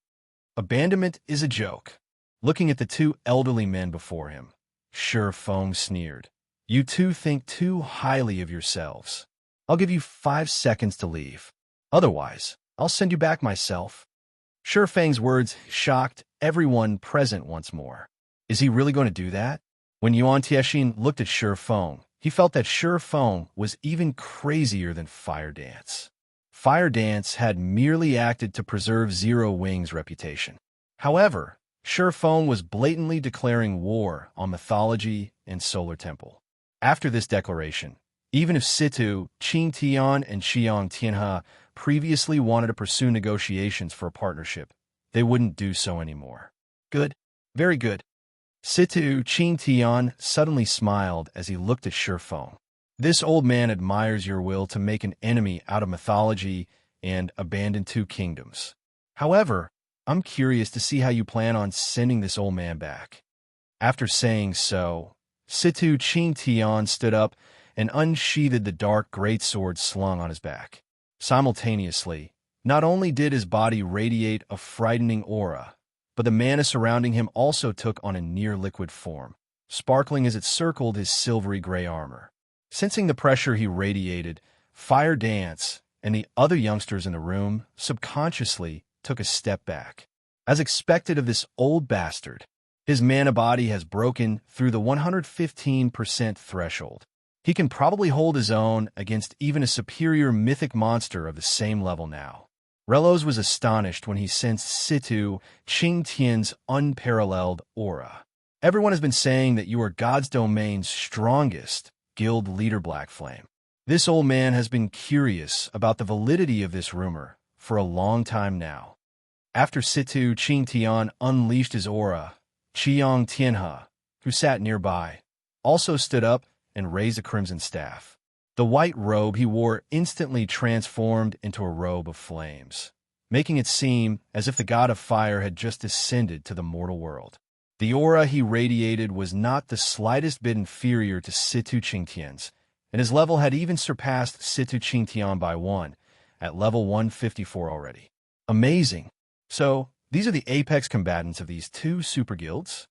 Abandonment is a joke. Looking at the two elderly men before him, Feng sneered. You two think too highly of yourselves. I'll give you 5 seconds to leave. Otherwise, I'll send you back myself. Feng's words shocked everyone present once more. Is he really going to do that? When Yuan Tiexin looked at Feng, he felt that Feng was even crazier than Fire Dance. Fire Dance had merely acted to preserve Zero Wing's reputation. However, Feng was blatantly declaring war on Mythology and Solar Temple. After this declaration, even if Situ Qingtian and Qiang Tianhe previously wanted to pursue negotiations for a partnership, they wouldn't do so anymore. Good. Very good. Situ Qingtian suddenly smiled as he looked at Feng. This old man admires your will to make an enemy out of Mythology and abandon 2 kingdoms. However, I'm curious to see how you plan on sending this old man back. After saying so, Situ Qingtian stood up and unsheathed the dark greatsword slung on his back. Simultaneously, not only did his body radiate a frightening aura, but the mana surrounding him also took on a near-liquid form, sparkling as it circled his silvery gray armor. Sensing the pressure he radiated, Fire Dance and the other youngsters in the room subconsciously took a step back. As expected of this old bastard, his mana body has broken through the 115% threshold. He can probably hold his own against even a superior mythic monster of the same level now. Relos was astonished when he sensed Situ Qingtian's unparalleled aura. Everyone has been saying that you are God's Domain's strongest guild leader Blackflame. This old man has been curious about the validity of this rumor for a long time now. After Situ Qingtian unleashed his aura, Qiang Tianhe, who sat nearby, also stood up and raised a crimson staff. The white robe he wore instantly transformed into a robe of flames, making it seem as if the god of fire had just descended to the mortal world. The aura he radiated was not the slightest bit inferior to Situ Qingtian's, and his level had even surpassed Situ Qingtian by 1, at level 154 already. Amazing. So, these are the apex combatants of these 2 super guilds?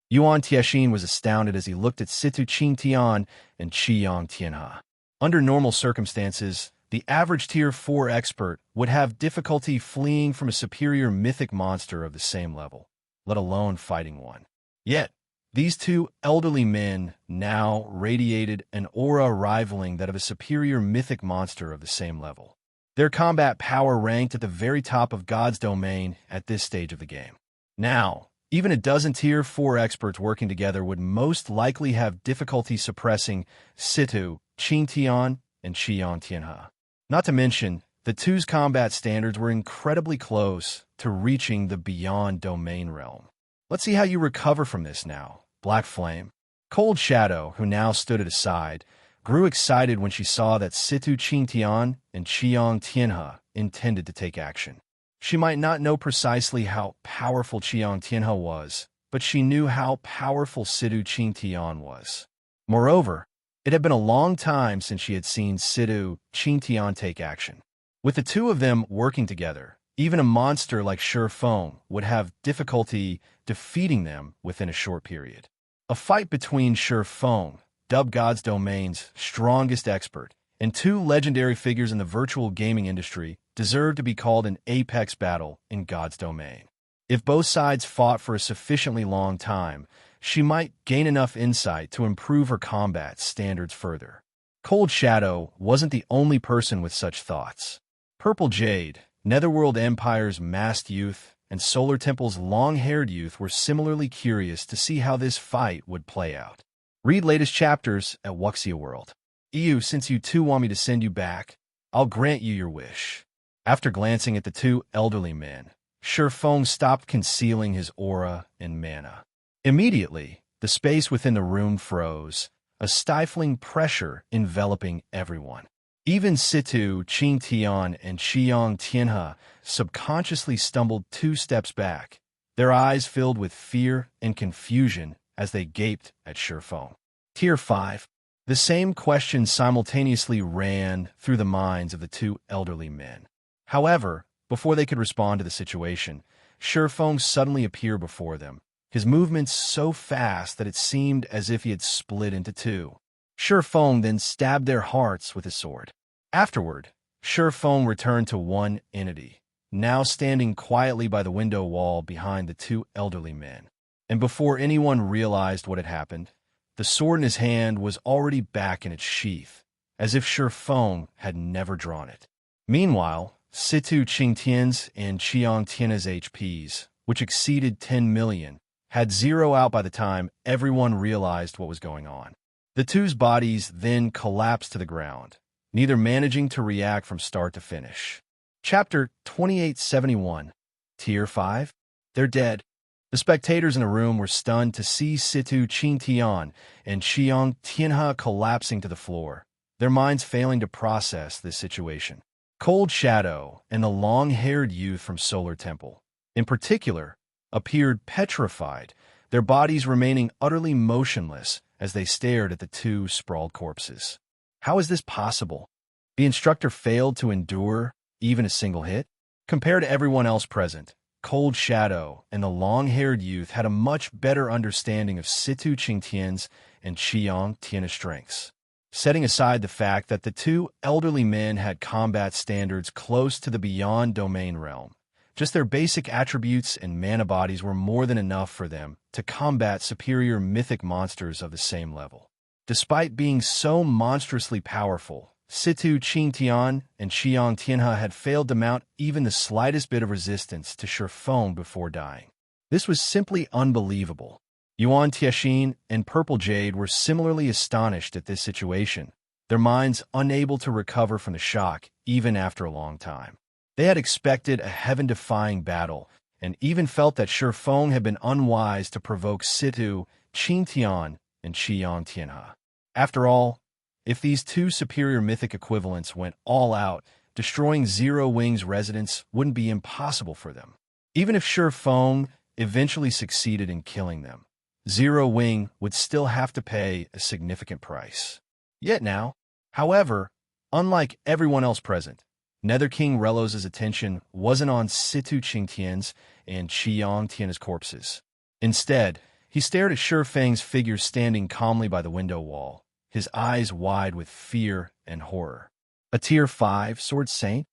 Yuan Tiexin was astounded as he looked at Situ Qingtian and Qiang Tianhe. Under normal circumstances, the average tier 4 expert would have difficulty fleeing from a superior mythic monster of the same level, let alone fighting one. Yet, these 2 elderly men now radiated an aura rivaling that of a superior mythic monster of the same level. Their combat power ranked at the very top of God's Domain at this stage of the game. Now, even a dozen tier 4 experts working together would most likely have difficulty suppressing Situ Qingtian and Qiang Tianhe. Not to mention, the 2's combat standards were incredibly close to reaching the beyond domain realm. Let's see how you recover from this now, Black Flame. Cold Shadow, who now stood at his side, grew excited when she saw that Situ Qingtian and Qiang Tianhe intended to take action. She might not know precisely how powerful Qiang Tianhe was, but she knew how powerful Situ Qingtian was. Moreover, it had been a long time since she had seen Situ Qingtian take action. With the two of them working together, even a monster like Feng would have difficulty defeating them within a short period. A fight between Feng, dubbed God's Domain's strongest expert, and two legendary figures in the virtual gaming industry deserved to be called an apex battle in God's Domain. If both sides fought for a sufficiently long time, she might gain enough insight to improve her combat standards further. Cold Shadow wasn't the only person with such thoughts. Purple Jade, Netherworld Empire's masked youth, and Solar Temple's long-haired youth were similarly curious to see how this fight would play out. Read latest chapters at Wuxia World. Since you two want me to send you back, I'll grant you your wish. After glancing at the two elderly men, Feng stopped concealing his aura and mana. Immediately, the space within the room froze, a stifling pressure enveloping everyone. Even Situ Qingtian and Qiang Tianhe subconsciously stumbled 2 steps back, their eyes filled with fear and confusion as they gaped at Feng. Tier 5. The same question simultaneously ran through the minds of the two elderly men. However, before they could respond to the situation, Feng suddenly appeared before them, his movements so fast that it seemed as if he had split into two. Feng then stabbed their hearts with his sword. Afterward, Feng returned to one entity, now standing quietly by the window wall behind the two elderly men. And before anyone realized what had happened, the sword in his hand was already back in its sheath, as if Feng had never drawn it. Meanwhile, Situ Qingtian's and Qiang Tianhe's HPs, which exceeded 10 million, had zero out by the time everyone realized what was going on. The two's bodies then collapsed to the ground, neither managing to react from start to finish. Chapter 2871. Tier 5. They're dead. The spectators in the room were stunned to see Situ Qingtian and Qiang Tianhe collapsing to the floor, their minds failing to process this situation. Cold Shadow and the long-haired youth from Solar Temple, in particular, appeared petrified, their bodies remaining utterly motionless as they stared at the two sprawled corpses. How is this possible? The instructor failed to endure even a single hit? Compared to everyone else present, Cold Shadow and the long-haired youth had a much better understanding of Situ Qingtian's and Qiang Tianhe's strengths. Setting aside the fact that the two elderly men had combat standards close to the beyond domain realm, just their basic attributes and mana bodies were more than enough for them to combat superior mythic monsters of the same level. Despite being so monstrously powerful, Situ Qingtian and Qiang Tianhe had failed to mount even the slightest bit of resistance to Feng before dying. This was simply unbelievable. Yuan Tianxin and Purple Jade were similarly astonished at this situation, their minds unable to recover from the shock even after a long time. They had expected a heaven-defying battle, and even felt that Feng had been unwise to provoke Situ Qingtian and Qiang Tianhe. After all, if these two superior mythic equivalents went all out, destroying Zero Wing's residence wouldn't be impossible for them. Even if Feng eventually succeeded in killing them, Zero Wing would still have to pay a significant price. Yet now, however, unlike everyone else present, Nether King Relos's attention wasn't on Situ Qingtian's and Qiang Tianhe's corpses. Instead, he stared at Feng's figure standing calmly by the window wall, his eyes wide with fear and horror. A Tier 5 Sword Saint?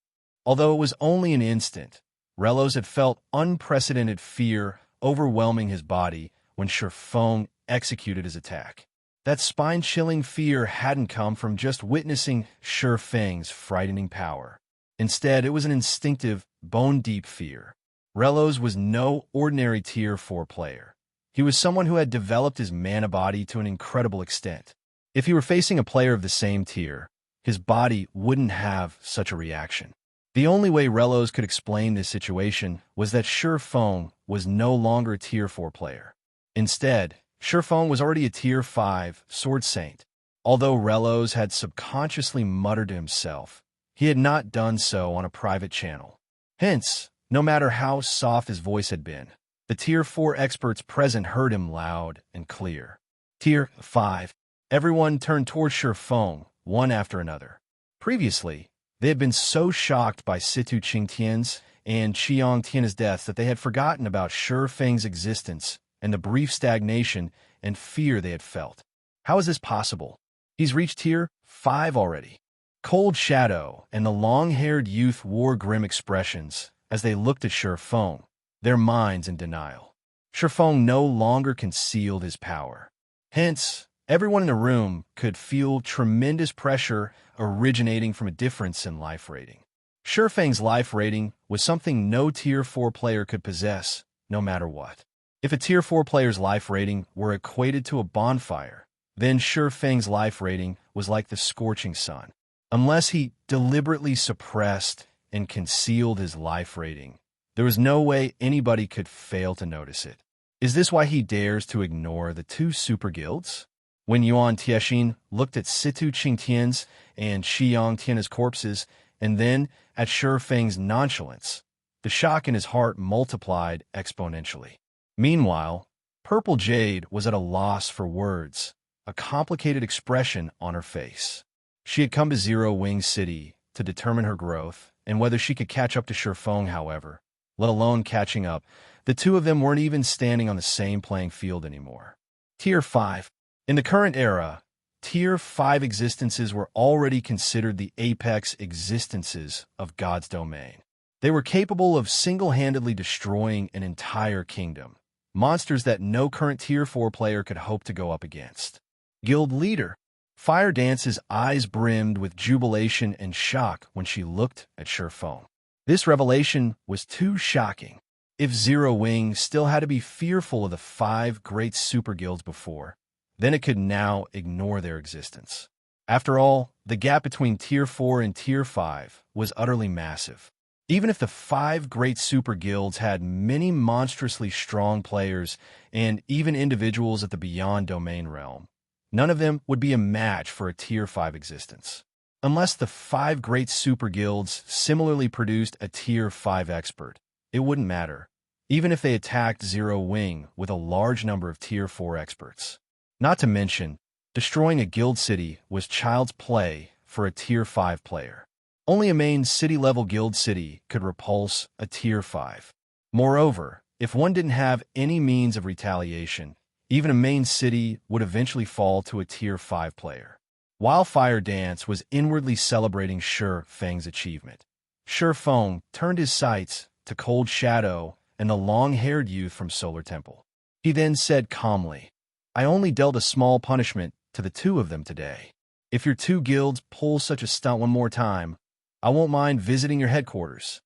Although it was only an instant, Relos had felt unprecedented fear overwhelming his body when Feng executed his attack. That spine-chilling fear hadn't come from just witnessing Feng's frightening power. Instead, it was an instinctive, bone-deep fear. Relos was no ordinary Tier 4 player. He was someone who had developed his mana body to an incredible extent. If he were facing a player of the same tier, his body wouldn't have such a reaction. The only way Relos could explain this situation was that Feng was no longer a Tier 4 player. Instead, Feng was already a Tier 5 Sword Saint. Although Relos had subconsciously muttered to himself, he had not done so on a private channel. Hence, no matter how soft his voice had been, the Tier 4 experts present heard him loud and clear. Tier 5. Everyone turned towards Feng, one after another. Previously, they had been so shocked by Situ Qingtian's and Qiang Tian's deaths that they had forgotten about Feng's existence and the brief stagnation and fear they had felt. How is this possible? He's reached Tier 5 already. Cold Shadow and the long-haired youth wore grim expressions as they looked at Feng, their minds in denial. Feng no longer concealed his power. Hence, everyone in the room could feel tremendous pressure originating from a difference in life rating. Feng's life rating was something no Tier 4 player could possess, no matter what. If a Tier 4 player's life rating were equated to a bonfire, then Feng's life rating was like the scorching sun. Unless he deliberately suppressed and concealed his life rating, there was no way anybody could fail to notice it. Is this why he dares to ignore the two super guilds? When Yuan Tiexian looked at Situ Qingtian's and Qiang Tian's corpses, and then at Feng's nonchalance, the shock in his heart multiplied exponentially. Meanwhile, Purple Jade was at a loss for words, a complicated expression on her face. She had come to Zero Wing City to determine her growth and whether she could catch up to Feng, however, let alone catching up. The two of them weren't even standing on the same playing field anymore. Tier 5. In the current era, Tier 5 existences were already considered the apex existences of God's domain. They were capable of single-handedly destroying an entire kingdom, monsters that no current Tier 4 player could hope to go up against. Guild Leader. Fire Dance's eyes brimmed with jubilation and shock when she looked at Feng. This revelation was too shocking. If Zero Wing still had to be fearful of the 5 great super guilds before, then it could now ignore their existence. After all, the gap between Tier 4 and Tier 5 was utterly massive. Even if the 5 great super guilds had many monstrously strong players and even individuals at the Beyond Domain realm, none of them would be a match for a Tier 5 existence. Unless the 5 great super guilds similarly produced a Tier 5 expert, it wouldn't matter, even if they attacked Zero Wing with a large number of Tier 4 experts. Not to mention, destroying a guild city was child's play for a Tier 5 player. Only a main city-level guild city could repulse a Tier 5. Moreover, if one didn't have any means of retaliation, even a main city would eventually fall to a Tier 5 player. While Fire Dance was inwardly celebrating Feng's achievement, Feng turned his sights to Cold Shadow and the long-haired youth from Solar Temple. He then said calmly, "I only dealt a small punishment to the two of them today. If your 2 guilds pull such a stunt one more time, I won't mind visiting your headquarters."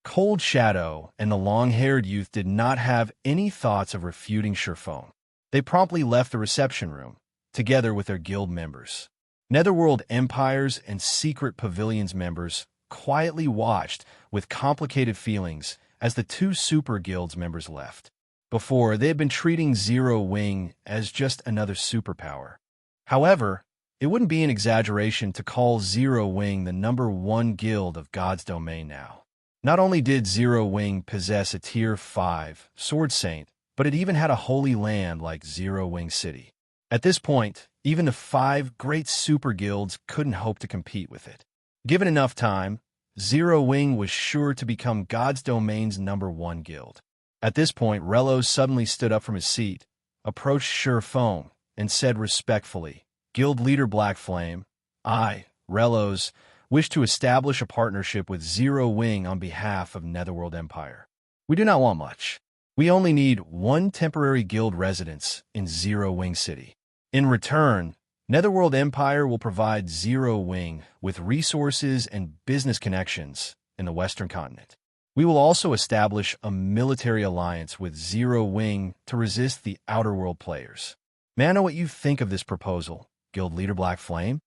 Cold Shadow and the long-haired youth did not have any thoughts of refuting Feng. They promptly left the reception room, together with their guild members. Netherworld Empires and Secret Pavilions members quietly watched with complicated feelings as the 2 super guilds members left. Before, they had been treating Zero Wing as just another superpower. However, it wouldn't be an exaggeration to call Zero Wing the #1 guild of God's domain now. Not only did Zero Wing possess a Tier 5 Sword Saint, but it even had a holy land like Zero Wing City. At this point, even the 5 great super guilds couldn't hope to compete with it. Given enough time, Zero Wing was sure to become God's domain's #1 guild. At this point, Relos suddenly stood up from his seat, approached Feng, and said respectfully, "Guild Leader Black Flame, I, Relos, wish to establish a partnership with Zero Wing on behalf of Netherworld Empire. We do not want much. We only need 1 temporary guild residence in Zero Wing City. In return, Netherworld Empire will provide Zero Wing with resources and business connections in the Western Continent. We will also establish a military alliance with Zero Wing to resist the Outer World players. May I know what you think of this proposal, Guild Leader Black Flame?"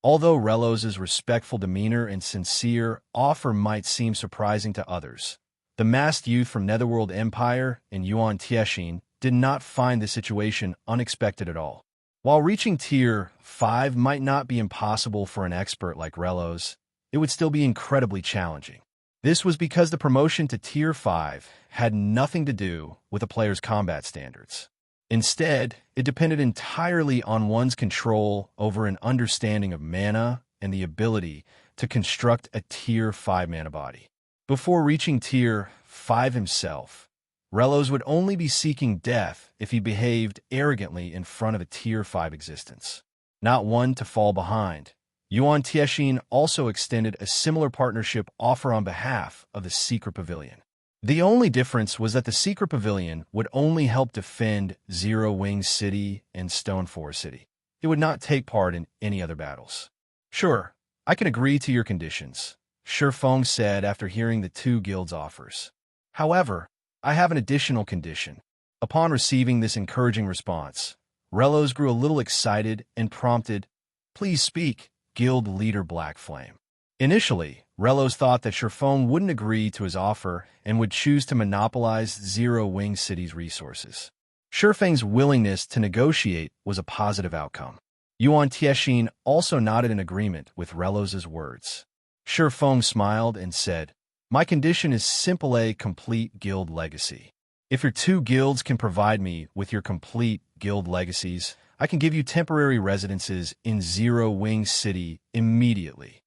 Although Relos's respectful demeanor and sincere offer might seem surprising to others, the masked youth from Netherworld Empire and Yuan Tiexian did not find the situation unexpected at all. While reaching Tier 5 might not be impossible for an expert like Relos, it would still be incredibly challenging. This was because the promotion to Tier 5 had nothing to do with a player's combat standards. Instead, it depended entirely on one's control over an understanding of mana and the ability to construct a Tier 5 mana body. Before reaching Tier 5 himself, Relos would only be seeking death if he behaved arrogantly in front of a Tier 5 existence. Not one to fall behind. Yuan Tiexin also extended a similar partnership offer on behalf of the Secret Pavilion. The only difference was that the Secret Pavilion would only help defend Zero Wings City and Stoneforest City. It would not take part in any other battles. Sure, I can agree to your conditions, Feng said after hearing the two guilds' offers. However, I have an additional condition. Upon receiving this encouraging response, Relos grew a little excited and prompted, "Please speak, Guild Leader Black Flame." Initially, Relos thought that Feng wouldn't agree to his offer and would choose to monopolize Zero Wing City's resources. Feng's willingness to negotiate was a positive outcome. Yuan Tiexin also nodded in agreement with Relos's words. Feng smiled and said, "My condition is simple: a complete guild legacy. If your two guilds can provide me with your complete guild legacies, I can give you temporary residences in Zero Wing City immediately."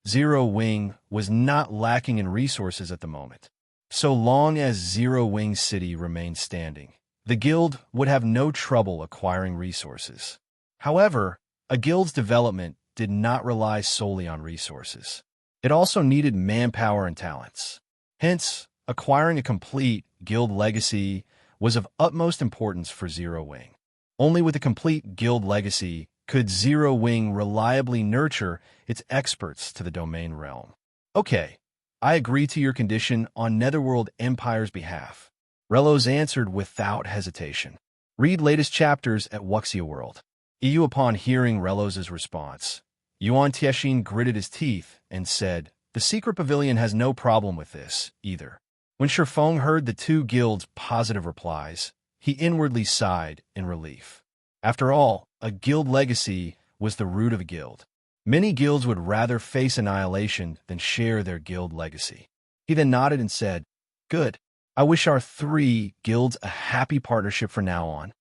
Zero Wing was not lacking in resources at the moment. So long as Zero Wing City remained standing, the guild would have no trouble acquiring resources. However, a guild's development did not rely solely on resources. It also needed manpower and talents. Hence, acquiring a complete guild legacy was of utmost importance for Zero Wing. Only with a complete guild legacy could Zero Wing reliably nurture its experts to the domain realm. "Okay, I agree to your condition on Netherworld Empire's behalf," Relos answered without hesitation. Read latest chapters at Wuxia World. EU. Upon hearing Relos's response, Yuan Tiexin gritted his teeth and said, "The Secret Pavilion has no problem with this, either." When Feng heard the two guilds' positive replies, he inwardly sighed in relief. After all, a guild legacy was the root of a guild. Many guilds would rather face annihilation than share their guild legacy. He then nodded and said, "Good. I wish our three guilds a happy partnership from now on."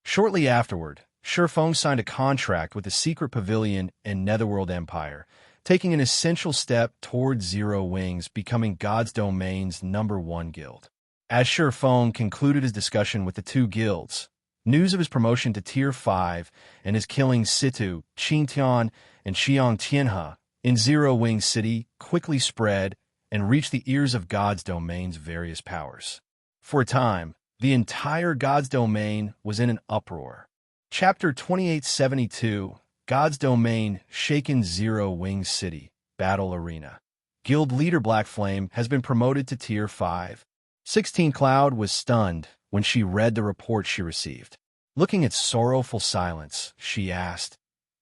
Shortly afterward, Feng signed a contract with the Secret Pavilion and Netherworld Empire, taking an essential step towards Zero Wings becoming God's Domain's #1 guild. As Feng concluded his discussion with the two guilds, news of his promotion to Tier 5 and his killing Situ, Qingtian, and Xiang Tianhe in Zero Wing City quickly spread and reached the ears of God's Domain's various powers. For a time, the entire God's Domain was in an uproar. Chapter 2872, God's Domain, Shaken Zero Wing City, Battle Arena. Guild Leader Black Flame has been promoted to Tier 5. 16 Cloud was stunned when she read the report she received. Looking at sorrowful silence, she asked,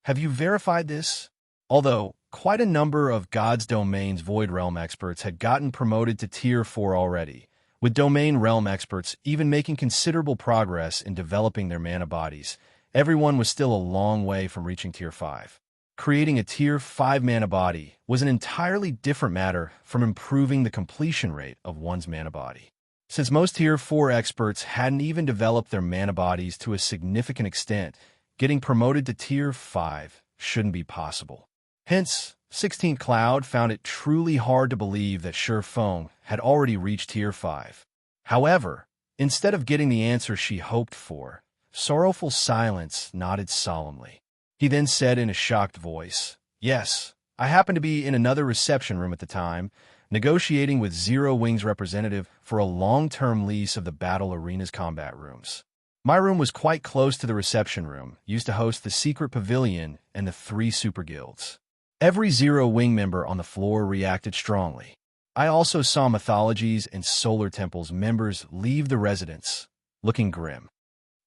"Have you verified this?" Although quite a number of God's Domain's Void Realm experts had gotten promoted to Tier 4 already, with Domain Realm experts even making considerable progress in developing their mana bodies, everyone was still a long way from reaching Tier 5. Creating a Tier 5 mana body was an entirely different matter from improving the completion rate of one's mana body. Since most Tier 4 experts hadn't even developed their mana bodies to a significant extent, getting promoted to Tier 5 shouldn't be possible. Hence, 16 Cloud found it truly hard to believe that Feng had already reached Tier 5. However, instead of getting the answer she hoped for, Sorrowful Silence nodded solemnly. He then said in a shocked voice, "Yes, I happened to be in another reception room at the time, negotiating with Zero Wing's representative for a long-term lease of the Battle Arena's combat rooms. My room was quite close to the reception room, used to host the Secret Pavilion and the 3 super guilds." Every Zero Wing member on the floor reacted strongly. I also saw Mythologies and Solar Temple's members leave the residence, looking grim.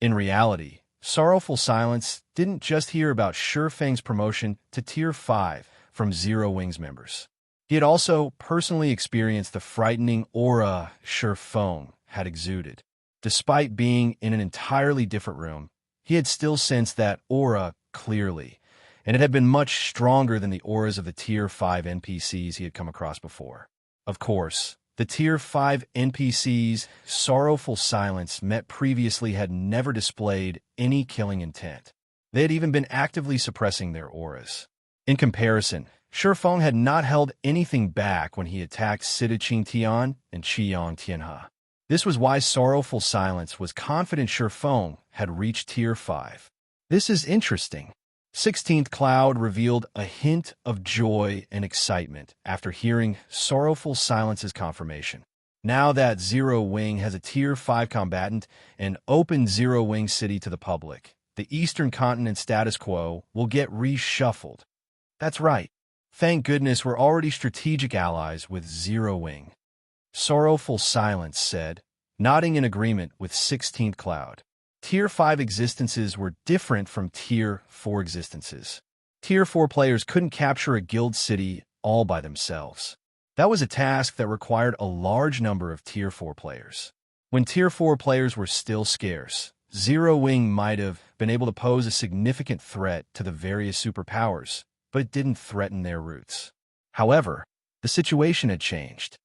In reality, Sorrowful Silence didn't just hear about Feng's promotion to Tier 5 from Zero Wing's members. He had also personally experienced the frightening aura Feng had exuded. Despite being in an entirely different room, he had still sensed that aura clearly, and it had been much stronger than the auras of the Tier 5 NPCs he had come across before. Of course, the Tier 5 NPCs' sorrowful silence met previously had never displayed any killing intent. They had even been actively suppressing their auras. In comparison, Feng had not held anything back when he attacked Sida Qingtian and Qiyang Tianhe. This was why Sorrowful Silence was confident Feng had reached Tier 5. This is interesting. 16th Cloud revealed a hint of joy and excitement after hearing Sorrowful Silence's confirmation. Now that Zero Wing has a Tier 5 combatant and opened Zero Wing City to the public, the Eastern Continent status quo will get reshuffled. That's right. Thank goodness we're already strategic allies with Zero Wing. Sorrowful Silence said, nodding in agreement with 16th Cloud. Tier 5 existences were different from Tier 4 existences. Tier 4 players couldn't capture a guild city all by themselves. That was a task that required a large number of Tier 4 players. When Tier 4 players were still scarce, Zero Wing might have been able to pose a significant threat to the various superpowers, but it didn't threaten their roots. However, the situation had changed.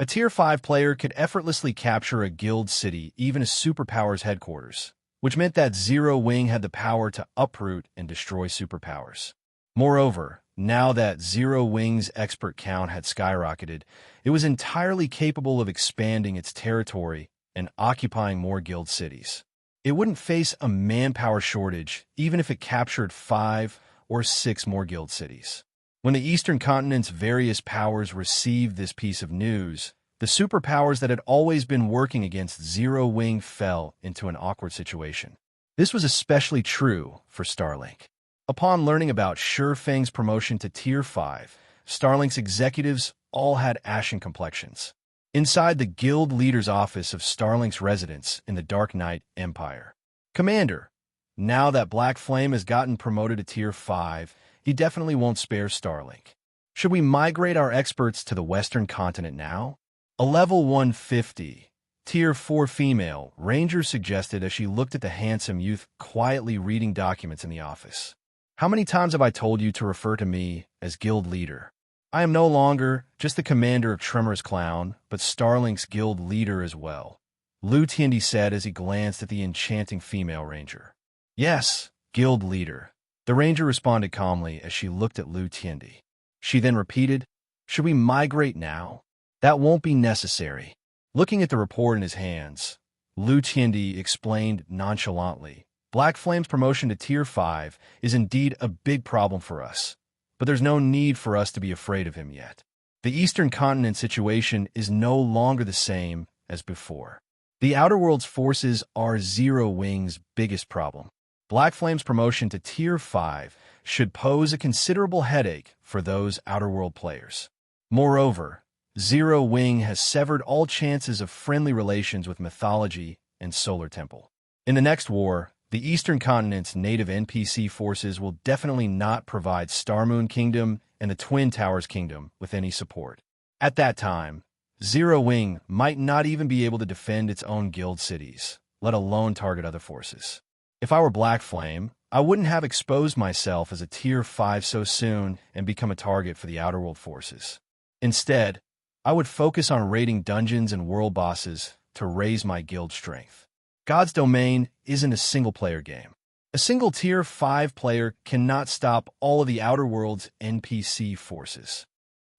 A Tier 5 player could effortlessly capture a guild city, even a superpower's headquarters, which meant that Zero Wing had the power to uproot and destroy superpowers. Moreover, now that Zero Wing's expert count had skyrocketed, it was entirely capable of expanding its territory and occupying more guild cities. It wouldn't face a manpower shortage even if it captured 5 or 6 more guild cities. When the Eastern Continent's various powers received this piece of news, the superpowers that had always been working against Zero Wing fell into an awkward situation. This was especially true for Starlink. Upon learning about Feng's promotion to Tier 5, Starlink's executives all had ashen complexions. Inside the guild leader's office of Starlink's residence in the Dark Knight Empire. Commander, now that Black Flame has gotten promoted to Tier 5, he definitely won't spare Starlink. Should we migrate our experts to the Western Continent now? A level 150, Tier 4 female ranger suggested as she looked at the handsome youth quietly reading documents in the office. How many times have I told you to refer to me as guild leader? I am no longer just the commander of Tremor's Clown, but Starlink's guild leader as well, Lu Tiandi said as he glanced at the enchanting female ranger. Yes, guild leader, the ranger responded calmly as she looked at Lu Tiandi. She then repeated, should we migrate now? That won't be necessary. Looking at the report in his hands, Lu Tiandi explained nonchalantly, Black Flame's promotion to Tier 5 is indeed a big problem for us, but there's no need for us to be afraid of him yet. The Eastern Continent situation is no longer the same as before. The Outer World's forces are Zero Wing's biggest problem. Black Flame's promotion to Tier 5 should pose a considerable headache for those Outer World players. Moreover, Zero Wing has severed all chances of friendly relations with Mythology and Solar Temple. In the next war, the Eastern Continent's native NPC forces will definitely not provide Starmoon Kingdom and the Twin Towers Kingdom with any support. At that time, Zero Wing might not even be able to defend its own guild cities, let alone target other forces. If I were Black Flame, I wouldn't have exposed myself as a Tier 5 so soon and become a target for the Outer World forces. Instead, I would focus on raiding dungeons and world bosses to raise my guild strength. God's Domain isn't a single-player game. A single Tier 5 player cannot stop all of the Outer World's NPC forces.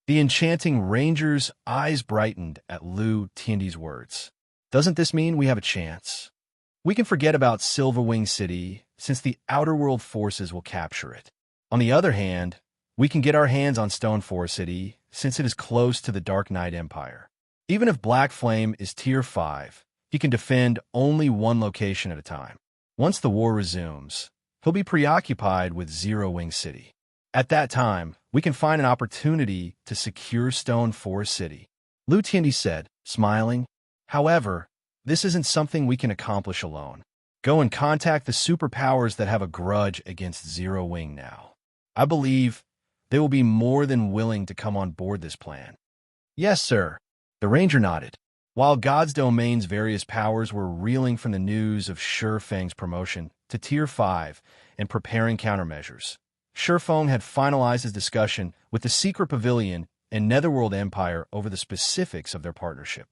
The enchanting ranger's eyes brightened at Lu Tiandi's words. Doesn't this mean we have a chance? We can forget about Silverwing City, since the Outer World forces will capture it. On the other hand, we can get our hands on Stoneforest City, since it is close to the Dark Knight Empire. Even if Black Flame is Tier 5, he can defend only one location at a time. Once the war resumes, he'll be preoccupied with Zero Wing City. At that time, we can find an opportunity to secure Stoneforest City, Lu Tiandi said, smiling. However, this isn't something we can accomplish alone. Go and contact the superpowers that have a grudge against Zero Wing now. I believe they will be more than willing to come on board this plan. Yes, sir. The ranger nodded. While God's Domain's various powers were reeling from the news of Feng's promotion to Tier 5 and preparing countermeasures. Feng had finalized his discussion with the Secret Pavilion and Netherworld Empire over the specifics of their partnership.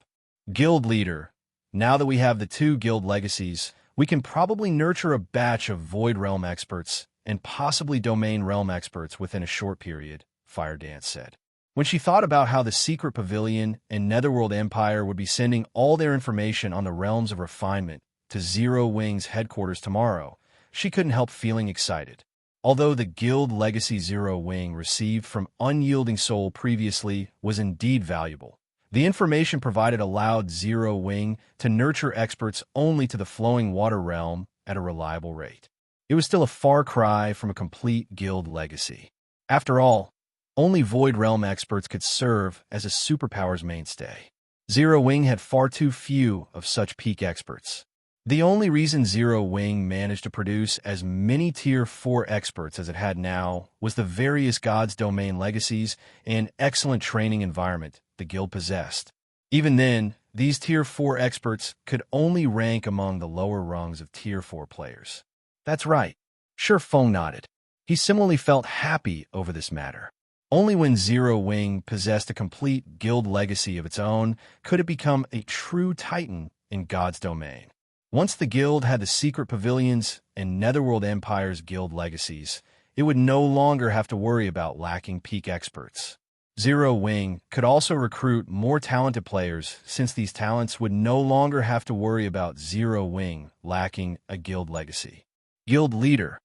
Guild Leader, now that we have the two guild legacies, we can probably nurture a batch of Void Realm experts and possibly Domain Realm experts within a short period, Fire Dance said. When she thought about how the Secret Pavilion and Netherworld Empire would be sending all their information on the Realms of Refinement to Zero Wing's headquarters tomorrow, she couldn't help feeling excited. Although the Guild Legacy Zero Wing received from Unyielding Soul previously was indeed valuable, the information provided allowed Zero Wing to nurture experts only to the Flowing Water Realm at a reliable rate. It was still a far cry from a complete guild legacy. After all, only Void Realm experts could serve as a superpower's mainstay. Zero Wing had far too few of such peak experts. The only reason Zero Wing managed to produce as many Tier 4 experts as it had now was the various Gods Domain legacies and excellent training environment the guild possessed. Even then, these Tier 4 experts could only rank among the lower rungs of Tier 4 players. That's right. Feng nodded. He similarly felt happy over this matter. Only when Zero Wing possessed a complete guild legacy of its own could it become a true titan in God's domain. Once the guild had the Secret Pavilions and Netherworld Empire's guild legacies, it would no longer have to worry about lacking peak experts. Zero Wing could also recruit more talented players since these talents would no longer have to worry about Zero Wing lacking a guild legacy. Guild Leader,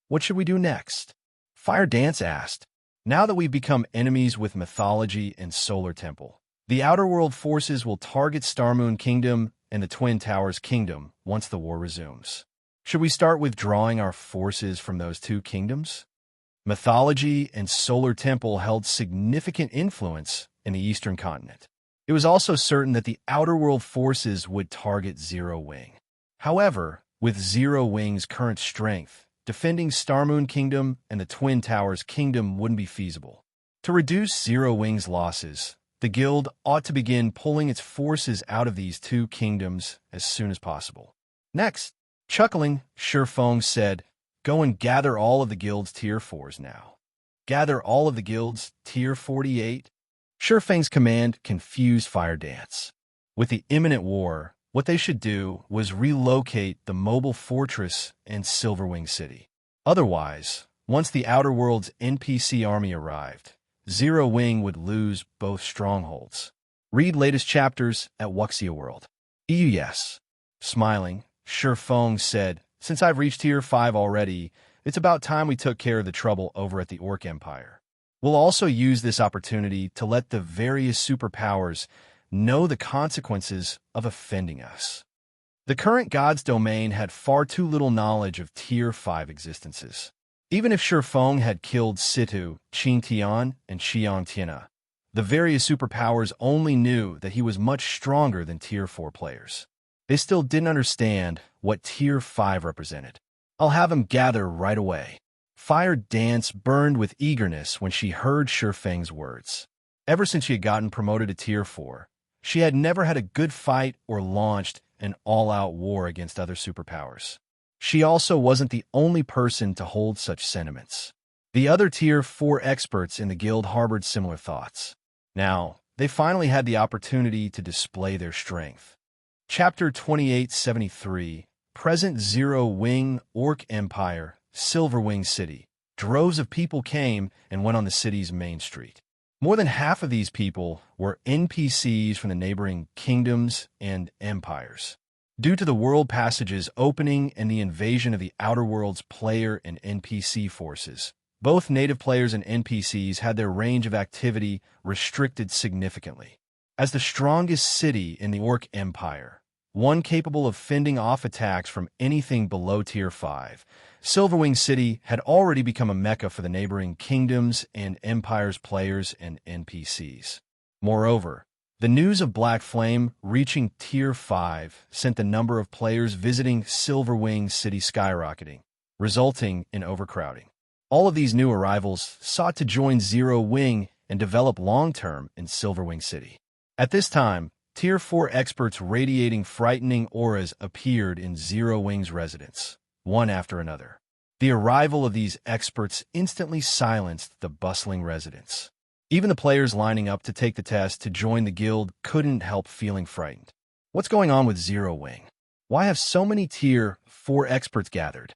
what should we do next? Fire Dance asked. Now that we've become enemies with Mythology and Solar Temple, the Outer World forces will target Starmoon Kingdom and the Twin Towers Kingdom once the war resumes. Should we start withdrawing our forces from those two kingdoms? Mythology and Solar Temple held significant influence in the Eastern Continent. It was also certain that the Outer World forces would target Zero Wing. However, with Zero Wing's current strength, defending Starmoon Kingdom and the Twin Towers Kingdom wouldn't be feasible. To reduce Zero Wing's losses, the guild ought to begin pulling its forces out of these two kingdoms as soon as possible. Next, chuckling, Feng said, "Go and gather all of the guild's Tier 4s now." Gather all of the guild's Tier 48? Feng's command confused Fire Dance. With the imminent war, what they should do was relocate the mobile fortress in Silverwing City. Otherwise, once the Outer World's NPC army arrived, Zero Wing would lose both strongholds. Read latest chapters at Wuxia World. Yes. Smiling, Feng said, "Since I've reached Tier 5 already, it's about time we took care of the trouble over at the Orc Empire. We'll also use this opportunity to let the various superpowers know the consequences of offending us." The current God's domain had far too little knowledge of Tier 5 existences. Even if Feng had killed Situ, Qing Tian, and Xiang Tiana, the various superpowers only knew that he was much stronger than Tier 4 players. They still didn't understand what Tier 5 represented. "I'll have him gather right away." Fire Dance burned with eagerness when she heard Feng's words. Ever since she had gotten promoted to Tier 4, she had never had a good fight or launched an all-out war against other superpowers. She also wasn't the only person to hold such sentiments. The other Tier 4 experts in the guild harbored similar thoughts. Now, they finally had the opportunity to display their strength. Chapter 2873, Present Zero Wing Orc Empire, Silverwing City. Droves of people came and went on the city's main street. More than half of these people were NPCs from the neighboring kingdoms and empires. Due to the world passages opening and the invasion of the Outer World's player and NPC forces, both native players and NPCs had their range of activity restricted significantly. As the strongest city in the Orc Empire, one capable of fending off attacks from anything below Tier 5, Silverwing City had already become a mecca for the neighboring kingdoms and empires' players and NPCs. Moreover, the news of Black Flame reaching Tier 5 sent the number of players visiting Silverwing City skyrocketing, resulting in overcrowding. All of these new arrivals sought to join Zero Wing and develop long-term in Silverwing City. At this time, Tier 4 experts radiating frightening auras appeared in Zero Wing's residence. one after another. The arrival of these experts instantly silenced the bustling residents. Even the players lining up to take the test to join the guild couldn't help feeling frightened. What's going on with Zero Wing? Why have so many Tier 4 experts gathered?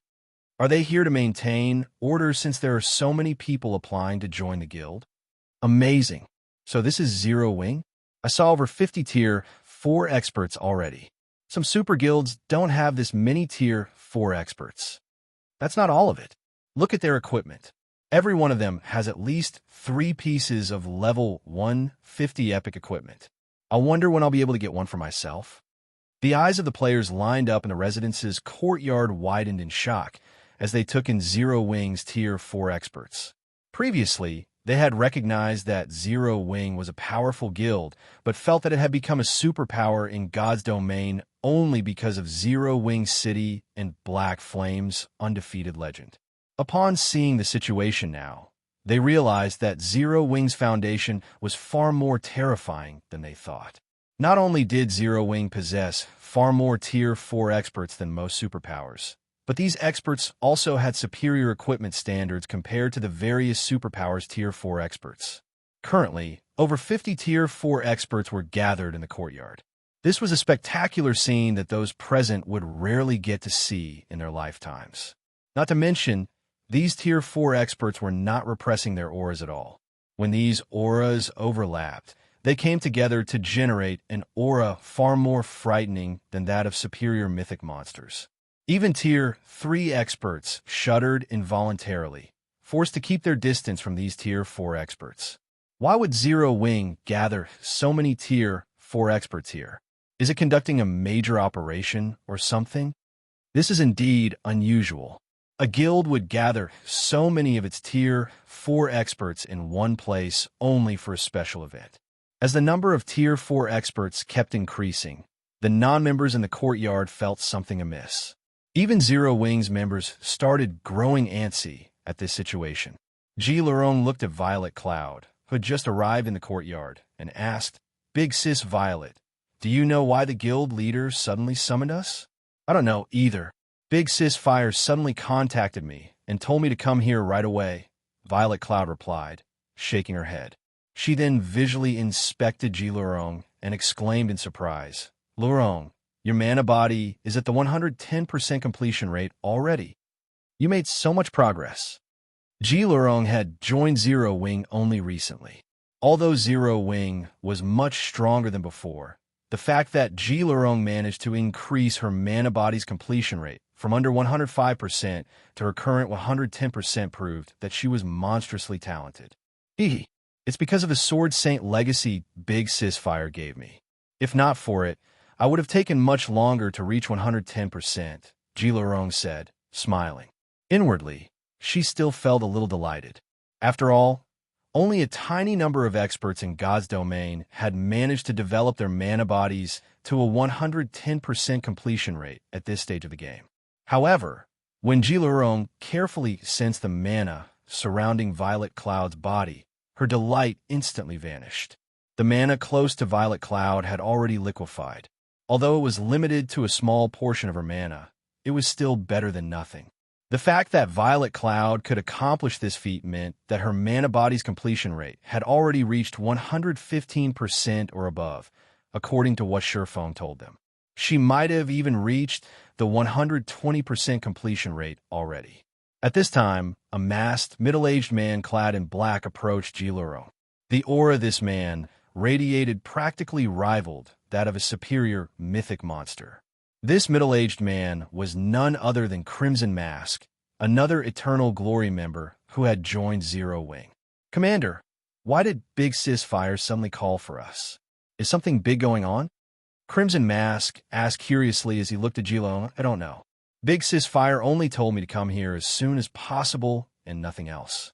Are they here to maintain order since there are so many people applying to join the guild? Amazing. So this is Zero Wing? I saw over 50 Tier 4 experts already. Some super guilds don't have this many Tier 4 experts. That's not all of it. Look at their equipment. Every one of them has at least 3 pieces of level 150 epic equipment. I wonder when I'll be able to get one for myself. The eyes of the players lined up in the residence's courtyard widened in shock as they took in Zero Wing's Tier 4 experts. Previously, they had recognized that Zero Wing was a powerful guild, but felt that it had become a superpower in God's domain only because of Zero Wing City and Black Flame's undefeated legend. Upon seeing the situation now, they realized that Zero Wing's foundation was far more terrifying than they thought. Not only did Zero Wing possess far more Tier 4 experts than most superpowers, but these experts also had superior equipment standards compared to the various superpowers Tier 4 experts. Currently, over 50 Tier 4 experts were gathered in the courtyard. This was a spectacular scene that those present would rarely get to see in their lifetimes. Not to mention, these Tier 4 experts were not repressing their auras at all. When these auras overlapped, they came together to generate an aura far more frightening than that of superior mythic monsters. Even Tier 3 experts shuddered involuntarily, forced to keep their distance from these Tier 4 experts. Why would Zero Wing gather so many Tier 4 experts here? Is it conducting a major operation or something? This is indeed unusual. A guild would gather so many of its Tier 4 experts in one place only for a special event. As the number of Tier 4 experts kept increasing, the non-members in the courtyard felt something amiss. Even Zero Wing's members started growing antsy at this situation. G. Laurent looked at Violet Cloud, who had just arrived in the courtyard, and asked, "Big Sis Violet, do you know why the guild leader suddenly summoned us?" "I don't know either. Big Sis Fire suddenly contacted me and told me to come here right away," Violet Cloud replied, shaking her head. She then visually inspected G. Laurent and exclaimed in surprise, "Laurent, your mana body is at the 110% completion rate already. You made so much progress." G. Laurent had joined Zero Wing only recently. Although Zero Wing was much stronger than before, the fact that G. Laurent managed to increase her mana body's completion rate from under 105% to her current 110% proved that she was monstrously talented. It's because of the Sword Saint legacy Big Sis Fire gave me. If not for it, I would have taken much longer to reach 110%, G. Laurent said, smiling. Inwardly, she still felt a little delighted. After all, only a tiny number of experts in God's domain had managed to develop their mana bodies to a 110% completion rate at this stage of the game. However, when G. Laurent carefully sensed the mana surrounding Violet Cloud's body, her delight instantly vanished. The mana close to Violet Cloud had already liquefied. Although it was limited to a small portion of her mana, it was still better than nothing. The fact that Violet Cloud could accomplish this feat meant that her mana body's completion rate had already reached 115% or above, according to what Feng told them. She might have even reached the 120% completion rate already. At this time, a masked, middle-aged man clad in black approached G. Laurent. The aura of this man radiated practically rivaled that of a superior mythic monster. This middle-aged man was none other than Crimson Mask, another Eternal Glory member who had joined Zero Wing. "Commander, why did Big Sis Fire suddenly call for us? Is something big going on?" Crimson Mask asked curiously as he looked at G. Laurent. "I don't know. Big Sis Fire only told me to come here as soon as possible and nothing else."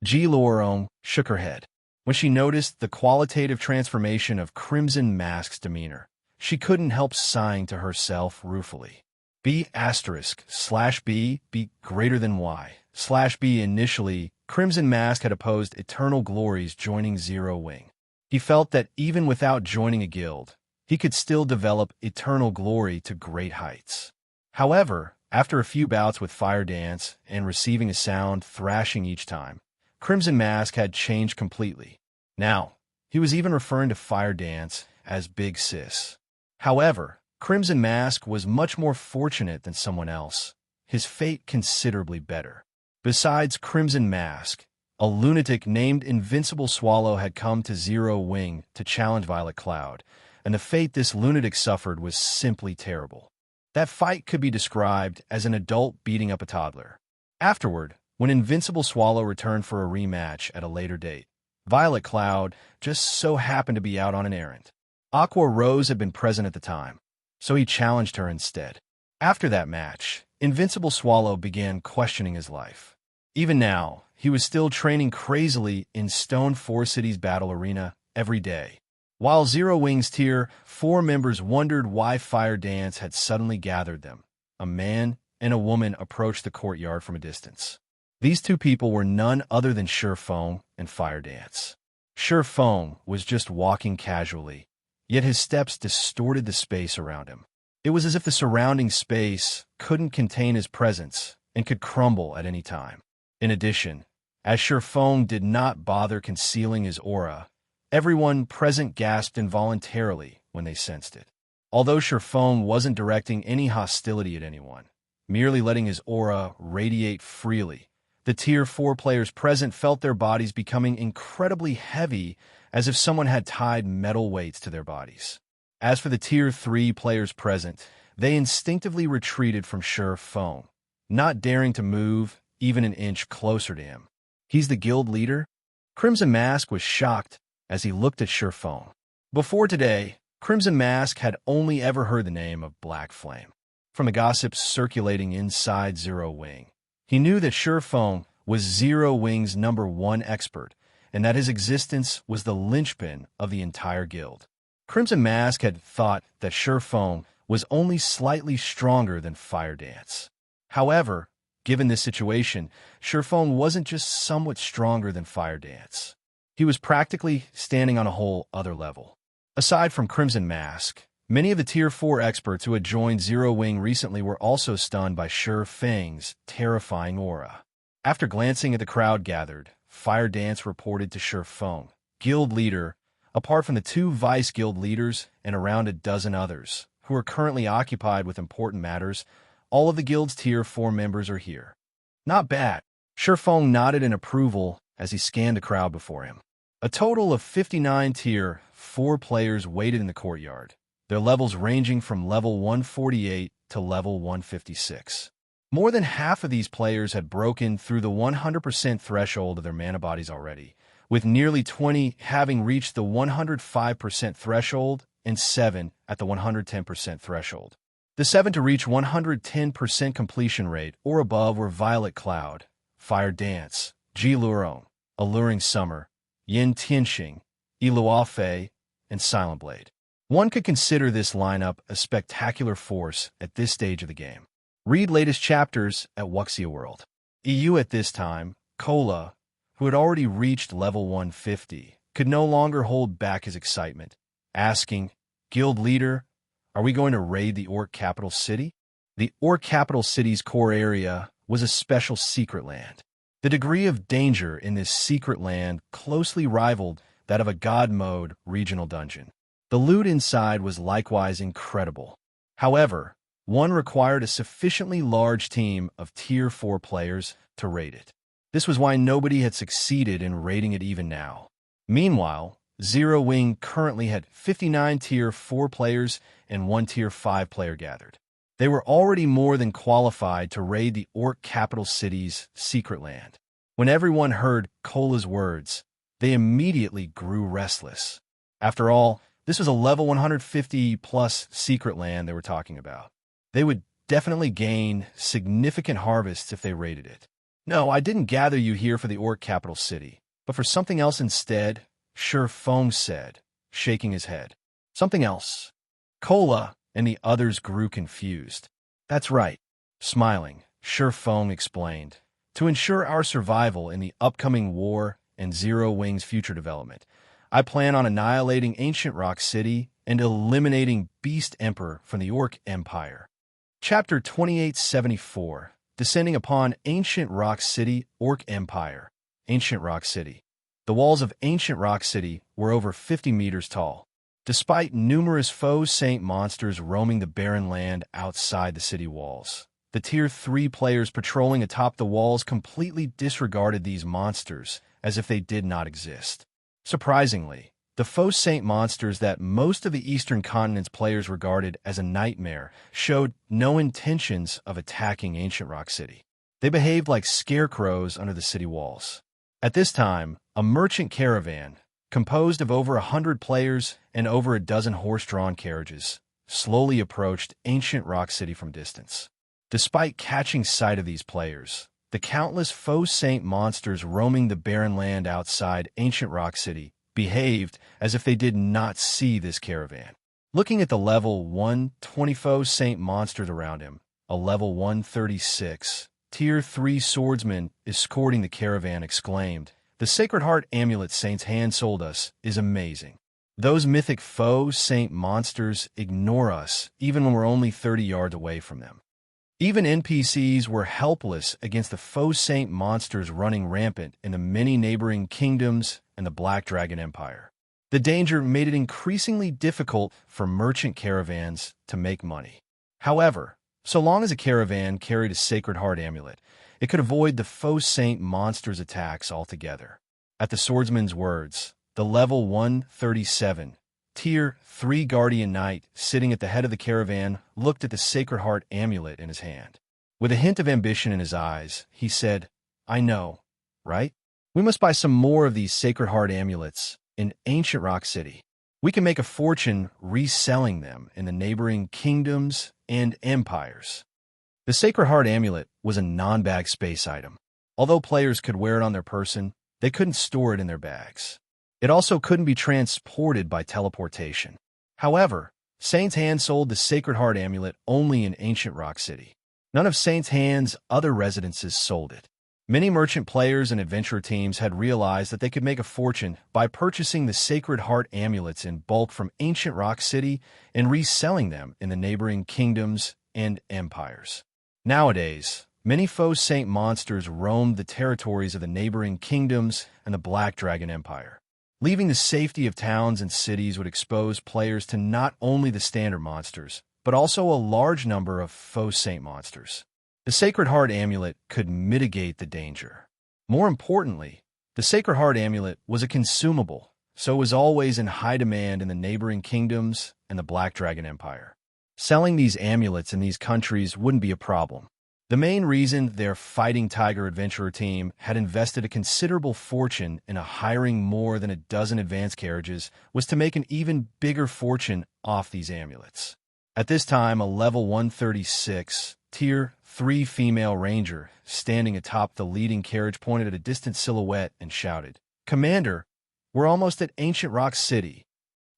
G. Laurent shook her head. When she noticed the qualitative transformation of Crimson Mask's demeanor, she couldn't help sighing to herself ruefully. B**B be greater than Y/B. Initially, Crimson Mask had opposed Eternal Glories joining Zero Wing. He felt that even without joining a guild, he could still develop Eternal Glory to great heights. However, After a few bouts with Fire Dance and receiving a sound thrashing each time, Crimson Mask had changed completely. Now, he was even referring to Fire Dance as Big Sis. However, Crimson Mask was much more fortunate than someone else, his fate considerably better. Besides Crimson Mask, a lunatic named Invincible Swallow had come to Zero Wing to challenge Violet Cloud, and the fate this lunatic suffered was simply terrible. That fight could be described as an adult beating up a toddler. Afterward, when Invincible Swallow returned for a rematch at a later date, Violet Cloud just so happened to be out on an errand. Aqua Rose had been present at the time, so he challenged her instead. After that match, Invincible Swallow began questioning his life. Even now, he was still training crazily in Stone Four Cities Battle Arena every day. While Zero Wing's Tier 4 members wondered why Fire Dance had suddenly gathered them, a man and a woman approached the courtyard from a distance. These two people were none other than Feng and Fire Dance. Feng was just walking casually, yet his steps distorted the space around him. It was as if the surrounding space couldn't contain his presence and could crumble at any time. In addition, as Feng did not bother concealing his aura, everyone present gasped involuntarily when they sensed it. Although Feng wasn't directing any hostility at anyone, merely letting his aura radiate freely, the Tier 4 players present felt their bodies becoming incredibly heavy, as if someone had tied metal weights to their bodies. As for the Tier 3 players present, they instinctively retreated from Feng, not daring to move even an inch closer to him. He's the guild leader? Crimson Mask was shocked as he looked at Feng. Before today, Crimson Mask had only ever heard the name of Black Flame from the gossips circulating inside Zero Wing. He knew that Feng was Zero Wing's #1 expert, and that his existence was the linchpin of the entire guild. Crimson Mask had thought that Feng was only slightly stronger than Fire Dance. However, given this situation, Feng wasn't just somewhat stronger than Fire Dance. He was practically standing on a whole other level. Aside from Crimson Mask, many of the Tier 4 experts who had joined Zero Wing recently were also stunned by Feng's terrifying aura. After glancing at the crowd gathered, Fire Dance reported to Feng, guild leader, apart from the 2 vice guild leaders and around a dozen others, who are currently occupied with important matters, all of the guild's Tier 4 members are here. Not bad. Feng nodded in approval as he scanned the crowd before him. A total of 59 Tier 4 players waited in the courtyard, their levels ranging from level 148 to level 156. More than half of these players had broken through the 100% threshold of their mana bodies already, with nearly 20 having reached the 105% threshold and 7 at the 110% threshold. The 7 to reach 110% completion rate or above were Violet Cloud, Fire Dance, Ji Luron, Alluring Summer, Yin Tianxing, Iluafei, and Silent Blade. One could consider this lineup a spectacular force at this stage of the game. Read latest chapters at Wuxia World. EU at this time, Cola, who had already reached level 150, could no longer hold back his excitement, asking, "Guild leader, are we going to raid the Orc capital city?" The Orc capital city's core area was a special secret land. The degree of danger in this secret land closely rivaled that of a God mode regional dungeon. The loot inside was likewise incredible. However, one required a sufficiently large team of Tier 4 players to raid it. This was why nobody had succeeded in raiding it even now. Meanwhile, Zero Wing currently had 59 Tier 4 players and 1 Tier 5 player gathered. They were already more than qualified to raid the Orc capital city's secret land. When everyone heard Cola's words, they immediately grew restless. After all, this was a level 150-plus secret land they were talking about. They would definitely gain significant harvests if they raided it. "No, I didn't gather you here for the Orc capital city, but for something else instead," Feng said, shaking his head. "Something else." Cola and the others grew confused. "That's right." Smiling, Feng explained. "To ensure our survival in the upcoming war and Zero Wing's future development, I plan on annihilating Ancient Rock City and eliminating Beast Emperor from the Orc Empire." Chapter 2874, Descending upon Ancient Rock City, Orc Empire. Ancient Rock City. The walls of Ancient Rock City were over 50 meters tall. Despite numerous foe saint monsters roaming the barren land outside the city walls, the Tier 3 players patrolling atop the walls completely disregarded these monsters as if they did not exist. Surprisingly, the foe saint monsters that most of the Eastern Continent's players regarded as a nightmare showed no intentions of attacking Ancient Rock City. They behaved like scarecrows under the city walls. At this time, a merchant caravan, composed of over 100 players and over a dozen horse-drawn carriages, slowly approached Ancient Rock City from distance. Despite catching sight of these players, the countless foe saint monsters roaming the barren land outside Ancient Rock City behaved as if they did not see this caravan. Looking at the level 120 foe saint monsters around him, a level 136, Tier 3 swordsman escorting the caravan exclaimed, "The Sacred Heart amulet Saint's hand sold us is amazing. Those mythic foe saint monsters ignore us even when we're only 30 yards away from them." Even NPCs were helpless against the foe saint monsters running rampant in the many neighboring kingdoms and the Black Dragon Empire. The danger made it increasingly difficult for merchant caravans to make money. However, so long as a caravan carried a Sacred Heart amulet, it could avoid the foe saint monsters' attacks altogether. At the swordsman's words, the level 137, Tier 3 Guardian Knight sitting at the head of the caravan looked at the Sacred Heart amulet in his hand. With a hint of ambition in his eyes, he said, "I know, right? We must buy some more of these Sacred Heart amulets in Ancient Rock City. We can make a fortune reselling them in the neighboring kingdoms and empires." The Sacred Heart amulet was a non-bag space item. Although players could wear it on their person, they couldn't store it in their bags. It also couldn't be transported by teleportation. However, Saint's Hand sold the Sacred Heart amulet only in Ancient Rock City. None of Saint's Hand's other residences sold it. Many merchant players and adventurer teams had realized that they could make a fortune by purchasing the Sacred Heart amulets in bulk from Ancient Rock City and reselling them in the neighboring kingdoms and empires. Nowadays, many foe saint monsters roamed the territories of the neighboring kingdoms and the Black Dragon Empire. Leaving the safety of towns and cities would expose players to not only the standard monsters, but also a large number of foe saint monsters. The Sacred Heart amulet could mitigate the danger. More importantly, the Sacred Heart amulet was a consumable, so it was always in high demand in the neighboring kingdoms and the Black Dragon Empire. Selling these amulets in these countries wouldn't be a problem. The main reason their Fighting Tiger adventurer team had invested a considerable fortune in hiring more than a dozen advanced carriages was to make an even bigger fortune off these amulets. At this time, a level 136, Tier 3 female ranger, standing atop the leading carriage, pointed at a distant silhouette and shouted, "Commander, we're almost at Ancient Rock City."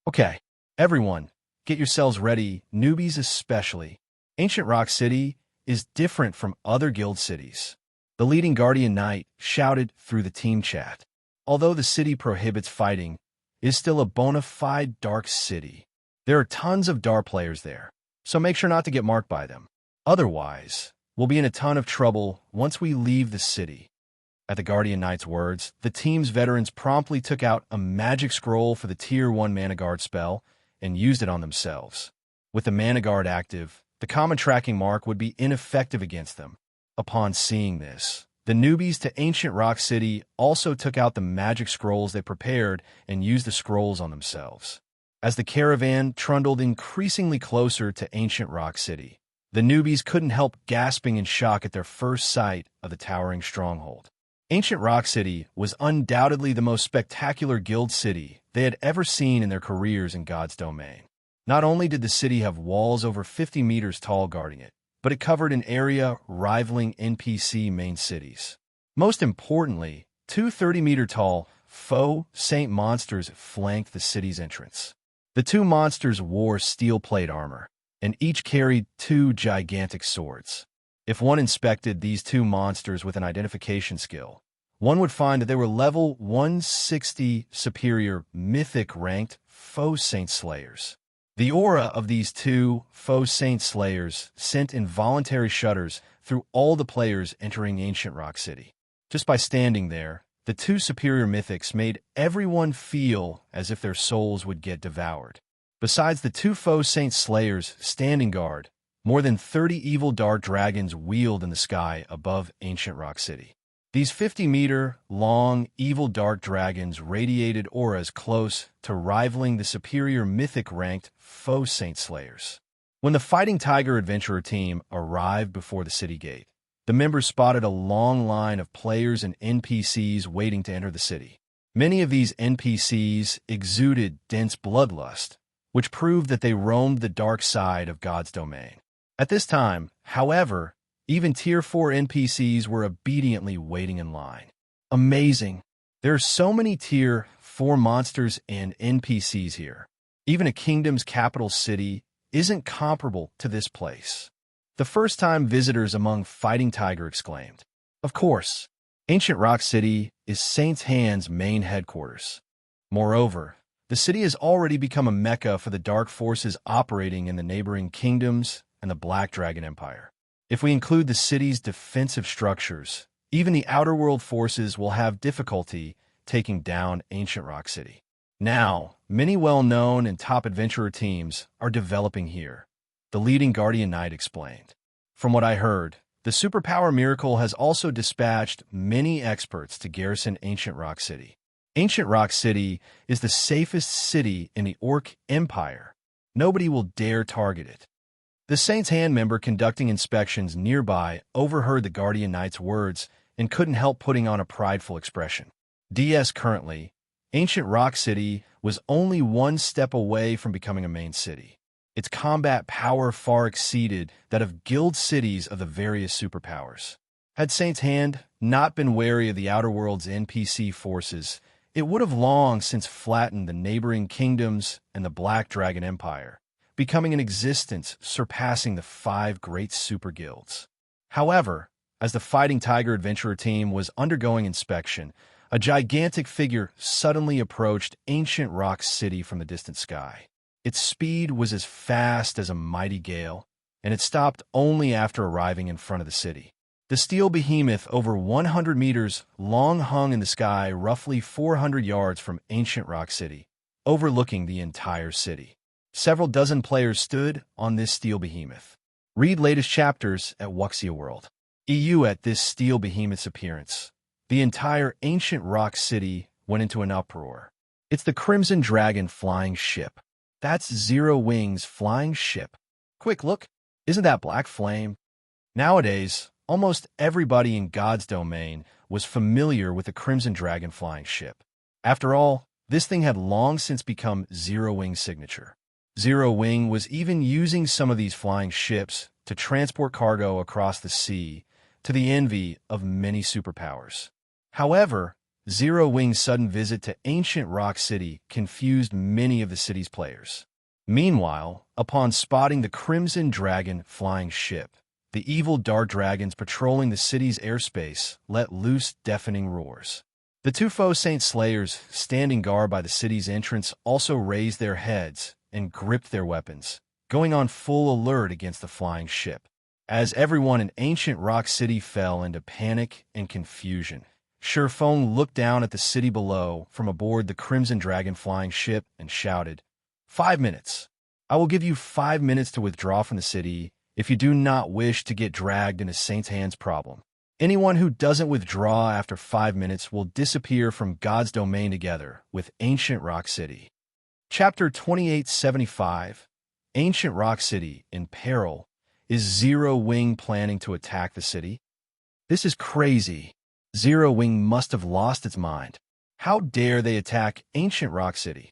"Okay, everyone, get yourselves ready, newbies especially. Ancient Rock City is different from other guild cities," the leading Guardian Knight shouted through the team chat. Although the city prohibits fighting, it is still a bona fide dark city. There are tons of dark players there, so make sure not to get marked by them. Otherwise, we'll be in a ton of trouble once we leave the city. At the Guardian Knight's words, the team's veterans promptly took out a magic scroll for the Tier 1 Mana Guard spell and used it on themselves. With the Mana Guard active, the common tracking mark would be ineffective against them. Upon seeing this, the newbies to Ancient Rock City also took out the magic scrolls they prepared and used the scrolls on themselves. As the caravan trundled increasingly closer to Ancient Rock City, the newbies couldn't help gasping in shock at their first sight of the towering stronghold. Ancient Rock City was undoubtedly the most spectacular guild city they had ever seen in their careers in God's domain. Not only did the city have walls over 50 meters tall guarding it, but it covered an area rivaling NPC main cities. Most importantly, two 30-meter-tall foe saint monsters flanked the city's entrance. The two monsters wore steel plate armor, and each carried two gigantic swords. If one inspected these two monsters with an identification skill, one would find that they were level 160 superior mythic ranked foe saint slayers. The aura of these two faux saint slayers sent involuntary shudders through all the players entering Ancient Rock City. Just by standing there, the two superior mythics made everyone feel as if their souls would get devoured. Besides the two faux saint slayers standing guard, more than 30 evil dark dragons wheeled in the sky above Ancient Rock City. These 50-meter-long evil dark dragons radiated auras close to rivaling the superior mythic-ranked faux saint slayers. When the Fighting Tiger Adventurer team arrived before the city gate, the members spotted a long line of players and NPCs waiting to enter the city. Many of these NPCs exuded dense bloodlust, which proved that they roamed the dark side of God's domain. At this time, however, even Tier 4 NPCs were obediently waiting in line. Amazing! There are so many Tier 4 monsters and NPCs here. Even a kingdom's capital city isn't comparable to this place. The first-time visitors among Fighting Tiger exclaimed. Of course, Ancient Rock City is Saint's Hand's main headquarters. Moreover, the city has already become a mecca for the dark forces operating in the neighboring kingdoms and the Black Dragon Empire. If we include the city's defensive structures, even the Outer World forces will have difficulty taking down Ancient Rock City. Now, many well-known and top adventurer teams are developing here, the leading Guardian Knight explained. From what I heard, the Superpower Miracle has also dispatched many experts to garrison Ancient Rock City. Ancient Rock City is the safest city in the Orc Empire. Nobody will dare target it. The Saint's Hand member conducting inspections nearby overheard the Guardian Knight's words and couldn't help putting on a prideful expression. Currently, Ancient Rock City was only one step away from becoming a main city. Its combat power far exceeded that of guild cities of the various superpowers. Had Saint's Hand not been wary of the Outer World's NPC forces, it would have long since flattened the neighboring kingdoms and the Black Dragon Empire, becoming an existence surpassing the 5 great super guilds. However, as the Fighting Tiger Adventurer team was undergoing inspection, a gigantic figure suddenly approached Ancient Rock City from the distant sky. Its speed was as fast as a mighty gale, and it stopped only after arriving in front of the city. The steel behemoth, over 100 meters long, hung in the sky roughly 400 yards from Ancient Rock City, overlooking the entire city. Several dozen players stood on this steel behemoth. Read latest chapters at Wuxia World. EU. At this steel behemoth's appearance, the entire Ancient Rock City went into an uproar. It's the Crimson Dragon flying ship. That's Zero Wing's flying ship. Quick look, isn't that black flame? Nowadays, almost everybody in God's domain was familiar with the Crimson Dragon flying ship. After all, this thing had long since become Zero Wing's signature. Zero Wing was even using some of these flying ships to transport cargo across the sea, to the envy of many superpowers. However, Zero Wing's sudden visit to Ancient Rock City confused many of the city's players. Meanwhile, upon spotting the Crimson Dragon flying ship, the evil dark dragons patrolling the city's airspace let loose deafening roars. The two faux saint slayers standing guard by the city's entrance also raised their heads and gripped their weapons, going on full alert against the flying ship. As everyone in Ancient Rock City fell into panic and confusion, Feng looked down at the city below from aboard the Crimson Dragon flying ship and shouted, 5 minutes. I will give you 5 minutes to withdraw from the city if you do not wish to get dragged into Saint's Hand's problem. Anyone who doesn't withdraw after 5 minutes will disappear from God's domain together with Ancient Rock City. Chapter 2875, Ancient Rock City in Peril. Is Zero Wing planning to attack the city? This is crazy. Zero Wing must have lost its mind. How dare they attack Ancient Rock City?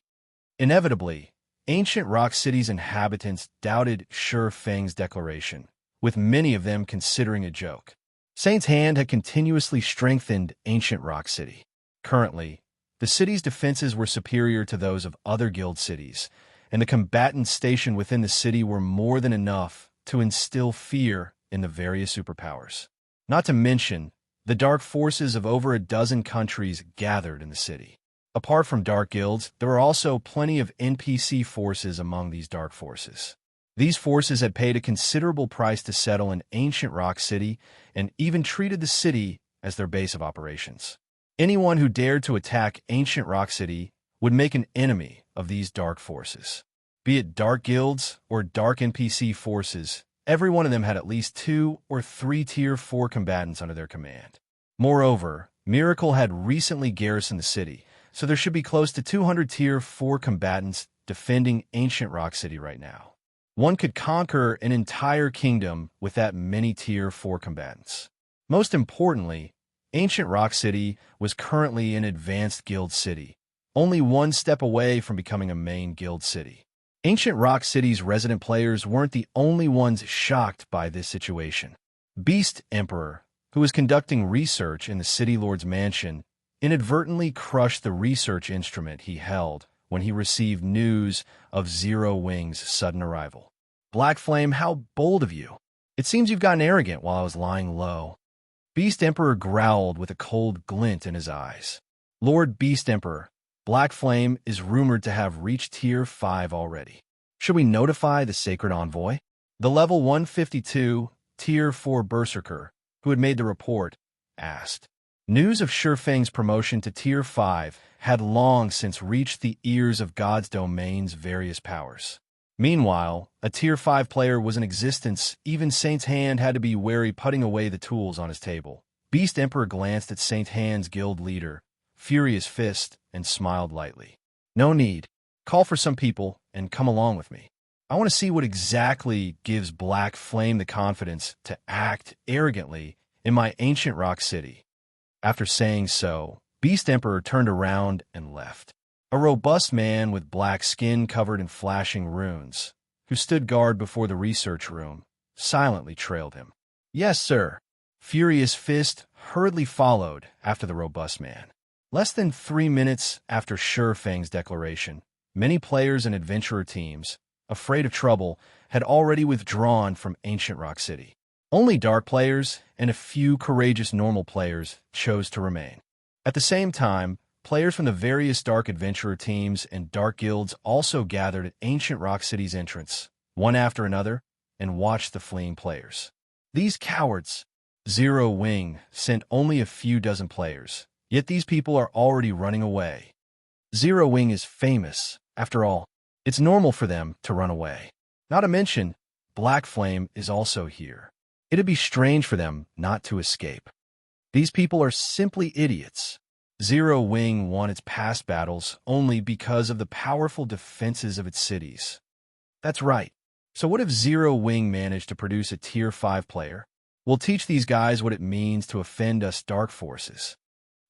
Inevitably, Ancient Rock City's inhabitants doubted Feng's declaration, with many of them considering a joke. Saint's Hand had continuously strengthened Ancient Rock City. Currently, the city's defenses were superior to those of other guild cities, and the combatants stationed within the city were more than enough to instill fear in the various superpowers. Not to mention, the dark forces of over a dozen countries gathered in the city. Apart from dark guilds, there were also plenty of NPC forces among these dark forces. These forces had paid a considerable price to settle in ancient Rock City and even treated the city as their base of operations. Anyone who dared to attack ancient Rock City would make an enemy of these dark forces. Be it dark guilds or dark NPC forces, every one of them had at least 2 or 3 Tier 4 combatants under their command. Moreover, Miracle had recently garrisoned the city, so there should be close to 200 Tier 4 combatants defending ancient Rock City right now. One could conquer an entire kingdom with that many Tier 4 combatants. Most importantly, ancient Rock City was currently an advanced guild city, only one step away from becoming a main guild city. Ancient Rock City's resident players weren't the only ones shocked by this situation. Beast Emperor, who was conducting research in the City Lord's mansion, inadvertently crushed the research instrument he held when he received news of Zero Wing's sudden arrival. Black Flame, how bold of you! It seems you've gotten arrogant while I was lying low. Beast Emperor growled with a cold glint in his eyes. Lord Beast Emperor, Black Flame is rumored to have reached Tier 5 already. Should we notify the Sacred Envoy? The level 152, Tier 4 Berserker, who had made the report, asked. News of Feng's promotion to Tier 5 had long since reached the ears of God's domain's various powers. Meanwhile, a Tier 5 player was in existence. Even Saint's Hand had to be wary putting away the tools on his table. Beast Emperor glanced at Saint Hand's guild leader, Furious Fist, and smiled lightly. No need. Call for some people and come along with me. I want to see what exactly gives Black Flame the confidence to act arrogantly in my ancient Rock City. After saying so, Beast Emperor turned around and left. A robust man with black skin covered in flashing runes, who stood guard before the research room, silently trailed him. Yes, sir. Furious Fist hurriedly followed after the robust man. Less than 3 minutes after Feng's declaration, many players and adventurer teams, afraid of trouble, had already withdrawn from ancient Rock City. Only dark players and a few courageous normal players chose to remain. At the same time, players from the various dark adventurer teams and dark guilds also gathered at ancient Rock City's entrance, one after another, and watched the fleeing players. These cowards! Zero Wing sent only a few dozen players, yet these people are already running away. Zero Wing is famous, after all. It's normal for them to run away. Not to mention, Black Flame is also here. It'd be strange for them not to escape. These people are simply idiots. Zero Wing won its past battles only because of the powerful defenses of its cities. That's right. So what if Zero Wing managed to produce a Tier 5 player? We'll teach these guys what it means to offend us dark forces.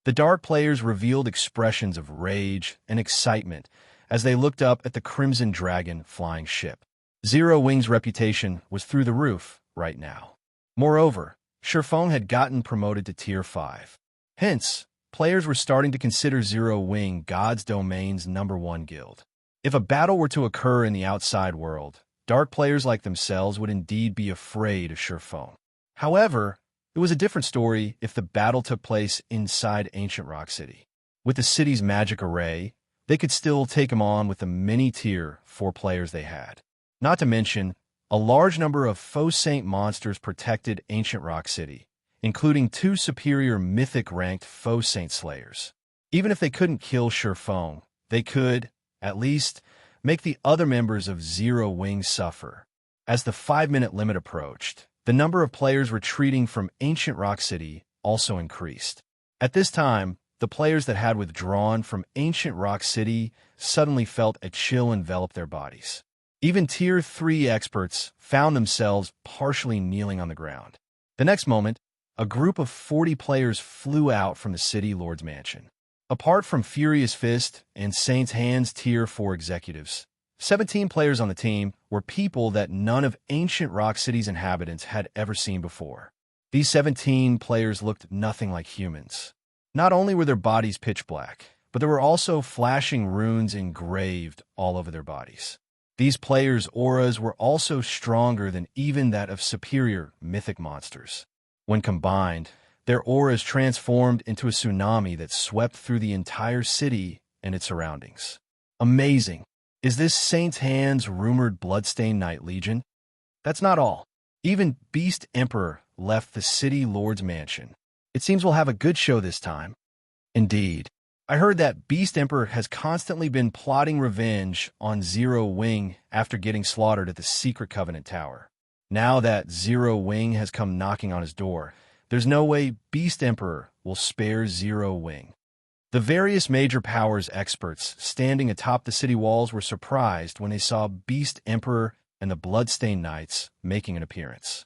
The dark players revealed expressions of rage and excitement as they looked up at the Crimson Dragon flying ship. Zero Wing's reputation was through the roof right now. Moreover, Feng had gotten promoted to Tier 5. Hence, players were starting to consider Zero Wing God's domain's #1 guild. If a battle were to occur in the outside world, dark players like themselves would indeed be afraid of Feng. However, it was a different story if the battle took place inside ancient Rock City. With the city's magic array, they could still take him on with the many Tier 4 players they had. Not to mention, a large number of faux saint monsters protected ancient Rock City, including 2 superior mythic-ranked faux saint slayers. Even if they couldn't kill Feng, they could, at least, make the other members of Zero Wing suffer. As the 5-minute limit approached, the number of players retreating from ancient Rock City also increased. At this time, the players that had withdrawn from ancient Rock City suddenly felt a chill envelop their bodies. Even Tier 3 experts found themselves partially kneeling on the ground. The next moment, a group of 40 players flew out from the City Lord's mansion. Apart from Furious Fist and Saint's Hand's Tier 4 executives, 17 players on the team were people that none of ancient Rock City's inhabitants had ever seen before. These 17 players looked nothing like humans. Not only were their bodies pitch black, but there were also flashing runes engraved all over their bodies. These players' auras were also stronger than even that of superior mythic monsters. When combined, their auras transformed into a tsunami that swept through the entire city and its surroundings. Amazing. Is this Saint's Hand's rumored Bloodstained Knight Legion? That's not all. Even Beast Emperor left the City Lord's mansion. It seems we'll have a good show this time. Indeed. I heard that Beast Emperor has constantly been plotting revenge on Zero Wing after getting slaughtered at the Secret Covenant Tower. Now that Zero Wing has come knocking on his door, there's no way Beast Emperor will spare Zero Wing. The various major powers experts standing atop the city walls were surprised when they saw Beast Emperor and the Bloodstained Knights making an appearance.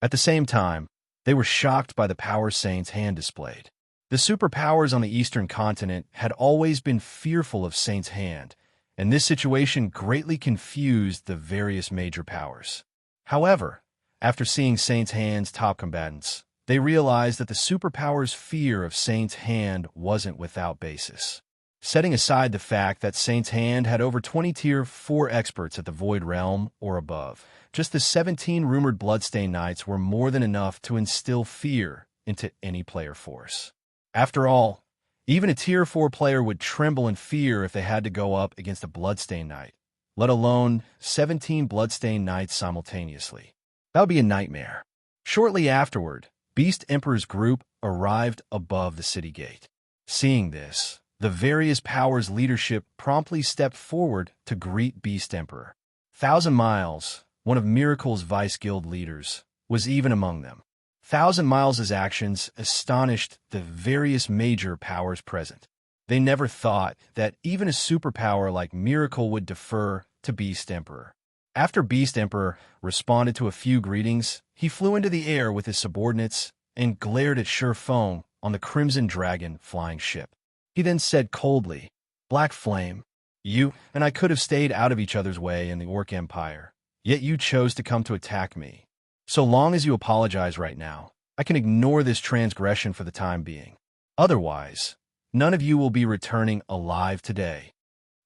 At the same time, they were shocked by the Power Saint's hand displayed. The superpowers on the Eastern continent had always been fearful of Saint's Hand, and this situation greatly confused the various major powers. However, after seeing Saint's Hand's top combatants, they realized that the superpowers' fear of Saint's Hand wasn't without basis. Setting aside the fact that Saint's Hand had over 20 Tier 4 experts at the Void Realm or above, just the 17 rumored Bloodstained Knights were more than enough to instill fear into any player force. After all, even a Tier 4 player would tremble in fear if they had to go up against a Bloodstained Knight, let alone 17 Bloodstained Knights simultaneously. That would be a nightmare. Shortly afterward, Beast Emperor's group arrived above the city gate. Seeing this, the various powers' leadership promptly stepped forward to greet Beast Emperor. 1,000 Miles, one of Miracle's Vice Guild leaders, was even among them. 1,000 Miles' actions astonished the various major powers present. They never thought that even a superpower like Miracle would defer to Beast Emperor. After Beast Emperor responded to a few greetings, he flew into the air with his subordinates and glared at Feng on the Crimson Dragon flying ship. He then said coldly, "Black Flame, you and I could have stayed out of each other's way in the Orc Empire, yet you chose to come to attack me. So long as you apologize right now, I can ignore this transgression for the time being. Otherwise, none of you will be returning alive today."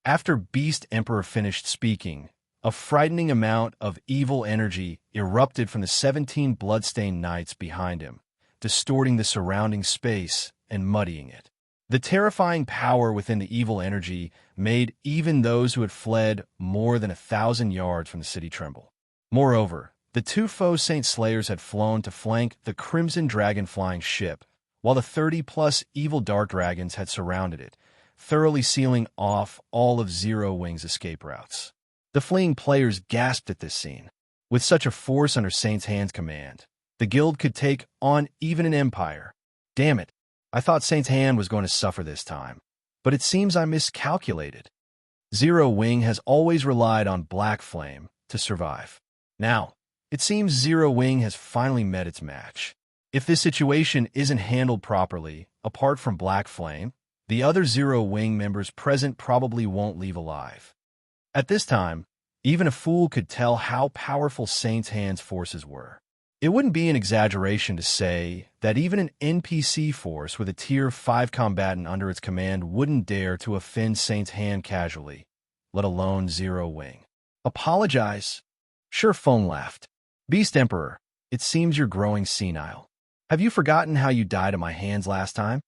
After Beast Emperor finished speaking, a frightening amount of evil energy erupted from the 17 Bloodstained Knights behind him, distorting the surrounding space and muddying it. The terrifying power within the evil energy made even those who had fled more than 1,000 yards from the city tremble. Moreover, the two foe Saint Slayers had flown to flank the Crimson Dragon flying ship, while the 30-plus evil Dark Dragons had surrounded it, thoroughly sealing off all of Zero Wing's escape routes. The fleeing players gasped at this scene. With such a force under Saint's Hand's command, the guild could take on even an empire. Damn it, I thought Saint's Hand was going to suffer this time, but it seems I miscalculated. Zero Wing has always relied on Black Flame to survive. Now, it seems Zero Wing has finally met its match. If this situation isn't handled properly, apart from Black Flame, the other Zero Wing members present probably won't leave alive. At this time, even a fool could tell how powerful Saint's Hand's forces were. It wouldn't be an exaggeration to say that even an NPC force with a Tier 5 combatant under its command wouldn't dare to offend Saint's Hand casually, let alone Zero Wing. Apologize? Feng laughed. Beast Emperor, it seems you're growing senile. Have you forgotten how you died at my hands last time?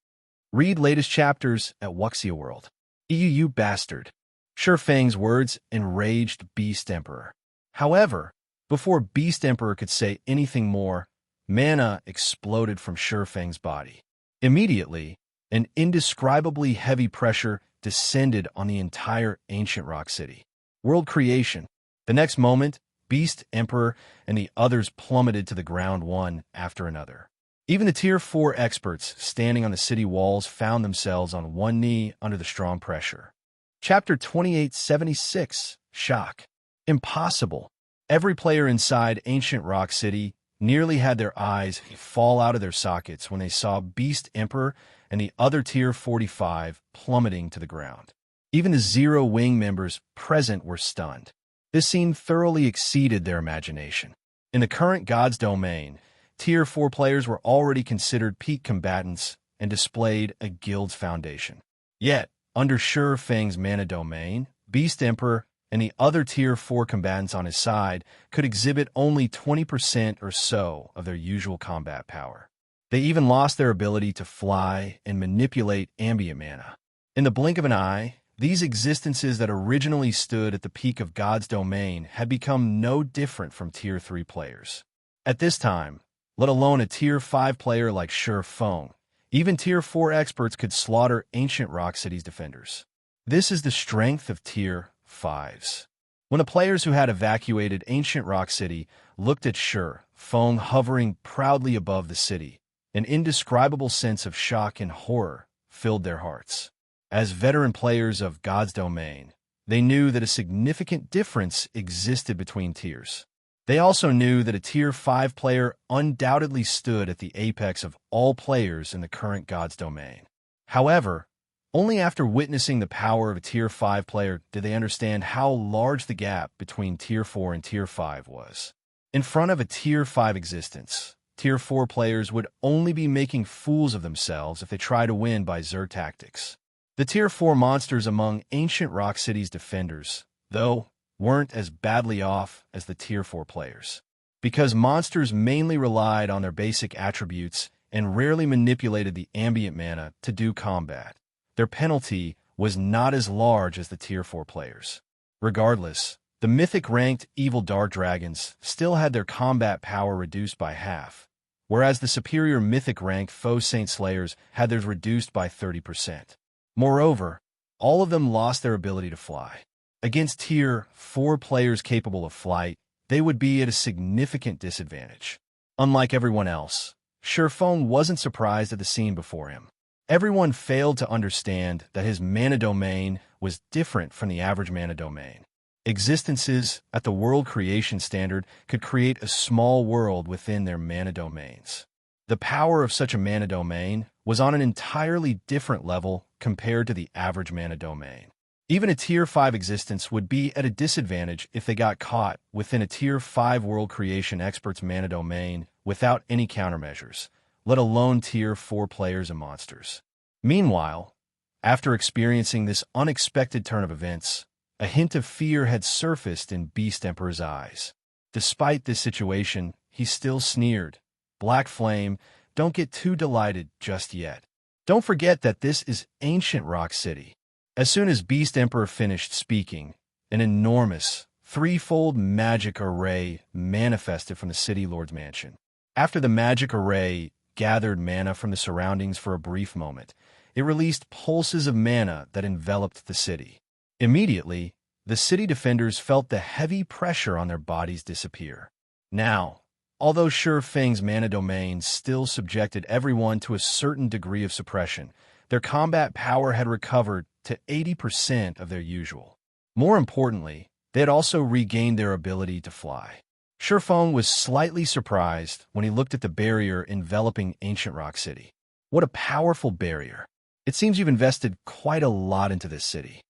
Read latest chapters at Wuxia World. You bastard. Feng's words enraged Beast Emperor. However, before Beast Emperor could say anything more, mana exploded from Feng's body. Immediately, an indescribably heavy pressure descended on the entire ancient rock city. World creation. The next moment, Beast Emperor and the others plummeted to the ground one after another. Even the Tier 4 experts standing on the city walls found themselves on one knee under the strong pressure. Chapter 2876, Shock. Impossible. Every player inside Ancient Rock City nearly had their eyes fall out of their sockets when they saw Beast Emperor and the other Tier 45 plummeting to the ground. Even the Zero Wing members present were stunned. This scene thoroughly exceeded their imagination. In the current God's Domain, Tier 4 players were already considered peak combatants and displayed a guild's foundation. Yet, under Feng's mana domain, Beast Emperor and the other Tier 4 combatants on his side could exhibit only 20% or so of their usual combat power. They even lost their ability to fly and manipulate ambient mana. In the blink of an eye, These existences that originally stood at the peak of God's domain had become no different from Tier 3 players. At this time, let alone a Tier 5 player like Feng, even Tier 4 experts could slaughter ancient Rock City's defenders. This is the strength of Tier 5s. When the players who had evacuated ancient Rock City looked at Feng hovering proudly above the city, an indescribable sense of shock and horror filled their hearts. As veteran players of God's domain, they knew that a significant difference existed between tiers. They also knew that a Tier 5 player undoubtedly stood at the apex of all players in the current God's domain. However, only after witnessing the power of a Tier 5 player did they understand how large the gap between Tier 4 and Tier 5 was. In front of a Tier 5 existence, Tier 4 players would only be making fools of themselves if they tried to win by Xur tactics. The Tier 4 monsters among ancient Rock City's defenders, though, weren't as badly off as the Tier 4 players. Because monsters mainly relied on their basic attributes and rarely manipulated the ambient mana to do combat, their penalty was not as large as the Tier 4 players. Regardless, the mythic-ranked evil dark dragons still had their combat power reduced by half, whereas the superior mythic-ranked foe Saint Slayers had theirs reduced by 30%. Moreover, all of them lost their ability to fly. Against Tier 4 players capable of flight, they would be at a significant disadvantage. Unlike everyone else, Feng wasn't surprised at the scene before him. Everyone failed to understand that his mana domain was different from the average mana domain. Existences at the world creation standard could create a small world within their mana domains. The power of such a mana domain was on an entirely different level compared to the average mana domain. Even a Tier 5 existence would be at a disadvantage if they got caught within a Tier 5 world creation expert's mana domain without any countermeasures, let alone Tier 4 players and monsters. Meanwhile, after experiencing this unexpected turn of events, a hint of fear had surfaced in Beast Emperor's eyes. Despite this situation, he still sneered. "Black Flame, don't get too delighted just yet. Don't forget that this is ancient Rock City." As soon as Beast Emperor finished speaking, an enormous, threefold magic array manifested from the City Lord's mansion. After the magic array gathered mana from the surroundings for a brief moment, it released pulses of mana that enveloped the city. Immediately, the city defenders felt the heavy pressure on their bodies disappear. Now, although Feng's mana domain still subjected everyone to a certain degree of suppression, their combat power had recovered to 80% of their usual. More importantly, they had also regained their ability to fly. Feng was slightly surprised when he looked at the barrier enveloping ancient Rock City. What a powerful barrier. It seems you've invested quite a lot into this city.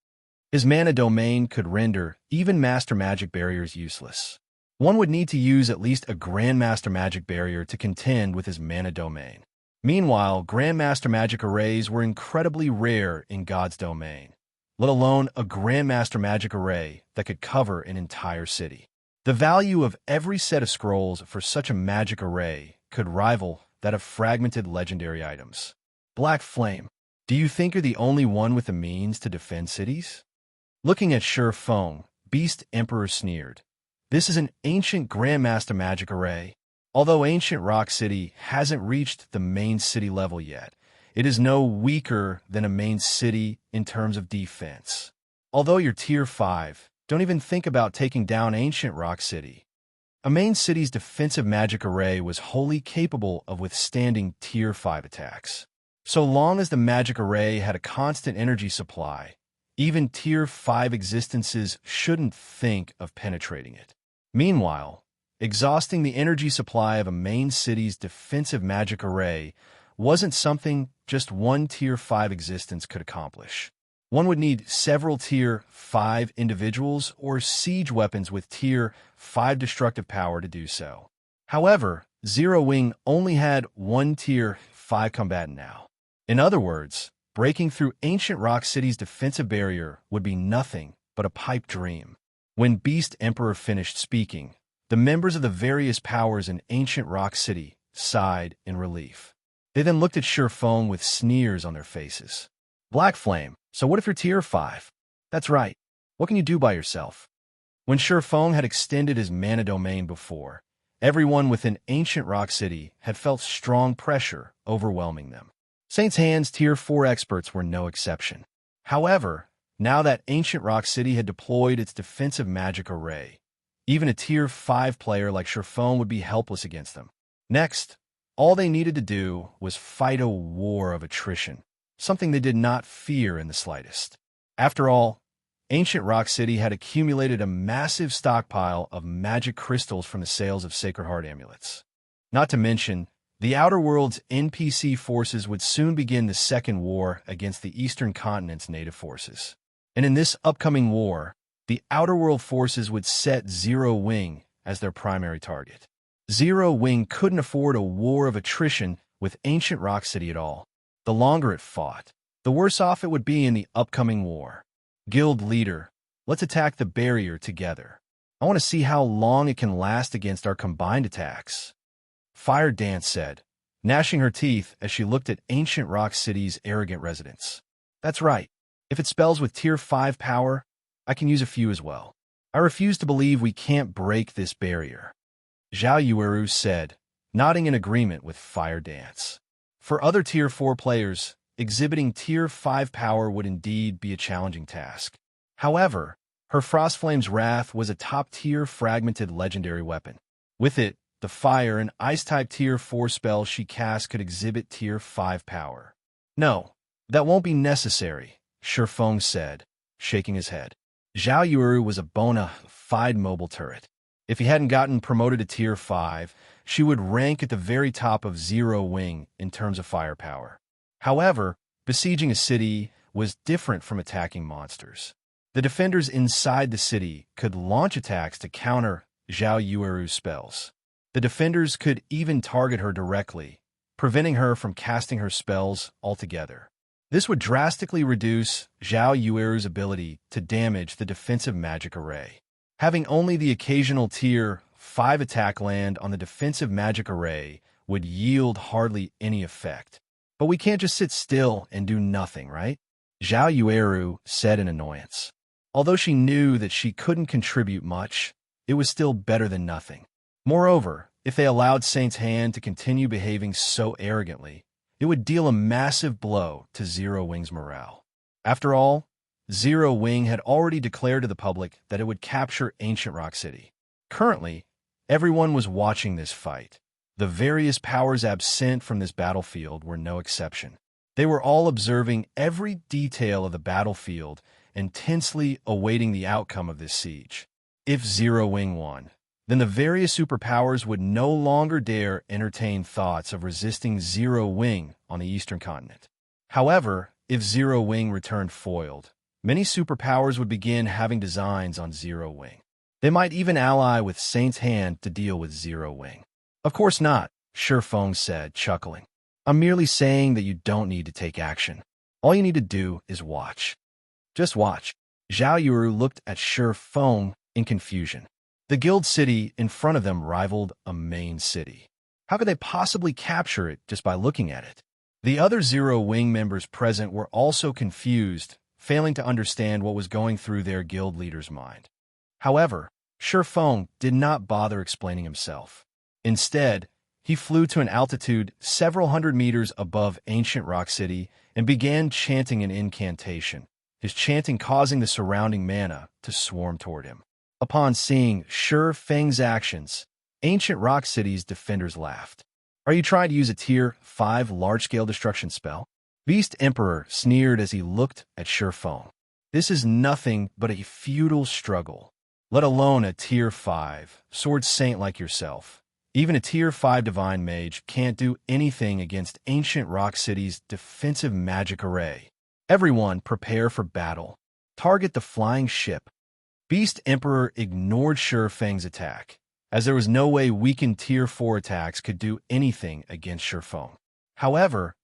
His mana domain could render even Master Magic barriers useless. One would need to use at least a Grandmaster Magic barrier to contend with his mana domain. Meanwhile, Grandmaster Magic arrays were incredibly rare in God's domain, let alone a Grandmaster Magic array that could cover an entire city. The value of every set of scrolls for such a magic array could rival that of fragmented legendary items. Black Flame, do you think you're the only one with the means to defend cities? Looking at Feng, Beast Emperor sneered. This is an ancient Grandmaster Magic array. Although ancient Rock City hasn't reached the main city level yet, it is no weaker than a main city in terms of defense. Although you're Tier 5, don't even think about taking down ancient Rock City. A main city's defensive magic array was wholly capable of withstanding Tier 5 attacks. So long as the magic array had a constant energy supply, even Tier 5 existences shouldn't think of penetrating it. Meanwhile, exhausting the energy supply of a main city's defensive magic array wasn't something just one Tier 5 existence could accomplish. One would need several Tier 5 individuals or siege weapons with Tier 5 destructive power to do so. However, Zero Wing only had one Tier 5 combatant now. In other words, breaking through ancient Rock City's defensive barrier would be nothing but a pipe dream. When Beast Emperor finished speaking, the members of the various powers in ancient Rock City sighed in relief. They then looked at Feng with sneers on their faces. Black Flame, so what if you're Tier 5? That's right. What can you do by yourself? When Feng had extended his mana domain before, everyone within Ancient Rock City had felt strong pressure overwhelming them. Saint's Hand's Tier 4 experts were no exception. However, now that Ancient Rock City had deployed its defensive magic array, even a Tier 5 player like Feng would be helpless against them. Next, all they needed to do was fight a war of attrition, something they did not fear in the slightest. After all, Ancient Rock City had accumulated a massive stockpile of magic crystals from the sales of Sacred Heart amulets. Not to mention, the Outer World's NPC forces would soon begin the Second War against the Eastern Continent's native forces. And in this upcoming war, the Outer World forces would set Zero Wing as their primary target. Zero Wing couldn't afford a war of attrition with Ancient Rock City at all. The longer it fought, the worse off it would be in the upcoming war. Guild leader, let's attack the barrier together. I want to see how long it can last against our combined attacks. Fire Dance said, gnashing her teeth as she looked at Ancient Rock City's arrogant residents. That's right. If it spells with Tier 5 power, I can use a few as well. I refuse to believe we can't break this barrier. Zhao Yueru said, nodding in agreement with Fire Dance. For other Tier 4 players, exhibiting Tier 5 power would indeed be a challenging task. However, her Frostflame's Wrath was a top-tier fragmented legendary weapon. With it, the Fire and Ice-type Tier 4 spells she cast could exhibit Tier 5 power. No, that won't be necessary, Feng said, shaking his head. Zhao Yueru was a bona fide mobile turret. If he hadn't gotten promoted to Tier 5, she would rank at the very top of Zero Wing in terms of firepower. However, besieging a city was different from attacking monsters. The defenders inside the city could launch attacks to counter Zhao Yueru's spells. The defenders could even target her directly, preventing her from casting her spells altogether. This would drastically reduce Zhao Yueru's ability to damage the defensive magic array. Having only the occasional Tier 5 attack land on the defensive magic array would yield hardly any effect. But we can't just sit still and do nothing, right? Zhao Yueru said in annoyance. Although she knew that she couldn't contribute much, it was still better than nothing. Moreover, if they allowed Saint's Hand to continue behaving so arrogantly, it would deal a massive blow to Zero Wing's morale. After all, Zero Wing had already declared to the public that it would capture Ancient Rock City. Currently, everyone was watching this fight. The various powers absent from this battlefield were no exception. They were all observing every detail of the battlefield and tensely awaiting the outcome of this siege. If Zero Wing won, then the various superpowers would no longer dare entertain thoughts of resisting Zero Wing on the Eastern Continent. However, if Zero Wing returned foiled, many superpowers would begin having designs on Zero Wing. They might even ally with Saint's Hand to deal with Zero Wing. Of course not, Feng said, chuckling. I'm merely saying that you don't need to take action. All you need to do is watch. Just watch. Zhao Yueru looked at Feng in confusion. The guild city in front of them rivaled a main city. How could they possibly capture it just by looking at it? The other Zero Wing members present were also confused, failing to understand what was going through their guild leader's mind. However, Feng did not bother explaining himself. Instead, he flew to an altitude several hundred meters above Ancient Rock City and began chanting an incantation, his chanting causing the surrounding mana to swarm toward him. Upon seeing Feng's actions, Ancient Rock City's defenders laughed. Are you trying to use a Tier 5 large-scale destruction spell? Beast Emperor sneered as he looked at Feng. This is nothing but a futile struggle, let alone a Tier 5 sword saint like yourself. Even a Tier 5 Divine Mage can't do anything against Ancient Rock City's defensive magic array. Everyone prepare for battle. Target the flying ship. Beast Emperor ignored Feng's attack, as there was no way weakened Tier 4 attacks could do anything against Feng. However,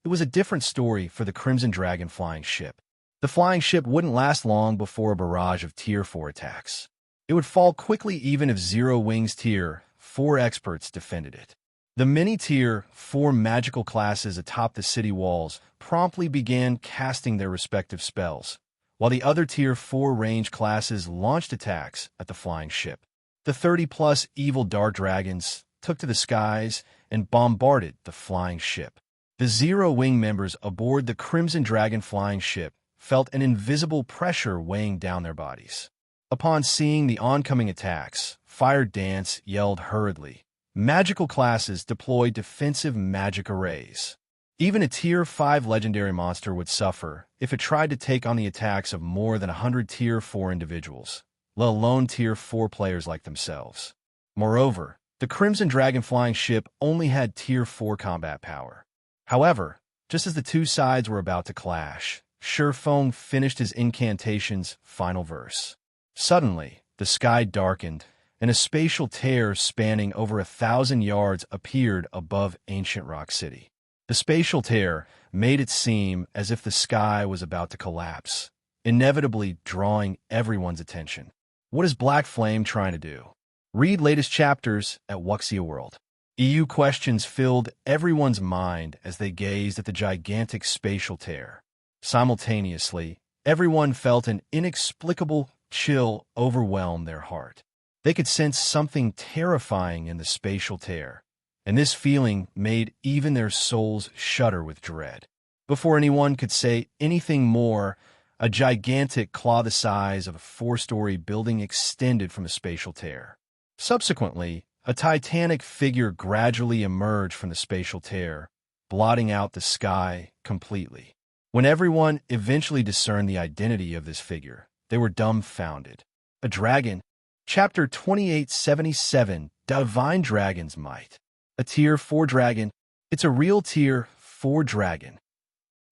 it was a different story for the Crimson Dragon flying ship. The flying ship wouldn't last long before a barrage of Tier 4 attacks. It would fall quickly even if Zero Wing's Tier 4 experts defended it. The many Tier 4 magical classes atop the city walls promptly began casting their respective spells, while the other Tier 4 range classes launched attacks at the flying ship. The 30-plus evil dark dragons took to the skies and bombarded the flying ship. The Zero-Wing members aboard the Crimson Dragon flying ship felt an invisible pressure weighing down their bodies. Upon seeing the oncoming attacks, Fire Dance yelled hurriedly. Magical classes deployed defensive magic arrays. Even a Tier 5 legendary monster would suffer if it tried to take on the attacks of more than 100 Tier 4 individuals, let alone Tier 4 players like themselves. Moreover, the Crimson Dragon flying ship only had Tier 4 combat power. However, just as the two sides were about to clash, Feng finished his incantation's final verse. Suddenly, the sky darkened, and a spatial tear spanning over 1,000 yards appeared above Ancient Rock City. The spatial tear made it seem as if the sky was about to collapse, inevitably drawing everyone's attention. What is Black Flame trying to do? Read latest chapters at Wuxia World. EU questions filled everyone's mind as they gazed at the gigantic spatial tear. Simultaneously, everyone felt an inexplicable chill overwhelm their heart. They could sense something terrifying in the spatial tear, and this feeling made even their souls shudder with dread. Before anyone could say anything more, a gigantic claw the size of a 4-story building extended from the spatial tear. Subsequently, a titanic figure gradually emerged from the spatial tear, blotting out the sky completely. When everyone eventually discerned the identity of this figure, they were dumbfounded. A dragon. Chapter 2877, Divine Dragon's Might. A Tier 4 dragon. It's a real Tier 4 dragon.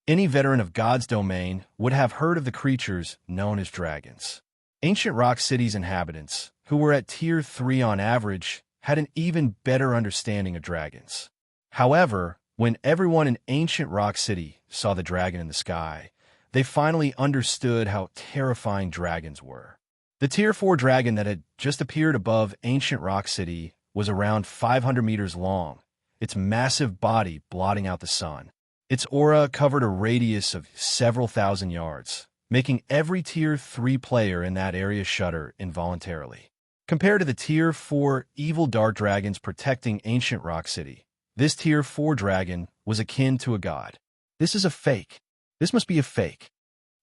Any veteran of God's domain would have heard of the creatures known as dragons. Ancient Rock City's inhabitants, who were at Tier 3 on average, had an even better understanding of dragons. However, when everyone in Ancient Rock City saw the dragon in the sky, they finally understood how terrifying dragons were. The Tier 4 dragon that had just appeared above Ancient Rock City was around 500 meters long, its massive body blotting out the sun. Its aura covered a radius of several thousand yards, making every Tier 3 player in that area shudder involuntarily. Compared to the Tier 4 evil dark dragons protecting Ancient Rock City, this Tier 4 dragon was akin to a god. This is a fake. This must be a fake.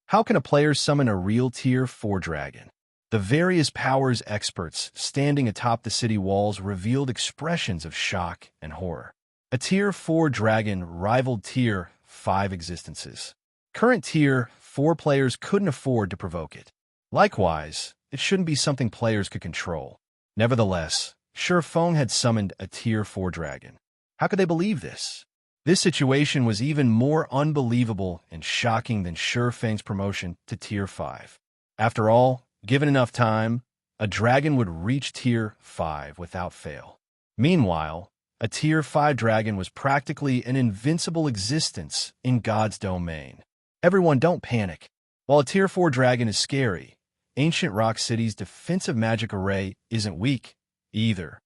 How can a player summon a real Tier 4 dragon? The various powers experts standing atop the city walls revealed expressions of shock and horror. A Tier 4 dragon rivaled Tier 5 existences. Current Tier 4 players couldn't afford to provoke it. Likewise, it shouldn't be something players could control. Nevertheless, Feng had summoned a Tier 4 dragon. How could they believe this? This situation was even more unbelievable and shocking than Feng's promotion to Tier 5. After all, given enough time, a dragon would reach Tier 5 without fail. Meanwhile, a Tier 5 dragon was practically an invincible existence in God's domain. Everyone, don't panic. While a Tier 4 dragon is scary, Ancient Rock City's defensive magic array isn't weak either.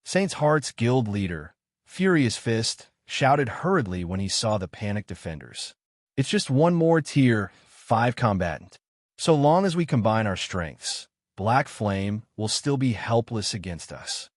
Saint's Heart's guild leader, Furious Fist, shouted hurriedly when he saw the panicked defenders. It's just one more Tier 5 combatant. So long as we combine our strengths, Black Flame will still be helpless against us.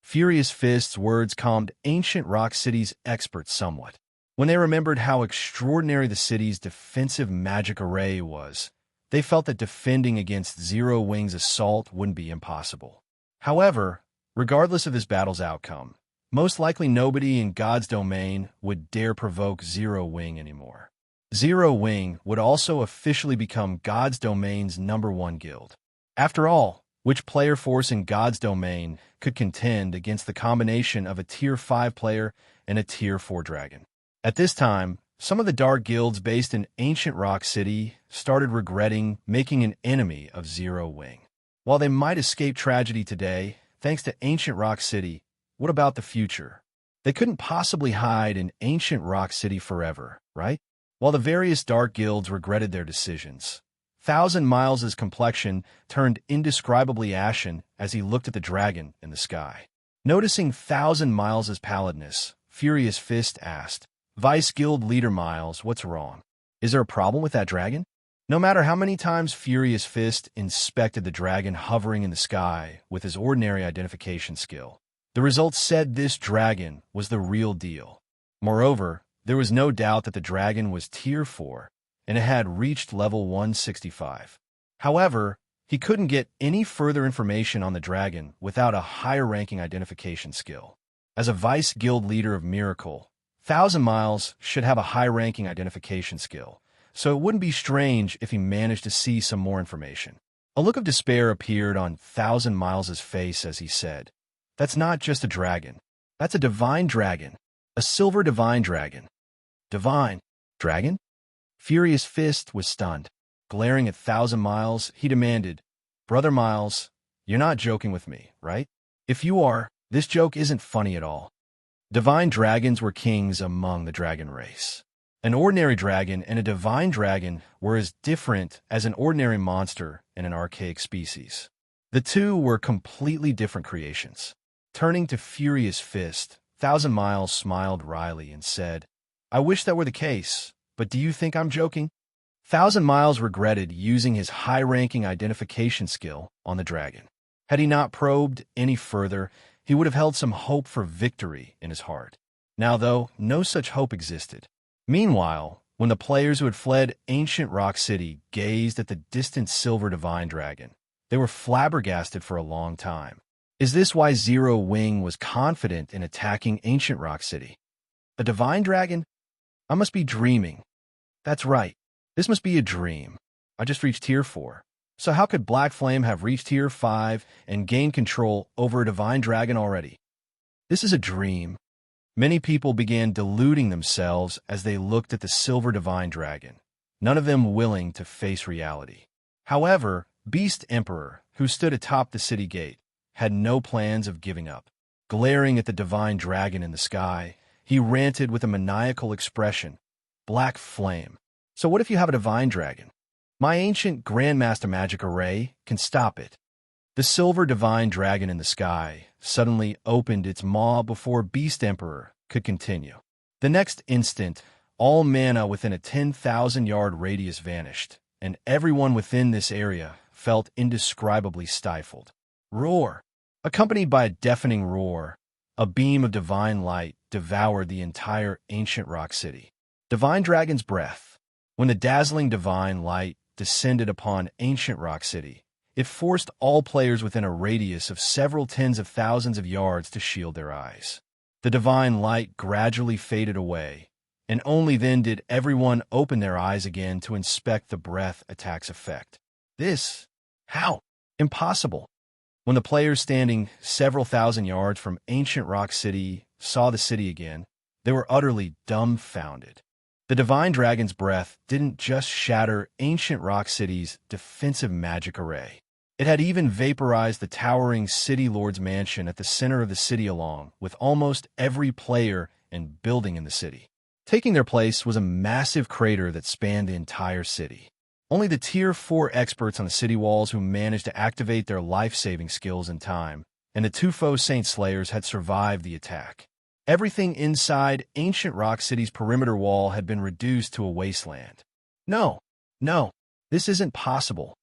Furious Fist's words calmed Ancient Rock City's experts somewhat. When they remembered how extraordinary the city's defensive magic array was, they felt that defending against Zero Wing's assault wouldn't be impossible. However, regardless of this battle's outcome, most likely nobody in God's domain would dare provoke Zero Wing anymore. Zero Wing would also officially become God's domain's #1 guild. After all, which player force in God's domain could contend against the combination of a Tier 5 player and a Tier 4 dragon? At this time, some of the dark guilds based in Ancient Rock City started regretting making an enemy of Zero Wing. While they might escape tragedy today, thanks to Ancient Rock City, what about the future? They couldn't possibly hide in Ancient Rock City forever, right? While the various dark guilds regretted their decisions, Thousand Miles' complexion turned indescribably ashen as he looked at the dragon in the sky. Noticing Thousand Miles' pallidness, Furious Fist asked, "Vice Guild Leader Miles, what's wrong? Is there a problem with that dragon?" No matter how many times Furious Fist inspected the dragon hovering in the sky with his ordinary identification skill, the results said this dragon was the real deal. Moreover, there was no doubt that the dragon was Tier 4, and it had reached level 165. However, he couldn't get any further information on the dragon without a higher-ranking identification skill. As a Vice Guild leader of Miracle, 1,000 Miles should have a high-ranking identification skill, so it wouldn't be strange if he managed to see some more information. A look of despair appeared on 1,000 Miles' face as he said, "That's not just a dragon. That's a divine dragon. A silver divine dragon." Divine dragon? Furious Fist was stunned. Glaring at 1,000 Miles, he demanded, "Brother Miles, you're not joking with me, right? If you are, this joke isn't funny at all." Divine dragons were kings among the dragon race. An ordinary dragon and a divine dragon were as different as an ordinary monster and an archaic species. The two were completely different creations. Turning to Furious Fist, 1,000 Miles smiled wryly and said, "I wish that were the case, but do you think I'm joking?" 1,000 Miles regretted using his high-ranking identification skill on the dragon. Had he not probed any further, he would have held some hope for victory in his heart. Now, though, no such hope existed. Meanwhile, when the players who had fled ancient Rock City gazed at the distant silver divine dragon, they were flabbergasted for a long time. Is this why Zero Wing was confident in attacking ancient Rock City? A divine dragon? I must be dreaming. That's right. This must be a dream. I just reached Tier 4. So how could Black Flame have reached Tier 5 and gained control over a divine dragon already? This is a dream. Many people began deluding themselves as they looked at the silver divine dragon, none of them willing to face reality. However, Beast Emperor, who stood atop the city gate, had no plans of giving up. Glaring at the divine dragon in the sky, he ranted with a maniacal expression, "Black Flame. So what if you have a divine dragon? My ancient Grandmaster Magic Array can stop it." The silver divine dragon in the sky suddenly opened its maw before Beast Emperor could continue. The next instant, all mana within a 10,000-yard radius vanished, and everyone within this area felt indescribably stifled. Roar! Accompanied by a deafening roar, a beam of divine light devoured the entire ancient Rock City. Divine Dragon's Breath. When the dazzling divine light descended upon ancient Rock City, it forced all players within a radius of several tens of thousands of yards to shield their eyes. The divine light gradually faded away, and only then did everyone open their eyes again to inspect the breath attack's effect. This? How? Impossible. When the players standing several thousand yards from ancient Rock City saw the city again, they were utterly dumbfounded. The divine dragon's breath didn't just shatter ancient Rock City's defensive magic array. It had even vaporized the towering City Lord's mansion at the center of the city along with almost every player and building in the city. Taking their place was a massive crater that spanned the entire city. Only the Tier 4 experts on the city walls who managed to activate their life-saving skills in time, and the Tufo Saint Slayers had survived the attack. Everything inside ancient Rock City's perimeter wall had been reduced to a wasteland. No, this isn't possible.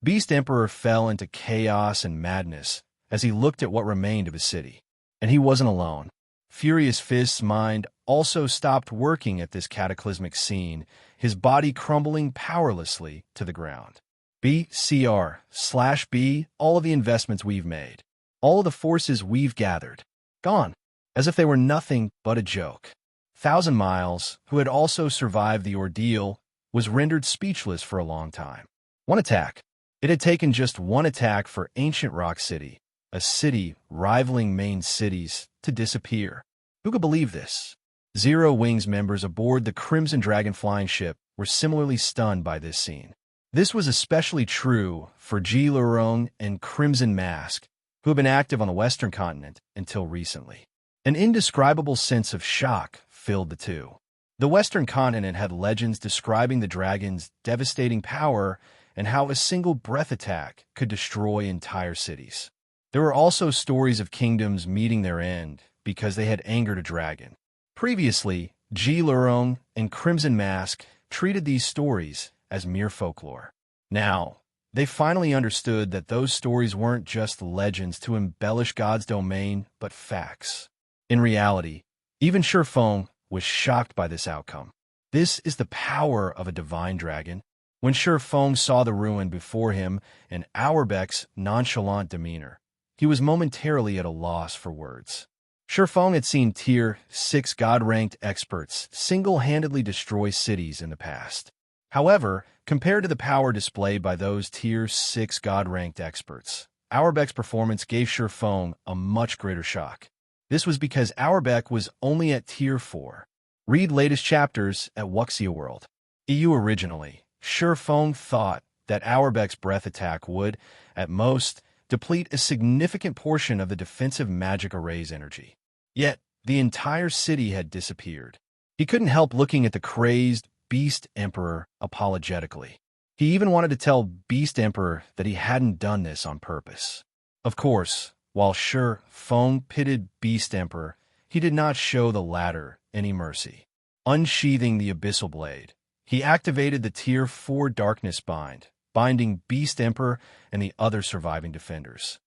Beast Emperor fell into chaos and madness as he looked at what remained of his city. And he wasn't alone. Furious Fist's mind also stopped working at this cataclysmic scene, his body crumbling powerlessly to the ground. BCR/B, all of the investments we've made, all of the forces we've gathered, gone. As if they were nothing but a joke. 1,000 Miles, who had also survived the ordeal, was rendered speechless for a long time. One attack. It had taken just one attack for ancient Rock City, a city rivaling main cities, to disappear. Who could believe this? Zero Wing's members aboard the Crimson Dragon flying ship were similarly stunned by this scene. This was especially true for Ji Lurong and Crimson Mask, who had been active on the Western continent until recently. An indescribable sense of shock filled the two. The Western continent had legends describing the dragon's devastating power and how a single breath attack could destroy entire cities. There were also stories of kingdoms meeting their end because they had angered a dragon. Previously, Ji Lurong and Crimson Mask treated these stories as mere folklore. Now, they finally understood that those stories weren't just legends to embellish God's domain, but facts. In reality, even Feng was shocked by this outcome. This is the power of a divine dragon. When Feng saw the ruin before him and Auerbach's nonchalant demeanor, he was momentarily at a loss for words. Feng had seen Tier 6 God-ranked experts single-handedly destroy cities in the past. However, compared to the power displayed by those Tier 6 God-ranked experts, Auerbach's performance gave Feng a much greater shock. This was because Auerbach was only at Tier 4. Read latest chapters at Wuxia World. EU originally, Feng thought that Auerbach's breath attack would, at most, deplete a significant portion of the defensive magic array's energy. Yet, the entire city had disappeared. He couldn't help looking at the crazed Beast Emperor apologetically. He even wanted to tell Beast Emperor that he hadn't done this on purpose. Of course, while Feng pitted Beast Emperor, he did not show the latter any mercy. Unsheathing the Abyssal Blade, he activated the Tier 4 Darkness Bind, binding Beast Emperor and the other surviving defenders.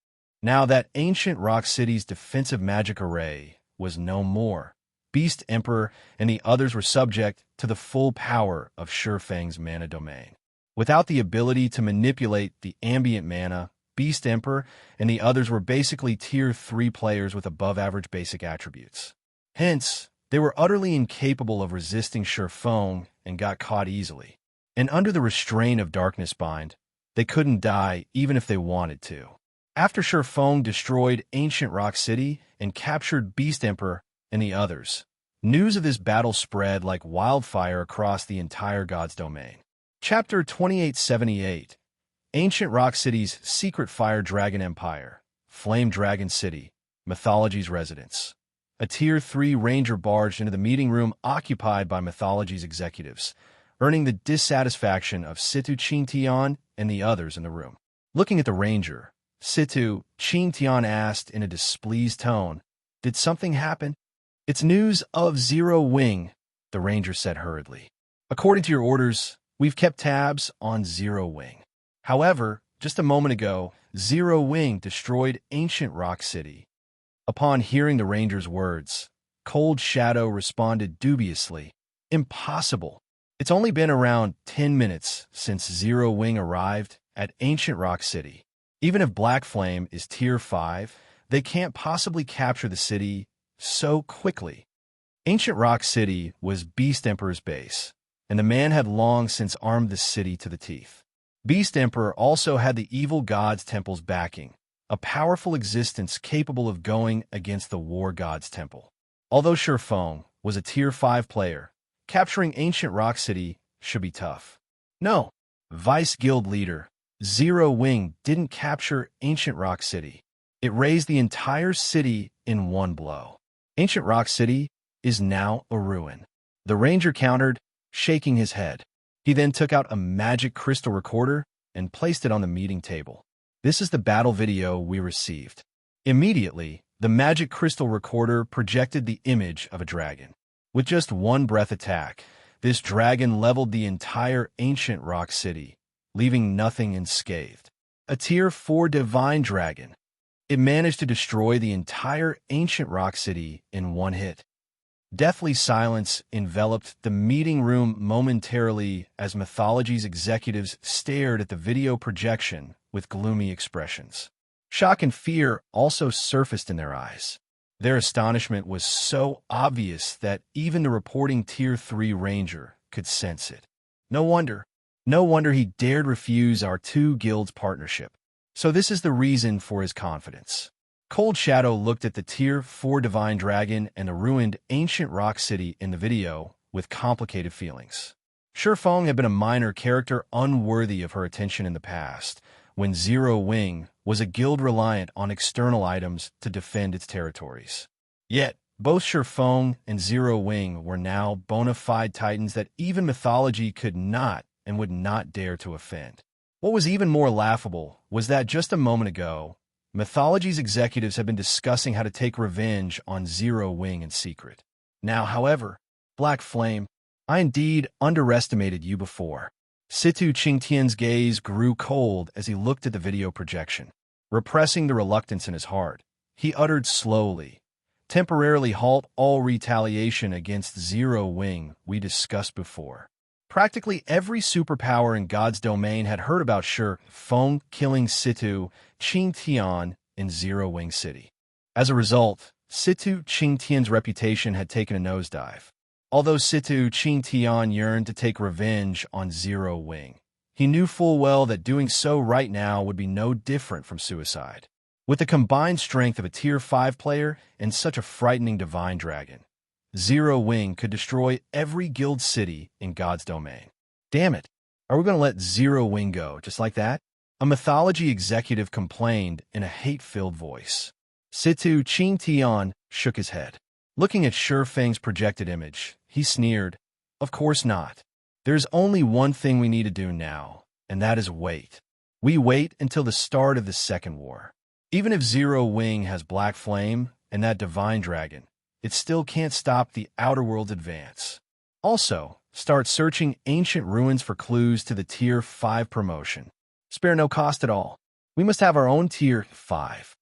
Now that ancient Rock City's defensive magic array was no more, Beast Emperor and the others were subject to the full power of Feng's mana domain. Without the ability to manipulate the ambient mana, Beast Emperor and the others were basically Tier 3 players with above-average basic attributes. Hence, they were utterly incapable of resisting Feng and got caught easily. And under the restraint of Darkness Bind, they couldn't die even if they wanted to. After Feng destroyed ancient Rock City and captured Beast Emperor and the others, news of this battle spread like wildfire across the entire God's domain. Chapter 2878, Ancient Rock City's Secret Fire Dragon Empire, Flame Dragon City, Mythology's Residence. A Tier 3 ranger barged into the meeting room occupied by Mythology's executives, earning the dissatisfaction of Situ Qingtian and the others in the room. Looking at the ranger, Situ Qingtian asked in a displeased tone, "Did something happen?" "It's news of Zero Wing," the ranger said hurriedly. "According to your orders, we've kept tabs on Zero Wing. However, just a moment ago, Zero Wing destroyed ancient Rock City." Upon hearing the ranger's words, Cold Shadow responded dubiously, "Impossible. It's only been around 10 minutes since Zero Wing arrived at ancient Rock City. Even if Black Flame is Tier 5, they can't possibly capture the city so quickly." Ancient Rock City was Beast Emperor's base, and the man had long since armed the city to the teeth. Beast Emperor also had the evil god's temple's backing, a powerful existence capable of going against the war god's temple. Although Feng was a Tier 5 player, capturing ancient Rock City should be tough. No, Vice Guild Leader Zero Wing didn't capture ancient Rock City. It razed the entire city in one blow. Ancient Rock City is now a ruin. The ranger countered, shaking his head. He then took out a magic crystal recorder and placed it on the meeting table. "This is the battle video we received." Immediately, the magic crystal recorder projected the image of a dragon. With just one breath attack, this dragon leveled the entire ancient Rock City, leaving nothing unscathed. A Tier 4 divine dragon. It managed to destroy the entire ancient Rock City in one hit. Deathly silence enveloped the meeting room momentarily as Mythology's executives stared at the video projection with gloomy expressions. Shock and fear also surfaced in their eyes. Their astonishment was so obvious that even the reporting Tier 3 ranger could sense it. No wonder he dared refuse our two guilds' partnership. So this is the reason for his confidence. Cold Shadow looked at the Tier 4 divine dragon and the ruined ancient Rock City in the video with complicated feelings. Feng had been a minor character unworthy of her attention in the past, when Zero Wing was a guild reliant on external items to defend its territories. Yet, both Feng and Zero Wing were now bona fide titans that even Mythology could not and would not dare to offend. What was even more laughable was that just a moment ago, Mythology's executives had been discussing how to take revenge on Zero Wing in secret. Now, however, Black Flame, I indeed underestimated you before. Situ Qingtian's gaze grew cold as he looked at the video projection. Repressing the reluctance in his heart, he uttered slowly, "Temporarily halt all retaliation against Zero Wing we discussed before." Practically every superpower in God's domain had heard about Feng killing Situ Qingtian in Zero Wing City. As a result, Situ Qingtian's reputation had taken a nosedive. Although Situ Qingtian yearned to take revenge on Zero Wing, he knew full well that doing so right now would be no different from suicide. With the combined strength of a Tier 5 player and such a frightening divine dragon, Zero Wing could destroy every guild city in God's domain. Damn it, are we going to let Zero Wing go just like that? A mythology executive complained in a hate-filled voice. Situ Qingtian shook his head. Looking at Feng's projected image, he sneered, "Of course not. There's only one thing we need to do now, and that is wait. We wait until the start of the Second War. Even if Zero Wing has Black Flame and that divine dragon, it still can't stop the Outer World's advance. Also, start searching ancient ruins for clues to the Tier 5 promotion. Spare no cost at all. We must have our own Tier 5.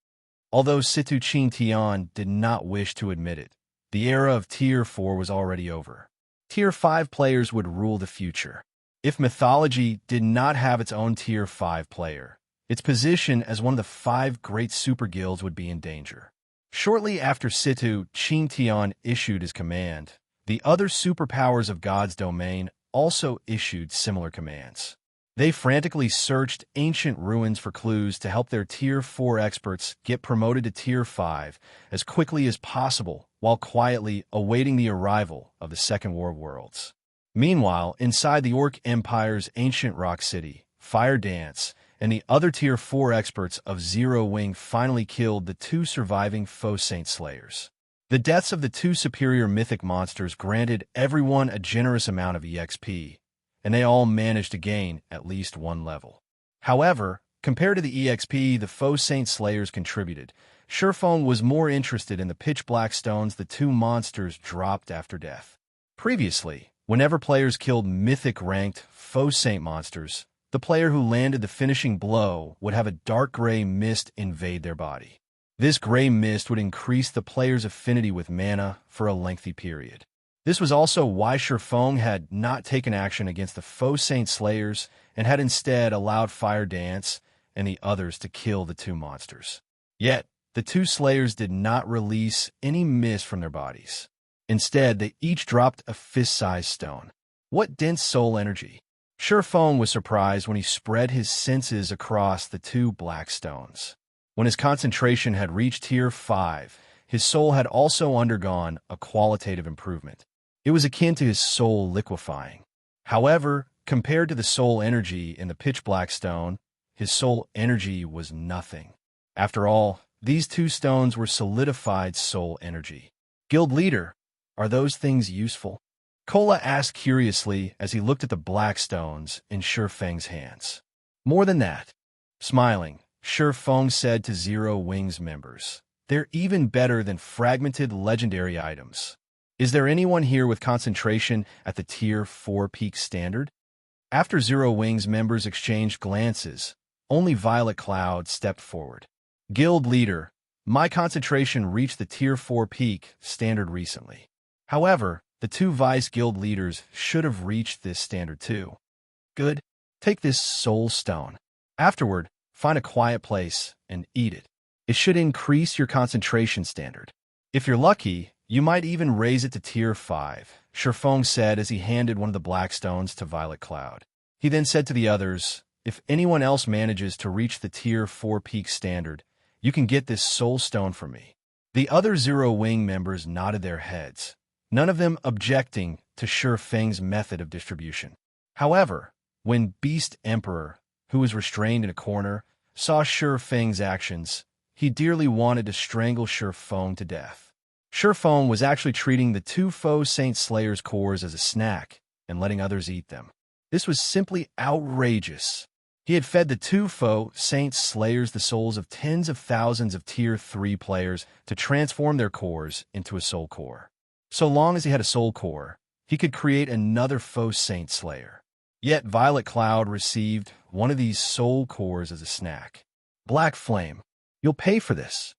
Although Situ Qingtian did not wish to admit it, the era of Tier 4 was already over. Tier 5 players would rule the future. If mythology did not have its own Tier 5 player, its position as one of the 5 great super guilds would be in danger. Shortly after Situ Qingtian issued his command, the other superpowers of God's domain also issued similar commands. They frantically searched ancient ruins for clues to help their Tier 4 experts get promoted to Tier 5 as quickly as possible while quietly awaiting the arrival of the Second War of Worlds. Meanwhile, inside the Orc Empire's ancient rock city, Fire Dance and the other Tier 4 experts of Zero Wing finally killed the 2 surviving Faux Saint Slayers. The deaths of the 2 superior mythic monsters granted everyone a generous amount of EXP, and they all managed to gain at least 1 level. However, compared to the EXP the Faux Saint Slayers contributed, Feng was more interested in the pitch-black stones the 2 monsters dropped after death. Previously, whenever players killed mythic-ranked Faux Saint monsters, the player who landed the finishing blow would have a dark gray mist invade their body. This gray mist would increase the player's affinity with mana for a lengthy period. This was also why Feng had not taken action against the Faux Saint Slayers and had instead allowed Fire Dance and the others to kill the 2 monsters. Yet, the 2 Slayers did not release any mist from their bodies. Instead, they each dropped a fist-sized stone. What dense soul energy! Feng was surprised when he spread his senses across the 2 black stones. When his concentration had reached Tier 5, his soul had also undergone a qualitative improvement. It was akin to his soul liquefying. However, compared to the soul energy in the pitch-black stone, his soul energy was nothing. After all, these 2 stones were solidified soul energy. Guild leader, are those things useful? Kola asked curiously as he looked at the black stones in Feng's hands. More than that. Smiling, Feng said to Zero Wing's members, "They're even better than fragmented legendary items. Is there anyone here with concentration at the Tier 4 peak standard?" After Zero Wing's members exchanged glances, only Violet Cloud stepped forward. "Guild leader, my concentration reached the Tier 4 peak standard recently. However, the 2 Vice Guild leaders should have reached this standard too." "Good. Take this soul stone. Afterward, find a quiet place and eat it. It should increase your concentration standard. If you're lucky, you might even raise it to Tier 5, Feng said as he handed one of the black stones to Violet Cloud. He then said to the others, "If anyone else manages to reach the Tier 4 peak standard, you can get this soul stone from me." The other Zero Wing members nodded their heads, none of them objecting to Feng's method of distribution. However, when Beast Emperor, who was restrained in a corner, saw Feng's actions, he dearly wanted to strangle Feng to death. Feng was actually treating the 2 Faux Saint Slayers' cores as a snack and letting others eat them. This was simply outrageous. He had fed the 2 Faux Saint Slayers the souls of tens of thousands of Tier 3 players to transform their cores into a soul core. So long as he had a soul core, he could create another Faux Saint Slayer. Yet Violet Cloud received one of these soul cores as a snack. Black Flame, you'll pay for this.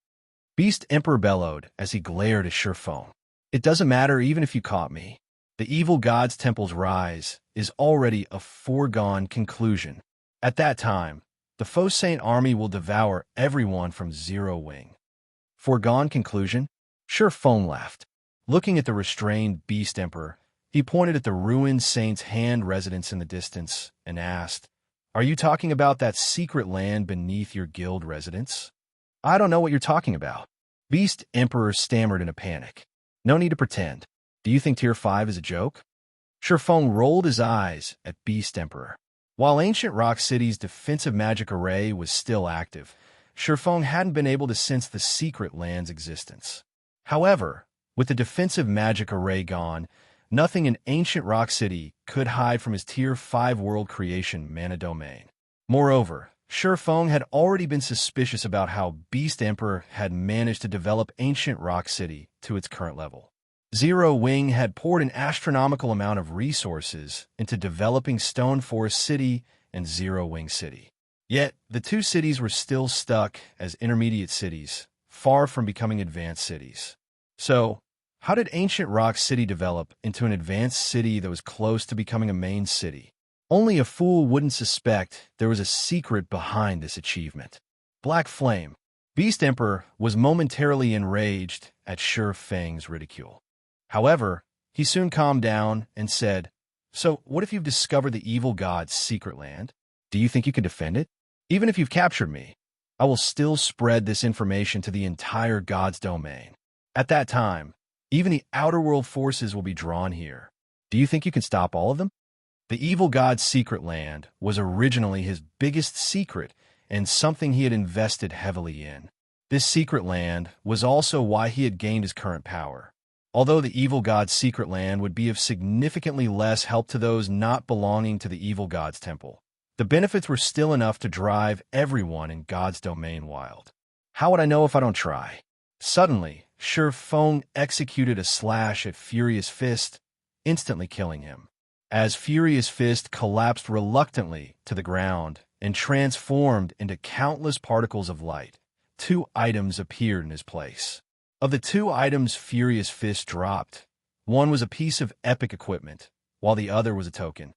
Beast Emperor bellowed as he glared at Feng. It doesn't matter even if you caught me. The evil god's temple's rise is already a foregone conclusion. At that time, the Faux Saint army will devour everyone from Zero Wing. Foregone conclusion? Feng laughed. Looking at the restrained Beast Emperor, he pointed at the ruined Saint's hand residence in the distance and asked, "Are you talking about that secret land beneath your guild residence?" "I don't know what you're talking about." Beast Emperor stammered in a panic. "No need to pretend. Do you think Tier 5 is a joke?" Feng rolled his eyes at Beast Emperor. While Ancient Rock City's defensive magic array was still active, Feng hadn't been able to sense the secret land's existence. However, with the defensive magic array gone, nothing in Ancient Rock City could hide from his Tier 5 world creation mana domain. Moreover, Feng had already been suspicious about how Beast Emperor had managed to develop Ancient Rock City to its current level. Zero Wing had poured an astronomical amount of resources into developing Stone Forest City and Zero Wing City. Yet, the two cities were still stuck as intermediate cities, far from becoming advanced cities. So, how did Ancient Rock City develop into an advanced city that was close to becoming a main city? Only a fool wouldn't suspect there was a secret behind this achievement. Black Flame. Beast Emperor was momentarily enraged at Feng's ridicule. However, he soon calmed down and said, "So, what if you've discovered the evil god's secret land? Do you think you can defend it? Even if you've captured me, I will still spread this information to the entire god's domain. At that time, even the outer world forces will be drawn here. Do you think you can stop all of them?" The evil god's secret land was originally his biggest secret and something he had invested heavily in. This secret land was also why he had gained his current power. Although the evil god's secret land would be of significantly less help to those not belonging to the evil god's temple, the benefits were still enough to drive everyone in God's domain wild. How would I know if I don't try? Suddenly, Feng executed a slash at Furious Fist, instantly killing him. As Furious Fist collapsed reluctantly to the ground and transformed into countless particles of light, two items appeared in his place. Of the two items Furious Fist dropped, one was a piece of epic equipment, while the other was a token.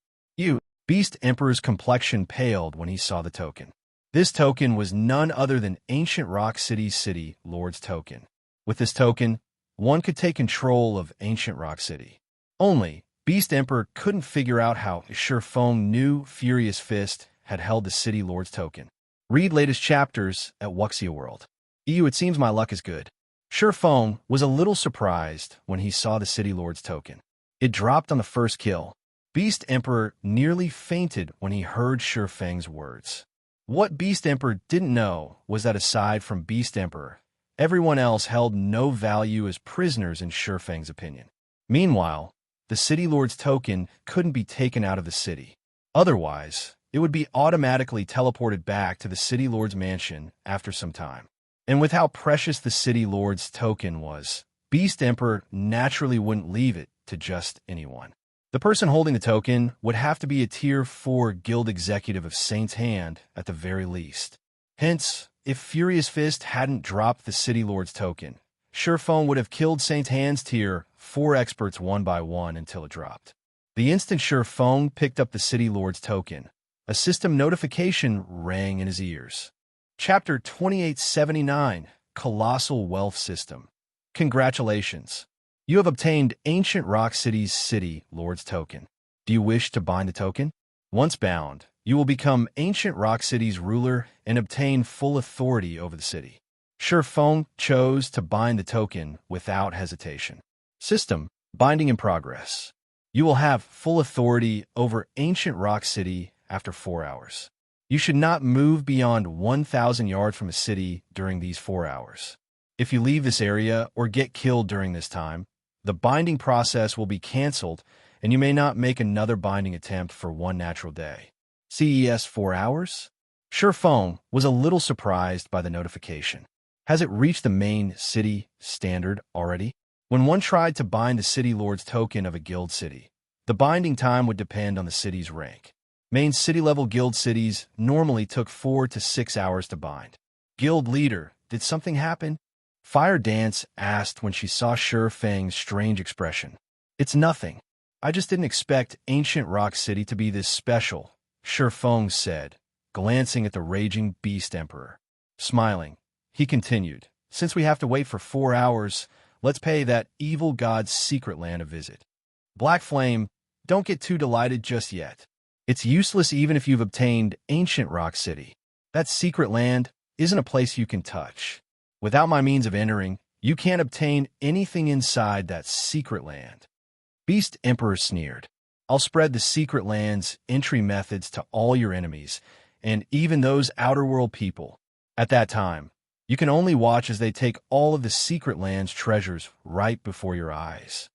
Beast Emperor's complexion paled when he saw the token. This token was none other than Ancient Rock City's City Lord's token. With this token, one could take control of Ancient Rock City. Only, Beast Emperor couldn't figure out how Feng knew Furious Fist had held the City Lord's token. Read latest chapters at Wuxia World. It seems my luck is good. Feng was a little surprised when he saw the City Lord's token. It dropped on the first kill. Beast Emperor nearly fainted when he heard Feng's words. What Beast Emperor didn't know was that aside from Beast Emperor, everyone else held no value as prisoners in Feng's opinion. Meanwhile, the City Lord's token couldn't be taken out of the city. Otherwise, it would be automatically teleported back to the City Lord's mansion after some time. And with how precious the City Lord's token was, Beast Emperor naturally wouldn't leave it to just anyone. The person holding the token would have to be a Tier 4 guild executive of Saint's Hand at the very least. Hence, if Furious Fist hadn't dropped the City Lord's token, Feng would have killed Saint's Hand's Tier 4 experts one by one until it dropped. The instant Feng picked up the City Lord's token, a system notification rang in his ears. Chapter 2879, Colossal Wealth System. Congratulations. You have obtained Ancient Rock City's City Lord's token. Do you wish to bind the token? Once bound, you will become Ancient Rock City's ruler and obtain full authority over the city. Feng chose to bind the token without hesitation. System, binding in progress. You will have full authority over Ancient Rock City after 4 hours. You should not move beyond 1,000 yards from a city during these 4 hours. If you leave this area or get killed during this time, the binding process will be cancelled, and you may not make another binding attempt for 1 natural day. CES 4 hours? Feng was a little surprised by the notification. Has it reached the main city standard already? When one tried to bind the City Lord's token of a guild city, the binding time would depend on the city's rank. Main city-level guild cities normally took 4 to 6 hours to bind. Guild leader, did something happen? Fire Dance asked when she saw Feng's strange expression. It's nothing. I just didn't expect Ancient Rock City to be this special, Feng said, glancing at the raging Beast Emperor. Smiling, he continued, since we have to wait for 4 hours, let's pay that evil god's secret land a visit. Black Flame, don't get too delighted just yet. It's useless even if you've obtained Ancient Rock City. That secret land isn't a place you can touch. Without my means of entering, you can't obtain anything inside that secret land. Beast Emperor sneered. I'll spread the secret land's entry methods to all your enemies, and even those outer world people. At that time, you can only watch as they take all of the secret land's treasures right before your eyes.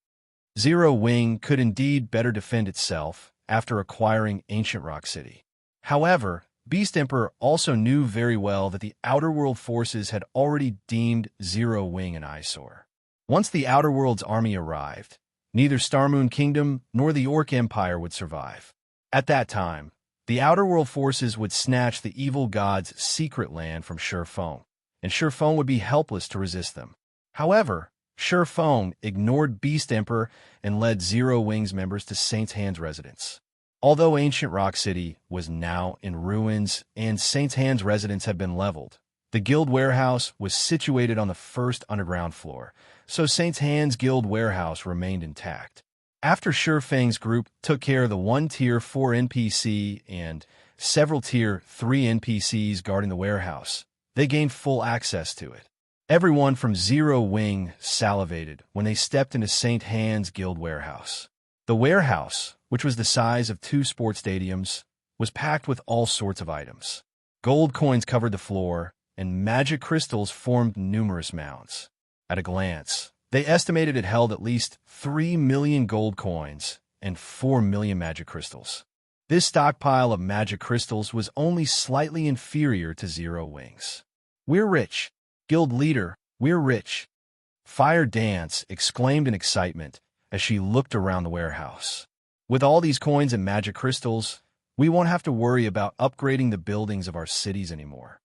Zero Wing could indeed better defend itself after acquiring Ancient Rock City. However, Beast Emperor also knew very well that the Outer World forces had already deemed Zero Wing an eyesore. Once the Outer World's army arrived, neither Starmoon Kingdom nor the Orc Empire would survive. At that time, the Outer World forces would snatch the evil god's secret land from Feng, and Feng would be helpless to resist them. However, Feng ignored Beast Emperor and led Zero Wing's members to Saint's Hand's residence. Although Ancient Rock City was now in ruins and Saint's Hand's residence had been leveled, the guild warehouse was situated on the first underground floor, so Saint's Hand's guild warehouse remained intact. After Feng's group took care of the one Tier 4 NPC and several Tier 3 NPCs guarding the warehouse, they gained full access to it. Everyone from Zero Wing salivated when they stepped into Saint Hand's guild warehouse. The warehouse, which was the size of 2 sports stadiums, was packed with all sorts of items. Gold coins covered the floor, and magic crystals formed numerous mounds. At a glance, they estimated it held at least 3 million gold coins and 4 million magic crystals. This stockpile of magic crystals was only slightly inferior to Zero Wing's. We're rich. Guild leader, we're rich. Fire Dance exclaimed in excitement as she looked around the warehouse. With all these coins and magic crystals, we won't have to worry about upgrading the buildings of our cities anymore.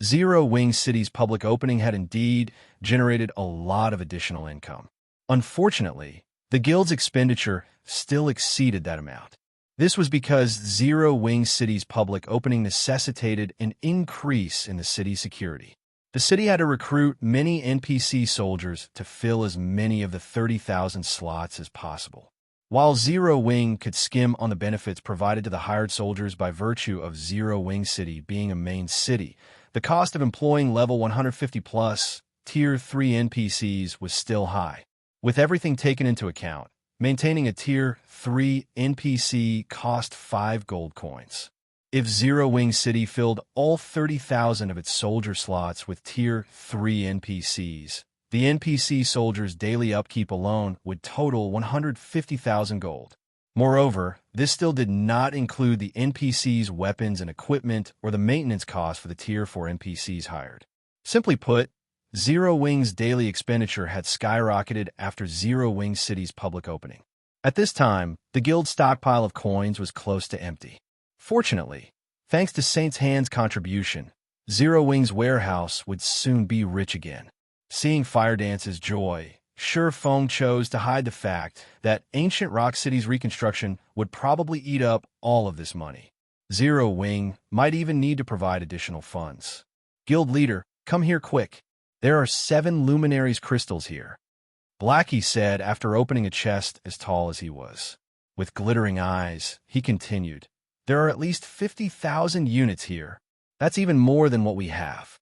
Zero Wing City's public opening had indeed generated a lot of additional income. Unfortunately, the guild's expenditure still exceeded that amount. This was because Zero Wing City's public opening necessitated an increase in the city's security. The city had to recruit many NPC soldiers to fill as many of the 30,000 slots as possible. While Zero Wing could skim on the benefits provided to the hired soldiers by virtue of Zero Wing City being a main city, the cost of employing level 150-plus Tier 3 NPCs was still high. With everything taken into account, maintaining a Tier 3 NPC cost 5 gold coins. If Zero Wing City filled all 30,000 of its soldier slots with Tier 3 NPCs, the NPC soldiers' daily upkeep alone would total 150,000 gold. Moreover, this still did not include the NPCs' weapons and equipment or the maintenance costs for the Tier 4 NPCs hired. Simply put, Zero Wing's daily expenditure had skyrocketed after Zero Wing City's public opening. At this time, the guild's stockpile of coins was close to empty. Fortunately, thanks to Saint's Hand's contribution, Zero Wing's warehouse would soon be rich again. Seeing Fire Dance's joy, Feng chose to hide the fact that Ancient Rock City's reconstruction would probably eat up all of this money. Zero Wing might even need to provide additional funds. Guild leader, come here quick. There are 7 luminaries crystals here. Blackie said after opening a chest as tall as he was. With glittering eyes, he continued, there are at least 50,000 units here. That's even more than what we have.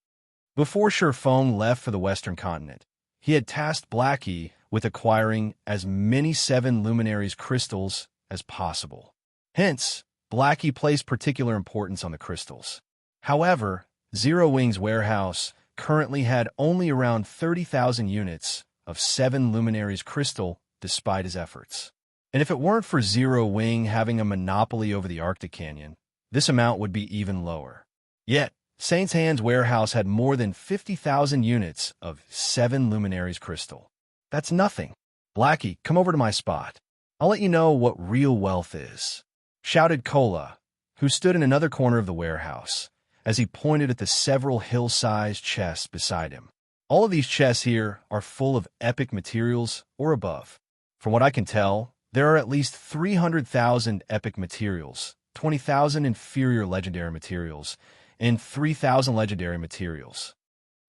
Before Feng left for the Western continent, he had tasked Blackie with acquiring as many 7 luminaries crystals as possible. Hence, Blackie placed particular importance on the crystals. However, Zero Wing's warehouse currently had only around 30,000 units of 7 luminaries crystal despite his efforts. And if it weren't for Zero Wing having a monopoly over the Arctic Canyon, this amount would be even lower. Yet, Saint's Hand's warehouse had more than 50,000 units of 7 luminaries crystal. That's nothing. Blackie, come over to my spot. I'll let you know what real wealth is, shouted Cola, who stood in another corner of the warehouse, as he pointed at the several hill-sized chests beside him. All of these chests here are full of epic materials or above. From what I can tell, there are at least 300,000 epic materials, 20,000 inferior legendary materials, and 3,000 legendary materials.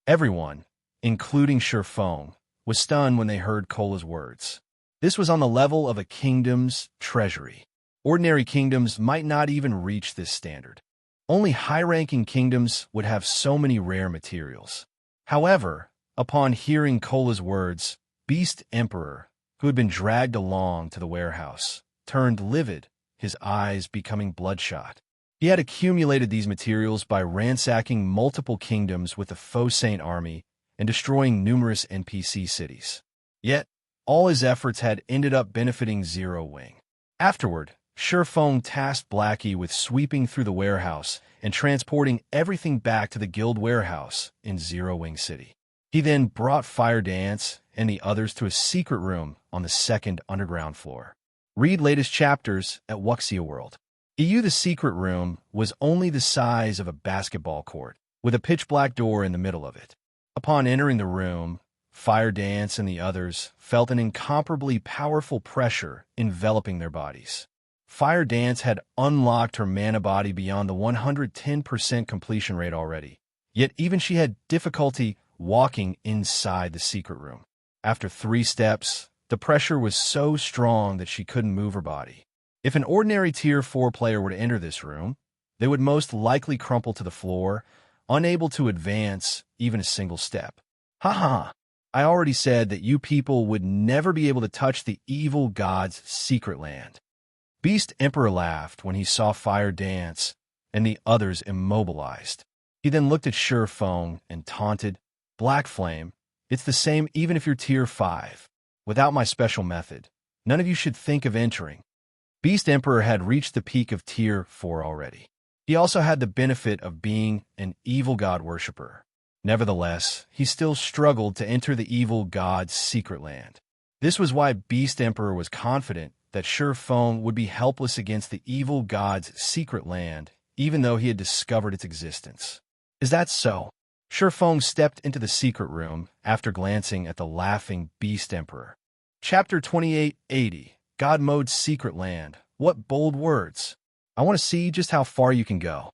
Everyone, including Feng, was stunned when they heard Cola's words. This was on the level of a kingdom's treasury. Ordinary kingdoms might not even reach this standard. Only high-ranking kingdoms would have so many rare materials. However, upon hearing Cola's words, Beast Emperor, who had been dragged along to the warehouse, turned livid, his eyes becoming bloodshot. He had accumulated these materials by ransacking multiple kingdoms with the Faux Saint army and destroying numerous NPC cities. Yet, all his efforts had ended up benefiting Zero Wing. Afterward, Feng tasked Blackie with sweeping through the warehouse and transporting everything back to the guild warehouse in Zero Wing City. He then brought Fire Dance and the others to a secret room on the second underground floor. Read latest chapters at Wuxia World. The secret room was only the size of a basketball court, with a pitch-black door in the middle of it. Upon entering the room, Fire Dance and the others felt an incomparably powerful pressure enveloping their bodies. Fire Dance had unlocked her mana body beyond the 110% completion rate already, yet even she had difficulty walking inside the secret room. After 3 steps, the pressure was so strong that she couldn't move her body. If an ordinary Tier 4 player were to enter this room, they would most likely crumple to the floor, unable to advance even a single step. Ha! I already said that you people would never be able to touch the evil god's secret land. Beast Emperor laughed when he saw Fire Dance and the others immobilized. He then looked at Feng and taunted, "Black Flame, it's the same even if you're Tier 5. Without my special method, none of you should think of entering." Beast Emperor had reached the peak of Tier 4 already. He also had the benefit of being an evil god worshipper. Nevertheless, he still struggled to enter the evil god's secret land. This was why Beast Emperor was confident that Feng would be helpless against the evil god's secret land, even though he had discovered its existence. Is that so? Feng stepped into the secret room after glancing at the laughing Beast Emperor. Chapter 2880, God Mode's Secret Land. What bold words. I want to see just how far you can go.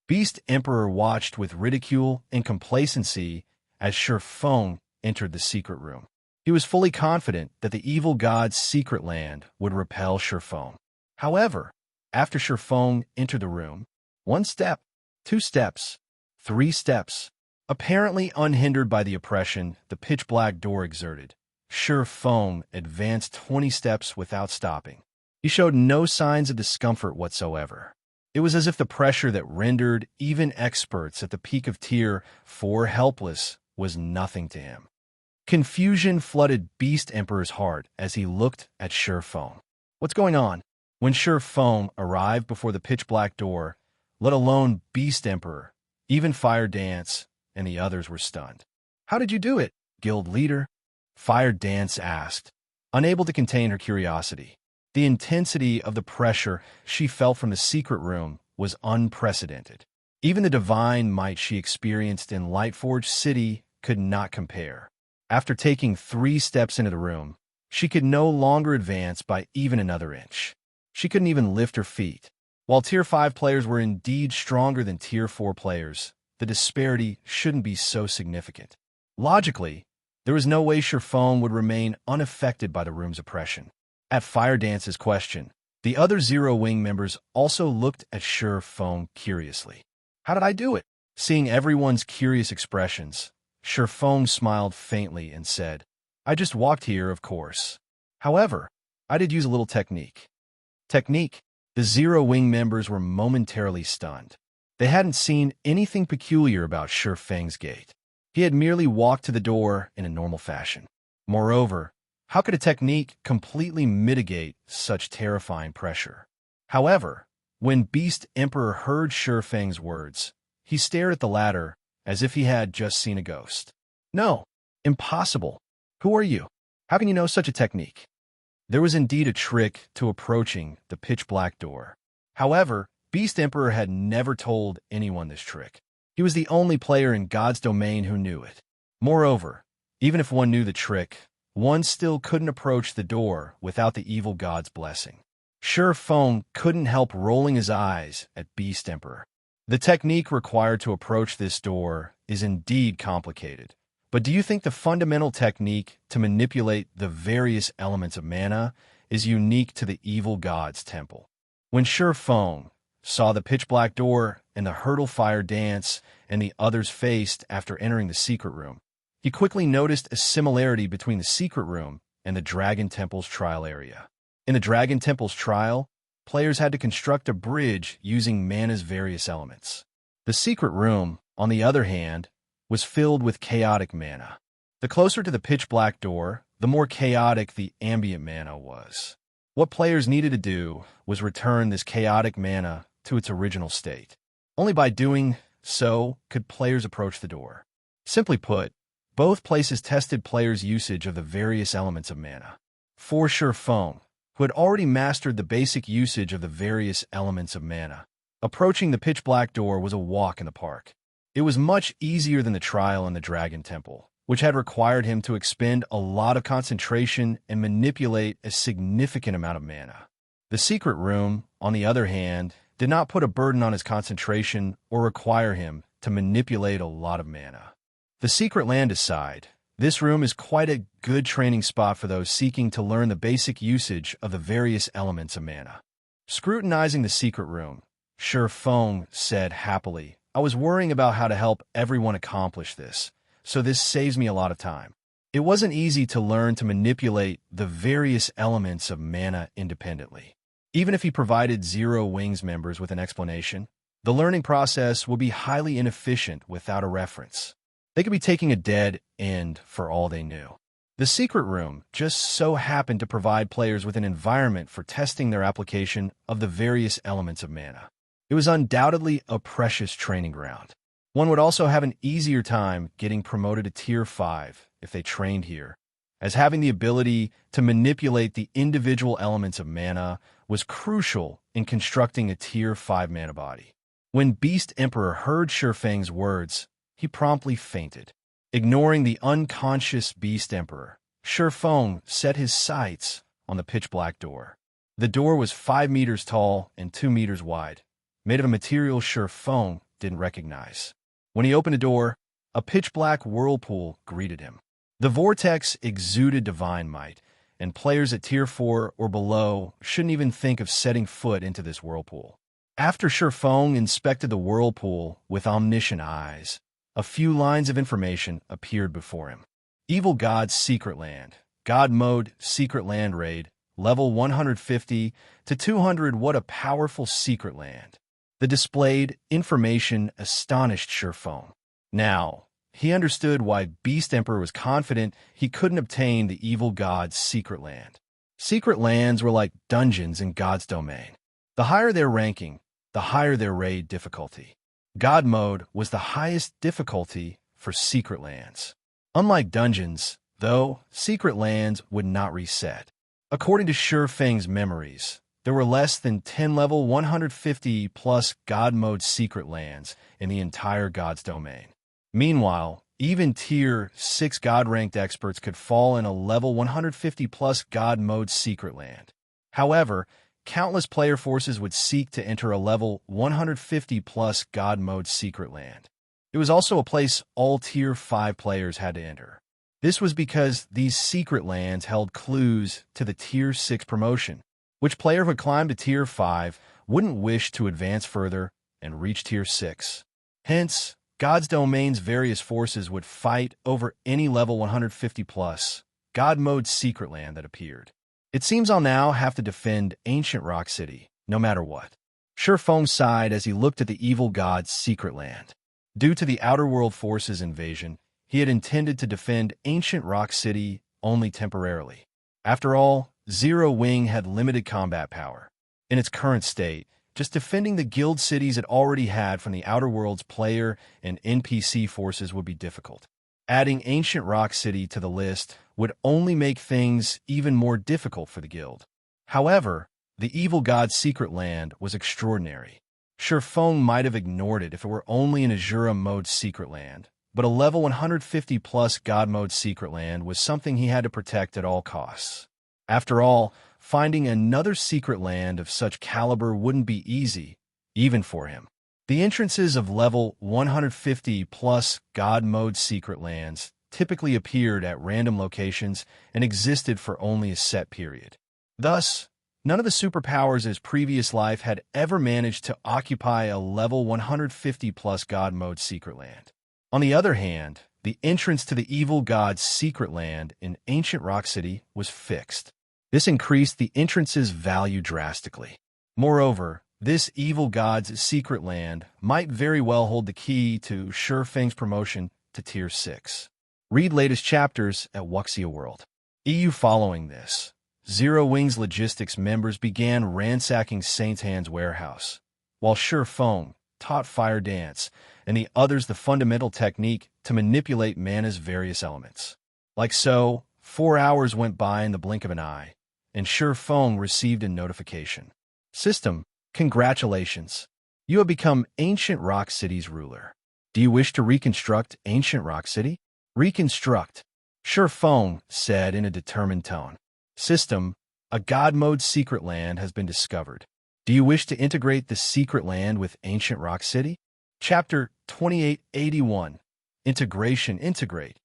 Beast Emperor watched with ridicule and complacency as Feng entered the secret room. He was fully confident that the evil god's secret land would repel Feng. However, after Feng entered the room, 1 step, 2 steps, 3 steps, apparently unhindered by the oppression the pitch-black door exerted, Feng advanced 20 steps without stopping. He showed no signs of discomfort whatsoever. It was as if the pressure that rendered even experts at the peak of Tier 4 helpless was nothing to him. Confusion flooded Beast Emperor's heart as he looked at Feng. What's going on? When Feng arrived before the pitch-black door, let alone Beast Emperor, even Fire Dance and the others were stunned. How did you do it, guild leader? Fire Dance asked, unable to contain her curiosity. The intensity of the pressure she felt from the secret room was unprecedented. Even the divine might she experienced in Lightforge City could not compare. After taking 3 steps into the room, she could no longer advance by even another inch. She couldn't even lift her feet. While Tier 5 players were indeed stronger than Tier 4 players, the disparity shouldn't be so significant. Logically, there was no way Feng would remain unaffected by the room's oppression. At Fire Dance's question, the other Zero Wing members also looked at Feng curiously. How did I do it? Seeing everyone's curious expressions, Feng smiled faintly and said, I just walked here, of course. However, I did use a little technique. Technique? The Zero Wing members were momentarily stunned. They hadn't seen anything peculiar about Feng's gait. He had merely walked to the door in a normal fashion. Moreover, how could a technique completely mitigate such terrifying pressure? However, when Beast Emperor heard Feng's words, he stared at the latter as if he had just seen a ghost. No, impossible. Who are you? How can you know such a technique? There was indeed a trick to approaching the pitch-black door. However, Beast Emperor had never told anyone this trick. He was the only player in God's domain who knew it. Moreover, even if one knew the trick, one still couldn't approach the door without the evil god's blessing. Feng couldn't help rolling his eyes at Beast Emperor. The technique required to approach this door is indeed complicated, but do you think the fundamental technique to manipulate the various elements of mana is unique to the evil god's temple? When Feng saw the pitch-black door and the hurdle fire dance and the others faced after entering the secret room, he quickly noticed a similarity between the secret room and the Dragon Temple's trial area. In the Dragon Temple's trial, players had to construct a bridge using mana's various elements. The secret room, on the other hand, was filled with chaotic mana. The closer to the pitch-black door, the more chaotic the ambient mana was. What players needed to do was return this chaotic mana to its original state. Only by doing so could players approach the door. Simply put, both places tested players' usage of the various elements of mana. For Feng, who had already mastered the basic usage of the various elements of mana, approaching the pitch-black door was a walk in the park. It was much easier than the trial in the Dragon Temple, which had required him to expend a lot of concentration and manipulate a significant amount of mana. The secret room, on the other hand, did not put a burden on his concentration or require him to manipulate a lot of mana. The secret land aside, this room is quite a good training spot for those seeking to learn the basic usage of the various elements of mana. Scrutinizing the secret room, Feng said happily, "I was worrying about how to help everyone accomplish this, so this saves me a lot of time." It wasn't easy to learn to manipulate the various elements of mana independently. Even if he provided Zero Wings members with an explanation, the learning process would be highly inefficient without a reference. They could be taking a dead end for all they knew. The secret room just so happened to provide players with an environment for testing their application of the various elements of mana. It was undoubtedly a precious training ground. One would also have an easier time getting promoted to Tier 5 if they trained here, as having the ability to manipulate the individual elements of mana was crucial in constructing a Tier 5 mana body. When Beast Emperor heard Feng's words, he promptly fainted. Ignoring the unconscious Beast Emperor, Feng set his sights on the pitch-black door. The door was 5 meters tall and 2 meters wide, made of a material Feng didn't recognize. When he opened the door, a pitch-black whirlpool greeted him. The vortex exuded divine might, and players at Tier 4 or below shouldn't even think of setting foot into this whirlpool. After Feng inspected the whirlpool with omniscient eyes, a few lines of information appeared before him. Evil God's Secret Land. God Mode Secret Land Raid. Level 150 to 200. What a powerful secret land. The displayed information astonished Feng. Now, he understood why Beast Emperor was confident he couldn't obtain the evil god's secret land. Secret lands were like dungeons in God's domain. The higher their ranking, the higher their raid difficulty. God Mode was the highest difficulty for secret lands. Unlike dungeons, though, secret lands would not reset. According to Feng's memories, there were less than 10 level 150 plus God Mode secret lands in the entire God's domain. Meanwhile, even Tier 6 God-ranked experts could fall in a level 150 plus God Mode secret land. However, countless player forces would seek to enter a level 150 plus God Mode secret land. It was also a place all Tier 5 players had to enter. This was because these secret lands held clues to the Tier 6 promotion, which player who had climbed to Tier 5 wouldn't wish to advance further and reach Tier 6. Hence, God's domain's various forces would fight over any level 150 plus God Mode secret land that appeared. It seems I'll now have to defend Ancient Rock City, no matter what. Feng sighed as he looked at the evil god's secret land. Due to the Outer World Forces invasion, he had intended to defend Ancient Rock City only temporarily. After all, Zero Wing had limited combat power. In its current state, just defending the guild cities it already had from the Outer World's player and NPC forces would be difficult. Adding Ancient Rock City to the list would only make things even more difficult for the guild. However, the evil god's secret land was extraordinary. Feng might have ignored it if it were only an Azura mode secret land, but a level 150 plus God mode secret land was something he had to protect at all costs. After all, finding another secret land of such caliber wouldn't be easy, even for him. The entrances of level 150 plus God mode secret lands typically appeared at random locations and existed for only a set period. Thus, none of the superpowers in his previous life had ever managed to occupy a level 150 plus God mode secret land. On the other hand, the entrance to the evil god's secret land in ancient Rock City was fixed. This increased the entrance's value drastically. Moreover, this evil god's secret land might very well hold the key to Feng's promotion to Tier 6. Read latest chapters at Wuxia World. EU following this, Zero Wing's logistics members began ransacking Saint's Hand's warehouse, while Feng taught Fire Dance and the others the fundamental technique to manipulate mana's various elements. Like so, 4 hours went by in the blink of an eye, and Feng received a notification. System, congratulations. You have become Ancient Rock City's ruler. Do you wish to reconstruct Ancient Rock City? Reconstruct, Feng said in a determined tone. System, a God mode secret land has been discovered. Do you wish to integrate the secret land with Ancient Rock City? Chapter 2881. Integration Integrate.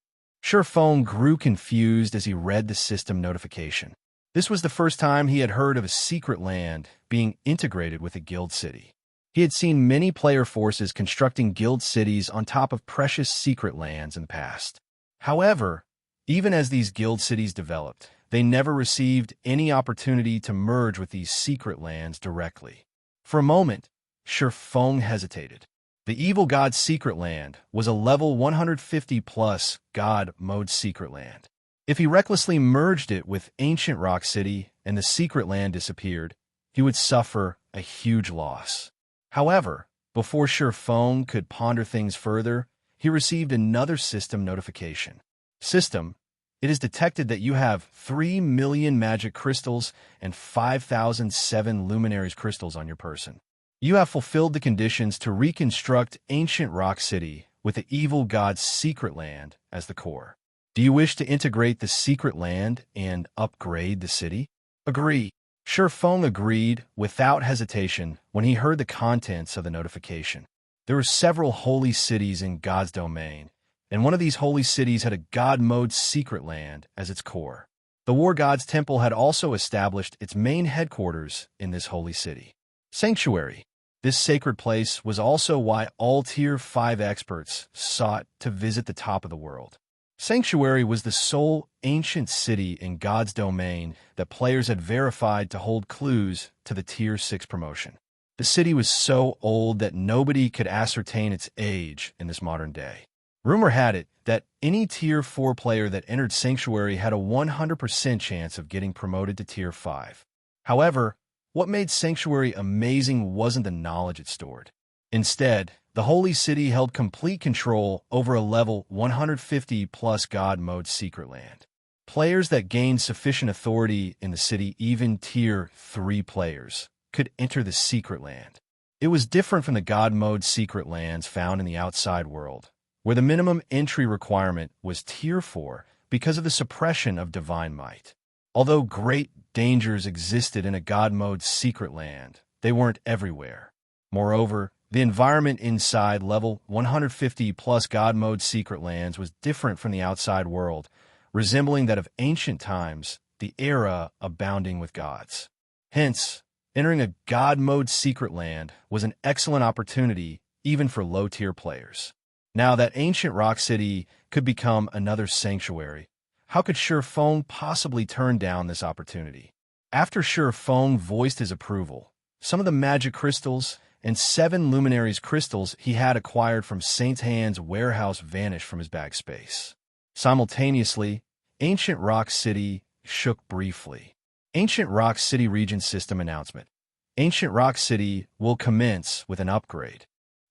Feng grew confused as he read the system notification. This was the first time he had heard of a secret land being integrated with a guild city. He had seen many player forces constructing guild cities on top of precious secret lands in the past. However, even as these guild cities developed, they never received any opportunity to merge with these secret lands directly. For a moment, Feng hesitated. The evil god's secret land was a level 150 plus God mode secret land. If he recklessly merged it with Ancient Rock City and the secret land disappeared, he would suffer a huge loss. However, before Feng could ponder things further, he received another system notification. System, it is detected that you have 3 million magic crystals and 5,007 luminaries crystals on your person. You have fulfilled the conditions to reconstruct Ancient Rock City with the evil god's secret land as the core. Do you wish to integrate the secret land and upgrade the city? Agree. Feng agreed without hesitation when he heard the contents of the notification. There were several holy cities in God's domain, and one of these holy cities had a God mode secret land as its core. The War God's Temple had also established its main headquarters in this holy city. Sanctuary. This sacred place was also why all Tier 5 experts sought to visit the top of the world. Sanctuary was the sole ancient city in God's domain that players had verified to hold clues to the Tier 6 promotion. The city was so old that nobody could ascertain its age in this modern day. Rumor had it that any Tier 4 player that entered Sanctuary had a 100% chance of getting promoted to Tier 5. However, what made Sanctuary amazing wasn't the knowledge it stored. Instead, the Holy City held complete control over a level 150 plus God mode secret land. Players that gained sufficient authority in the city, even Tier 3 players, could enter the secret land. It was different from the God mode secret lands found in the outside world, where the minimum entry requirement was Tier 4 because of the suppression of divine might. Although great dangers existed in a God mode secret land, they weren't everywhere. Moreover, the environment inside level 150 plus God mode secret lands was different from the outside world, resembling that of ancient times, the era abounding with gods. Hence, entering a God mode secret land was an excellent opportunity even for low-tier players. Now that Ancient Rock City could become another sanctuary, how could Feng possibly turn down this opportunity? After Feng voiced his approval, some of the magic crystals and 7 luminaries crystals he had acquired from Saint's Hand's warehouse vanished from his bag space. Simultaneously, Ancient Rock City shook briefly. Ancient Rock City Region System Announcement. Ancient Rock City will commence with an upgrade.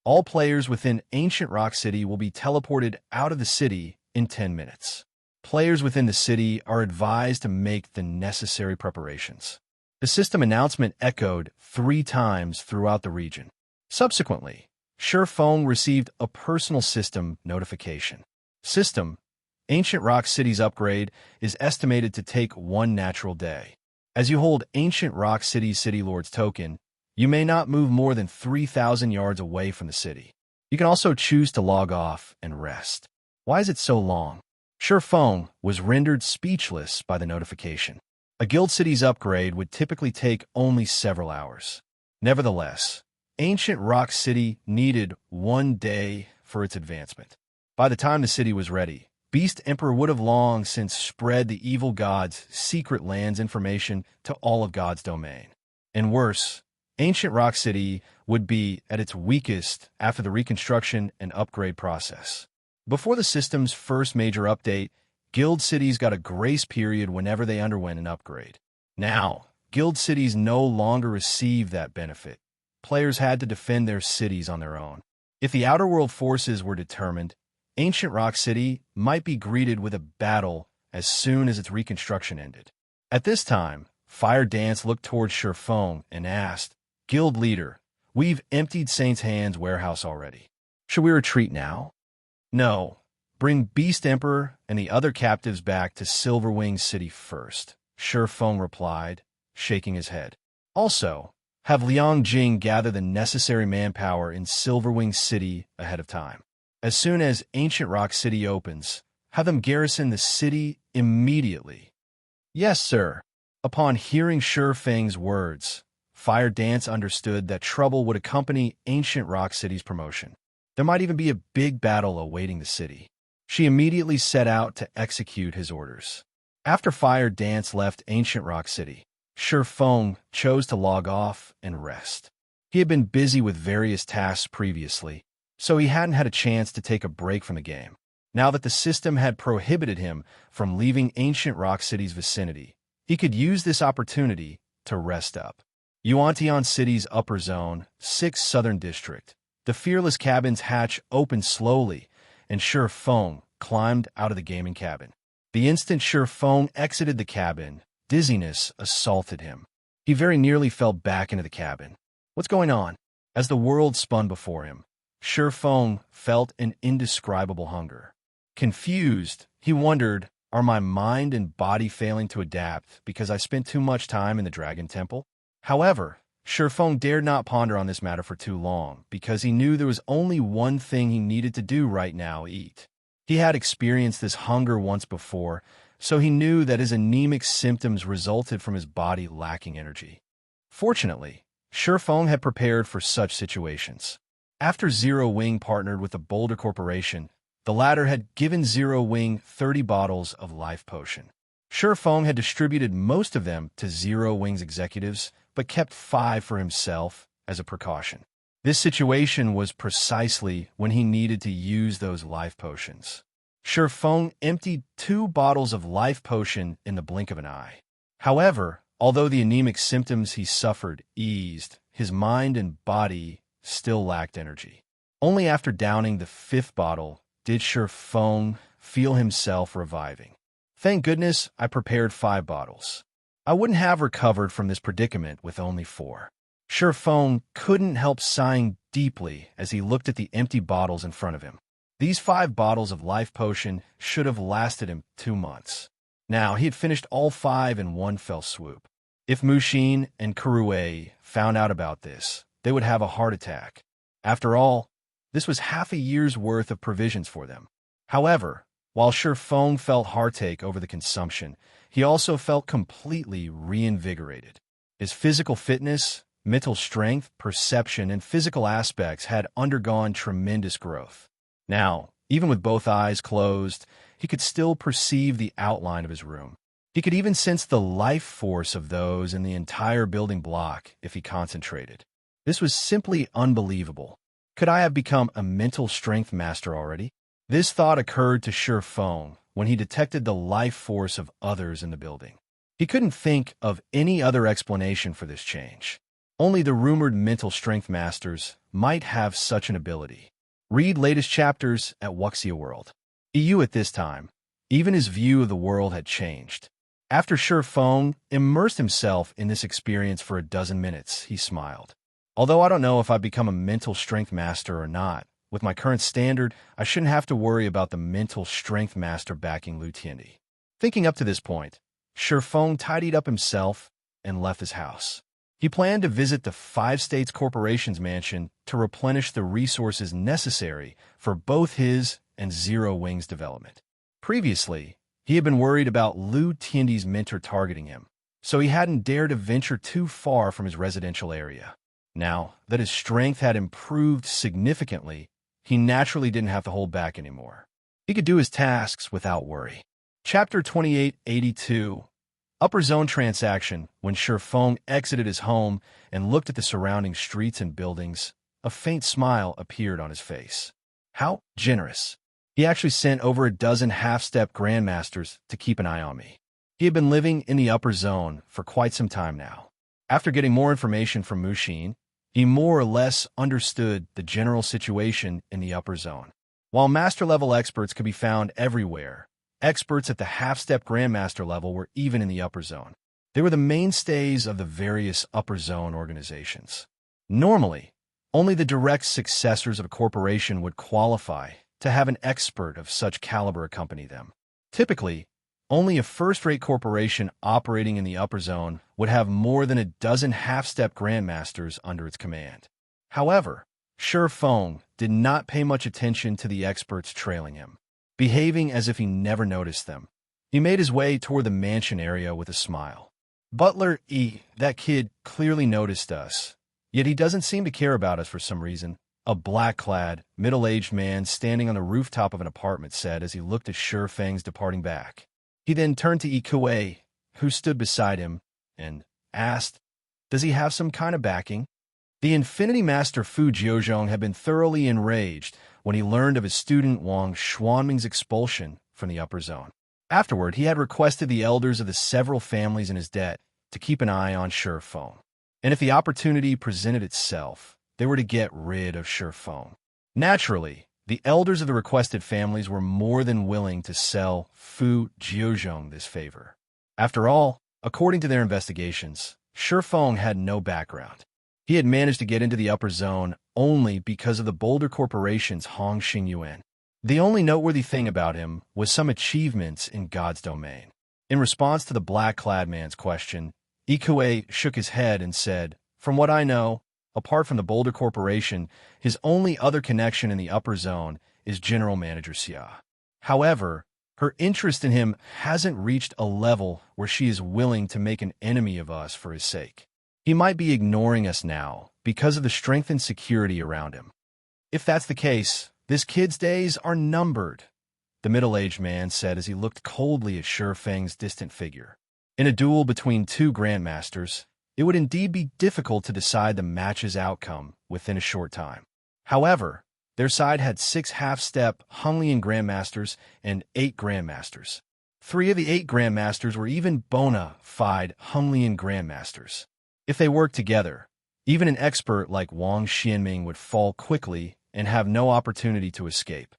All players within Ancient Rock City will be teleported out of the city in 10 minutes. Players within the city are advised to make the necessary preparations. The system announcement echoed 3 times throughout the region. Subsequently, Feng received a personal system notification. System: Ancient Rock City's upgrade is estimated to take 1 natural day. As you hold Ancient Rock City's City Lord's token, you may not move more than 3,000 yards away from the city. You can also choose to log off and rest. Why is it so long? Feng was rendered speechless by the notification. A guild city's upgrade would typically take only several hours. Nevertheless, Ancient Rock City needed 1 day for its advancement. By the time the city was ready, Beast Emperor would have long since spread the evil god's secret lands information to all of God's domain. And worse, Ancient Rock City would be at its weakest after the reconstruction and upgrade process. Before the system's first major update, guild cities got a grace period whenever they underwent an upgrade. Now, guild cities no longer receive that benefit. Players had to defend their cities on their own. If the Outer World forces were determined, Ancient Rock City might be greeted with a battle as soon as its reconstruction ended. At this time, Fire Dance looked towards Feng and asked, "Guild leader, we've emptied Saint's Hand's warehouse already. Should we retreat now?" "No. Bring Beast Emperor and the other captives back to Silverwing City first," Feng replied, shaking his head. "Also, have Liang Jing gather the necessary manpower in Silverwing City ahead of time. As soon as Ancient Rock City opens, have them garrison the city immediately." "Yes, sir." Upon hearing Feng's words, Fire Dance understood that trouble would accompany Ancient Rock City's promotion. There might even be a big battle awaiting the city. She immediately set out to execute his orders. After Fire Dance left Ancient Rock City, Feng chose to log off and rest. He had been busy with various tasks previously, so he hadn't had a chance to take a break from the game. Now that the system had prohibited him from leaving Ancient Rock City's vicinity, he could use this opportunity to rest up. Yuantian City's upper zone, 6th Southern District. The Fearless cabin's hatch opened slowly, and Feng climbed out of the gaming cabin. The instant Feng exited the cabin, dizziness assaulted him. He very nearly fell back into the cabin. What's going on? As the world spun before him, Feng felt an indescribable hunger. Confused, he wondered, are my mind and body failing to adapt because I spent too much time in the Dragon Temple? However, Feng dared not ponder on this matter for too long, because he knew there was only one thing he needed to do right now: eat. He had experienced this hunger once before, so he knew that his anemic symptoms resulted from his body lacking energy. Fortunately, Feng had prepared for such situations. After Zero Wing partnered with the Boulder Corporation, the latter had given Zero Wing 30 bottles of life potion. Feng had distributed most of them to Zero Wing's executives, but kept 5 for himself as a precaution. This situation was precisely when he needed to use those life potions. Feng emptied 2 bottles of life potion in the blink of an eye. However, although the anemic symptoms he suffered eased, his mind and body still lacked energy. Only after downing the 5th bottle did Feng feel himself reviving. "Thank goodness I prepared 5 bottles. I wouldn't have recovered from this predicament with only 4. Feng couldn't help sighing deeply as he looked at the empty bottles in front of him. These 5 bottles of life potion should have lasted him 2 months. Now he had finished all 5 in one fell swoop. If Mushin and Kurue found out about this, they would have a heart attack. After all, this was half a year's worth of provisions for them. However, while Feng felt heartache over the consumption, he also felt completely reinvigorated. His physical fitness, mental strength, perception, and physical aspects had undergone tremendous growth. Now, even with both eyes closed, he could still perceive the outline of his room. He could even sense the life force of those in the entire building block if he concentrated. This was simply unbelievable. Could I have become a mental strength master already? This thought occurred to Feng when he detected the life force of others in the building. He couldn't think of any other explanation for this change. Only the rumored mental strength masters might have such an ability. Read latest chapters at Wuxia World. EU at this time, even his view of the world had changed. After Feng immersed himself in this experience for a dozen minutes, he smiled. Although I don't know if I've become a mental strength master or not, with my current standard, I shouldn't have to worry about the mental strength master backing Lu Tiandi. Thinking up to this point, Feng tidied up himself and left his house. He planned to visit the Five States Corporation's mansion to replenish the resources necessary for both his and Zero Wing's development. Previously, he had been worried about Lu Tiandi's mentor targeting him, so he hadn't dared to venture too far from his residential area. Now that his strength had improved significantly, he naturally didn't have to hold back anymore. He could do his tasks without worry. Chapter 2882. Upper Zone Transaction. When Feng exited his home and looked at the surrounding streets and buildings, a faint smile appeared on his face. How generous. He actually sent over a dozen half-step grandmasters to keep an eye on me. He had been living in the Upper Zone for quite some time now. After getting more information from Mushin, he more or less understood the general situation in the Upper Zone. While master-level experts could be found everywhere, experts at the half-step grandmaster level were even in the Upper Zone. They were the mainstays of the various Upper Zone organizations. Normally, only the direct successors of a corporation would qualify to have an expert of such caliber accompany them. Typically, only a first-rate corporation operating in the Upper Zone would have more than a dozen half-step grandmasters under its command. However, Feng did not pay much attention to the experts trailing him, behaving as if he never noticed them. He made his way toward the mansion area with a smile. Butler E., that kid clearly noticed us, yet he doesn't seem to care about us for some reason, a black-clad, middle-aged man standing on the rooftop of an apartment said as he looked at Feng's departing back. He then turned to Ikue, who stood beside him, and asked, "Does he have some kind of backing?" The Infinity Master Fu Jiuzhong had been thoroughly enraged when he learned of his student Wang Xuanming's expulsion from the Upper Zone. Afterward, he had requested the elders of the several families in his debt to keep an eye on Feng. And if the opportunity presented itself, they were to get rid of Feng. Naturally, the elders of the requested families were more than willing to sell Fu Jiuzhong this favor. After all, according to their investigations, Feng had no background. He had managed to get into the Upper Zone only because of the Boulder Corporation's Hong Xingyuan. The only noteworthy thing about him was some achievements in God's domain. In response to the black-clad man's question, Ikue shook his head and said, "From what I know, apart from the Boulder Corporation, his only other connection in the Upper Zone is General Manager Xia. However, her interest in him hasn't reached a level where she is willing to make an enemy of us for his sake. He might be ignoring us now because of the strength and security around him. If that's the case, this kid's days are numbered," the middle-aged man said as he looked coldly at Feng's distant figure. In a duel between two grandmasters, it would indeed be difficult to decide the match's outcome within a short time. However, their side had 6 half-step Honglian grandmasters and 8 grandmasters. 3 of the 8 grandmasters were even bona fide Honglian grandmasters. If they worked together, even an expert like Wang Xianming would fall quickly and have no opportunity to escape.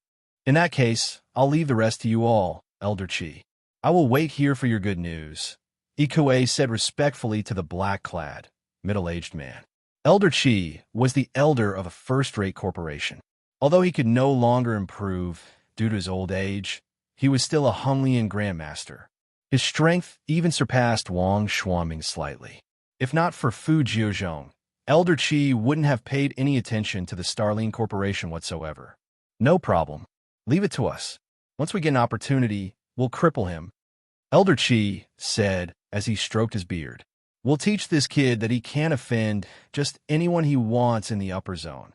In that case, I'll leave the rest to you all, Elder Qi. I will wait here for your good news," Ikue said respectfully to the black-clad, middle-aged man. Elder Qi was the elder of a first-rate corporation. Although he could no longer improve due to his old age, he was still a Honglian grandmaster. His strength even surpassed Wang Xuanming slightly. If not for Fu Jiuzhong, Elder Qi wouldn't have paid any attention to the Starline Corporation whatsoever. "No problem. Leave it to us. Once we get an opportunity, we'll cripple him," Elder Qi said as he stroked his beard. "We'll teach this kid that he can't offend just anyone he wants in the Upper Zone."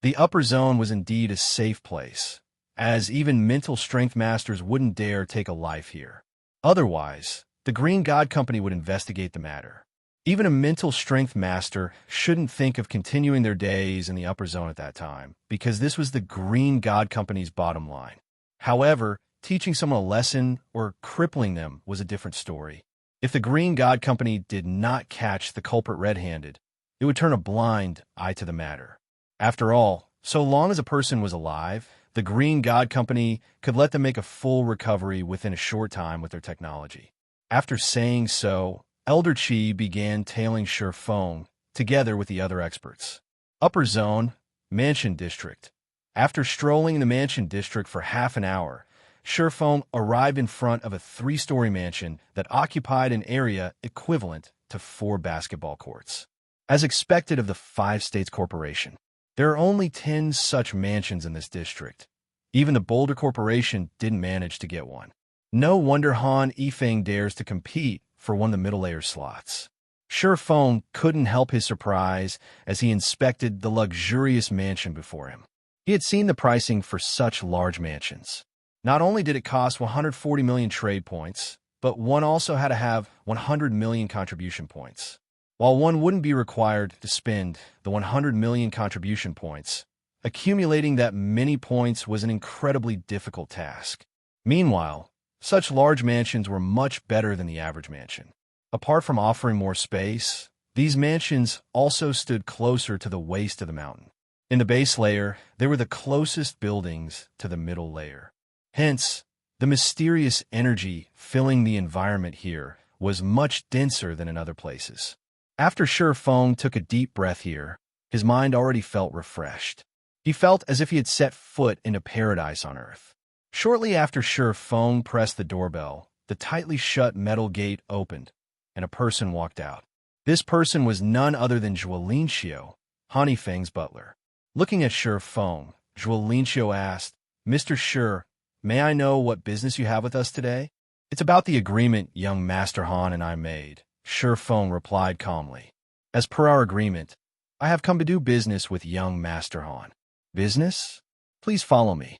The Upper Zone was indeed a safe place, as even mental strength masters wouldn't dare take a life here. Otherwise, the Green God Company would investigate the matter. Even a mental strength master shouldn't think of continuing their days in the Upper Zone at that time, because this was the Green God Company's bottom line. However, teaching someone a lesson or crippling them was a different story. If the Green God Company did not catch the culprit red-handed, it would turn a blind eye to the matter. After all, so long as a person was alive, the Green God Company could let them make a full recovery within a short time with their technology. After saying so, Elder Qi began tailing Feng together with the other experts. Upper Zone, Mansion District. After strolling in the Mansion District for half an hour, Feng arrived in front of a 3-story mansion that occupied an area equivalent to 4 basketball courts. As expected of the 5 States Corporation, there are only 10 such mansions in this district. Even the Boulder Corporation didn't manage to get one. No wonder Han Yifeng dares to compete for one of the middle-layer slots. Feng couldn't help his surprise as he inspected the luxurious mansion before him. He had seen the pricing for such large mansions. Not only did it cost 140 million trade points, but one also had to have 100 million contribution points. While one wouldn't be required to spend the 100 million contribution points, accumulating that many points was an incredibly difficult task. Meanwhile, such large mansions were much better than the average mansion. Apart from offering more space, these mansions also stood closer to the waist of the mountain. In the base layer, they were the closest buildings to the middle layer. Hence, the mysterious energy filling the environment here was much denser than in other places. After Feng took a deep breath here, his mind already felt refreshed. He felt as if he had set foot into paradise on Earth. Shortly after Feng pressed the doorbell, the tightly shut metal gate opened, and a person walked out. This person was none other than Zhuolinxiu, Han Yifeng's butler. Looking at Feng, Zhuolinxiu asked, "Mr. Shi, may I know what business you have with us today?" "It's about the agreement young Master Han and I made," Feng replied calmly. "As per our agreement, I have come to do business with young Master Han." "Business? Please follow me."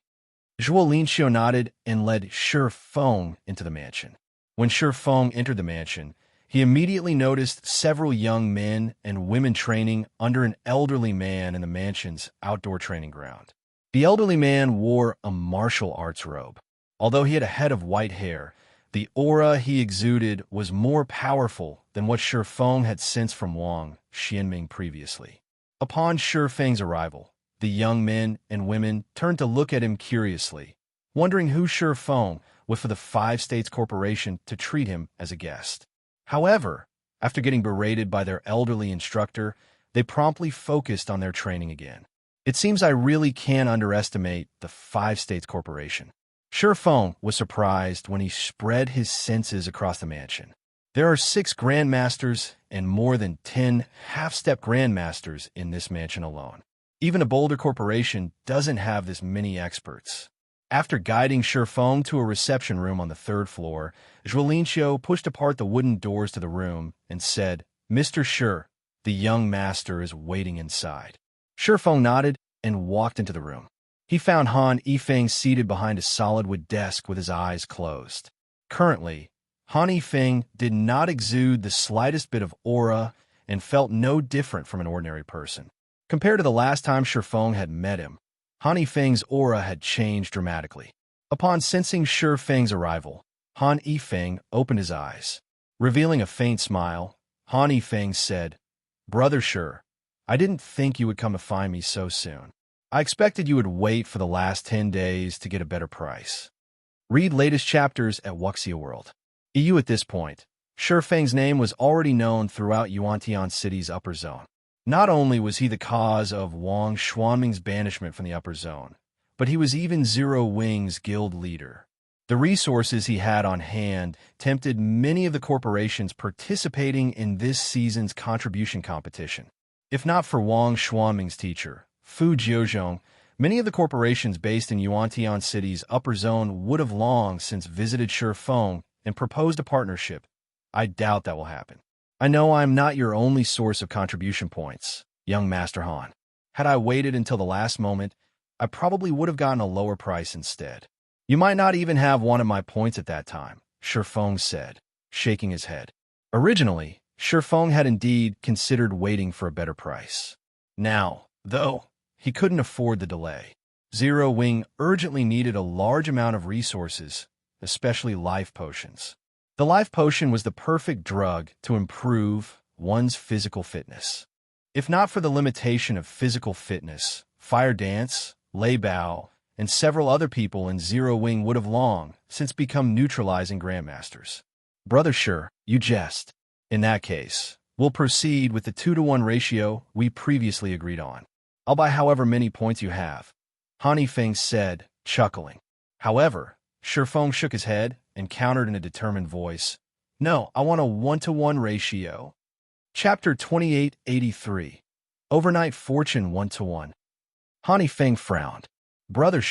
Zhuolinxiu nodded and led Feng into the mansion. When Feng entered the mansion, he immediately noticed several young men and women training under an elderly man in the mansion's outdoor training ground. The elderly man wore a martial arts robe. Although he had a head of white hair, the aura he exuded was more powerful than what Feng had sensed from Wang Xianming previously. Upon Feng's arrival, the young men and women turned to look at him curiously, wondering who Feng was for the 5 States Corporation to treat him as a guest. However, after getting berated by their elderly instructor, they promptly focused on their training again. It seems I really can't underestimate the 5 States Corporation. Feng was surprised when he spread his senses across the mansion. There are 6 Grandmasters and more than 10 half-step Grandmasters in this mansion alone. Even a Boulder Corporation doesn't have this many experts. After guiding Feng to a reception room on the 3rd floor, Zhuolinxiu pushed apart the wooden doors to the room and said, "Mr. Shi, the young master is waiting inside." Feng nodded and walked into the room. He found Han Yifeng seated behind a solid wood desk with his eyes closed. Currently, Han Yifeng did not exude the slightest bit of aura and felt no different from an ordinary person. Compared to the last time Feng had met him, Han Yifeng's aura had changed dramatically. Upon sensing Feng's arrival, Han Yifeng opened his eyes. Revealing a faint smile, Han Yifeng said, "Brother Shi, I didn't think you would come to find me so soon. I expected you would wait for the last 10 days to get a better price." Read latest chapters at Wuxia World. EU at this point, Feng's name was already known throughout Yuantian City's upper zone. Not only was he the cause of Wang Xuanming's banishment from the upper zone, but he was even Zero Wing's guild leader. The resources he had on hand tempted many of the corporations participating in this season's contribution competition. If not for Wang Xuanming's teacher, Fu Jiuzhong, many of the corporations based in Yuantian City's upper zone would have long since visited Feng and proposed a partnership. I doubt that will happen. I know I am not your only source of contribution points, young Master Han. Had I waited until the last moment, I probably would have gotten a lower price instead. You might not even have wanted my points at that time, Feng said, shaking his head. Originally, Feng had indeed considered waiting for a better price. Now, though, he couldn't afford the delay. Zero Wing urgently needed a large amount of resources, especially life potions. The life potion was the perfect drug to improve one's physical fitness. If not for the limitation of physical fitness, Fire Dance, Lei Bao, and several other people in Zero Wing would have long since become neutralizing grandmasters. Brother Shi, you jest. In that case, We'll proceed with the 2-to-1 ratio we previously agreed on. I'll buy however many points you have, Feng said, chuckling. However, Feng shook his head and countered in a determined voice. No, I want a 1-to-1 ratio. Chapter 2883. Overnight Fortune 1-to-1. Feng frowned. Brother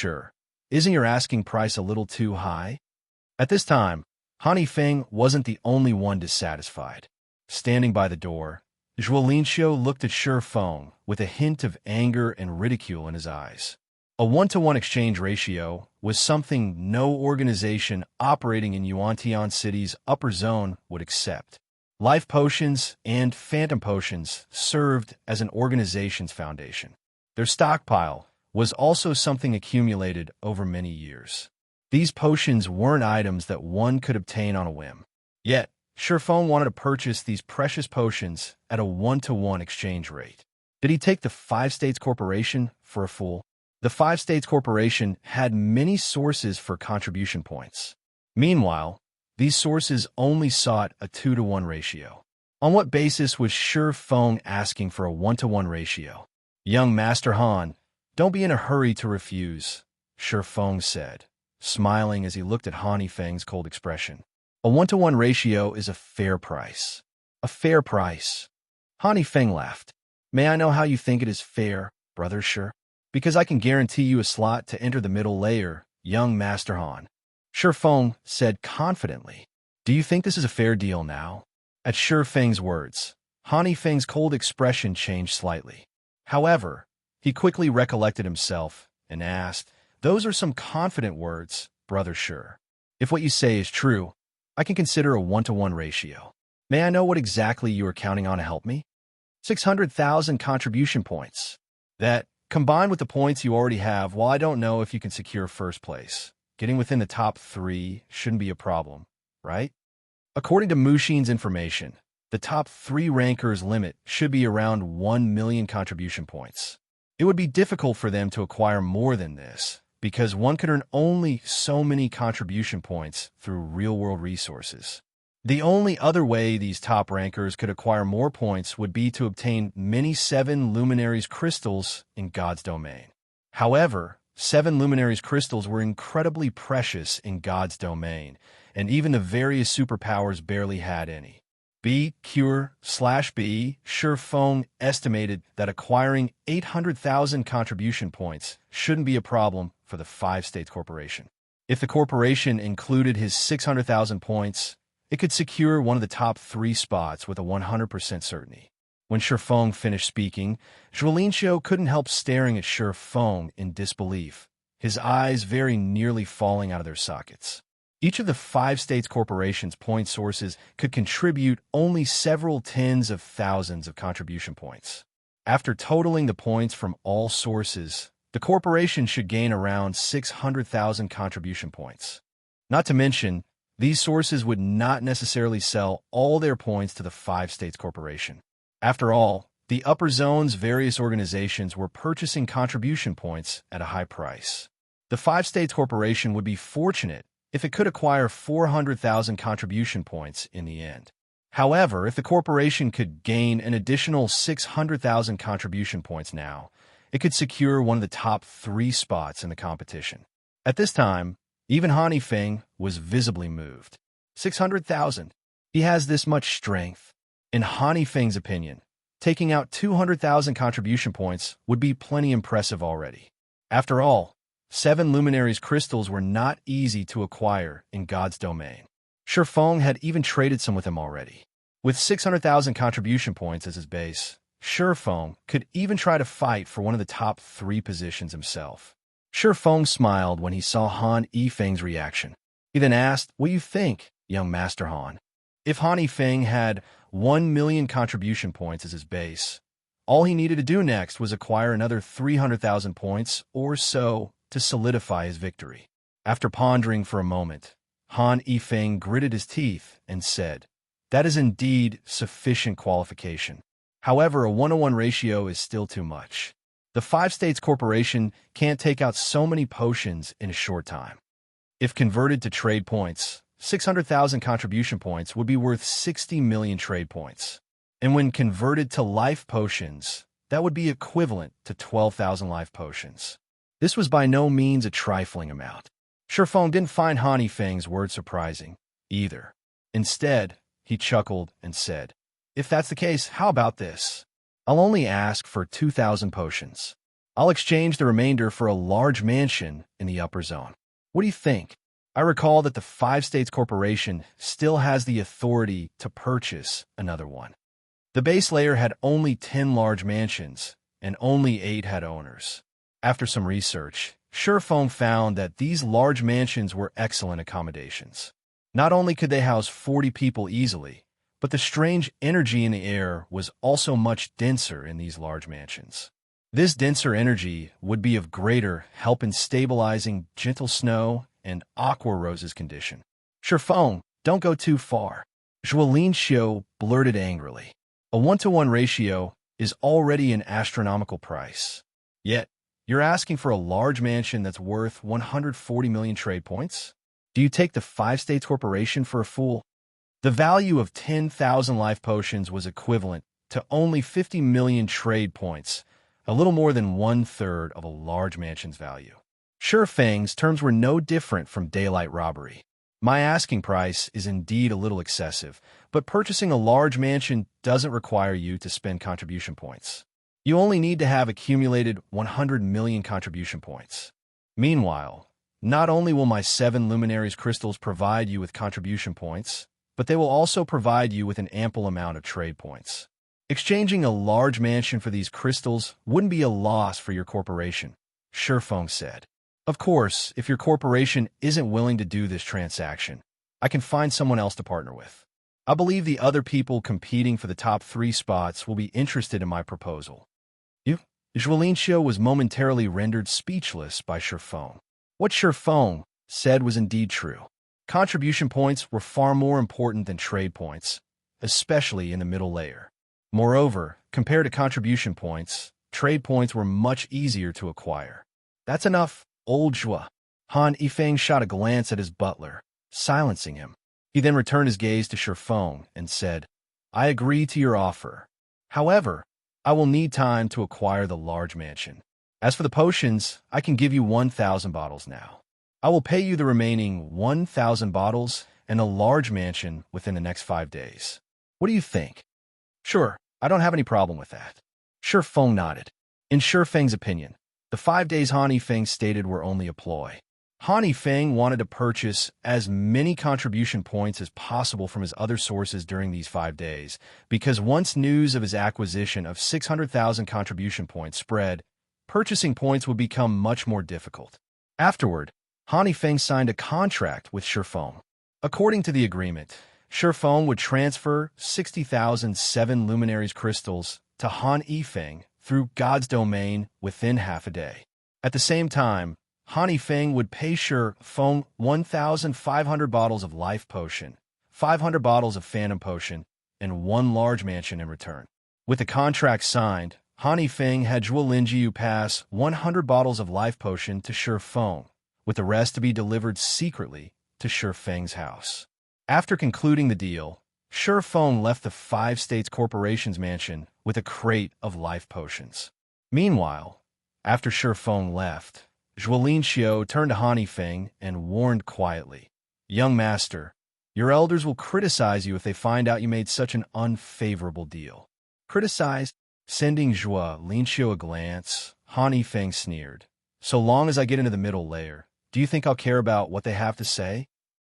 isn't your asking price a little too high? At this time, Feng wasn't the only one dissatisfied. Standing by the door, Zhuolinxiu looked at Feng with a hint of anger and ridicule in his eyes. A 1-to-1 exchange ratio was something no organization operating in Yuantian City's upper zone would accept. Life potions and phantom potions served as an organization's foundation. Their stockpile was also something accumulated over many years. These potions weren't items that one could obtain on a whim. Yet, Feng wanted to purchase these precious potions at a 1-to-1 exchange rate. Did he take the Five States Corporation for a fool? The Five States Corporation had many sources for contribution points. Meanwhile, these sources only sought a 2-to-1 ratio. On what basis was Feng asking for a 1-to-1 ratio? Young Master Han, don't be in a hurry to refuse, Feng said, smiling as he looked at Feng's cold expression. A 1-to-1 ratio is a fair price. A fair price. Feng laughed. May I know how you think it is fair, brother Because I can guarantee you a slot to enter the middle layer, young Master Han. Feng said confidently. Do you think this is a fair deal now? At Feng's words, Feng's cold expression changed slightly. However, he quickly recollected himself and asked, Those are some confident words, brother If what you say is true, I can consider a 1-to-1 ratio. May I know what exactly you are counting on to help me? 600,000 contribution points. That, combined with the points you already have, while I don't know if you can secure first place, getting within the top 3 shouldn't be a problem, right? According to Mushin's information, the top 3 rankers' limit should be around 1 million contribution points. It would be difficult for them to acquire more than this, because one could earn only so many contribution points through real-world resources. The only other way these top rankers could acquire more points would be to obtain many 7 Luminaries crystals in God's domain. However, 7 Luminaries crystals were incredibly precious in God's domain, and even the various superpowers barely had any. B. Feng estimated that acquiring 800,000 contribution points shouldn't be a problem for the Five States Corporation. If the corporation included his 600,000 points, it could secure one of the top 3 spots with a 100% certainty. When Feng finished speaking, Zhuolinxiu couldn't help staring at Feng in disbelief, his eyes very nearly falling out of their sockets. Each of the Five States Corporation's point sources could contribute only several tens of thousands of contribution points. After totaling the points from all sources, the corporation should gain around 600,000 contribution points. Not to mention, these sources would not necessarily sell all their points to the Five States Corporation. After all, the upper zone's various organizations were purchasing contribution points at a high price. The Five States Corporation would be fortunate if it could acquire 400,000 contribution points in the end. However, if the corporation could gain an additional 600,000 contribution points now, it could secure one of the top 3 spots in the competition. At this time, even Feng was visibly moved. 600,000. He has this much strength. In Feng's opinion, taking out 200,000 contribution points would be plenty impressive already. After all, 7 Luminaries crystals were not easy to acquire in God's domain. Feng had even traded some with him already. With 600,000 contribution points as his base, Feng could even try to fight for one of the top 3 positions himself. Feng smiled when he saw Feng's reaction. He then asked, What do you think, young Master Han? If Feng had 1 million contribution points as his base, all he needed to do next was acquire another 300,000 points or so to solidify his victory. After pondering for a moment, Feng gritted his teeth and said, That is indeed sufficient qualification. However, a 1-to-1 ratio is still too much. The Five States Corporation can't take out so many potions in a short time. If converted to trade points, 600,000 contribution points would be worth 60 million trade points. And when converted to life potions, that would be equivalent to 12,000 life potions. This was by no means a trifling amount. Feng didn't find Feng's word surprising, either. Instead, he chuckled and said, "If that's the case, how about this? I'll only ask for 2,000 potions. I'll exchange the remainder for a large mansion in the upper zone. What do you think?" I recall that the Five States Corporation still has the authority to purchase another one. The base layer had only 10 large mansions, and only 8 had owners. After some research, Feng found that these large mansions were excellent accommodations. Not only could they house 40 people easily, but the strange energy in the air was also much denser in these large mansions. This denser energy would be of greater help in stabilizing gentle snow and aqua rose's condition. Feng, don't go too far. Zhuo blurted angrily. A 1-to-1 ratio is already an astronomical price. Yet, you're asking for a large mansion that's worth 140 million trade points? Do you take the Five States Corporation for a fool? The value of 10,000 life potions was equivalent to only 50 million trade points, a little more than 1/3 of a large mansion's value. Feng's terms were no different from daylight robbery. My asking price is indeed a little excessive, but purchasing a large mansion doesn't require you to spend contribution points. You only need to have accumulated 100 million contribution points. Meanwhile, not only will my 7 luminaries crystals provide you with contribution points, but they will also provide you with an ample amount of trade points. Exchanging a large mansion for these crystals wouldn't be a loss for your corporation, Feng said. Of course, if your corporation isn't willing to do this transaction, I can find someone else to partner with. I believe the other people competing for the top 3 spots will be interested in my proposal. Zhuo was momentarily rendered speechless by Feng. What Feng said was indeed true. Contribution points were far more important than trade points, especially in the middle layer. Moreover, compared to contribution points, trade points were much easier to acquire. That's enough, old Zhuo. Han Yifeng shot a glance at his butler, silencing him. He then returned his gaze to Feng and said, "I agree to your offer. However, I will need time to acquire the large mansion. As for the potions, I can give you 1,000 bottles now. I will pay you the remaining 1,000 bottles and a large mansion within the next 5 days. What do you think?" "Sure, I don't have any problem with that." Feng nodded. In Feng's opinion, the 5 days Han Yifeng stated were only a ploy. Han Yifeng wanted to purchase as many contribution points as possible from his other sources during these 5 days, because once news of his acquisition of 600,000 contribution points spread, purchasing points would become much more difficult. Afterward, Han Yifeng signed a contract with Feng. According to the agreement, Feng would transfer 60,000 7 luminaries crystals to Han Yifeng through God's domain within half a day. At the same time, Han Yifeng would pay Feng 1,500 bottles of life potion, 500 bottles of phantom potion, and 1 large mansion in return. With the contract signed, Han Yifeng had Zhuo pass 100 bottles of life potion to Feng, with the rest to be delivered secretly to Feng's house. After concluding the deal, Feng left the Five States Corporation's mansion with a crate of life potions. Meanwhile, after Feng left, Zhuo turned to Han Yifeng and warned quietly, "Young master, your elders will criticize you if they find out you made such an unfavorable deal." "Criticize?" Sending Zhuo a glance, Han Yifeng sneered. "So long as I get into the middle layer, do you think I'll care about what they have to say?"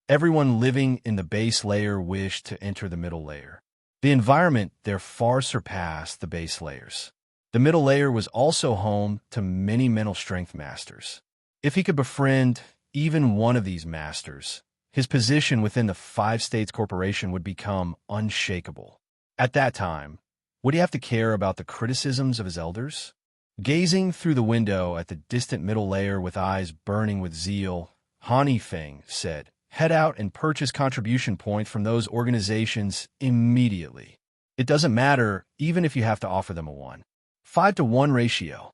Everyone living in the base layer wished to enter the middle layer. The environment there far surpassed the base layers. The middle layer was also home to many mental strength masters. If he could befriend even one of these masters, his position within the Five States Corporation would become unshakable. At that time, would he have to care about the criticisms of his elders? Gazing through the window at the distant middle layer with eyes burning with zeal, Han Yifeng said, "Head out and purchase contribution points from those organizations immediately. It doesn't matter even if you have to offer them a 1-5-1 ratio."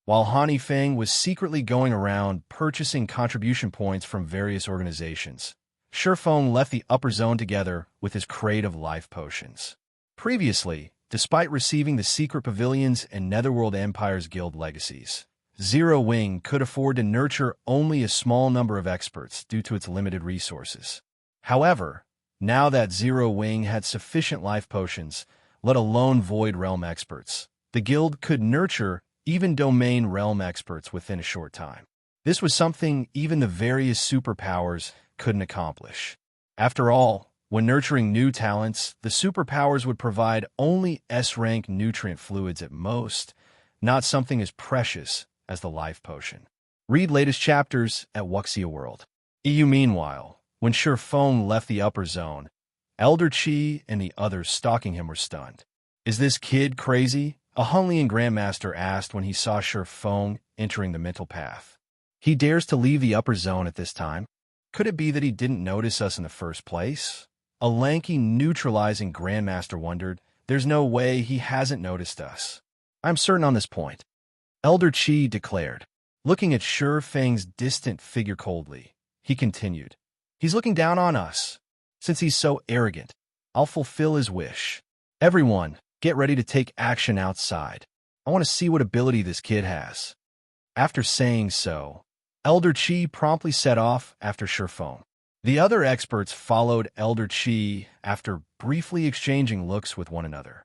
While Han Yifeng was secretly going around purchasing contribution points from various organizations, Feng left the upper zone together with his crate of life potions. Previously, despite receiving the Secret Pavilions and Netherworld Empire's guild legacies, Zero Wing could afford to nurture only a small number of experts due to its limited resources. However, now that Zero Wing had sufficient life potions, let alone Void Realm experts, the guild could nurture even Domain Realm experts within a short time. This was something even the various superpowers couldn't accomplish. After all, when nurturing new talents, the superpowers would provide only S-rank nutrient fluids at most, not something as precious as the life potion. Read latest chapters at Wuxia World. EU Meanwhile, when Feng left the upper zone, Elder Qi and the others stalking him were stunned. "Is this kid crazy?" a Hunlian Grandmaster asked when he saw Feng entering the mental path. "He dares to leave the upper zone at this time? Could it be that he didn't notice us in the first place?" A lanky, neutralizing Grandmaster wondered. "There's no way he hasn't noticed us. I'm certain on this point," Elder Qi declared. Looking at Feng's distant figure coldly, he continued, "He's looking down on us. Since he's so arrogant, I'll fulfill his wish. Everyone, get ready to take action outside. I want to see what ability this kid has." After saying so, Elder Qi promptly set off after Feng. The other experts followed Elder Qi after briefly exchanging looks with one another.